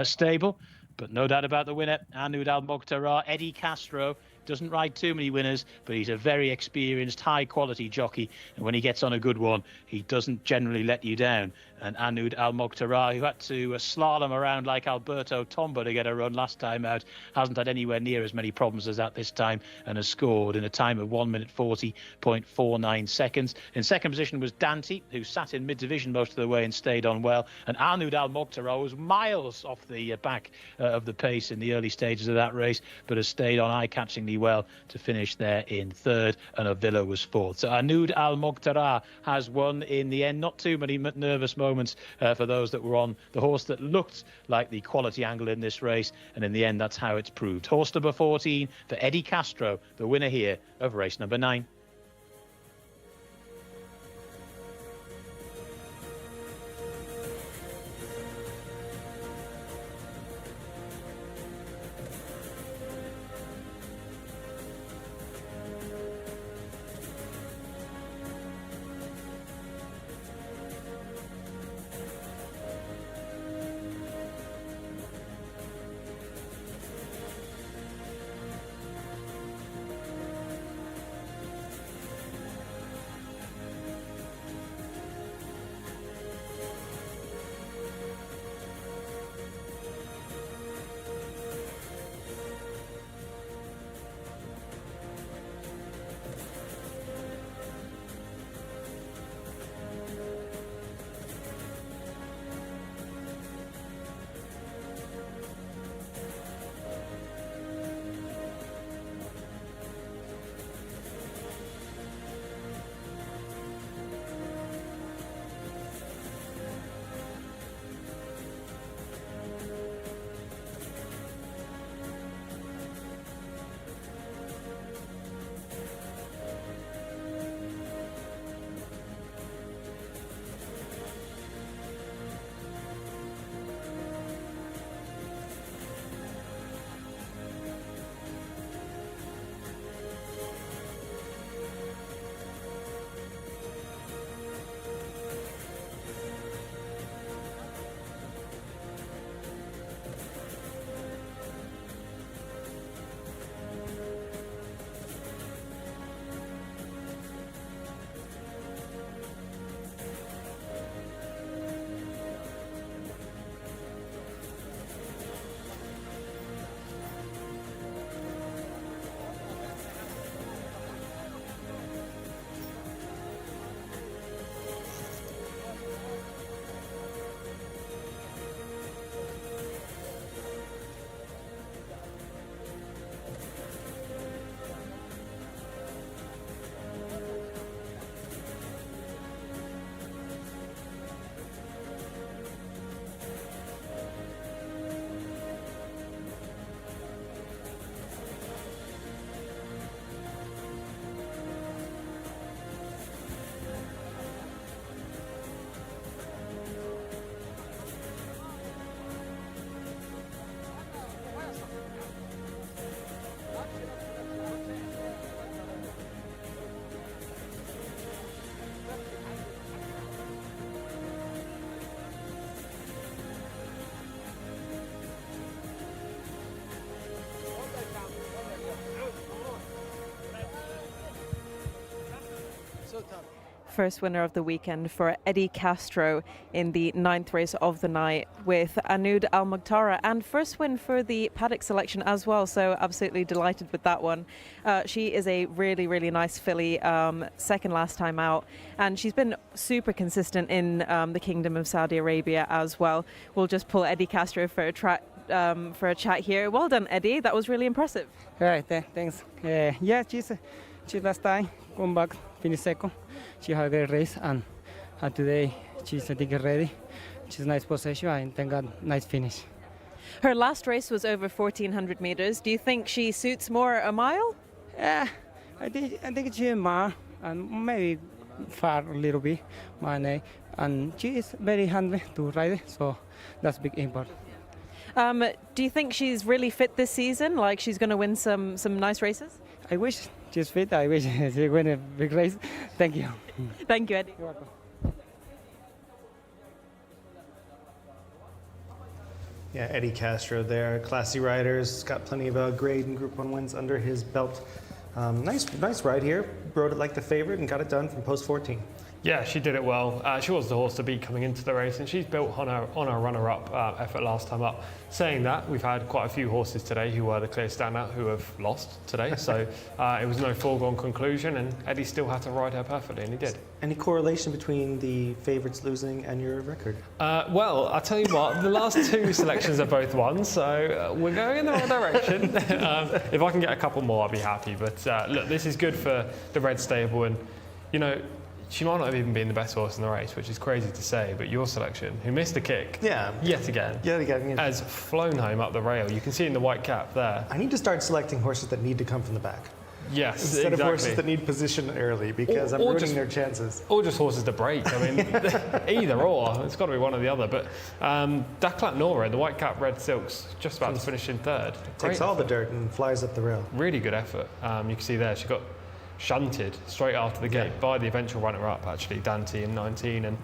stable. But no doubt about the winner, Anud Al Muqtara. Eddie Castro doesn't ride too many winners, but he's a very experienced, high-quality jockey, and when he gets on a good one, he doesn't generally let you down. And Anud Al Muqtara, who had to slalom around like Alberto Tomba to get a run last time out, hasn't had anywhere near as many problems as that this time, and has scored in a time of 1 minute 40.49 seconds. In second position was Dante, who sat in mid-division most of the way and stayed on well, and Anud Al Muqtara was miles off the back of the pace in the early stages of that race, but has stayed on eye-catchingly well to finish there in third, and Avila was fourth. So Anud Al Muqtara has won in the end. Not too many nervous moments for those that were on the horse that looked like the quality angle in this race, and in the end that's how it's proved. Horse number 14 for Eddie Castro, the winner here of race number 9. first winner of the weekend for Eddie Castro in the 9th race of the night with Anud Al-Mukhtar, and first win for the paddock selection as well, so absolutely delighted with that one. She is a really, really nice filly, second last time out, and she's been super consistent in the Kingdom of Saudi Arabia as well. We'll just pull Eddie Castro for a chat here. Well done, Eddie. That was really impressive. Right, thanks. Yeah, she's last time come back, finish second. She had a great race, and today she's I think ready. She's nice possession and thank God nice finish. Her last race was over 1,400 meters. Do you think she suits more a mile? Yeah, I think she's more and maybe far a little bit, and she is very handy to ride, so that's big important. Do you think she's really fit this season? Like she's going to win some nice races? I wish she's fit. I wish she win a big race. Thank you. Thank you, Eddie. You're welcome. Yeah, Eddie Castro there, classy riders, got plenty of grade and Group 1 wins under his belt. Nice ride here, rode it like the favorite and got it done from post 14. Yeah, she did it well. She was the horse to beat coming into the race, and she's built on her runner-up effort last time up. Saying that, we've had quite a few horses today who were the clear standout who have lost today, so it was no foregone conclusion, and Eddie still had to ride her perfectly, and he did. Any correlation between the favourites losing and your record? Well, I'll tell you what, the last two selections are both won, so we're going in the right direction. If I can get a couple more, I'll be happy. But look, this is good for the Red Stable, and you know, she might not have even been the best horse in the race, which is crazy to say, but your selection, who missed a kick yet again, has flown home up the rail. You can see in the white cap there. I need to start selecting horses that need to come from the back. Yes, instead of horses that need position early, because I'm ruining their chances. Or just horses to break. I mean, either or. It's got to be one or the other. But Daklat Nora, the white cap red silks, just about to finish in third. Takes all the dirt and flies up the rail. Really good effort. You can see there she got shunted straight after the gate by the eventual runner-up, actually, Dante in 19, and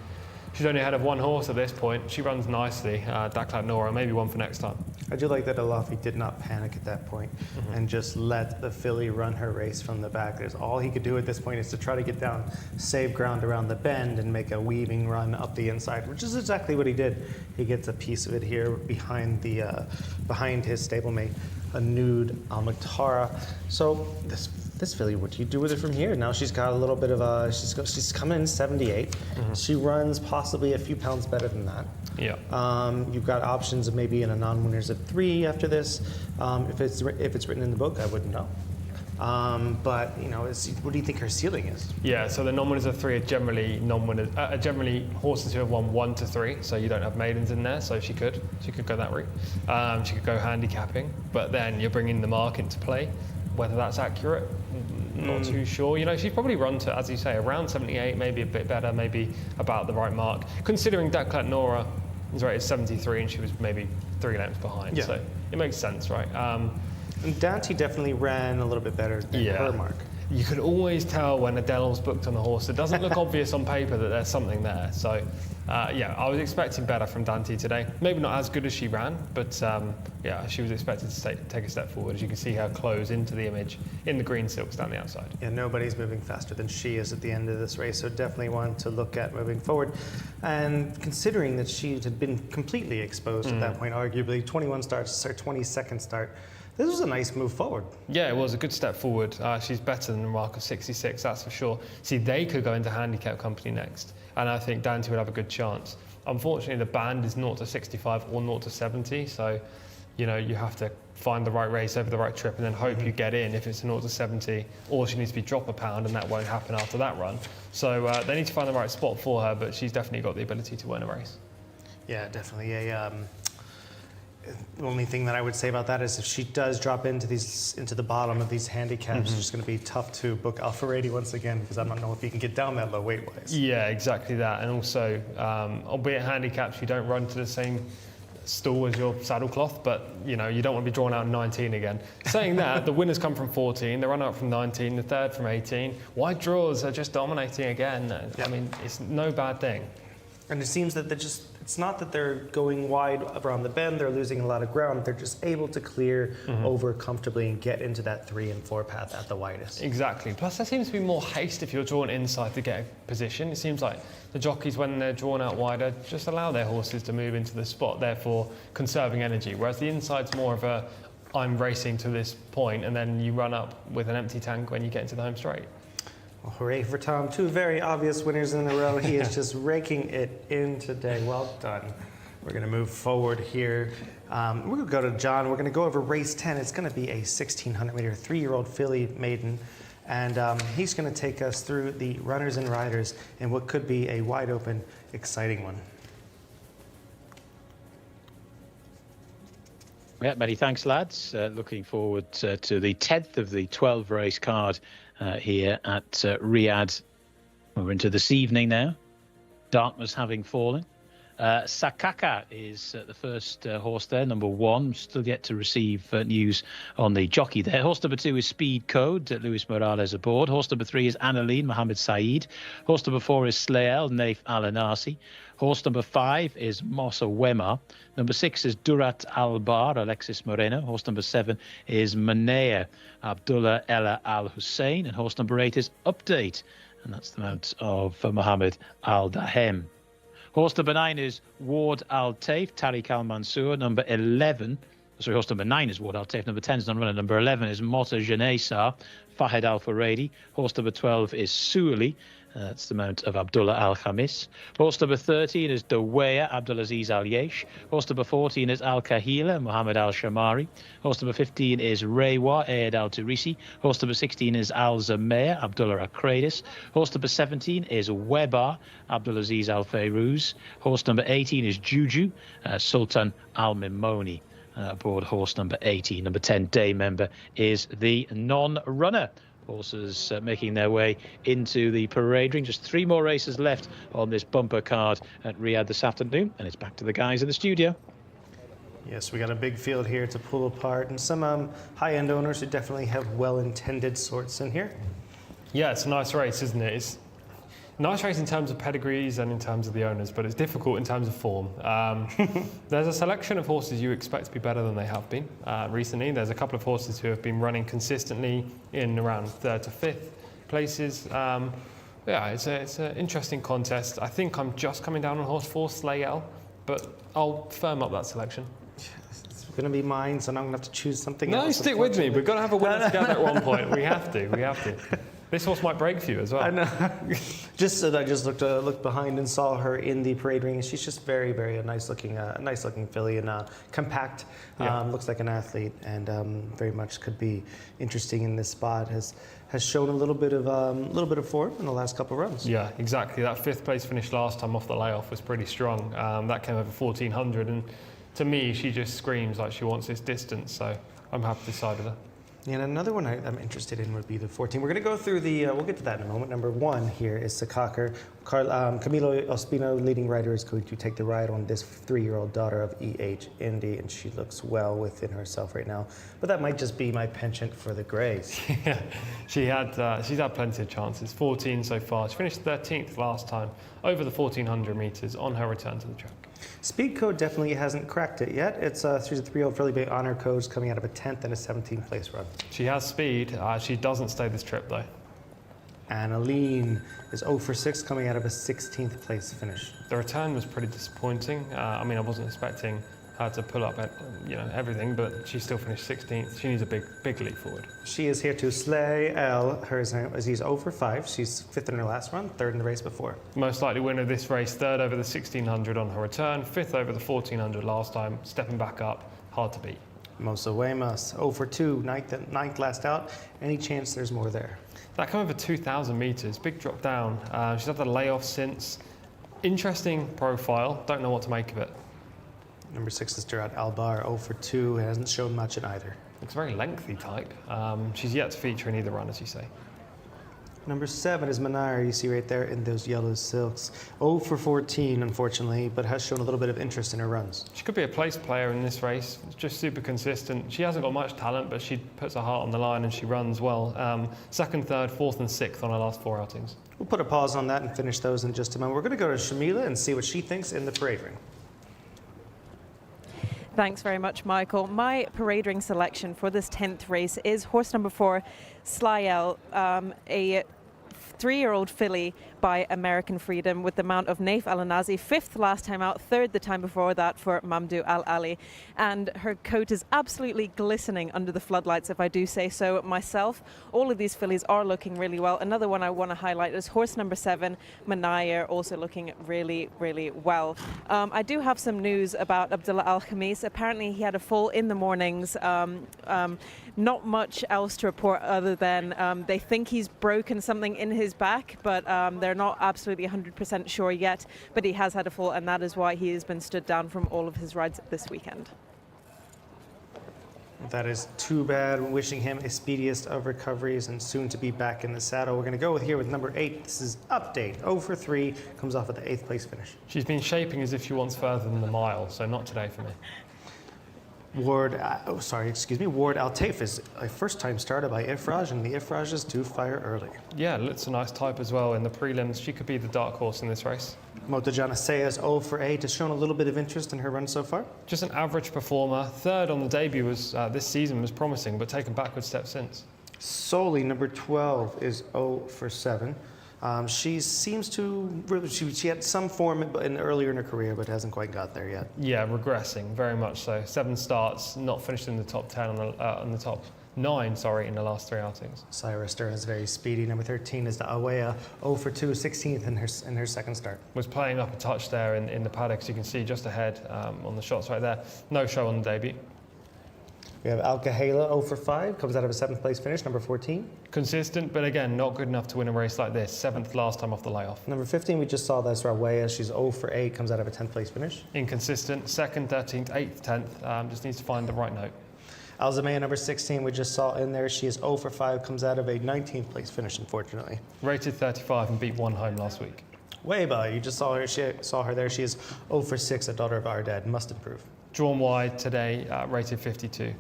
she's only ahead of one horse at this point. She runs nicely, Daklat Nora, maybe one for next time. I do like that Alafi did not panic at that point and just let the filly run her race from the back. There's all he could do at this point is to try to get down, save ground around the bend and make a weaving run up the inside, which is exactly what he did. He gets a piece of it here behind his stablemate, Anud Al-Mukhtar. So this filly, what do you do with it from here? Now she's got a little bit of she's coming in 78. She runs possibly a few pounds better than that. Yeah. You've got options of maybe in a non-winners at 3 after this. If it's written in the book, I wouldn't know. But you know, what do you think her ceiling is? Yeah, so the non-winners of 3 are generally non-winners, generally horses who have won 1 to 3. So you don't have maidens in there. So she could go that route. She could go handicapping, but then you're bringing the mark into play. Whether that's accurate, not too sure. You know, she's probably run to, as you say, around 78, maybe a bit better, maybe about the right mark. Considering Daklat Nora was rated 73 and she was maybe 3 lengths behind, so it makes sense, right? And Dante definitely ran a little bit better than her mark. You could always tell when Adele's booked on a horse. It doesn't look obvious on paper that there's something there. So, yeah, I was expecting better from Dante today. Maybe not as good as she ran, but yeah, she was expected to take a step forward. As you can see her close into the image in the green silks down the outside. Yeah, nobody's moving faster than she is at the end of this race, so definitely one to look at moving forward. And considering that she had been completely exposed at that point, arguably 21 starts, her 22nd start, this was a nice move forward. Yeah, it was a good step forward. She's better than the mark of 66, that's for sure. See, they could go into handicap company next, and I think Dante would have a good chance. Unfortunately, the band is 0 to 65 or 0 to 70, so you know, you have to find the right race over the right trip and then hope you get in if it's a 0 to 70, or she needs to be drop a pound, and that won't happen after that run. So they need to find the right spot for her, but she's definitely got the ability to win a race. Yeah, definitely. The only thing that I would say about that is if she does drop into the bottom of these handicaps, it's just going to be tough to book Alfaredi once again, because I don't know if you can get down that low weight-wise. Yeah, exactly that. And also, albeit handicaps, you don't run to the same stall as your saddle cloth, but you know, you don't want to be drawn out in 19 again. Saying that, the winners come from 14, the runner-up from 19, the third from 18. Wide draws are just dominating again. I mean, it's no bad thing. And it seems that it's not that they're going wide around the bend, they're losing a lot of ground. They're just able to clear over comfortably and get into that 3 and 4 path at the widest. Exactly. Plus, there seems to be more haste if you're drawn inside to get a position. It seems like the jockeys, when they're drawn out wider, just allow their horses to move into the spot, therefore conserving energy. Whereas the inside's more of a, I'm racing to this point, and then you run up with an empty tank when you get into the home straight. Well, hooray for Tom. 2 very obvious winners in a row. He is just raking it in today. Well done. We're going to move forward here. We're going to go to John. We're going to go over race 10. It's going to be a 1,600-meter 3-year-old filly maiden. And he's going to take us through the runners and riders in what could be a wide open, exciting one. Yeah, many thanks, lads. Looking forward to the 10th of the 12 race card here at Riyadh. We're into this evening now. Darkness having fallen. Sakaka is the first horse there, number 1. Still yet to receive news on the jockey there. Horse number 2 is Speed Code, Luis Morales aboard. Horse number 3 is Annalene Mohammed Saeed. Horse number 4 is Slael Naif Al-Anasi. Horse number 5 is Mossa Wema. Number 6 is Durat Al-Bar, Alexis Moreno. Horse number 7 is Manea Abdullah Ella Al-Hussein. And horse number 8 is Update, and that's the mount of Mohammed Al-Dahem. Horse number 9 is Ward Al-Taif, Tariq Al-Mansour. Number 11, sorry, horse number 9 is Ward Al-Taif. Number 10 is non-runner. Number 11 is Mota Jcsa, Fahed Al-Faredi. Horse number 12 is Suali. That's the mount of Abdullah Al-Khamis. Horse number 13 is Daweya Abdulaziz Al-Yesh. Horse number 14 is Al-Kahila, Muhammad Al-Shamari. Horse number 15 is Rewa, Ayed Al-Turisi. Horse number 16 is Al-Zamea, Abdullah Akradis. Horse number 17 is Webar, Abdulaziz Al-Fayruz. Horse number 18 is Juju, Sultan Al-Mimoni. Aboard horse number 18. Number 10 day member is the non-runner. Horses making their way into the parade ring. Just 3 more races left on this bumper card at Riyadh this afternoon, and it's back to the guys in the studio. Yes, we got a big field here to pull apart, and some high-end owners who definitely have well-intended sorts in here. Yeah, it's a nice race, isn't it? It's a nice race in terms of pedigrees and in terms of the owners, but it's difficult in terms of form. There's a selection of horses you expect to be better than they have been recently. There's a couple of horses who have been running consistently in around 3rd to 5th places. Yeah, it's an interesting contest. I think I'm just coming down on horse 4, Slael, but I'll firm up that selection. It's going to be mine, so now I'm going to have to choose something else. No, stick with me. We've got to have a winner together at one point. We have to. This horse might break for you as well. I know. Just so that I just looked behind and saw her in the parade ring. She's just very, very nice looking filly and compact. Yeah. Looks like an athlete, and very much could be interesting in this spot. Has shown a little bit of form in the last couple of runs. Yeah, exactly. That 5th place finish last time off the layoff was pretty strong. That came over 1400, and to me, she just screams like she wants this distance. So I'm happy to side with her. And another one I'm interested in would be the 14. We're going to go through the, we'll get to that in a moment. Number 1 here is Sakakar. Camilo Ospino, leading rider, is going to take the ride on this 3-year-old daughter of E.H. Indy, and she looks well within herself right now. But that might just be my penchant for the Greys. Yeah, she's had plenty of chances. 14 so far. She finished 13th last time, over the 1400 metres on her return to the track. Speed Code definitely hasn't cracked it yet. She's a 3-year-old Fairly Bay Honor Codes coming out of a 10th and a 17th place run. She has speed. She doesn't stay this trip though. Annalene is 0 for 6 coming out of a 16th place finish. The return was pretty disappointing. I mean, I wasn't expecting her to pull up everything, but she still finished 16th. She needs a big leap forward. She is here to slay L. Hers is he's 0 for 5. She's 5th in her last run, 3rd in the race before. Most likely winner of this race, 3rd over the 1600 on her return, 5th over the 1400 last time, stepping back up, hard to beat. Mosa Wemas, 0 for 2, 9th last out. Any chance there's more there? That came over 2,000 metres, big drop down. She's had the layoff since. Interesting profile, don't know what to make of it. Number 6 is Durat Albar, 0 for 2, hasn't shown much in either. It's a very lengthy type. She's yet to feature in either run, as you say. Number 7 is Manar, you see right there in those yellow silks. 0 for 14, unfortunately, but has shown a little bit of interest in her runs. She could be a place player in this race. It's just super consistent. She hasn't got much talent, but she puts her heart on the line and she runs well. 2nd, 3rd, 4th and 6th on her last 4 outings. We'll put a pause on that and finish those in just a moment. We're going to go to Shamila and see what she thinks in the parade ring. Thanks very much, Michael. My parade ring selection for this 10th race is horse number 4, Slyell, a 3-year-old filly by American Freedom with the mount of Naif Al Anazi, 5th last time out, 3rd the time before that for Mamdou Al Ali. And her coat is absolutely glistening under the floodlights, if I do say so myself. All of these fillies are looking really well. Another one I want to highlight is horse number 7, Manaya, also looking really, really well. I do have some news about Abdullah Al Khamis. Apparently he had a fall in the mornings. Not much else to report other than they think he's broken something in his back, but they're not absolutely 100% sure yet. But he has had a fall, and that is why he has been stood down from all of his rides this weekend. That is too bad. Wishing him a speediest of recoveries and soon to be back in the saddle. We're going to go with number 8. This is Update. 0 for 3. Comes off at the 8th place finish. She's been shaping as if she wants further than the mile, so not today for me. Ward Al-Taif is a first-time starter by Ifraj, and the Ifrajes do fire early. Yeah, looks a nice type as well in the prelims. She could be the dark horse in this race. Jcsa is 0 for 8. Has shown a little bit of interest in her run so far. Just an average performer. 3rd on the debut was this season was promising, but taken backward steps since. Solely number 12 is 0 for 7. She seems to she had some form earlier in her career, but hasn't quite got there yet. Yeah, regressing very much so. 7 starts, not finished in the top 10 on the top 9, sorry, in the last 3 outings. Cyrus Stern is very speedy. Number 13 is the Awea, 0 for 2, 16th in her second start. Was playing up a touch there in the paddocks. You can see just ahead on the shots right there. No show on the debut. We have Al Kahala, 0 for 5, comes out of a 7th place finish, number 14. Consistent, but again, not good enough to win a race like this. 7th last time off the layoff. Number 15, we just saw that's Rawaya. She's 0 for 8, comes out of a 10th place finish. Inconsistent, 2nd, 13th, 8th, 10th. Just needs to find the right note. Al Zamaya, number 16, we just saw in there. She is 0 for 5, comes out of a 19th place finish, unfortunately. Rated 35 and beat 1 home last week. Weba, you just saw her there. She is 0 for 6, a daughter of Ardad. Must improve. Drawn wide today, rated 52.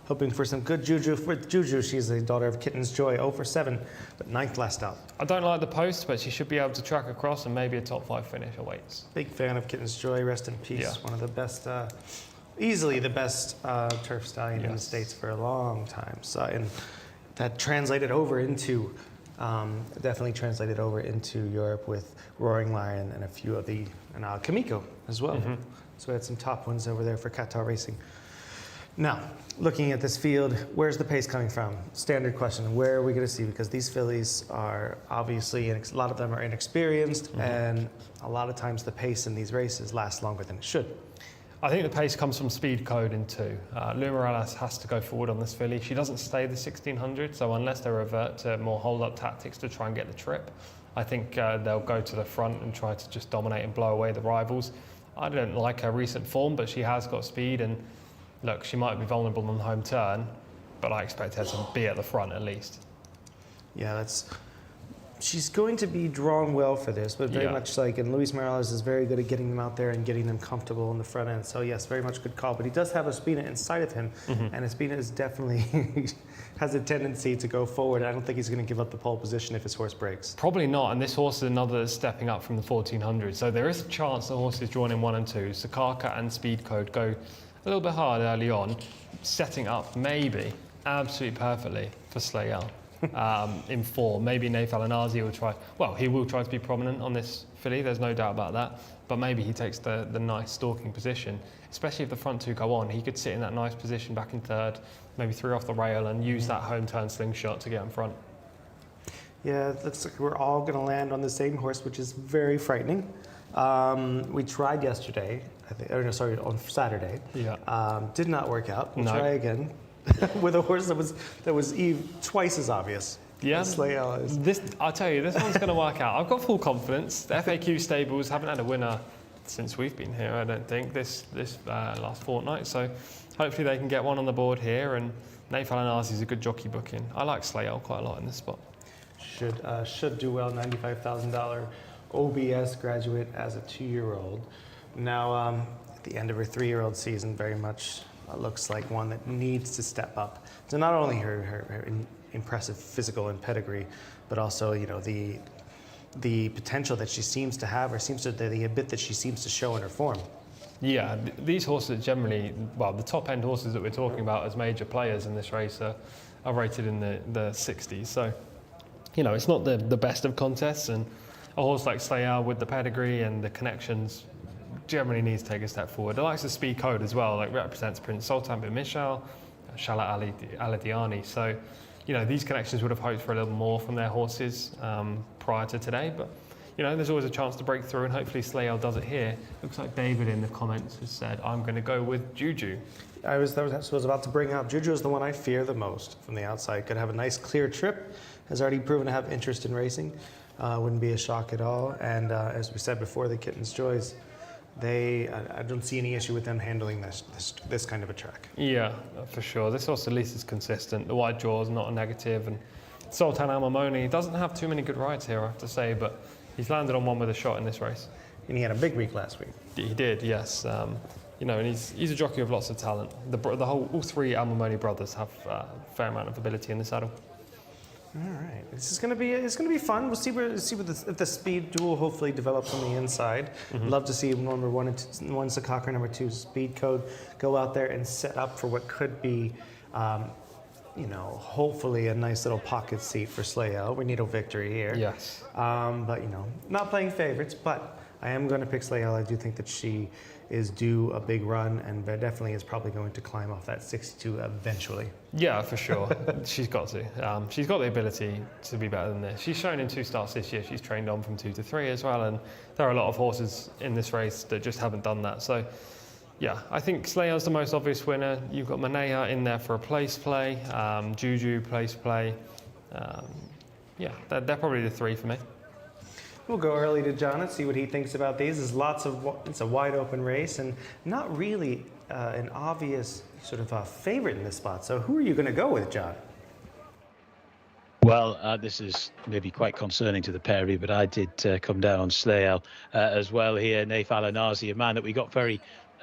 Hoping for some good juju for Juju. She's the daughter of Kitten's Joy, 0 for 7, but 9th last out. I don't like the post, but she should be able to track across and maybe a top 5 finish awaits. Big fan of Kitten's Joy, rest in peace. Yeah. One of the best, easily the best turf stallion in the States for a long time. So, and that translated over into, definitely translated over into Europe with Roaring Lion and a few of the, and Kamiko as well. Mm-hmm. So we had some top ones over there for Qatar Racing. Now, looking at this field, where's the pace coming from? Standard question, where are we going to see? Because these fillies are obviously, a lot of them are inexperienced, and a lot of times the pace in these races lasts longer than it should. I think the pace comes from speed code in 2. Lou Morales has to go forward on this filly. She doesn't stay the 1600, so unless they revert to more hold-up tactics to try and get the trip, I think they'll go to the front and try to just dominate and blow away the rivals. I don't like her recent form, but she has got speed, and look, she might be vulnerable on the home turn, but I expect her to be at the front at least. Yeah, she's going to be drawn well for this, but very much like, and Luis Morales is very good at getting them out there and getting them comfortable in the front end. So yes, very much good call. But he does have Espina inside of him, and Espina is definitely has a tendency to go forward. I don't think he's going to give up the pole position if his horse breaks. Probably not, and this horse is another that's stepping up from the 1400. So there is a chance the horse is drawn in 1 and 2. Sakaka and Speed Code go a little bit hard early on, setting up maybe absolutely perfectly for Slayell in 4. Maybe Naif Al Anazi will try, well, he will try to be prominent on this filly, there's no doubt about that, but maybe he takes the nice stalking position, especially if the front 2 go on. He could sit in that nice position back in 3rd, maybe 3 off the rail and use that home turn slingshot to get in front. Yeah, it looks like we're all going to land on the same horse, which is very frightening. We tried yesterday, on Saturday. Yeah. Did not work out. We'll try again with a horse that was twice as obvious. Yeah. This, I'll tell you, this one's going to work out. I've got full confidence. The FAQ stables haven't had a winner since we've been here, I don't think, this last fortnight. So hopefully they can get one on the board here. And Naif Al Anazi is a good jockey booking. I like Slayell quite a lot in this spot. Should do well. $95,000 OBS graduate as a 2-year-old. Now, at the end of her 3-year-old season, very much looks like one that needs to step up. So not only her impressive physical and pedigree, but also, you know, the potential that she seems to have, or the bit that she seems to show in her form. Yeah, these horses generally, well, the top end horses that we're talking about as major players in this race are rated in the 60s. So, you know, it's not the best of contests, and a horse like Slayal with the pedigree and the connections generally needs to take a step forward. The likes of Speed Code as well, like represents Prince Sultan bin Mishal, Shala Aladiani. So, you know, these connections would have hoped for a little more from their horses prior to today, but you know, there's always a chance to break through, and hopefully Slayal does it here. Looks like David in the comments has said, I'm going to go with Juju. I was about to bring up Juju is the one I fear the most from the outside. Could have a nice clear trip, has already proven to have interest in racing. Wouldn't be a shock at all. And as we said before, the Kitten's Joys, I don't see any issue with them handling this kind of a track. Yeah, for sure. This horse at least is consistent. The wide jaw is not a negative, and Sultan Al-Mamoni doesn't have too many good rides here, I have to say, but he's landed on one with a shot in this race. And he had a big week last week. He did, yes. You know, and he's a jockey of lots of talent. All three Al-Mamoni brothers have a fair amount of ability in the saddle. All right, it's gonna be fun. We'll see if the speed duel hopefully develops on the inside. Love to see number one Sakakra, number 2 Speed Code go out there and set up for what could be, you know, hopefully a nice little pocket seat for Slayal. We need a victory here. Yes. But you know, not playing favorites, but I am going to pick Slayal. I do think that she is due a big run, and definitely is probably going to climb off that 62 eventually. Yeah, for sure. She's got to. She's got the ability to be better than this. She's shown in 2 starts this year. She's trained on from 2 to 3 as well, and there are a lot of horses in this race that just haven't done that. So, yeah, I think Slayal's the most obvious winner. You've got Manea in there for a place play, Juju place play. Yeah, they're probably the 3 for me. We'll go early to John and see what he thinks about these. It's a wide open race and not really an obvious sort of favorite in this spot. So who are you going to go with, John? Well, this is maybe quite concerning to the pair of you, but I did come down on Slayal as well here. Naif Al-Anazi, a man that we got very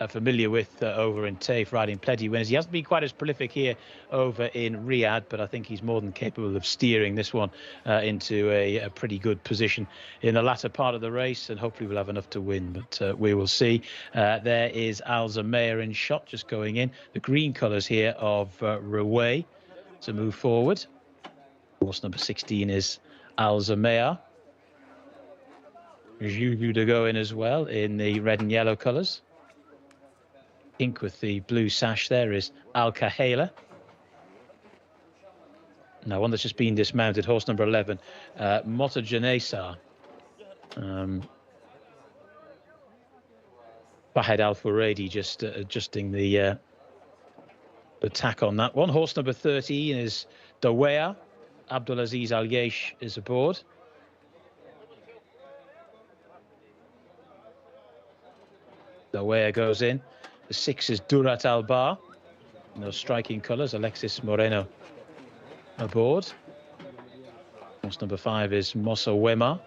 familiar with over in TAFE, riding plenty winners. He hasn't been quite as prolific here over in Riyadh, but I think he's more than capable of steering this one into a pretty good position in the latter part of the race, and hopefully we'll have enough to win, but we will see. There is Al Zamea in shot, just going in. The green colours here of Rouet to move forward. Horse number 16 is Al Zamea. Juju to go in as well in the red and yellow colours. Pink with the blue sash there is Al Kahela. Now, one that's just been dismounted, horse number 11, Jcsa. Fahed Al Furedi just adjusting the tack on that one. Horse number 13 is Dawea. Abdulaziz Al Yesh is aboard. Dawea goes in. The 6 is Durat Al-Bar. In those striking colours, Alexis Moreno aboard. Horse number 5 is Mosa Wema.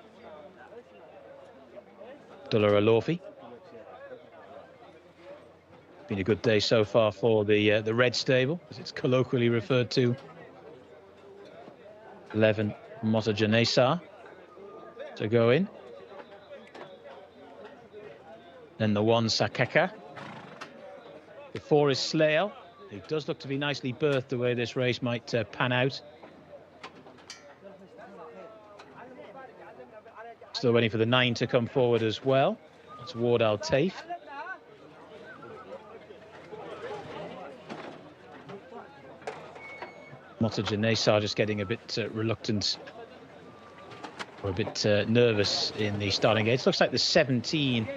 Abdullah Alofi. Been a good day so far for the Red Stable, as it's colloquially referred to. 11, Jcsa to go in. Then the 1, Sakaka. The 4 is Slayal. It does look to be nicely berthed the way this race might pan out. Still waiting for the 9 to come forward as well. That's Ward Al Taif. Jcsa just getting a bit reluctant, or a bit nervous in the starting gates. Looks like the 17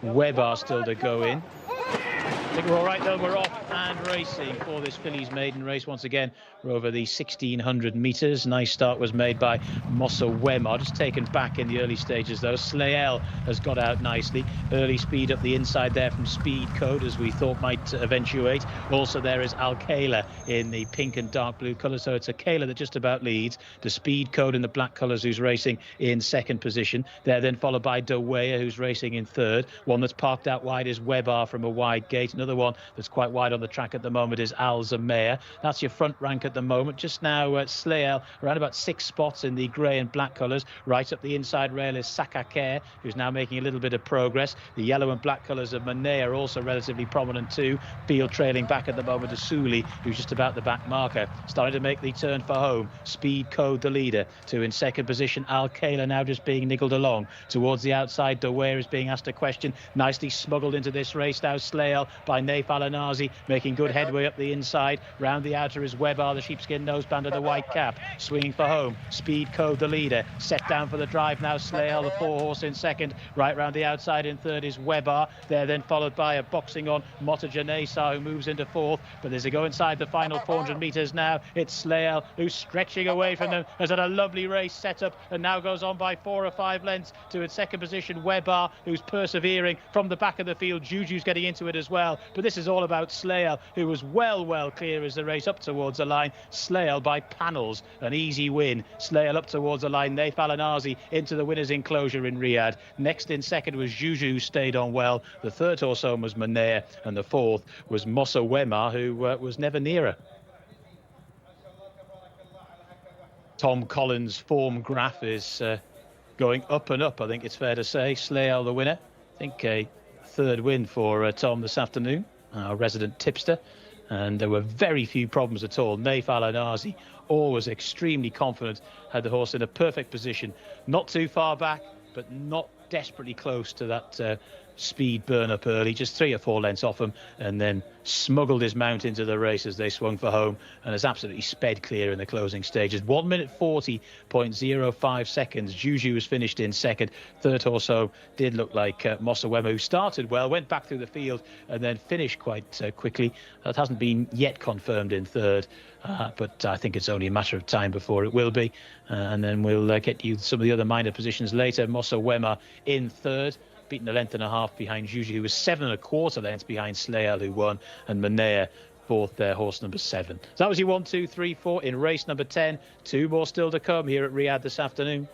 Webar still to go in. I think we're all right though. We're off and racing for this fillies maiden race once again. We're over the 1600 metres. Nice start was made by Mosa Wema, just taken back in the early stages though. Slayal has got out nicely. Early speed up the inside there from Speed Code, as we thought might eventuate. Also there is Al Kayla in the pink and dark blue colours, so it's a Kayla that just about leads. The Speed Code in the black colours, who's racing in second position. They're then followed by Dawea, who's racing in third. One that's parked out wide is Webar from a wide gate. Another one that's quite wide on the track track at the moment is Al Zamea. That's your front rank at the moment. Just now, Slael around about 6 spots in the grey and black colours. Right up the inside rail is Sakakare, who's now making a little bit of progress. The yellow and black colours of Manea are also relatively prominent too. Field trailing back at the moment is Suli, who's just about the back marker. Starting to make the turn for home. Speed Code, the leader. 2 in second position. Al Kayla now just being niggled along. Towards the outside, Daware is being asked a question. Nicely smuggled into this race now. Slael by Naif Alanazi, making good headway up the inside. Round the outer is Webar, the sheepskin noseband of the white cap. Swinging for home. Speed Code, the leader. Set down for the drive now. Slael, the 4 horse in second. Right round the outside in third is Webar. They're then followed by a boxing on Mota Janesa, who moves into fourth. But as they go inside the final 400 metres now, it's Slael who's stretching away from them. Has had a lovely race set up and now goes on by 4 or 5 lengths to its second position. Webar, who's persevering from the back of the field. Juju's getting into it as well. But this is all about Slael, who was well clear as the race up towards the line. Slael by panels, an easy win. Slael up towards the line. Naif Alanazi into the winner's enclosure in Riyadh. Next in second was Juju, who stayed on well. The third horse home was Manea, and the fourth was Mossa Wema, who was never nearer. Tom Collins' form graph is going up and up, I think it's fair to say. Slael the winner. I think a third win for Tom this afternoon, our resident tipster. And there were very few problems at all. Naif Alanazi, always extremely confident, had the horse in a perfect position. Not too far back, but not desperately close to that speed burn up early, just 3 or 4 lengths off him, and then smuggled his mount into the race as they swung for home, and has absolutely sped clear in the closing stages. 1 minute 40.05 seconds. Juju was finished in second. Third horse home did look like Mossa Wema, who started well, went back through the field, and then finished quite quickly. That hasn't been yet confirmed in third, but I think it's only a matter of time before it will be. And then we'll get you some of the other minor positions later. Mossa Wema in third, beaten a length and a half behind Juju, who was 7 1/4 lengths behind Slael, who won, and Manea fourth there, horse number 7. So that was your 1, 2, 3, 4 in race number 10. 2 more still to come here at Riyadh this afternoon.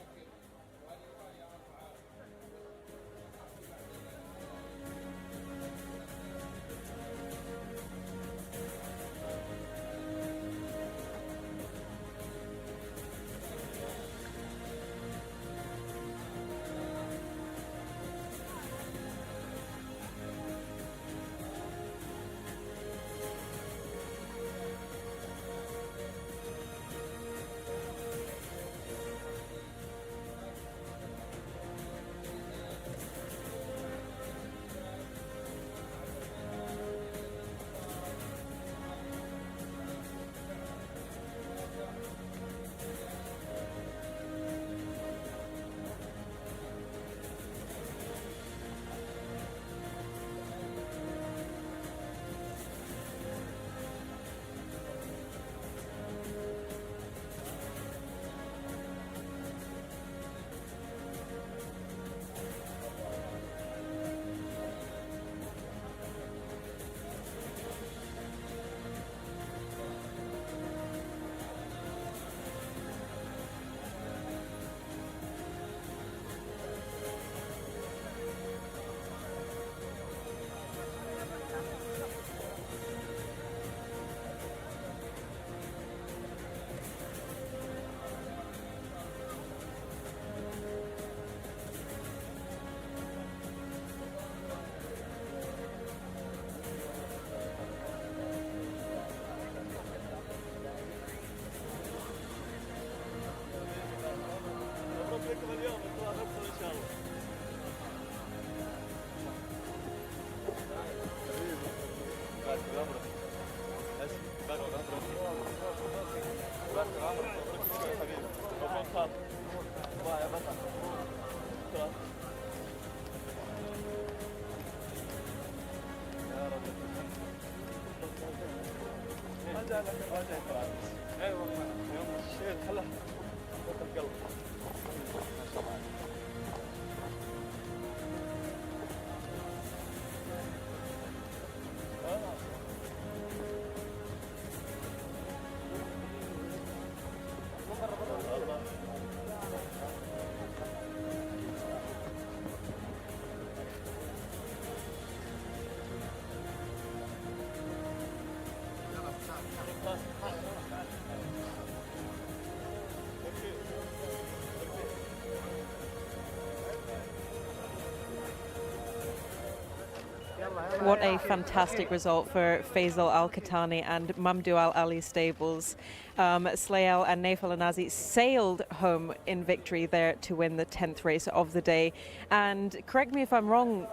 What a fantastic result for Faisal Al-Khatani and Mamdou Al-Ali stables. Slael and Naif Al-Anazi sailed home in victory there to win the 10th race of the day. And correct me if I'm wrong,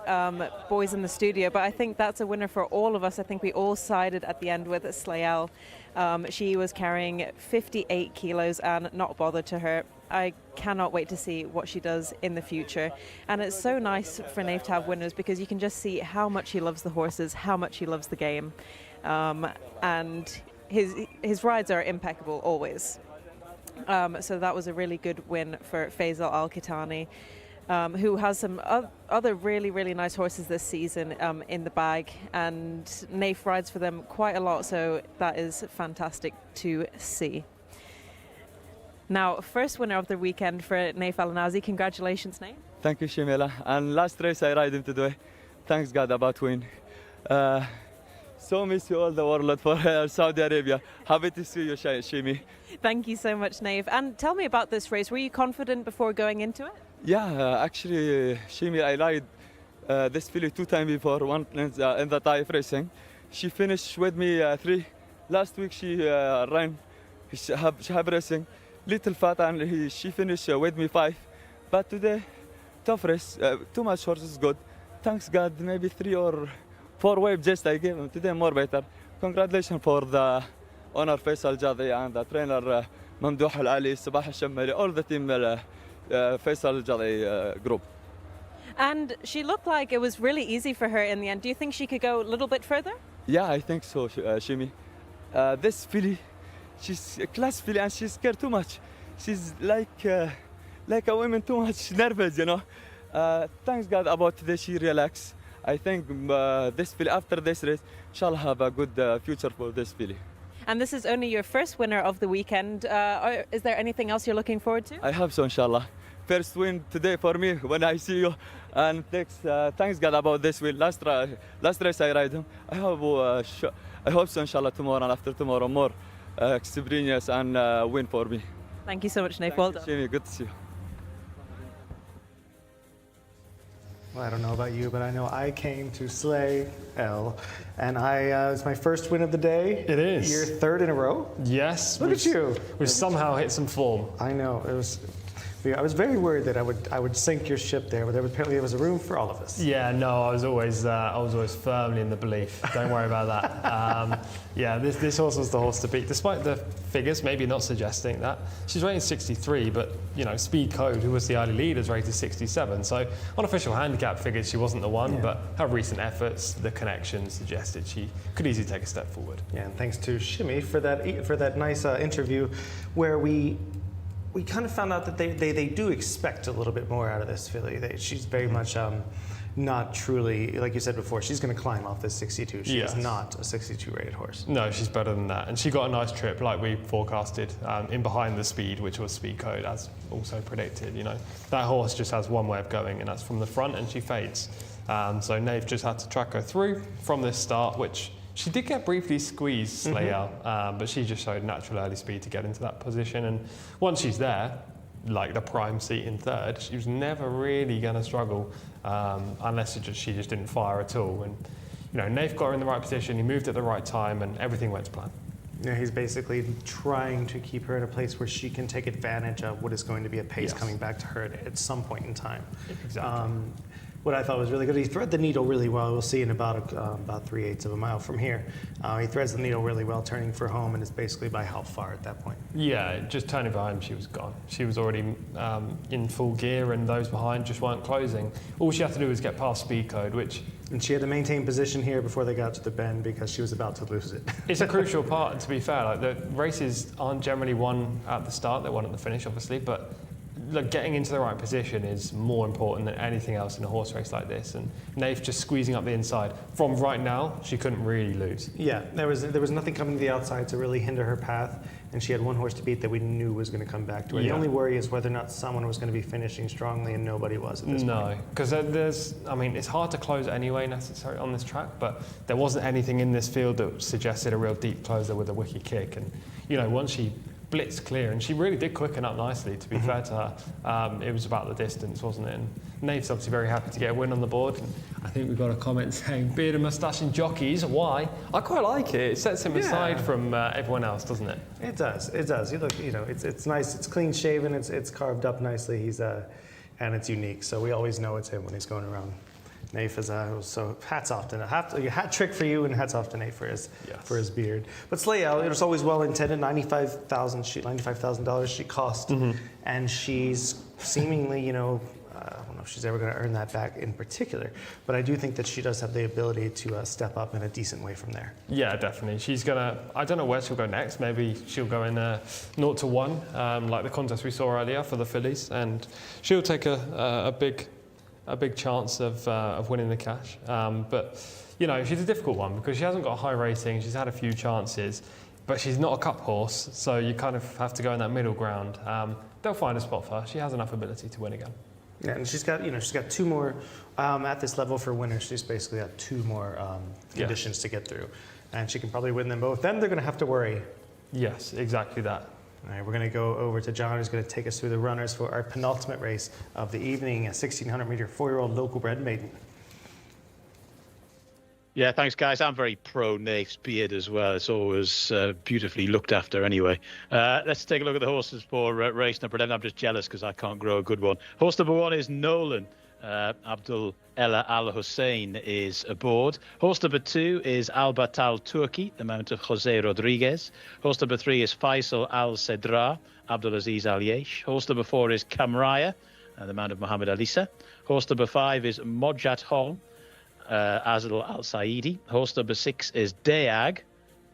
boys in the studio, but I think that's a winner for all of us. I think we all sided at the end with Slael. She was carrying 58 kilos and not bothered to her. I cannot wait to see what she does in the future. And it's so nice for Naif to have winners because you can just see how much he loves the horses, how much he loves the game. And his rides are impeccable always. So that was a really good win for Faisal Al-Khatani, who has some other really, really nice horses this season in the bag. And Naif rides for them quite a lot, so that is fantastic to see. Now, first winner of the weekend for Naif Al-Anazi. Congratulations, Naif. Thank you, Shamila. And last race I ride him today. Thanks God about win. So miss you all the world for Saudi Arabia. Happy to see you, Shimi. Thank you so much, Naif. And tell me about this race. Were you confident before going into it? Yeah, actually, Shimi, I ride this filly 2 times before, one in the Taif racing. She finished with me 3. Last week she ran Shahab racing. Little fat and she finished with me 5. But today, tough race, too much horses good. Thanks God, maybe 3 or 4 waves just I gave him. Today more better. Congratulations for the owner Faisal Jadi and the trainer Mamdou Al-Ali, Sabah Al-Shammali, all the team Faisal Jadi group. And she looked like it was really easy for her in the end. Do you think she could go a little bit further? Yeah, I think so, Shimi. This filly, she's a class filly and she's scared too much. She's like a woman too much nervous, you know. Thanks God about today she relaxed. I think this filly after this race shall have a good future for this filly. And this is only your first winner of the weekend. Is there anything else you're looking forward to? I hope so, inshallah. First win today for me when I see you. And thanks God about this win. Last race I ride him. I hope so, inshallah, tomorrow and after tomorrow more experience and win for me. Thank you so much, Naif. Well done. Jamie, good to see you. Well, I don't know about you, but I know I came to slay L, and it's my first win of the day. It is. You're 3rd in a row? Yes. Look at you. We've somehow hit some form. I know. I was very worried that I would sink your ship there, but apparently there was a room for all of us. Yeah, no, I was always firmly in the belief. Don't worry about that. Yeah, this horse was the horse to beat, despite the figures maybe not suggesting that. She's rated 63, but you know, Speed Code, who was the early leader, is rated 67. So on official handicap figures, she wasn't the one, but her recent efforts, the connection suggested she could easily take a step forward. Yeah, and thanks to Shimi for that nice interview, where we kind of found out that they do expect a little bit more out of this filly. She's very much not truly, like you said before, she's going to climb off this 62. She is not a 62 rated horse. No, she's better than that. And she got a nice trip like we forecasted in behind the speed, which was Speed Code, as also predicted. You know, that horse just has one way of going, and that's from the front, and she fades. So Naif just had to track her through from this start, which she did get briefly squeezed, Slayer, but she just showed natural early speed to get into that position. And once she's there, like the prime seat in 3rd, she was never really going to struggle unless she just didn't fire at all. And you know, Naif got her in the right position, he moved at the right time, and everything went to plan. Yeah, he's basically trying to keep her in a place where she can take advantage of what is going to be a pace coming back to her at some point in time. Exactly. What I thought was really good, he threaded the needle really well. We'll see in about 3/8 of a mile from here. He threads the needle really well, turning for home, and it's basically by how far at that point? Yeah, just turning behind, she was gone. She was already in full gear, and those behind just weren't closing. All she had to do was get past Speed Code, And she had to maintain position here before they got to the bend because she was about to lose it. It's a crucial part, to be fair. Like, the races aren't generally won at the start, they're won at the finish, obviously, but getting into the right position is more important than anything else in a horse race like this. And Naif just squeezing up the inside. From right now, she couldn't really lose. Yeah, there was nothing coming to the outside to really hinder her path, and she had one horse to beat that we knew was going to come back to her. The only worry is whether or not someone was going to be finishing strongly, and nobody was at this point. No, because it's hard to close anyway necessarily on this track, but there wasn't anything in this field that suggested a real deep closer with a wicked kick. And you know, once she blitzed clear, and she really did quicken up nicely, to be fair to her. It was about the distance, wasn't it? And Nate's obviously very happy to get a win on the board. And I think we've got a comment saying, beard and moustache and jockeys, why? I quite like it. It sets him aside from everyone else, doesn't it? It does. It does. You look, it's nice. It's clean shaven. It's carved up nicely. And it's unique. So we always know it's him when he's going around. Nate is so hats off to a hat trick for you, and hats off to Nate for his beard. But Slay-El, it was always well intended. $95,000 she cost, and she's seemingly, I don't know if she's ever going to earn that back in particular, but I do think that she does have the ability to step up in a decent way from there. Yeah, definitely. She's gonna. I don't know where she'll go next. Maybe she'll go in 0 to 1, like the contest we saw earlier for the fillies, and she'll take a big chance of winning the cash. But, she's a difficult one because she hasn't got a high rating. She's had a few chances, but she's not a cup horse, so you kind of have to go in that middle ground. They'll find a spot for her. She has enough ability to win again. Yeah, and she's got 2 more at this level for winners. She's basically got 2 more conditions to get through, and she can probably win them both. Then they're going to have to worry. Yes, exactly that. All right, we're going to go over to John, who's going to take us through the runners for our penultimate race of the evening, a 1,600-meter 4-year-old local bred maiden. Yeah, thanks, guys. I'm very pro Nate's beard as well. It's always beautifully looked after anyway. Let's take a look at the horses for race number 11. I'm just jealous because I can't grow a good one. Horse number 1 is Nolan. Abdul Ella Al Hussein is aboard. Horse number 2 is Albat Al Turki, the mount of Jose Rodriguez. Horse number 3 is Faisal Al Sedra, Abdulaziz Al Yesh. Horse number 4 is Kamraya, the mount of Muhammad Alisa. Horse number 5 is Mojat Hong, Azal Al Saidi. Horse number 6 is Dayag.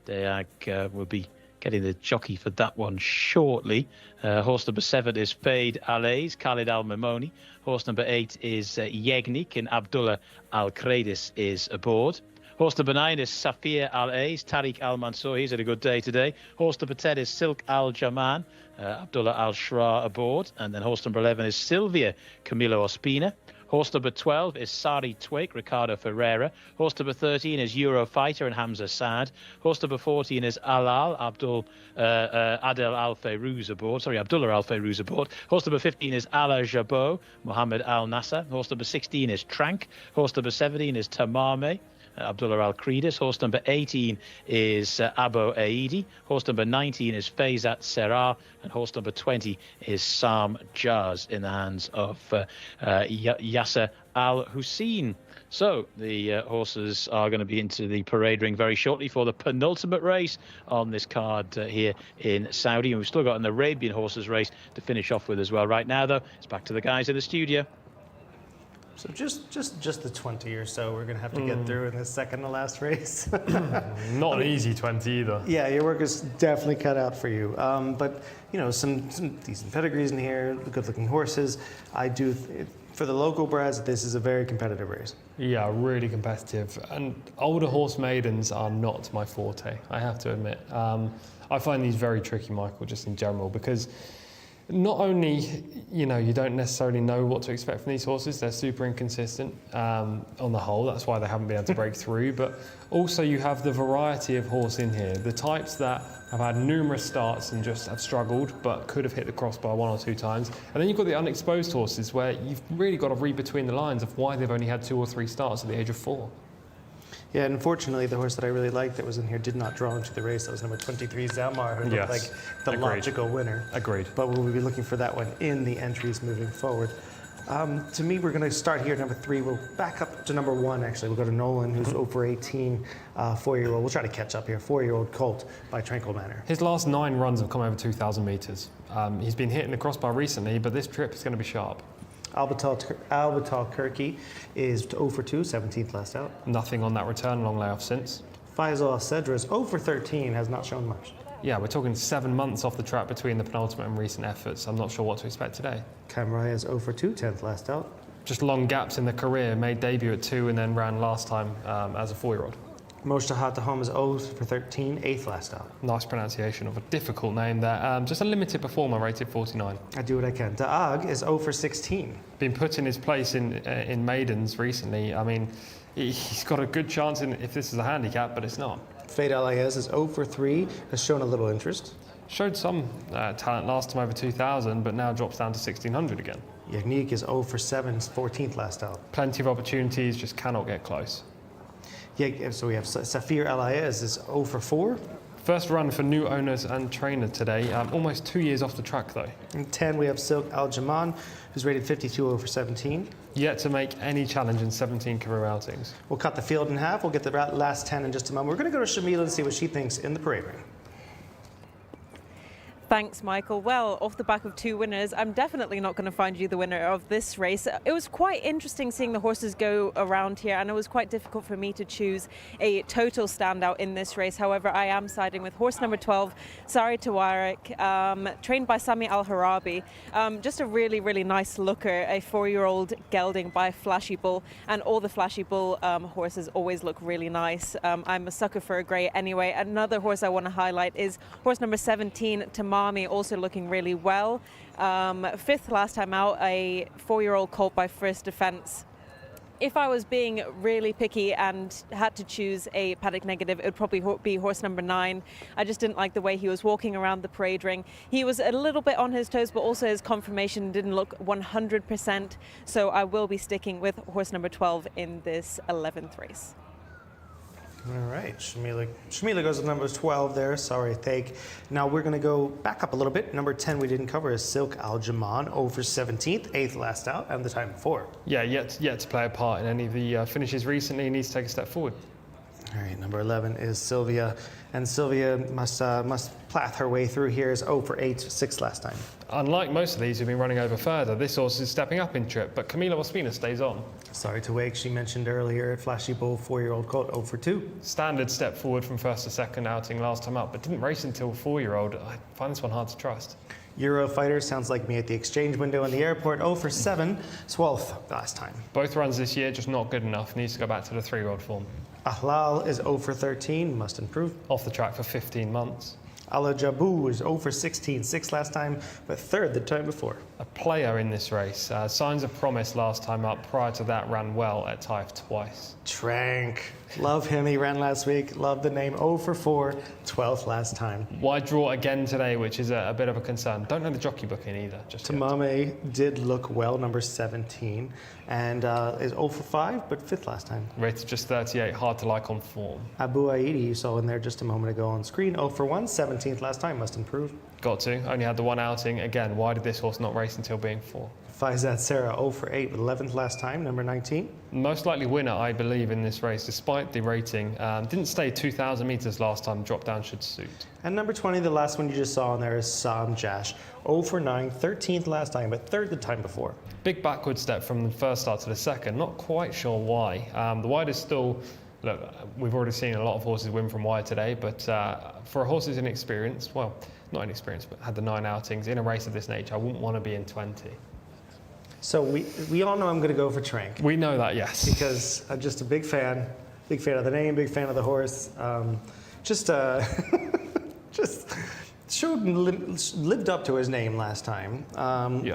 Dayag will be getting the jockey for that one shortly. Horse number 7 is Fade Alays, Khalid Al Mamoni. Horse number 8 is Yegnik, and Abdullah Al Kradis is aboard. Horse number 9 is Safir Al Ays, Tariq Al Mansour. He's had a good day today. Horse number 10 is Silk Al Jaman, Abdullah Al Shra aboard. And then horse number 11 is Sylvia Camilo Ospina. Horse number 12 is Sari Twake, Ricardo Ferreira. Horse number 13 is Eurofighter and Hamza Saad. Horse number 14 is Alal, Adel Al Fayrouz aboard. Abdullah Al Fayrouz aboard. Horse number 15 is Ala Jabot, Mohammed Al Nasser. Horse number 16 is Trank. Horse number 17 is Tamame, Abdullah Al Kridis. Horse number 18 is Abo Aidi. Horse number 19 is Faizat Serrar. And horse number 20 is Sam Jaz in the hands of Yasser Al Hussein. So the horses are going to be into the parade ring very shortly for the penultimate race on this card here in Saudi. And we've still got an Arabian horses race to finish off with as well. Right now, though, it's back to the guys in the studio. So just the 20 or so we're going to have to get through in this second to last race. Not an easy 20 either. Yeah, your work is definitely cut out for you. But, some decent pedigrees in here, good-looking horses. For the local breds, this is a very competitive race. Yeah, really competitive. And older horse maidens are not my forte, I have to admit. I find these very tricky, Michael, just in general, because not only, you don't necessarily know what to expect from these horses, they're super inconsistent on the whole, that's why they haven't been able to break through, but also you have the variety of horse in here, the types that have had numerous starts and just have struggled, but could have hit the crossbar 1 or 2 times. And then you've got the unexposed horses where you've really got to read between the lines of why they've only had 2 or 3 starts at the age of 4. Yeah, unfortunately, the horse that I really liked that was in here did not draw into the race. That was number 23, Zamar, who looked like the logical winner. Agreed. But we'll be looking for that one in the entries moving forward. To me, we're going to start here at number 3. We'll back up to number 1, actually. We'll go to Nolan, who's over 18, 4-year-old. We'll try to catch up here. 4-year-old colt by Tranquil Manor. His last 9 runs have come over 2,000 metres. He's been hitting the crossbar recently, but this trip is going to be sharp. Albatal Kirky is 0 for 2, 17th last out. Nothing on that return, long layoff since. Faisal Cedra is 0 for 13, has not shown much. Yeah, we're talking 7 months off the track between the penultimate and recent efforts. I'm not sure what to expect today. Kamraya is 0 for 2, 10th last out. Just long gaps in the career, made debut at 2 and then ran last time as a 4-year-old. Moshtahat Home is 0 for 13, 8th last out. Nice pronunciation of a difficult name there. Just a limited performer, rated 49. I do what I can. Daag is 0 for 16. Been put in his place in maidens recently. I mean, he's got a good chance if this is a handicap, but it's not. Fade Alayez is 0 for 3, has shown a little interest. Showed some talent last time over 2,000, but now drops down to 1,600 again. Yannick is 0 for 7, 14th last out. Plenty of opportunities, just cannot get close. Yeah, so we have Safir Alaez is 0 for 4. First run for new owners and trainer today. Almost 2 years off the track though. In 10 we have Silk Al-Jaman, who's rated 52, 0 for 17. Yet to make any challenge in 17 career outings. We'll cut the field in half. We'll get the last 10 in just a moment. We're going to go to Shamila and see what she thinks in the parade ring. Thanks, Michael. Well, off the back of 2 winners, I'm definitely not going to find you the winner of this race. It was quite interesting seeing the horses go around here, and it was quite difficult for me to choose a total standout in this race. However, I am siding with horse number 12, Sari Tawarik, trained by Sami Al-Harabi. Just a really, really nice looker, a 4-year-old gelding by Flashy Bull, and all the Flashy Bull horses always look really nice. I'm a sucker for a grey anyway. Another horse I want to highlight is horse number 17, Tamami, also looking really well. 5th last time out, a 4-year-old colt by First Defence. If I was being really picky and had to choose a paddock negative, it would probably be horse number 9. I just didn't like the way he was walking around the parade ring. He was a little bit on his toes, but also his confirmation didn't look 100%. So I will be sticking with horse number 12 in this 11th race. All right, Shamila goes with number 12 there. Sorry, Thake. Now we're going to go back up a little bit. Number 10 we didn't cover is Silk Al-Jaman, 0 for 17th, 8th last out, and the time before. Yeah, yet to play a part in any of the finishes recently. He needs to take a step forward. All right, number 11 is Sylvia, and Sylvia must plath her way through here. Is 0 for 8, 6th last time. Unlike most of these who've been running over further, this horse is stepping up in trip, but Camila Ospina stays on. Sorry to wake, she mentioned earlier, Flashy Bull, 4-year-old colt, 0 for 2. Standard step forward from first to second outing last time up, but didn't race until 4-year-old. I find this one hard to trust. Eurofighter sounds like me at the exchange window in the airport, 0 for 7, 12th last time. Both runs this year, just not good enough. Needs to go back to the 3-year-old form. Ahlal is 0 for 13, must improve. Off the track for 15 months. Ala Jabu is 0 for 16, 6th last time, but 3rd the time before. A player in this race. Signs of promise last time up. Prior to that, ran well at Taif twice. Trank. Love him. He ran last week. Love the name. 0 for 4, 12th last time. Wide draw again today, which is a bit of a concern. Don't know the jockey booking either. Tamame did look well, number 17, and is 0 for 5, but 5th last time. Rated just 38, hard to like on form. Abu Aidi, you saw in there just a moment ago on screen, 0 for 1, 17th last time, must improve. Got to. Only had the one outing. Again, why did this horse not race until being 4? Faizat Sarah, 0 for 8, with 11th last time, number 19. Most likely winner, I believe, in this race, despite the rating. Didn't stay 2,000 metres last time, drop down should suit. And number 20, the last one you just saw in there is Sam Jash, 0 for 9, 13th last time, but 3rd the time before. Big backward step from the first start to the second, not quite sure why. The wide is still, look, we've already seen a lot of horses win from wide today, but for a horse who's inexperienced, well, not inexperienced, but had the 9 outings in a race of this nature, I wouldn't want to be in 20. So we all know I'm going to go for Trank. We know that, yes. Because I'm just a big fan of the name, big fan of the horse. Just lived up to his name last time.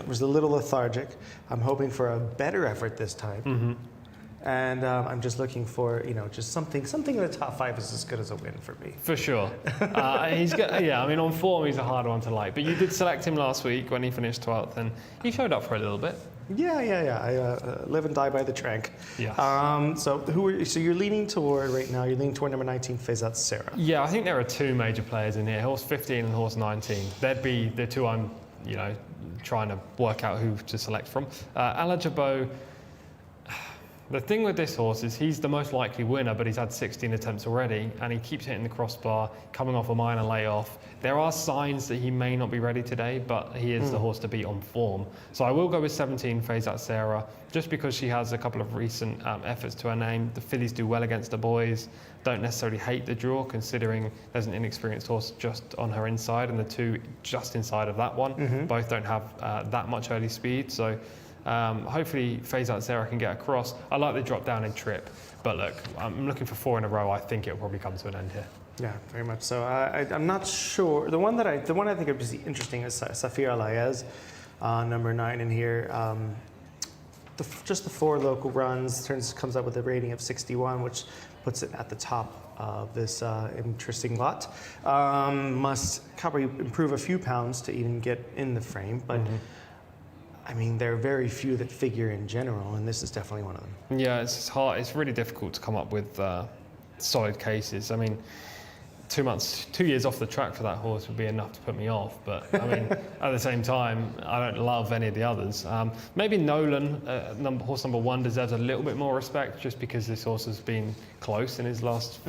Was a little lethargic. I'm hoping for a better effort this time. Mm-hmm. And I'm just looking for, just something in the top 5 is as good as a win for me. For sure. He's got, yeah, I mean, on form, he's a hard one to like. But you did select him last week when he finished 12th, and he showed up for a little bit. Yeah. I live and die by the Trank. Yeah. So you're leaning toward right now. You're leaning toward number 19, Faizat Sarah. Yeah, I think there are 2 major players in here: horse 15 and horse 19. They'd be the 2 I'm, trying to work out who to select from. Ala Jabo. The thing with this horse is he's the most likely winner, but he's had 16 attempts already, and he keeps hitting the crossbar, coming off a minor layoff. There are signs that he may not be ready today, but he is the horse to beat on form. So I will go with 17, Faizat Sarah, just because she has a couple of recent efforts to her name. The fillies do well against the boys. Don't necessarily hate the draw, considering there's an inexperienced horse just on her inside, and the 2 just inside of that one. Mm-hmm. Both don't have that much early speed, so hopefully Faizat Sarah can get across. I like the drop down in trip, but look, I'm looking for 4 in a row. I think it'll probably come to an end here. Yeah, very much so. I'm not sure. The one I think would be interesting is Safir Alaez, number 9 in here. Just the 4 local runs comes up with a rating of 61, which puts it at the top of this interesting lot. Must improve a few pounds to even get in the frame, but I mean, there are very few that figure in general, and this is definitely one of them. Yeah, it's hard. It's really difficult to come up with solid cases. I mean, 2 years off the track for that horse would be enough to put me off. But I mean, at the same time, I don't love any of the others. Maybe Nolan, horse number 1, deserves a little bit more respect, just because this horse has been close in his last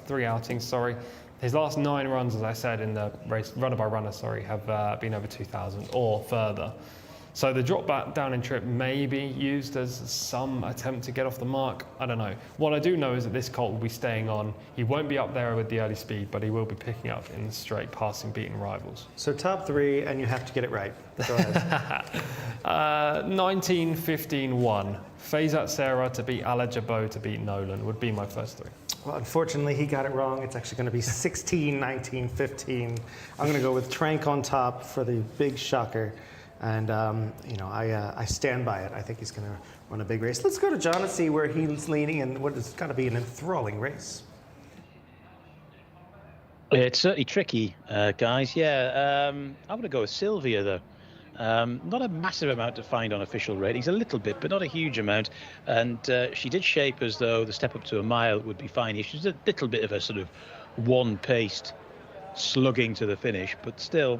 3 outings. Sorry. His last 9 runs, as I said, in the race, runner by runner, have been over 2,000 or further. So the drop back down in trip may be used as some attempt to get off the mark. I don't know. What I do know is that this colt will be staying on. He won't be up there with the early speed, but he will be picking up in the straight, passing beaten rivals. So top 3, and you have to get it right. Go ahead. 19, 15, 1. Faizat Sarah to beat Ala Jabot to beat Nolan would be my first 3. Well, unfortunately, he got it wrong. It's actually going to be 16, 19, 15. I'm going to go with Trank on top for the big shocker. And, you know, I stand by it. I think he's going to run a big race. Let's go to John and see where he's leaning and what is going to be an enthralling race. It's certainly tricky, guys. Yeah, I'm going to go with Sylvia, though. Not a massive amount to find on official ratings, a little bit, but not a huge amount. And she did shape as though the step up to a mile would be fine. She's a little bit of a sort of one-paced slugging to the finish, but still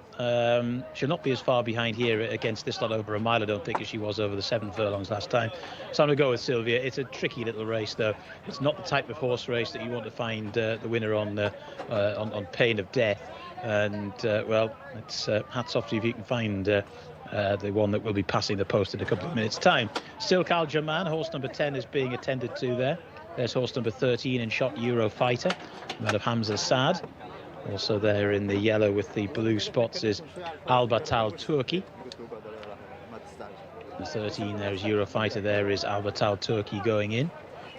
she'll not be as far behind here against this lot over a mile, I don't think, as she was over the 7 furlongs last time. So I'm going to go with Sylvia. It's a tricky little race, though. It's not the type of horse race that you want to find the winner on pain of death. And well, it's hats off to you if you can find the one that will be passing the post in a couple of minutes' time. Silk Al Jaman, horse number 10, is being attended to there. There's horse number 13 in shot, Euro Fighter, out of Hamza Saad. Also there in the yellow with the blue spots is Albatal Turkey. The 13 there is Eurofighter, there is Albatal Turkey going in.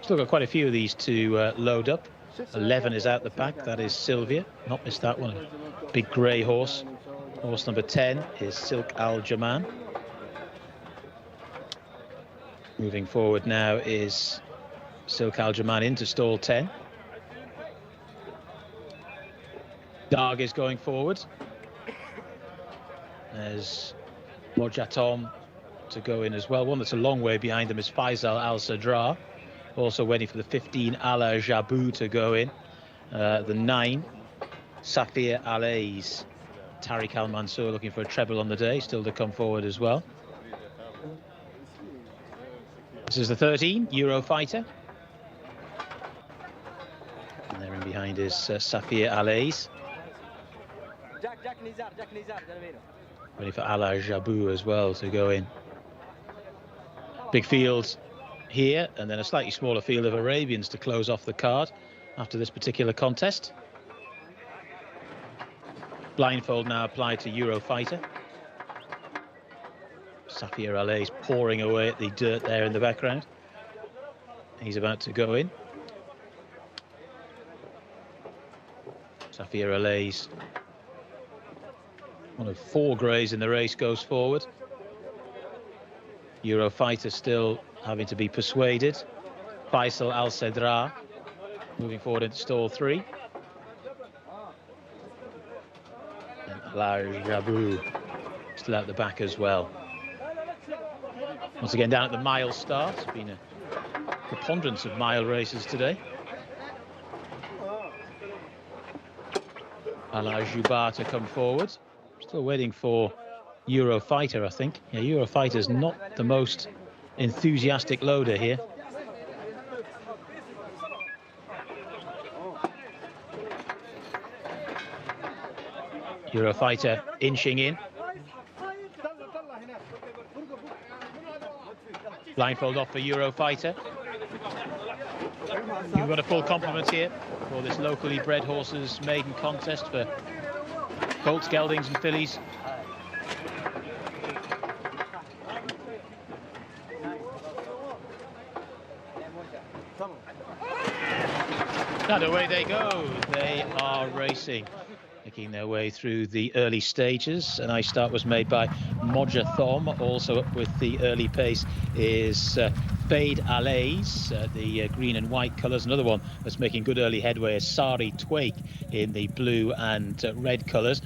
Still got quite a few of these to load up. 11 is out the back, that is Sylvia. Not missed that one. Big grey horse. Horse number 10 is Silk Al Jaman. Moving forward now is Silk Al Jaman into stall 10. Darg is going forward. There's Mojatom to go in as well. One that's a long way behind them is Faisal Al Sadra. Also waiting for the 15, Ala Jabu, to go in. The 9, Safir Alays. Tariq Al Mansour looking for a treble on the day, still to come forward as well. This is the 13, Euro Fighter. And there in behind is Safir Alays. Ready for Ala Jabu as well to go in. Big field here, and then a slightly smaller field of Arabians to close off the card after this particular contest. Blindfold now applied to Euro Fighter. Safir Alays pouring away at the dirt there in the background. He's about to go in. Safir Alays, one of 4 greys in the race, goes forward. Euro Fighter still having to be persuaded. Faisal Al Sadra moving forward into stall 3. And Ala Jabu still out the back as well. Once again down at the mile start. It's been a preponderance of mile races today. Ala Juba to come forward. Still waiting for Euro Fighter, I think. Yeah, Euro Fighter's not the most enthusiastic loader here. Euro Fighter inching in. Blindfold off for Euro Fighter. You've got a full complement here for this locally bred horses maiden contest for colts, geldings and fillies. And away they go. They are racing, making their way through the early stages. A nice start was made by Moja Thom. Also up with the early pace is Fade Allays, the green and white colours. Another one that's making good early headway is Sari Twake in the blue and red colours.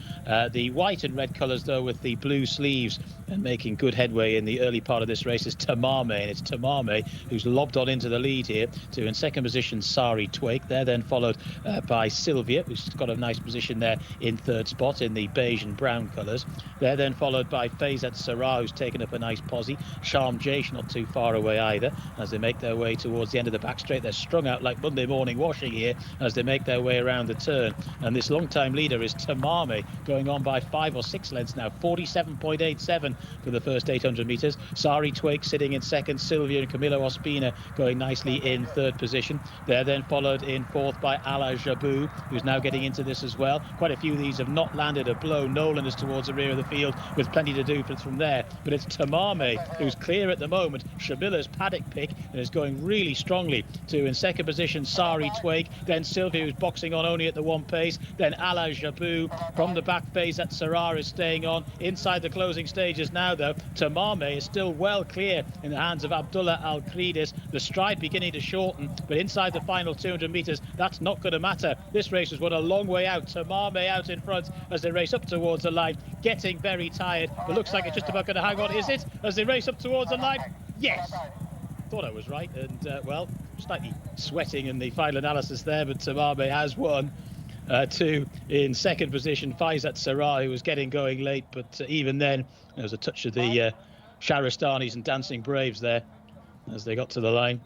The white and red colours, though, with the blue sleeves and making good headway in the early part of this race is Tamame, and it's Tamame who's lobbed on into the lead here to, in second position, Sari Twake. They're then followed by Sylvia, who's got a nice position there in third spot in the beige and brown colours. They're then followed by Faizat Sarah, who's taken up a nice posse. Sharm Jaish not too far away either as they make their way towards the end of the back straight. They're strung out like Monday morning washing here as they make their way around the turn. And this long-time leader is Tamame, going on by 5 or 6 lengths now, 47.87 for the first 800 metres. Sari Twake sitting in second, Sylvia and Camilo Ospina going nicely in third position. They're then followed in fourth by Ala Jabou, who's now getting into this as well. Quite a few of these have not landed a blow. Nolan is towards the rear of the field with plenty to do from there. But it's Tamame who's clear at the moment. Shamila's paddock pick and is going really strongly to, in second position, Sari Twake. Then Sylvia, who's boxing on only at the one pace. Then Ala Jabou. From the back phase that Sarrar is staying on. Inside the closing stages now, though, Tamame is still well clear in the hands of Abdullah Al-Kridis. The stride beginning to shorten, but inside the final 200 metres, that's not going to matter. This race has won a long way out. Tamame out in front as they race up towards the line, getting very tired, but looks like it's just about going to hang on. Is it? As they race up towards the line? Yes! Thought I was right, and well, slightly sweating in the final analysis there, but Tamame has won. Two in second position, Faizat Sarrar, who was getting going late, but even then there was a touch of the Shahristanis and Dancing Braves there as they got to the line.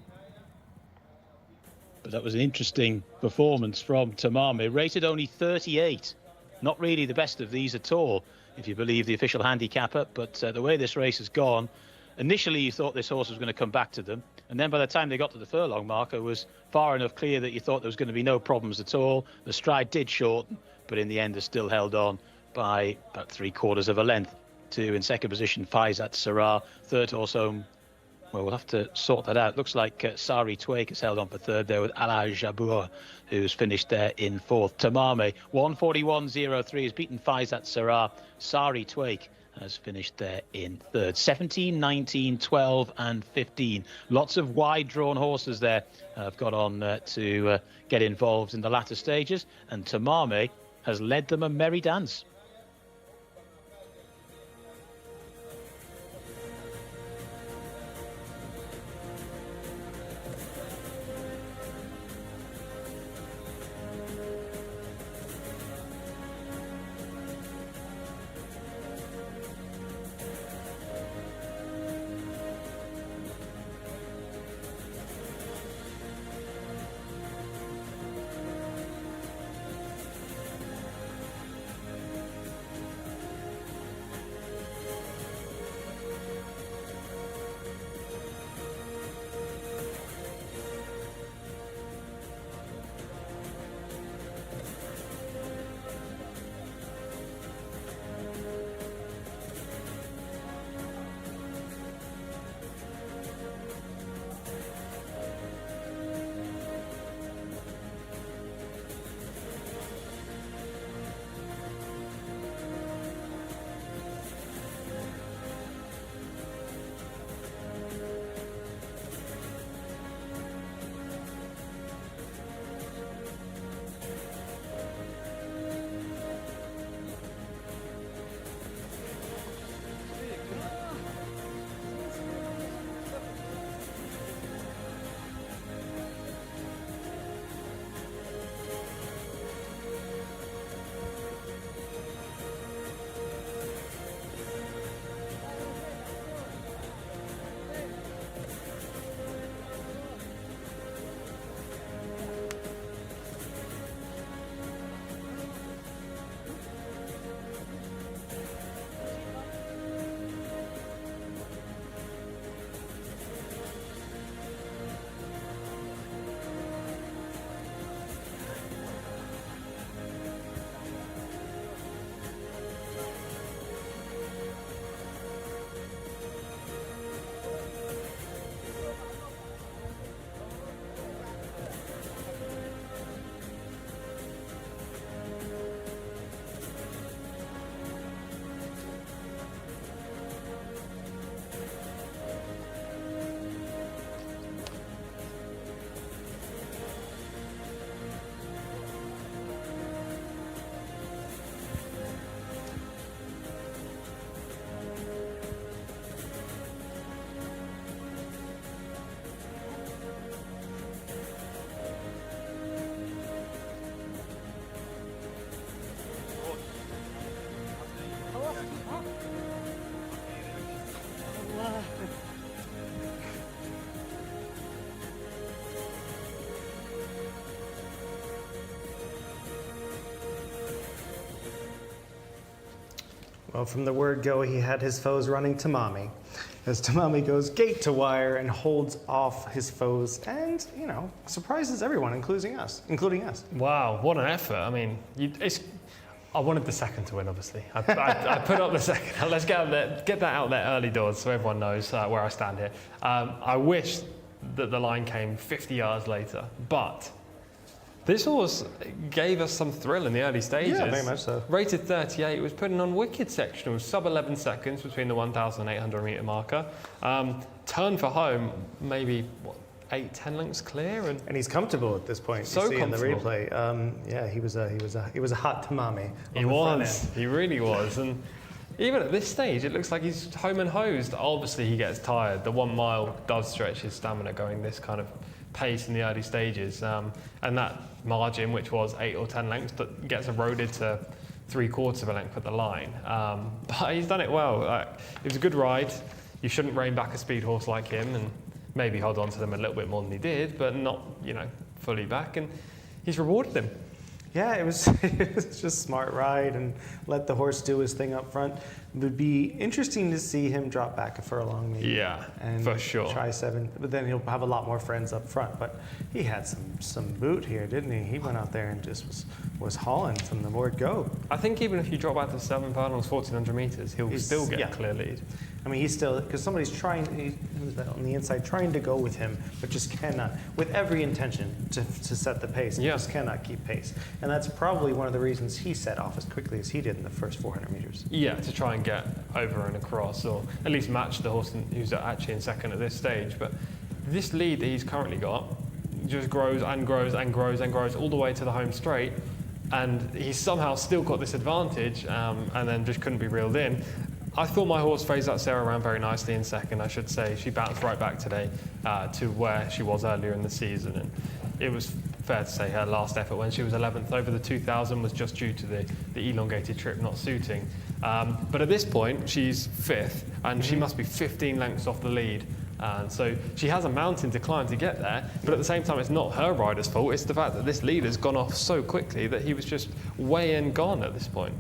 But that was an interesting performance from Tamame, rated only 38. Not really the best of these at all, if you believe the official handicapper, but the way this race has gone, initially you thought this horse was going to come back to them, and then by the time they got to the furlong marker, was far enough clear that you thought there was going to be no problems at all. The stride did shorten, but in the end they still held on by about 3/4 of a length to, in second position, Faizat Sarrar. Third horse home, well, we'll have to sort that out. Looks like Sari Twake has held on for third there with Ala Jabou, who's finished there in fourth. Tamame, 1:41.03, has beaten Faizat Sarrar. Sari Twake has finished there in third. 17, 19, 12 and 15. Lots of wide-drawn horses there have got on to get involved in the latter stages, and Tamame has led them a merry dance. Well, from the word go, he had his foes running Tamami, as Tamami goes gate to wire and holds off his foes, and surprises everyone, including us. Wow, what an effort! I mean, I wanted the second to win, obviously. I put up the second. Let's get that out there early doors so everyone knows where I stand here. I wish that the line came 50 yards later, but this horse gave us some thrill in the early stages. Yeah, very much so. Rated 38, was putting on wicked sectionals, sub 11 seconds between the 1,800 metre marker. Turn for home, maybe, 8-10 lengths clear, and he's comfortable at this point. So you see comfortable. In the replay. He was a hot Tamami. He was. He really was. And even at this stage, it looks like he's home and hosed. Obviously, he gets tired. The 1 mile does stretch his stamina going this kind of pace in the early stages, and that margin, which was 8 or 10 lengths, that gets eroded to 3/4 of a length at the line. But he's done it well. It was a good ride. You shouldn't rein back a speed horse like him, and maybe hold on to them a little bit more than he did, but not, fully back. And he's rewarded him. Yeah, it was just smart ride and let the horse do his thing up front. It would be interesting to see him drop back a furlong maybe. Yeah, and for sure. Try 7, but then he'll have a lot more friends up front. But he had some boot here, didn't he? He went out there and just was hauling from the word go. I think even if you drop back to 7 furlongs, 1,400 metres, he'll still get a clear lead. I mean, he's still, because somebody's trying, on the inside, trying to go with him, but just cannot, with every intention to set the pace, just cannot keep pace. And that's probably one of the reasons he set off as quickly as he did in the first 400 meters. Yeah, to try and get over and across, or at least match the horse who's actually in second at this stage. But this lead that he's currently got just grows and grows and grows and grows all the way to the home straight. And he's somehow still got this advantage, and then just couldn't be reeled in. I thought my horse phased that Sarah around very nicely in second, I should say. She bounced right back today to where she was earlier in the season. And it was fair to say her last effort when she was 11th over the 2,000 was just due to the elongated trip not suiting. But at this point, she's 5th, and she must be 15 lengths off the lead. And so she has a mountain to climb to get there, but at the same time, it's not her rider's fault. It's the fact that this lead has gone off so quickly that he was just way and gone at this point.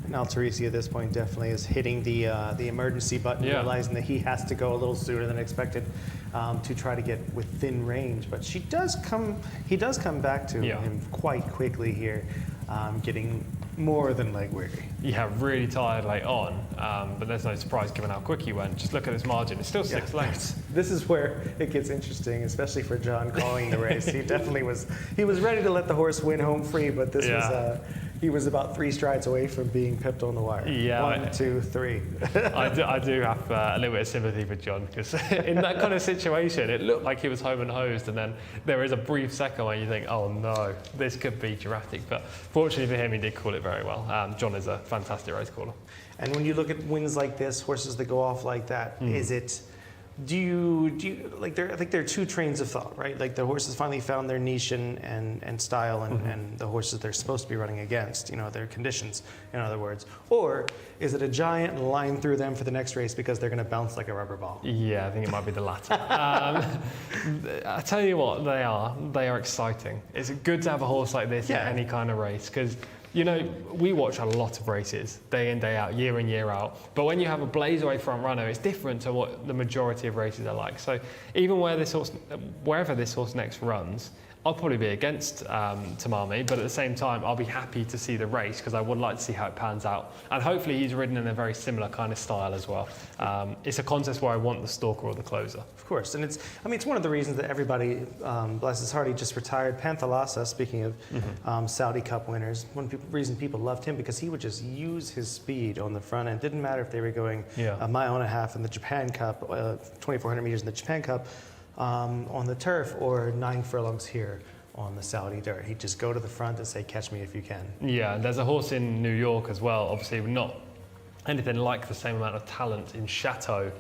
Now Teresi at this point definitely is hitting the emergency button, realizing that he has to go a little sooner than expected to try to get within range. But he does come back to him quite quickly here, getting more than leg weary. Yeah, really tired late on, but there's no surprise given how quick he went. Just look at this margin; it's still 6 lengths. This is where it gets interesting, especially for John calling the race. He definitely was. He was ready to let the horse win home free, but this was. He was about 3 strides away from being pipped on the wire. Yeah, 1, 2, 3. I do have a little bit of sympathy for John, because in that kind of situation, it looked like he was home and hosed, and then there is a brief second where you think, oh no, this could be dramatic. But fortunately for him, he did call it very well. John is a fantastic race caller. And when you look at wins like this, horses that go off like that, is it? Do you like there? I think there are 2 trains of thought, right? Like the horses finally found their niche and style, and the horses they're supposed to be running against, their conditions, in other words. Or is it a giant line through them for the next race because they're going to bounce like a rubber ball? Yeah, I think it might be the latter. I tell you what, they are exciting. It's good to have a horse like this in any kind of race, because we watch a lot of races, day in, day out, year in, year out. But when you have a blaze away front runner, it's different to what the majority of races are like. So even wherever this horse next runs, I'll probably be against Tamami, but at the same time, I'll be happy to see the race because I would like to see how it pans out. And hopefully he's ridden in a very similar kind of style as well. It's a contest where I want the stalker or the closer. Of course, and it's one of the reasons that everybody, bless his heart, he just retired. Panthalassa, speaking of Saudi Cup winners, one reason people loved him because he would just use his speed on the front end. Didn't matter if they were going a mile and a half in the Japan Cup, 2,400 meters in the Japan Cup, on the turf, or 9 furlongs here on the Saudi dirt. He'd just go to the front and say, catch me if you can. Yeah, there's a horse in New York as well, obviously not anything like the same amount of talent in Chateau,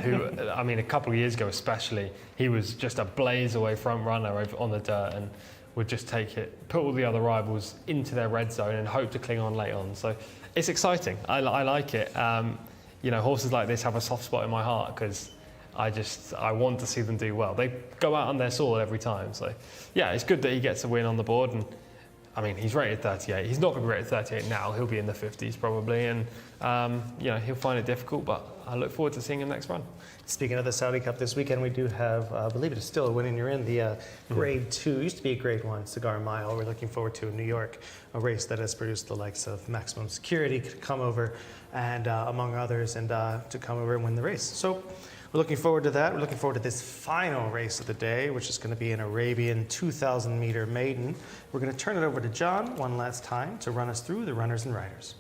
who, I mean, a couple of years ago especially, he was just a blaze away front runner on the dirt and would just take it, put all the other rivals into their red zone and hope to cling on late on. So it's exciting. I like it. Horses like this have a soft spot in my heart because I want to see them do well. They go out on their sword every time. So, yeah, it's good that he gets a win on the board, and I mean, he's rated 38. He's not going to be rated 38 now. He'll be in the 50s probably, and he'll find it difficult. But I look forward to seeing him next run. Speaking of the Saudi Cup this weekend, we do have, I believe it is still a win and you're in the Grade 2, used to be a Grade 1 Cigar Mile. We're looking forward to in New York, a race that has produced the likes of Maximum Security to come over and among others, and to come over and win the race. So we're looking forward to that. We're looking forward to this final race of the day, which is going to be an Arabian 2,000 meter maiden. We're going to turn it over to John one last time to run us through the runners and riders.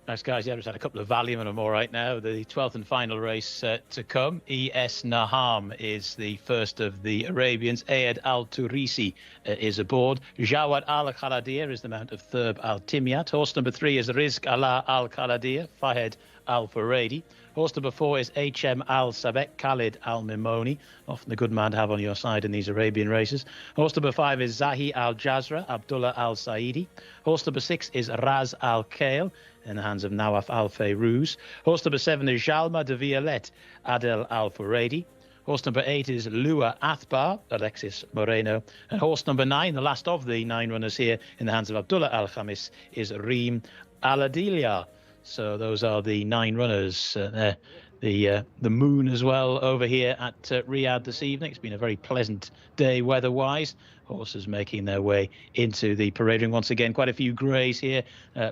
Nice guys, yeah, just had a couple of Valium and I'm all right now. The 12th and final race to come. ES Naham is the first of the Arabians. Ayed Al-Turisi is aboard. Jawad Al-Khaladir is the mount of Thurb Al-Timyat. Horse number 3 is Rizq Allah Al-Khaladir, Fahed Al-Faradi. Horse number 4 is HM Al-Sabek, Khalid Al-Mimoni. Often a good man to have on your side in these Arabian races. Horse number 5 is Zahi Al-Jazra, Abdullah Al-Saidi. Horse number 6 is Raz Al-Khail, in the hands of Nawaf Al-Fayruz. Horse number 7 is Jalma de Violette, Adel Al-Faradi. Horse number 8 is Lua Athbar, Alexis Moreno. And horse number 9, the last of the 9 runners here in the hands of Abdullah Al-Khamis, is Reem Al-Adilia. So those are the 9 runners. The moon as well over here at Riyadh this evening. It's been a very pleasant day weather-wise. Horses making their way into the parade ring once again. Quite a few greys here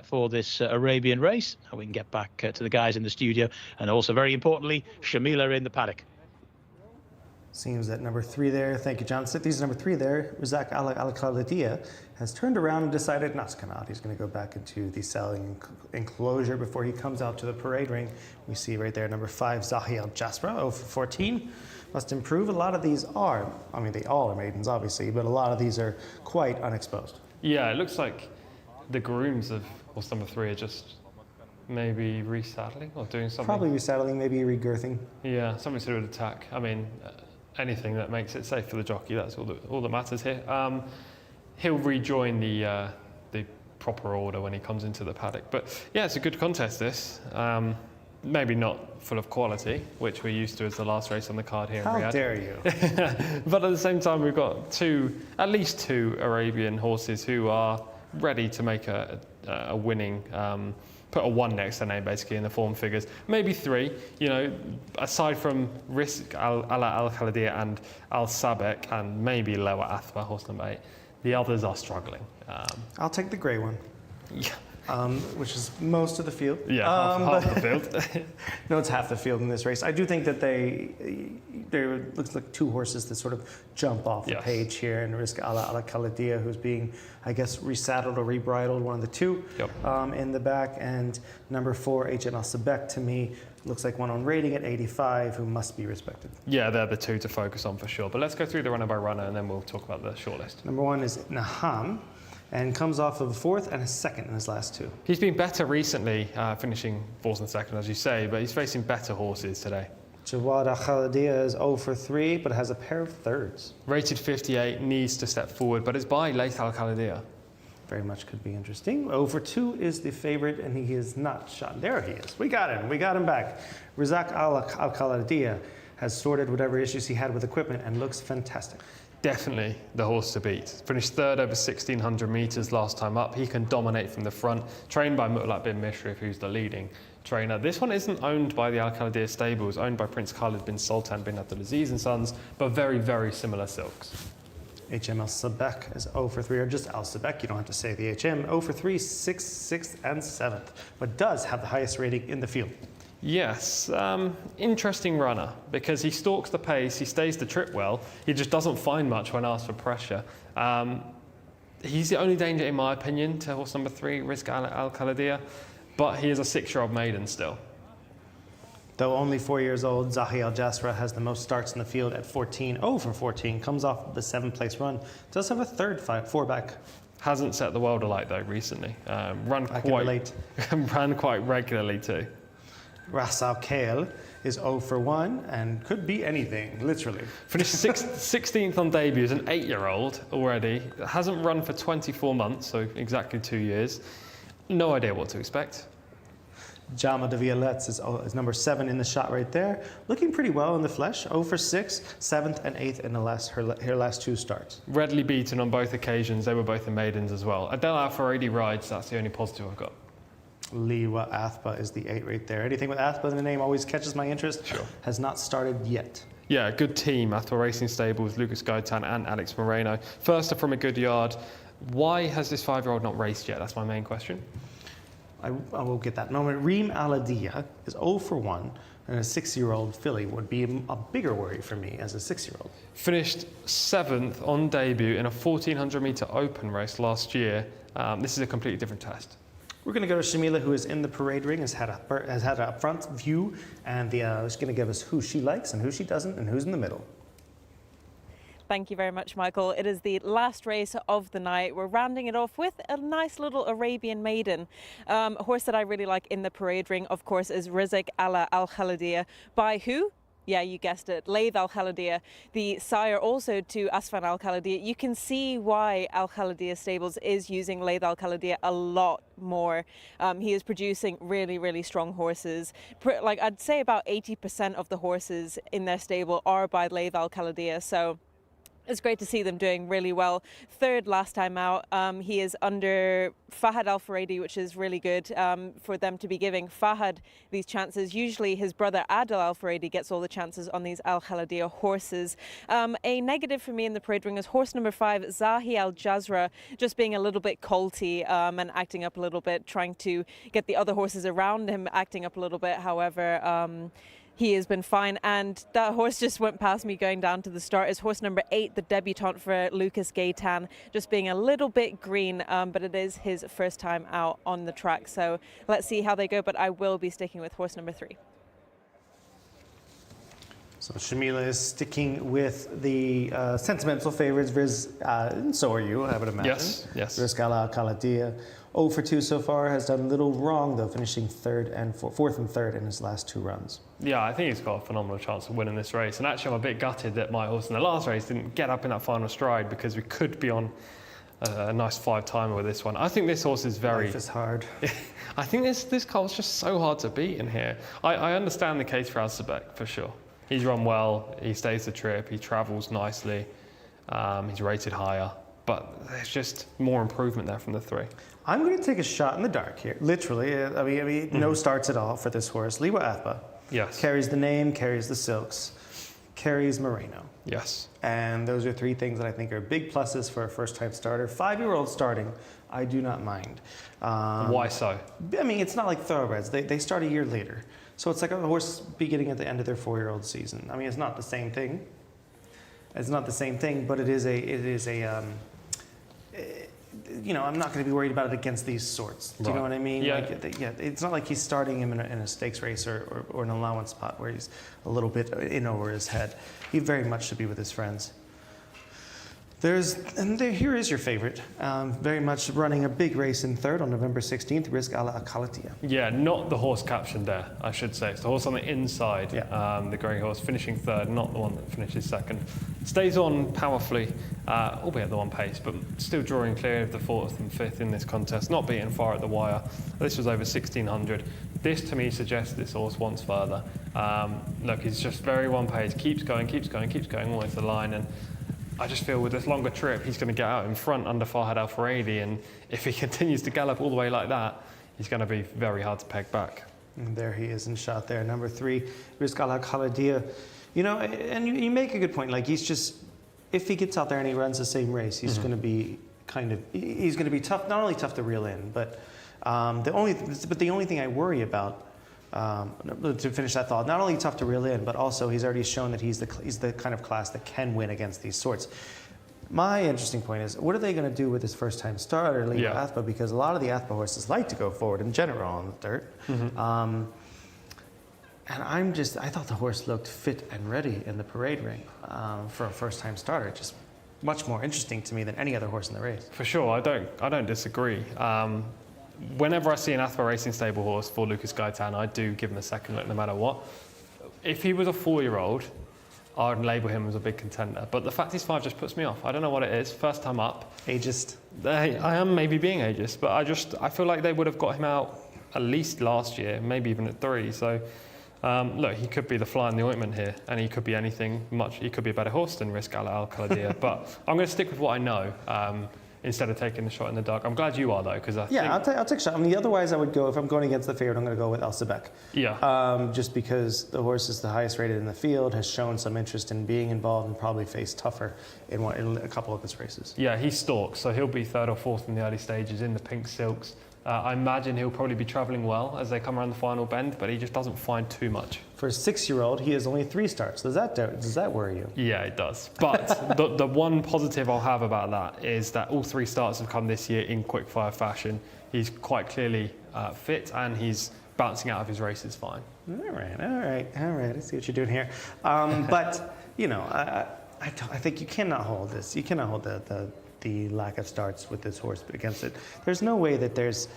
for this Arabian race. Now we can get back to the guys in the studio, and also very importantly, Shamila in the paddock. Seems that number 3 there, thank you, John. These number 3 there, Rizaq Al-Khaladia, has turned around and decided not to come out. He's going to go back into the selling enclosure before he comes out to the parade ring. We see right there number 5, Zahi Al-Jasra, 0 for 14. Must improve. A lot of these are, I mean, they all are maidens, obviously, but a lot of these are quite unexposed. Yeah, it looks like the grooms of horse number 3 are just maybe resaddling or doing something. Probably resaddling, maybe regirthing. Yeah, something to do with attack. I mean, anything that makes it safe for the jockey, that's all that matters here. He'll rejoin the proper order when he comes into the paddock. But yeah, it's a good contest, this. Maybe not full of quality, which we're used to as the last race on the card here in Riyadh. How dare you? But at the same time, we've got at least two Arabian horses who are ready to make a winning, put a 1 next to their name basically in the form figures. Maybe 3, aside from Rizq Al-Khaladia and Al-Sabek and maybe Lower Athbar, horse number 8. The others are struggling. I'll take the grey one. Yeah. Which is most of the field. Yeah, half the field. No, it's half the field in this race. I do think that there looks like 2 horses that sort of jump off the page here, and Rizq Al-Khaladia, who's being, I guess, resaddled or rebridled, one of the 2 in the back, and number 4, HM Al-Sabek, to me, looks like one on rating at 85, who must be respected. Yeah, they're the 2 to focus on for sure. But let's go through the runner by runner, and then we'll talk about the shortlist. Number 1 is Naham, and comes off of a 4th and a 2nd in his last 2. He's been better recently, finishing 4th and 2nd, as you say, but he's facing better horses today. Jawad Al-Khaladia is 0 for 3, but has a pair of 3rds. Rated 58, needs to step forward, but it's by Layth Al-Khaladia. Very much could be interesting. 0 for 2 is the favorite, and he is not shot. There he is. We got him back. Rizaq Al-Khaladia has sorted whatever issues he had with equipment and looks fantastic. Definitely the horse to beat. Finished 3rd over 1,600 metres last time up. He can dominate from the front. Trained by Mutlaq bin Mishrif, who's the leading trainer. This one isn't owned by the Al-Khaladia stables, owned by Prince Khalid bin Sultan bin Abdulaziz and Sons, but very, very similar silks. HM Al-Sabek is 0 for 3, or just Al-Sabek, you don't have to say the HM. 0 for 3, 6th, 6th, and 7th, but does have the highest rating in the field. Yes, interesting runner, because he stalks the pace, he stays the trip well, he just doesn't find much when asked for pressure. He's the only danger, in my opinion, to horse number 3, Rizq Al-Khaladia, but he is a 6-year-old maiden still. Though only 4 years old, Zahi Al-Jasra has the most starts in the field at 14, 0 for 14, comes off the 7th place run, does have a 3rd 4-back. Hasn't set the world alight though recently, ran quite regularly too. Ras Al-Khail is 0 for 1 and could be anything, literally. Finished 16th on debut as an 8-year-old already. Hasn't run for 24 months, so exactly 2 years. No idea what to expect. Jama de Violettes is number 7 in the shot right there. Looking pretty well in the flesh. 0 for 6, 7th and 8th in her last 2 starts. Readily beaten on both occasions. They were both the maidens as well. Adele Al-Faradi rides. That's the only positive I've got. Liwa Athpa is the 8 right there. Anything with Athpa in the name always catches my interest. Sure. Has not started yet. Yeah, good team. Athpa Racing Stables, Lucas Gaitan and Alex Moreno. First up from a good yard. Why has this 5-year-old not raced yet? That's my main question. I will get that moment. Reem Aladia is 0 for 1, and a 6-year-old filly would be a bigger worry for me as a 6-year-old. Finished 7th on debut in a 1400 metre open race last year. This is a completely different test. We're going to go to Shamila, who is in the parade ring, has had a front view, and is going to give us who she likes and who she doesn't, and who's in the middle. Thank you very much, Michael. It is the last race of the night. We're rounding it off with a nice little Arabian maiden. A horse that I really like in the parade ring, of course, is Rizq Ala Al Khalidia. By who? Yeah, you guessed it, Layth Al Khalidia, the sire also to Asfan Al Khalidia. You can see why Al Khalidia Stables is using Layth Al Khalidia a lot more. He is producing really, really strong horses. Like I'd say about 80% of the horses in their stable are by Layth Al Khalidia. So it's great to see them doing really well. 3rd last time out. He is under Fahad Al Faradi, which is really good for them to be giving Fahad these chances. Usually his brother Adil Al Faradi gets all the chances on these Al Khalidia horses. A negative for me in the parade ring is horse number 5, Zahi Al Jazra, just being a little bit colty and acting up a little bit, trying to get the other horses around him acting up a little bit. However, he has been fine, and that horse just went past me going down to the start. Is horse number 8, the debutant for Lucas Gaitan, just being a little bit green, but it is his first time out on the track. So let's see how they go, but I will be sticking with horse number 3. So Shamila is sticking with the sentimental favorites, and so are you, I would imagine. Yes. Rizq Ala Al Khalidia, 0 for 2 so far, has done little wrong though, finishing 4th and 3rd in his last 2 runs. Yeah, I think he's got a phenomenal chance of winning this race. And actually, I'm a bit gutted that my horse in the last race didn't get up in that final stride, because we could be on a nice 5-timer with this one. I think this horse is very... Life is hard. I think this colt's just so hard to beat in here. I understand the case for Azabek, for sure. He's run well, he stays the trip, he travels nicely, he's rated higher, but there's just more improvement there from the 3. I'm going to take a shot in the dark here, literally. I mean, no starts at all for this horse. Liwa Athpa. Yes. Carries the name, carries the silks, carries Moreno. Yes. And those are 3 things that I think are big pluses for a first-time starter. 5-year-old starting, I do not mind. Why so? I mean, it's not like thoroughbreds. They start a year later. So it's like a horse beginning at the end of their 4-year-old season. I mean, it's not the same thing. It's not the same thing, but it is a you know, I'm not going to be worried about it against these sorts. Do you know what I mean? Yeah. It's not like he's starting him in a stakes race or an allowance spot where he's a little bit in over his head. He very much should be with his friends. Here is your favorite, very much running a big race in 3rd on November 16th, Rizq Ala Al Khalidia. Yeah, not the horse captioned there, I should say. It's the horse on the inside, the grey horse, finishing 3rd, not the one that finishes 2nd. Stays on powerfully, albeit the 1 pace, but still drawing clear of the 4th and 5th in this contest, not beaten far at the wire. This was over 1600. This, to me, suggests this horse wants further. Look, he's just very 1 pace, keeps going all the way to the line, and I just feel with this longer trip, he's going to get out in front under Fahad Al Faradi, and if he continues to gallop all the way like that, he's going to be very hard to peg back. And there he is in shot there, number 3, Rizq Ala Al Khalidia. You know, and you make a good point. Like, he's just, if he gets out there and he runs the same race, he's going to be he's going to be tough, not only tough to reel in, but the only thing I worry about, to finish that thought, not only tough to reel in, but also he's already shown that he's the kind of class that can win against these sorts. My interesting point is, what are they going to do with this first-time starter, Liwa Athpa? Because a lot of the Athpa horses like to go forward in general on the dirt. And I thought the horse looked fit and ready in the parade ring for a first-time starter. Just much more interesting to me than any other horse in the race. For sure, I don't disagree. Whenever I see an Athpa Racing Stable horse for Lucas Gaitan, I do give him a second look no matter what. If he was a 4-year-old, I would label him as a big contender. But the fact he's 5 just puts me off. I don't know what it is. First time up. Ageist. I am maybe being ageist, but I feel like they would have got him out at least last year, maybe even at 3. So look, he could be the fly in the ointment here, and he could be anything much. He could be a better horse than Risk Al Khaladia. But I'm going to stick with what I know instead of taking the shot in the dark. I'm glad you are though, because I think... I'll take a shot. I mean, otherwise I would go, if I'm going against the favorite, I'm going to go with Al Sabek. Yeah. Just because the horse is the highest rated in the field, has shown some interest in being involved, and probably faced tougher in a couple of his races. Yeah, he stalks, so he'll be 3rd or 4th in the early stages in the pink silks. I imagine he'll probably be travelling well as they come around the final bend, but he just doesn't find too much. For a 6-year-old, he has only 3 starts. Does that worry you? Yeah, it does. But the one positive I'll have about that is that all 3 starts have come this year in quickfire fashion. He's quite clearly fit, and he's bouncing out of his races fine. All right. I see what you're doing here. But, you know, I think you cannot hold this. You cannot hold the lack of starts with this horse against it. There's no way that there's,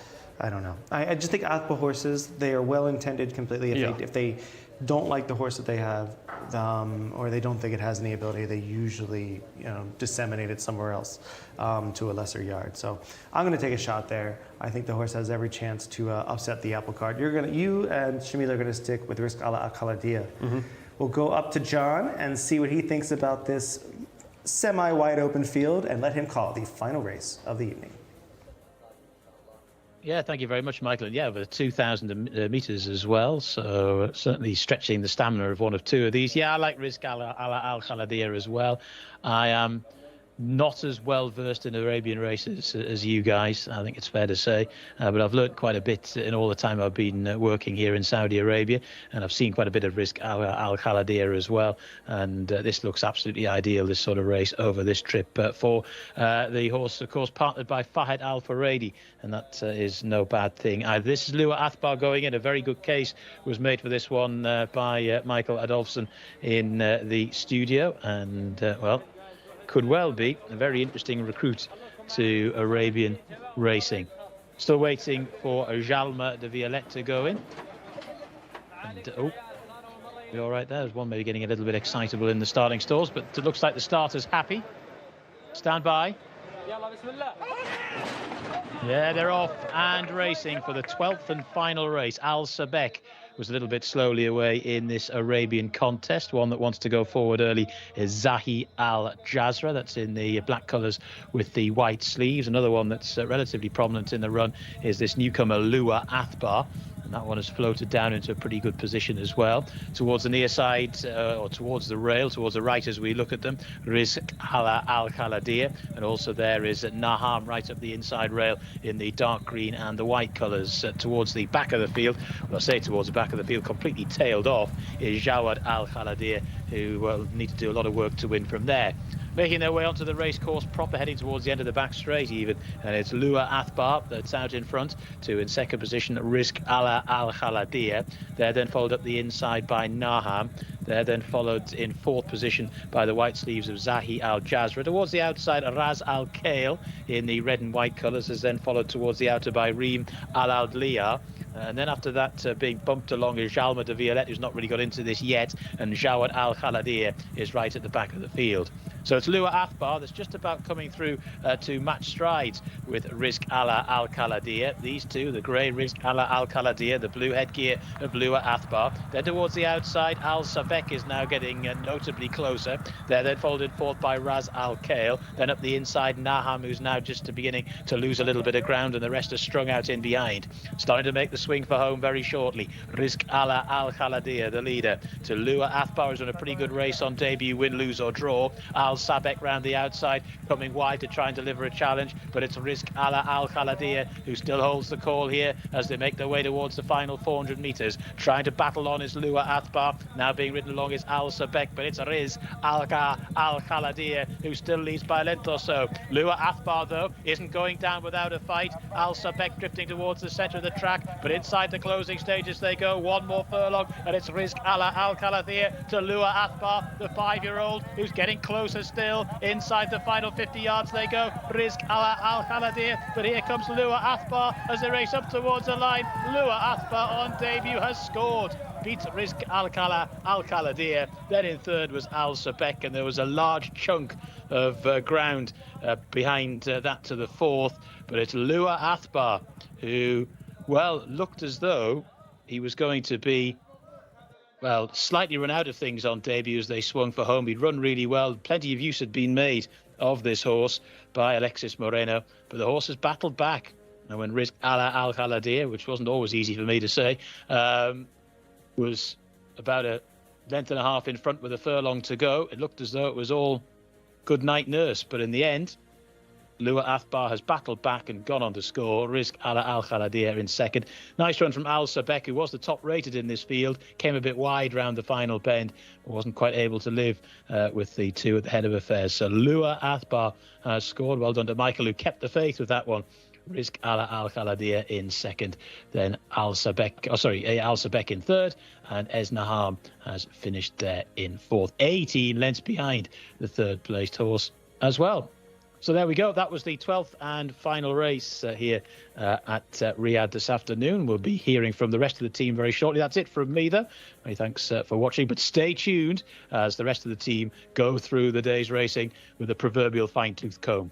I don't know. I just think Athpa horses, they are well intended completely. If they don't like the horse that they have, or they don't think it has any ability, they usually disseminate it somewhere else to a lesser yard. So I'm going to take a shot there. I think the horse has every chance to upset the apple cart. You and Shamil are going to stick with Risk Al Khaladia. Mm-hmm. We'll go up to John and see what he thinks about this semi-wide open field, and let him call the final race of the evening. Yeah, thank you very much, Michael. And yeah, over 2,000 metres as well, so certainly stretching the stamina of one of 2 of these. Yeah, I like Risk Al Khaladia as well. I am not as well versed in Arabian races as you guys, I think it's fair to say, but I've learned quite a bit in all the time I've been working here in Saudi Arabia, and I've seen quite a bit of Risk Al Khaladia as well, and this looks absolutely ideal, this sort of race over this trip for the horse, of course, partnered by Fahad Al Faradi, and that is no bad thing. This is Lua Athbar going in. A very good case was made for this one by Michael Adolphson in the studio, and well, could well be a very interesting recruit to Arabian racing. Still waiting for Jalma de Violette to go in. And, be all right there. There's one maybe getting a little bit excitable in the starting stalls, but it looks like the starter's happy. Stand by. Yeah, they're off and racing for the 12th and final race. Al Sabek was a little bit slowly away in this Arabian contest. One that wants to go forward early is Zahi Al Jazra. That's in the black colours with the white sleeves. Another one that's relatively prominent in the run is this newcomer Lua Athbar. And that one has floated down into a pretty good position as well. Towards the near side, or towards the rail, towards the right as we look at them, Risk Al Khaladia. And also there is Naham right up the inside rail in the dark green and the white colours. Towards the back of the field, well, I say towards the back of the field, completely tailed off, is Jawad Al Khaladia, who will need to do a lot of work to win from there. Making their way onto the racecourse proper, heading towards the end of the back straight even, and it's Lua Athbar that's out in front, to in second position Risk Al Khaladia. They're then followed up the inside by Naham. They're then followed in 4th position by the white sleeves of Zahi Al Jazra. Towards the outside, Raz Al Kale in the red and white colours is then followed towards the outer by Reem Al Aldliya. And then after that, being bumped along is Jalma de Violette, who's not really got into this yet, and Jawad Al Khaladia is right at the back of the field. So it's Lua Athbar that's just about coming through to match strides with Risk Al Khaladia. These two, the grey Risk Al Khaladia, the blue headgear of Lua Athbar. Then towards the outside, Al Sabek is now getting notably closer. They're then folded forth by Raz Al Kale. Then up the inside, Naham, who's now just beginning to lose a little bit of ground, and the rest are strung out in behind. Starting to make the swing for home very shortly. Risk Al Khaladia, the leader, to Lua Athbar, who's done a pretty good race on debut, win, lose or draw. Al Sabek round the outside, coming wide to try and deliver a challenge, but it's Risk Al Khaladia who still holds the call here as they make their way towards the final 400 metres. Trying to battle on is Lua Athbar. Now being ridden along is Al Sabek, but it's Riz Al Khaladia who still leads by a length or so. Lua Athbar, though, isn't going down without a fight. Al Sabek drifting towards the centre of the track, but inside the closing stages they go. One more furlong, and it's Risk Al Khaladia to Lua Athbar, the 5-year-old, who's getting closer still. Inside the final 50 yards they go. Risk Al Khaladia, but here comes Lua Athbar as they race up towards the line. Lua Athbar on debut has scored. Beats Risk Al Khaladia. Then in third was Al Sabek, and there was a large chunk of ground behind that to the 4th. But it's Lua Athbar who well, looked as though he was going to be, well, slightly run out of things on debut as they swung for home. He'd run really well. Plenty of use had been made of this horse by Alexis Moreno, but the horse has battled back. And when Rizq Al Khaladir, which wasn't always easy for me to say, was about a length and a half in front with a furlong to go, it looked as though it was all good night nurse. But in the end, Lua Athbar has battled back and gone on to score. Rizq Al Khaladir in second. Nice run from Al Sabek, who was the top rated in this field. Came a bit wide round the final bend, but wasn't quite able to live with the two at the head of affairs. So Lua Athbar has scored. Well done to Michael, who kept the faith with that one. Rizq Al Khaladir in second, then Al Sabek in third, and Esnaham has finished there in fourth, 18 lengths behind the third placed horse as well. So there we go. That was the 12th and final race here at Riyadh this afternoon. We'll be hearing from the rest of the team very shortly. That's it from me, though. Many thanks for watching, but stay tuned as the rest of the team go through the day's racing with a proverbial fine-tooth comb.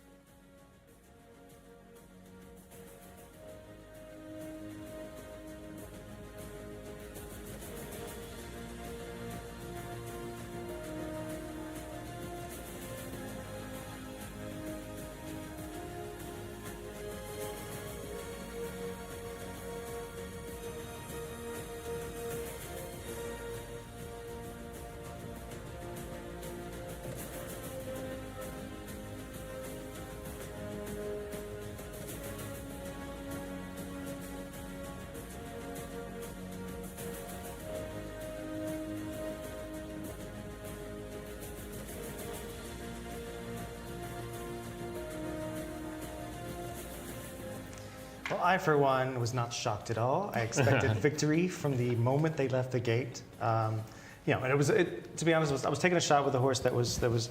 Well, I, for one, was not shocked at all. I expected victory from the moment they left the gate. And it was, to be honest, I was taking a shot with a horse that was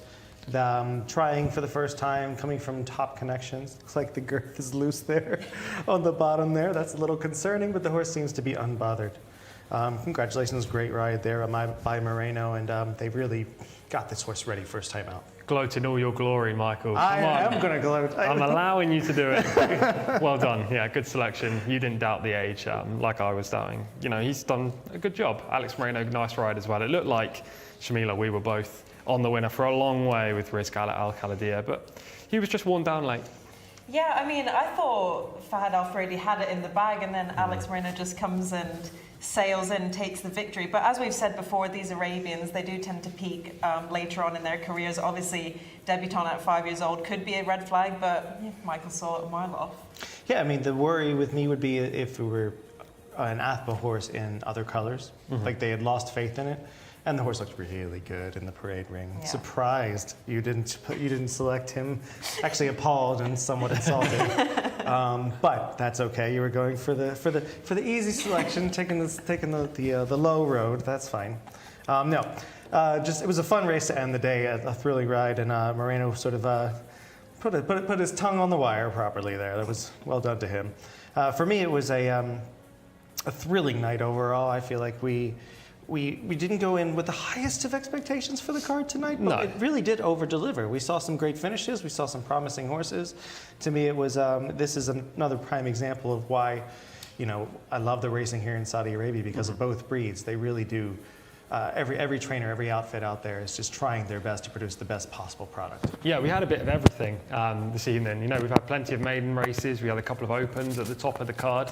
trying for the first time, coming from Top Connections. Looks like the girth is loose there on the bottom there. That's a little concerning, but the horse seems to be unbothered. Congratulations, great ride there by Moreno, and they really got this horse ready first time out. Gloat in all your glory, Michael. Come I on. am going to gloat. I'm allowing you to do it. Well done. Yeah, good selection. You didn't doubt the age, like I was doubting. He's done a good job. Alex Moreno, nice ride as well. It looked like, Shamila, we were both on the winner for a long way with Rizq Al Khaladir, but he was just worn down late. Yeah, I mean, I thought Fahad Al-Faredi had it in the bag, and then Alex Moreno just comes and sails in, takes the victory. But as we've said before, these Arabians, they do tend to peak later on in their careers. Obviously, debutant at 5 years old could be a red flag, but Michael saw it a mile off. Yeah, I mean, the worry with me would be if it were an Athba horse in other colors, like they had lost faith in it. And the horse looked really good in the parade ring. Yeah. Surprised you didn't select him. Actually appalled and somewhat insulted. But that's okay. You were going for the easy selection, taking the low road. That's fine. It was a fun race to end the day, a thrilling ride, and Moreno sort of put his tongue on the wire properly there. That was well done to him. For me, it was a thrilling night overall. I feel like we didn't go in with the highest of expectations for the card tonight, but it really did over-deliver. We saw some great finishes. We saw some promising horses. To me, it was this is another prime example of why, I love the racing here in Saudi Arabia because of both breeds. They really do. Every trainer, every outfit out there is just trying their best to produce the best possible product. Yeah, we had a bit of everything this evening. We've had plenty of maiden races. We had a couple of opens at the top of the card.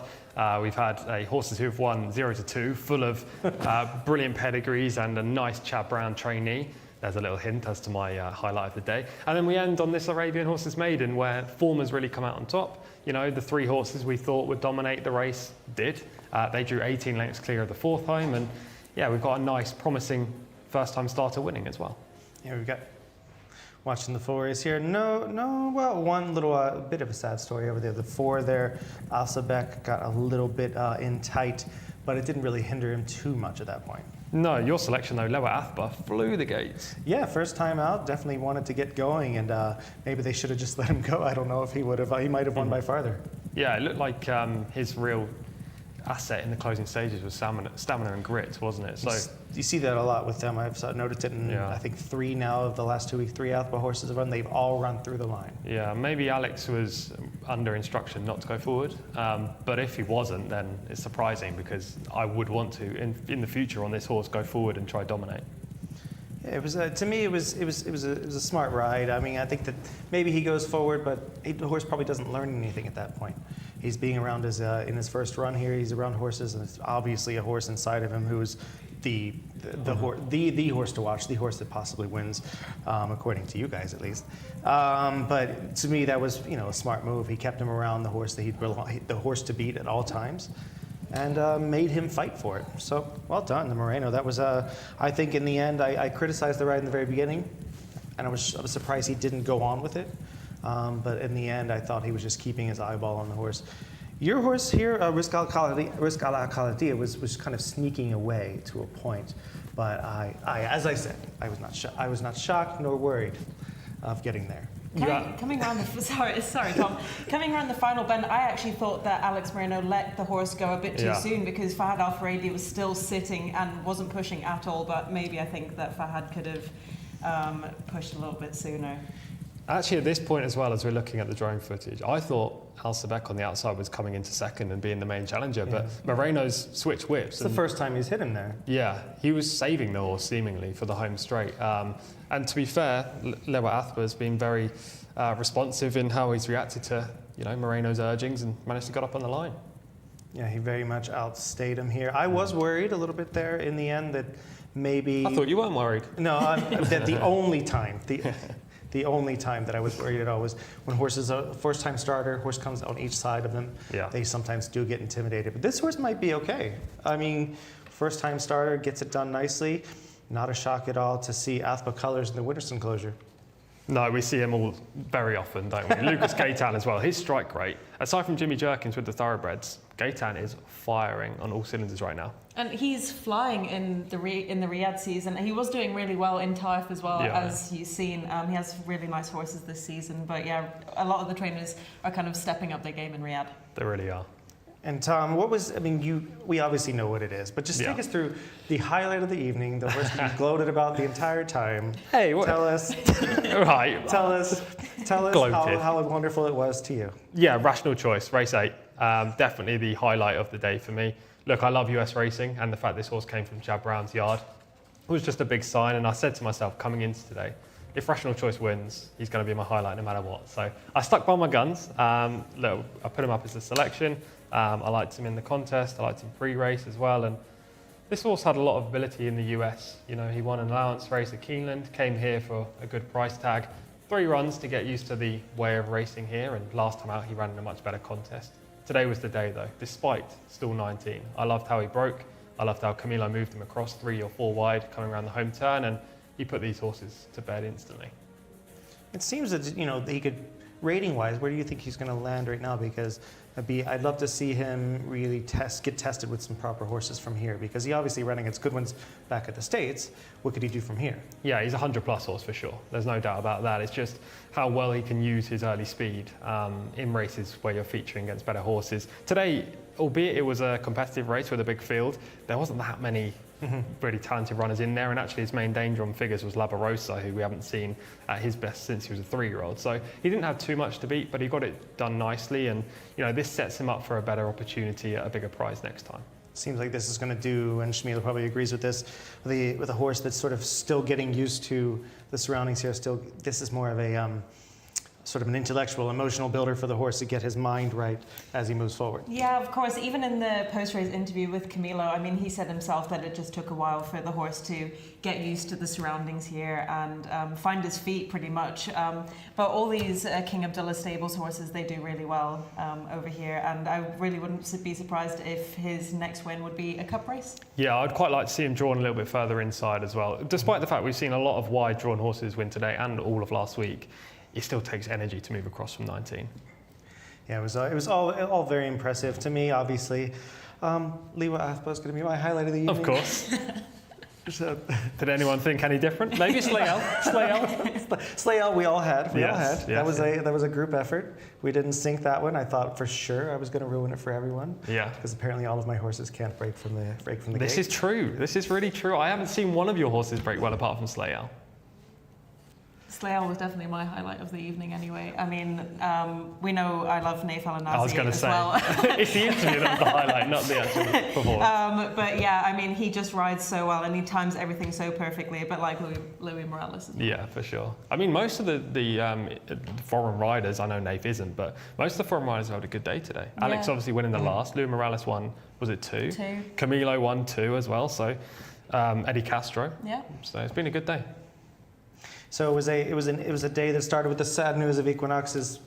We've had horses who've won 0 to 2, full of brilliant pedigrees and a nice Chad Brown trainee. There's a little hint as to my highlight of the day. And then we end on this Arabian Horses Maiden where form has really come out on top. The 3 horses we thought would dominate the race did. They drew 18 lengths clear of the 4th home, and yeah, we've got a nice, promising first-time starter winning as well. Yeah, we've got, watching the full race here, well, one little bit of a sad story over there. The 4 there, Al Sabek got a little bit in tight, but it didn't really hinder him too much at that point. No, your selection though, Lower Athbar, flew the gates. Yeah, first time out, definitely wanted to get going, and maybe they should have just let him go. I don't know if he would have. He might have won by farther. Yeah, it looked like his real asset in the closing stages was stamina and grit, wasn't it? So you see that a lot with them. I've noticed it in, I think, 3 now of the last 2 weeks, 3 Athpa horses have run. They've all run through the line. Yeah, maybe Alex was under instruction not to go forward. But if he wasn't, then it's surprising, because I would want to, in the future on this horse, go forward and try dominate. Yeah, it was to me. It was a smart ride. I mean, I think that maybe he goes forward, but the horse probably doesn't learn anything at that point. He's being around in his first run here. He's around horses, and it's obviously a horse inside of him who's the horse to watch, the horse that possibly wins, according to you guys at least. But to me, that was a smart move. He kept him around the horse that the horse to beat at all times, and made him fight for it. So well done, the Moreno. That was I think in the end, I criticized the ride in the very beginning, and I was surprised he didn't go on with it. But in the end, I thought he was just keeping his eyeball on the horse. Your horse here, Risk Al Khaladia, was kind of sneaking away to a point. But as I said, I was not shocked nor worried of getting there. Coming around the sorry, Tom. Coming around the final bend, I actually thought that Alex Moreno let the horse go a bit too soon, because Fahad Al Faradi was still sitting and wasn't pushing at all. But maybe I think that Fahad could have pushed a little bit sooner. Actually, at this point as well, as we're looking at the drone footage, I thought Al Sabek on the outside was coming into second and being the main challenger, but Moreno's switched whips. It's the first time he's hit him there. Yeah, he was saving the horse seemingly for the home straight. And to be fair, Lewa Athpa's been very responsive in how he's reacted to Moreno's urgings and managed to get up on the line. Yeah, he very much outstayed him here. I was worried a little bit there in the end that maybe... I thought you weren't worried. No, that the only time... The only time that I was worried at all was when horses, a first-time starter, horse comes on each side of them. Yeah. They sometimes do get intimidated. But this horse might be okay. I mean, first-time starter, gets it done nicely. Not a shock at all to see Athpa colours in the Winterson closure. No, we see him all very often, don't we? Lucas Gaetan as well. His strike rate, aside from Jimmy Jerkins with the thoroughbreds, Gaetan is firing on all cylinders right now. And he's flying in the Riyadh season. He was doing really well in Taif as well, as you've seen. He has really nice horses this season. But yeah, a lot of the trainers are kind of stepping up their game in Riyadh. They really are. And Tom, we obviously know what it is, but just take us through the highlight of the evening, the horse that you gloated about the entire time. Hey, what? Tell us. Right. Tell us how wonderful it was to you. Yeah, Rational Choice, race 8. Definitely the highlight of the day for me. Look, I love US racing, and the fact this horse came from Chad Brown's yard was just a big sign. And I said to myself, coming into today, if Rational Choice wins, he's going to be my highlight no matter what. So I stuck by my guns. Look, I put him up as a selection. I liked him in the contest. I liked him pre-race as well. And this horse had a lot of ability in the US. He won an allowance race at Keeneland, came here for a good price tag. 3 runs to get used to the way of racing here. And last time out, he ran in a much better contest. Today was the day, though, despite still 19. I loved how he broke. I loved how Camilo moved him across 3 or 4 wide, coming around the home turn, and he put these horses to bed instantly. It seems that he could, rating-wise, where do you think he's going to land right now? Because I'd love to see him really get tested with some proper horses from here, because he obviously ran against good ones back at the States. What could he do from here? Yeah, he's a 100-plus horse for sure. There's no doubt about that. It's just how well he can use his early speed in races where you're featuring against better horses. Today, albeit it was a competitive race with a big field, there wasn't that many really talented runners in there, and actually his main danger on figures was Labarosa, who we haven't seen at his best since he was a 3-year-old. So he didn't have too much to beat, but he got it done nicely, and this sets him up for a better opportunity at a bigger prize next time. Seems like this is going to do, and Shmila probably agrees with this, with a horse that's sort of still getting used to the surroundings here. Still, this is more of a sort of an intellectual, emotional builder for the horse to get his mind right as he moves forward. Yeah, of course. Even in the post-race interview with Camilo, he said himself that it just took a while for the horse to get used to the surroundings here and find his feet pretty much. But all these King Abdullah stables horses, they do really well over here. And I really wouldn't be surprised if his next win would be a cup race. Yeah, I'd quite like to see him drawn a little bit further inside as well. Despite the fact we've seen a lot of wide drawn horses win today and all of last week, it still takes energy to move across from 19. Yeah, it was all very impressive to me, obviously. Lewa Athpa is going to be my highlight of the evening. Of course. Did anyone think any different? Maybe Slayel. Slayel, we all had. Yes, That was a group effort. We didn't sink that one. I thought for sure I was going to ruin it for everyone. Yeah. Because apparently all of my horses can't break from the gate. This is true. This is really true. I haven't seen one of your horses break well apart from Slayel. Slayel was definitely my highlight of the evening anyway. I mean, we know I love Nathal and Nazi I was going to say, well. it's the interview that's the highlight, not the actual performance. But yeah, I mean, he just rides so well and he times everything so perfectly, a bit like Louis Morales as well. Yeah, for sure. I mean, most of the foreign riders, I know Nath isn't, but most of the foreign riders have had a good day today. Yeah. Alex obviously winning the last. Louis Morales won, was it 2? 2. Camilo won 2 as well, so Eddie Castro. Yeah. So it's been a good day. So it was a day that started with the sad news of Equinox's.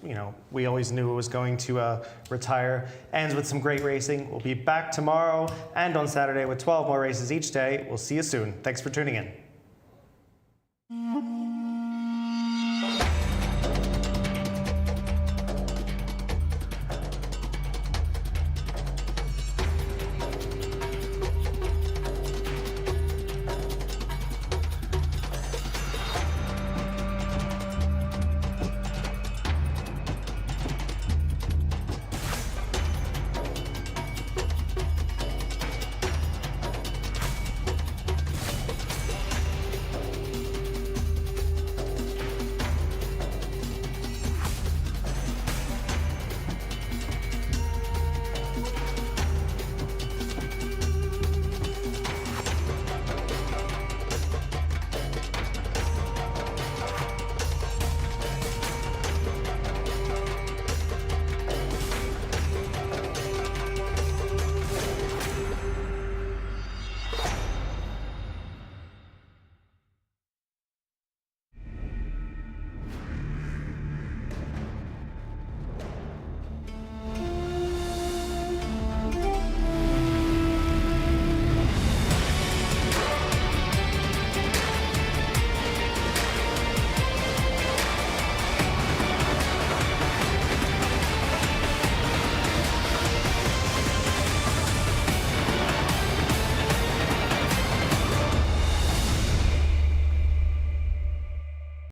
We always knew it was going to retire. Ends with some great racing. We'll be back tomorrow and on Saturday with 12 more races each day. We'll see you soon. Thanks for tuning in.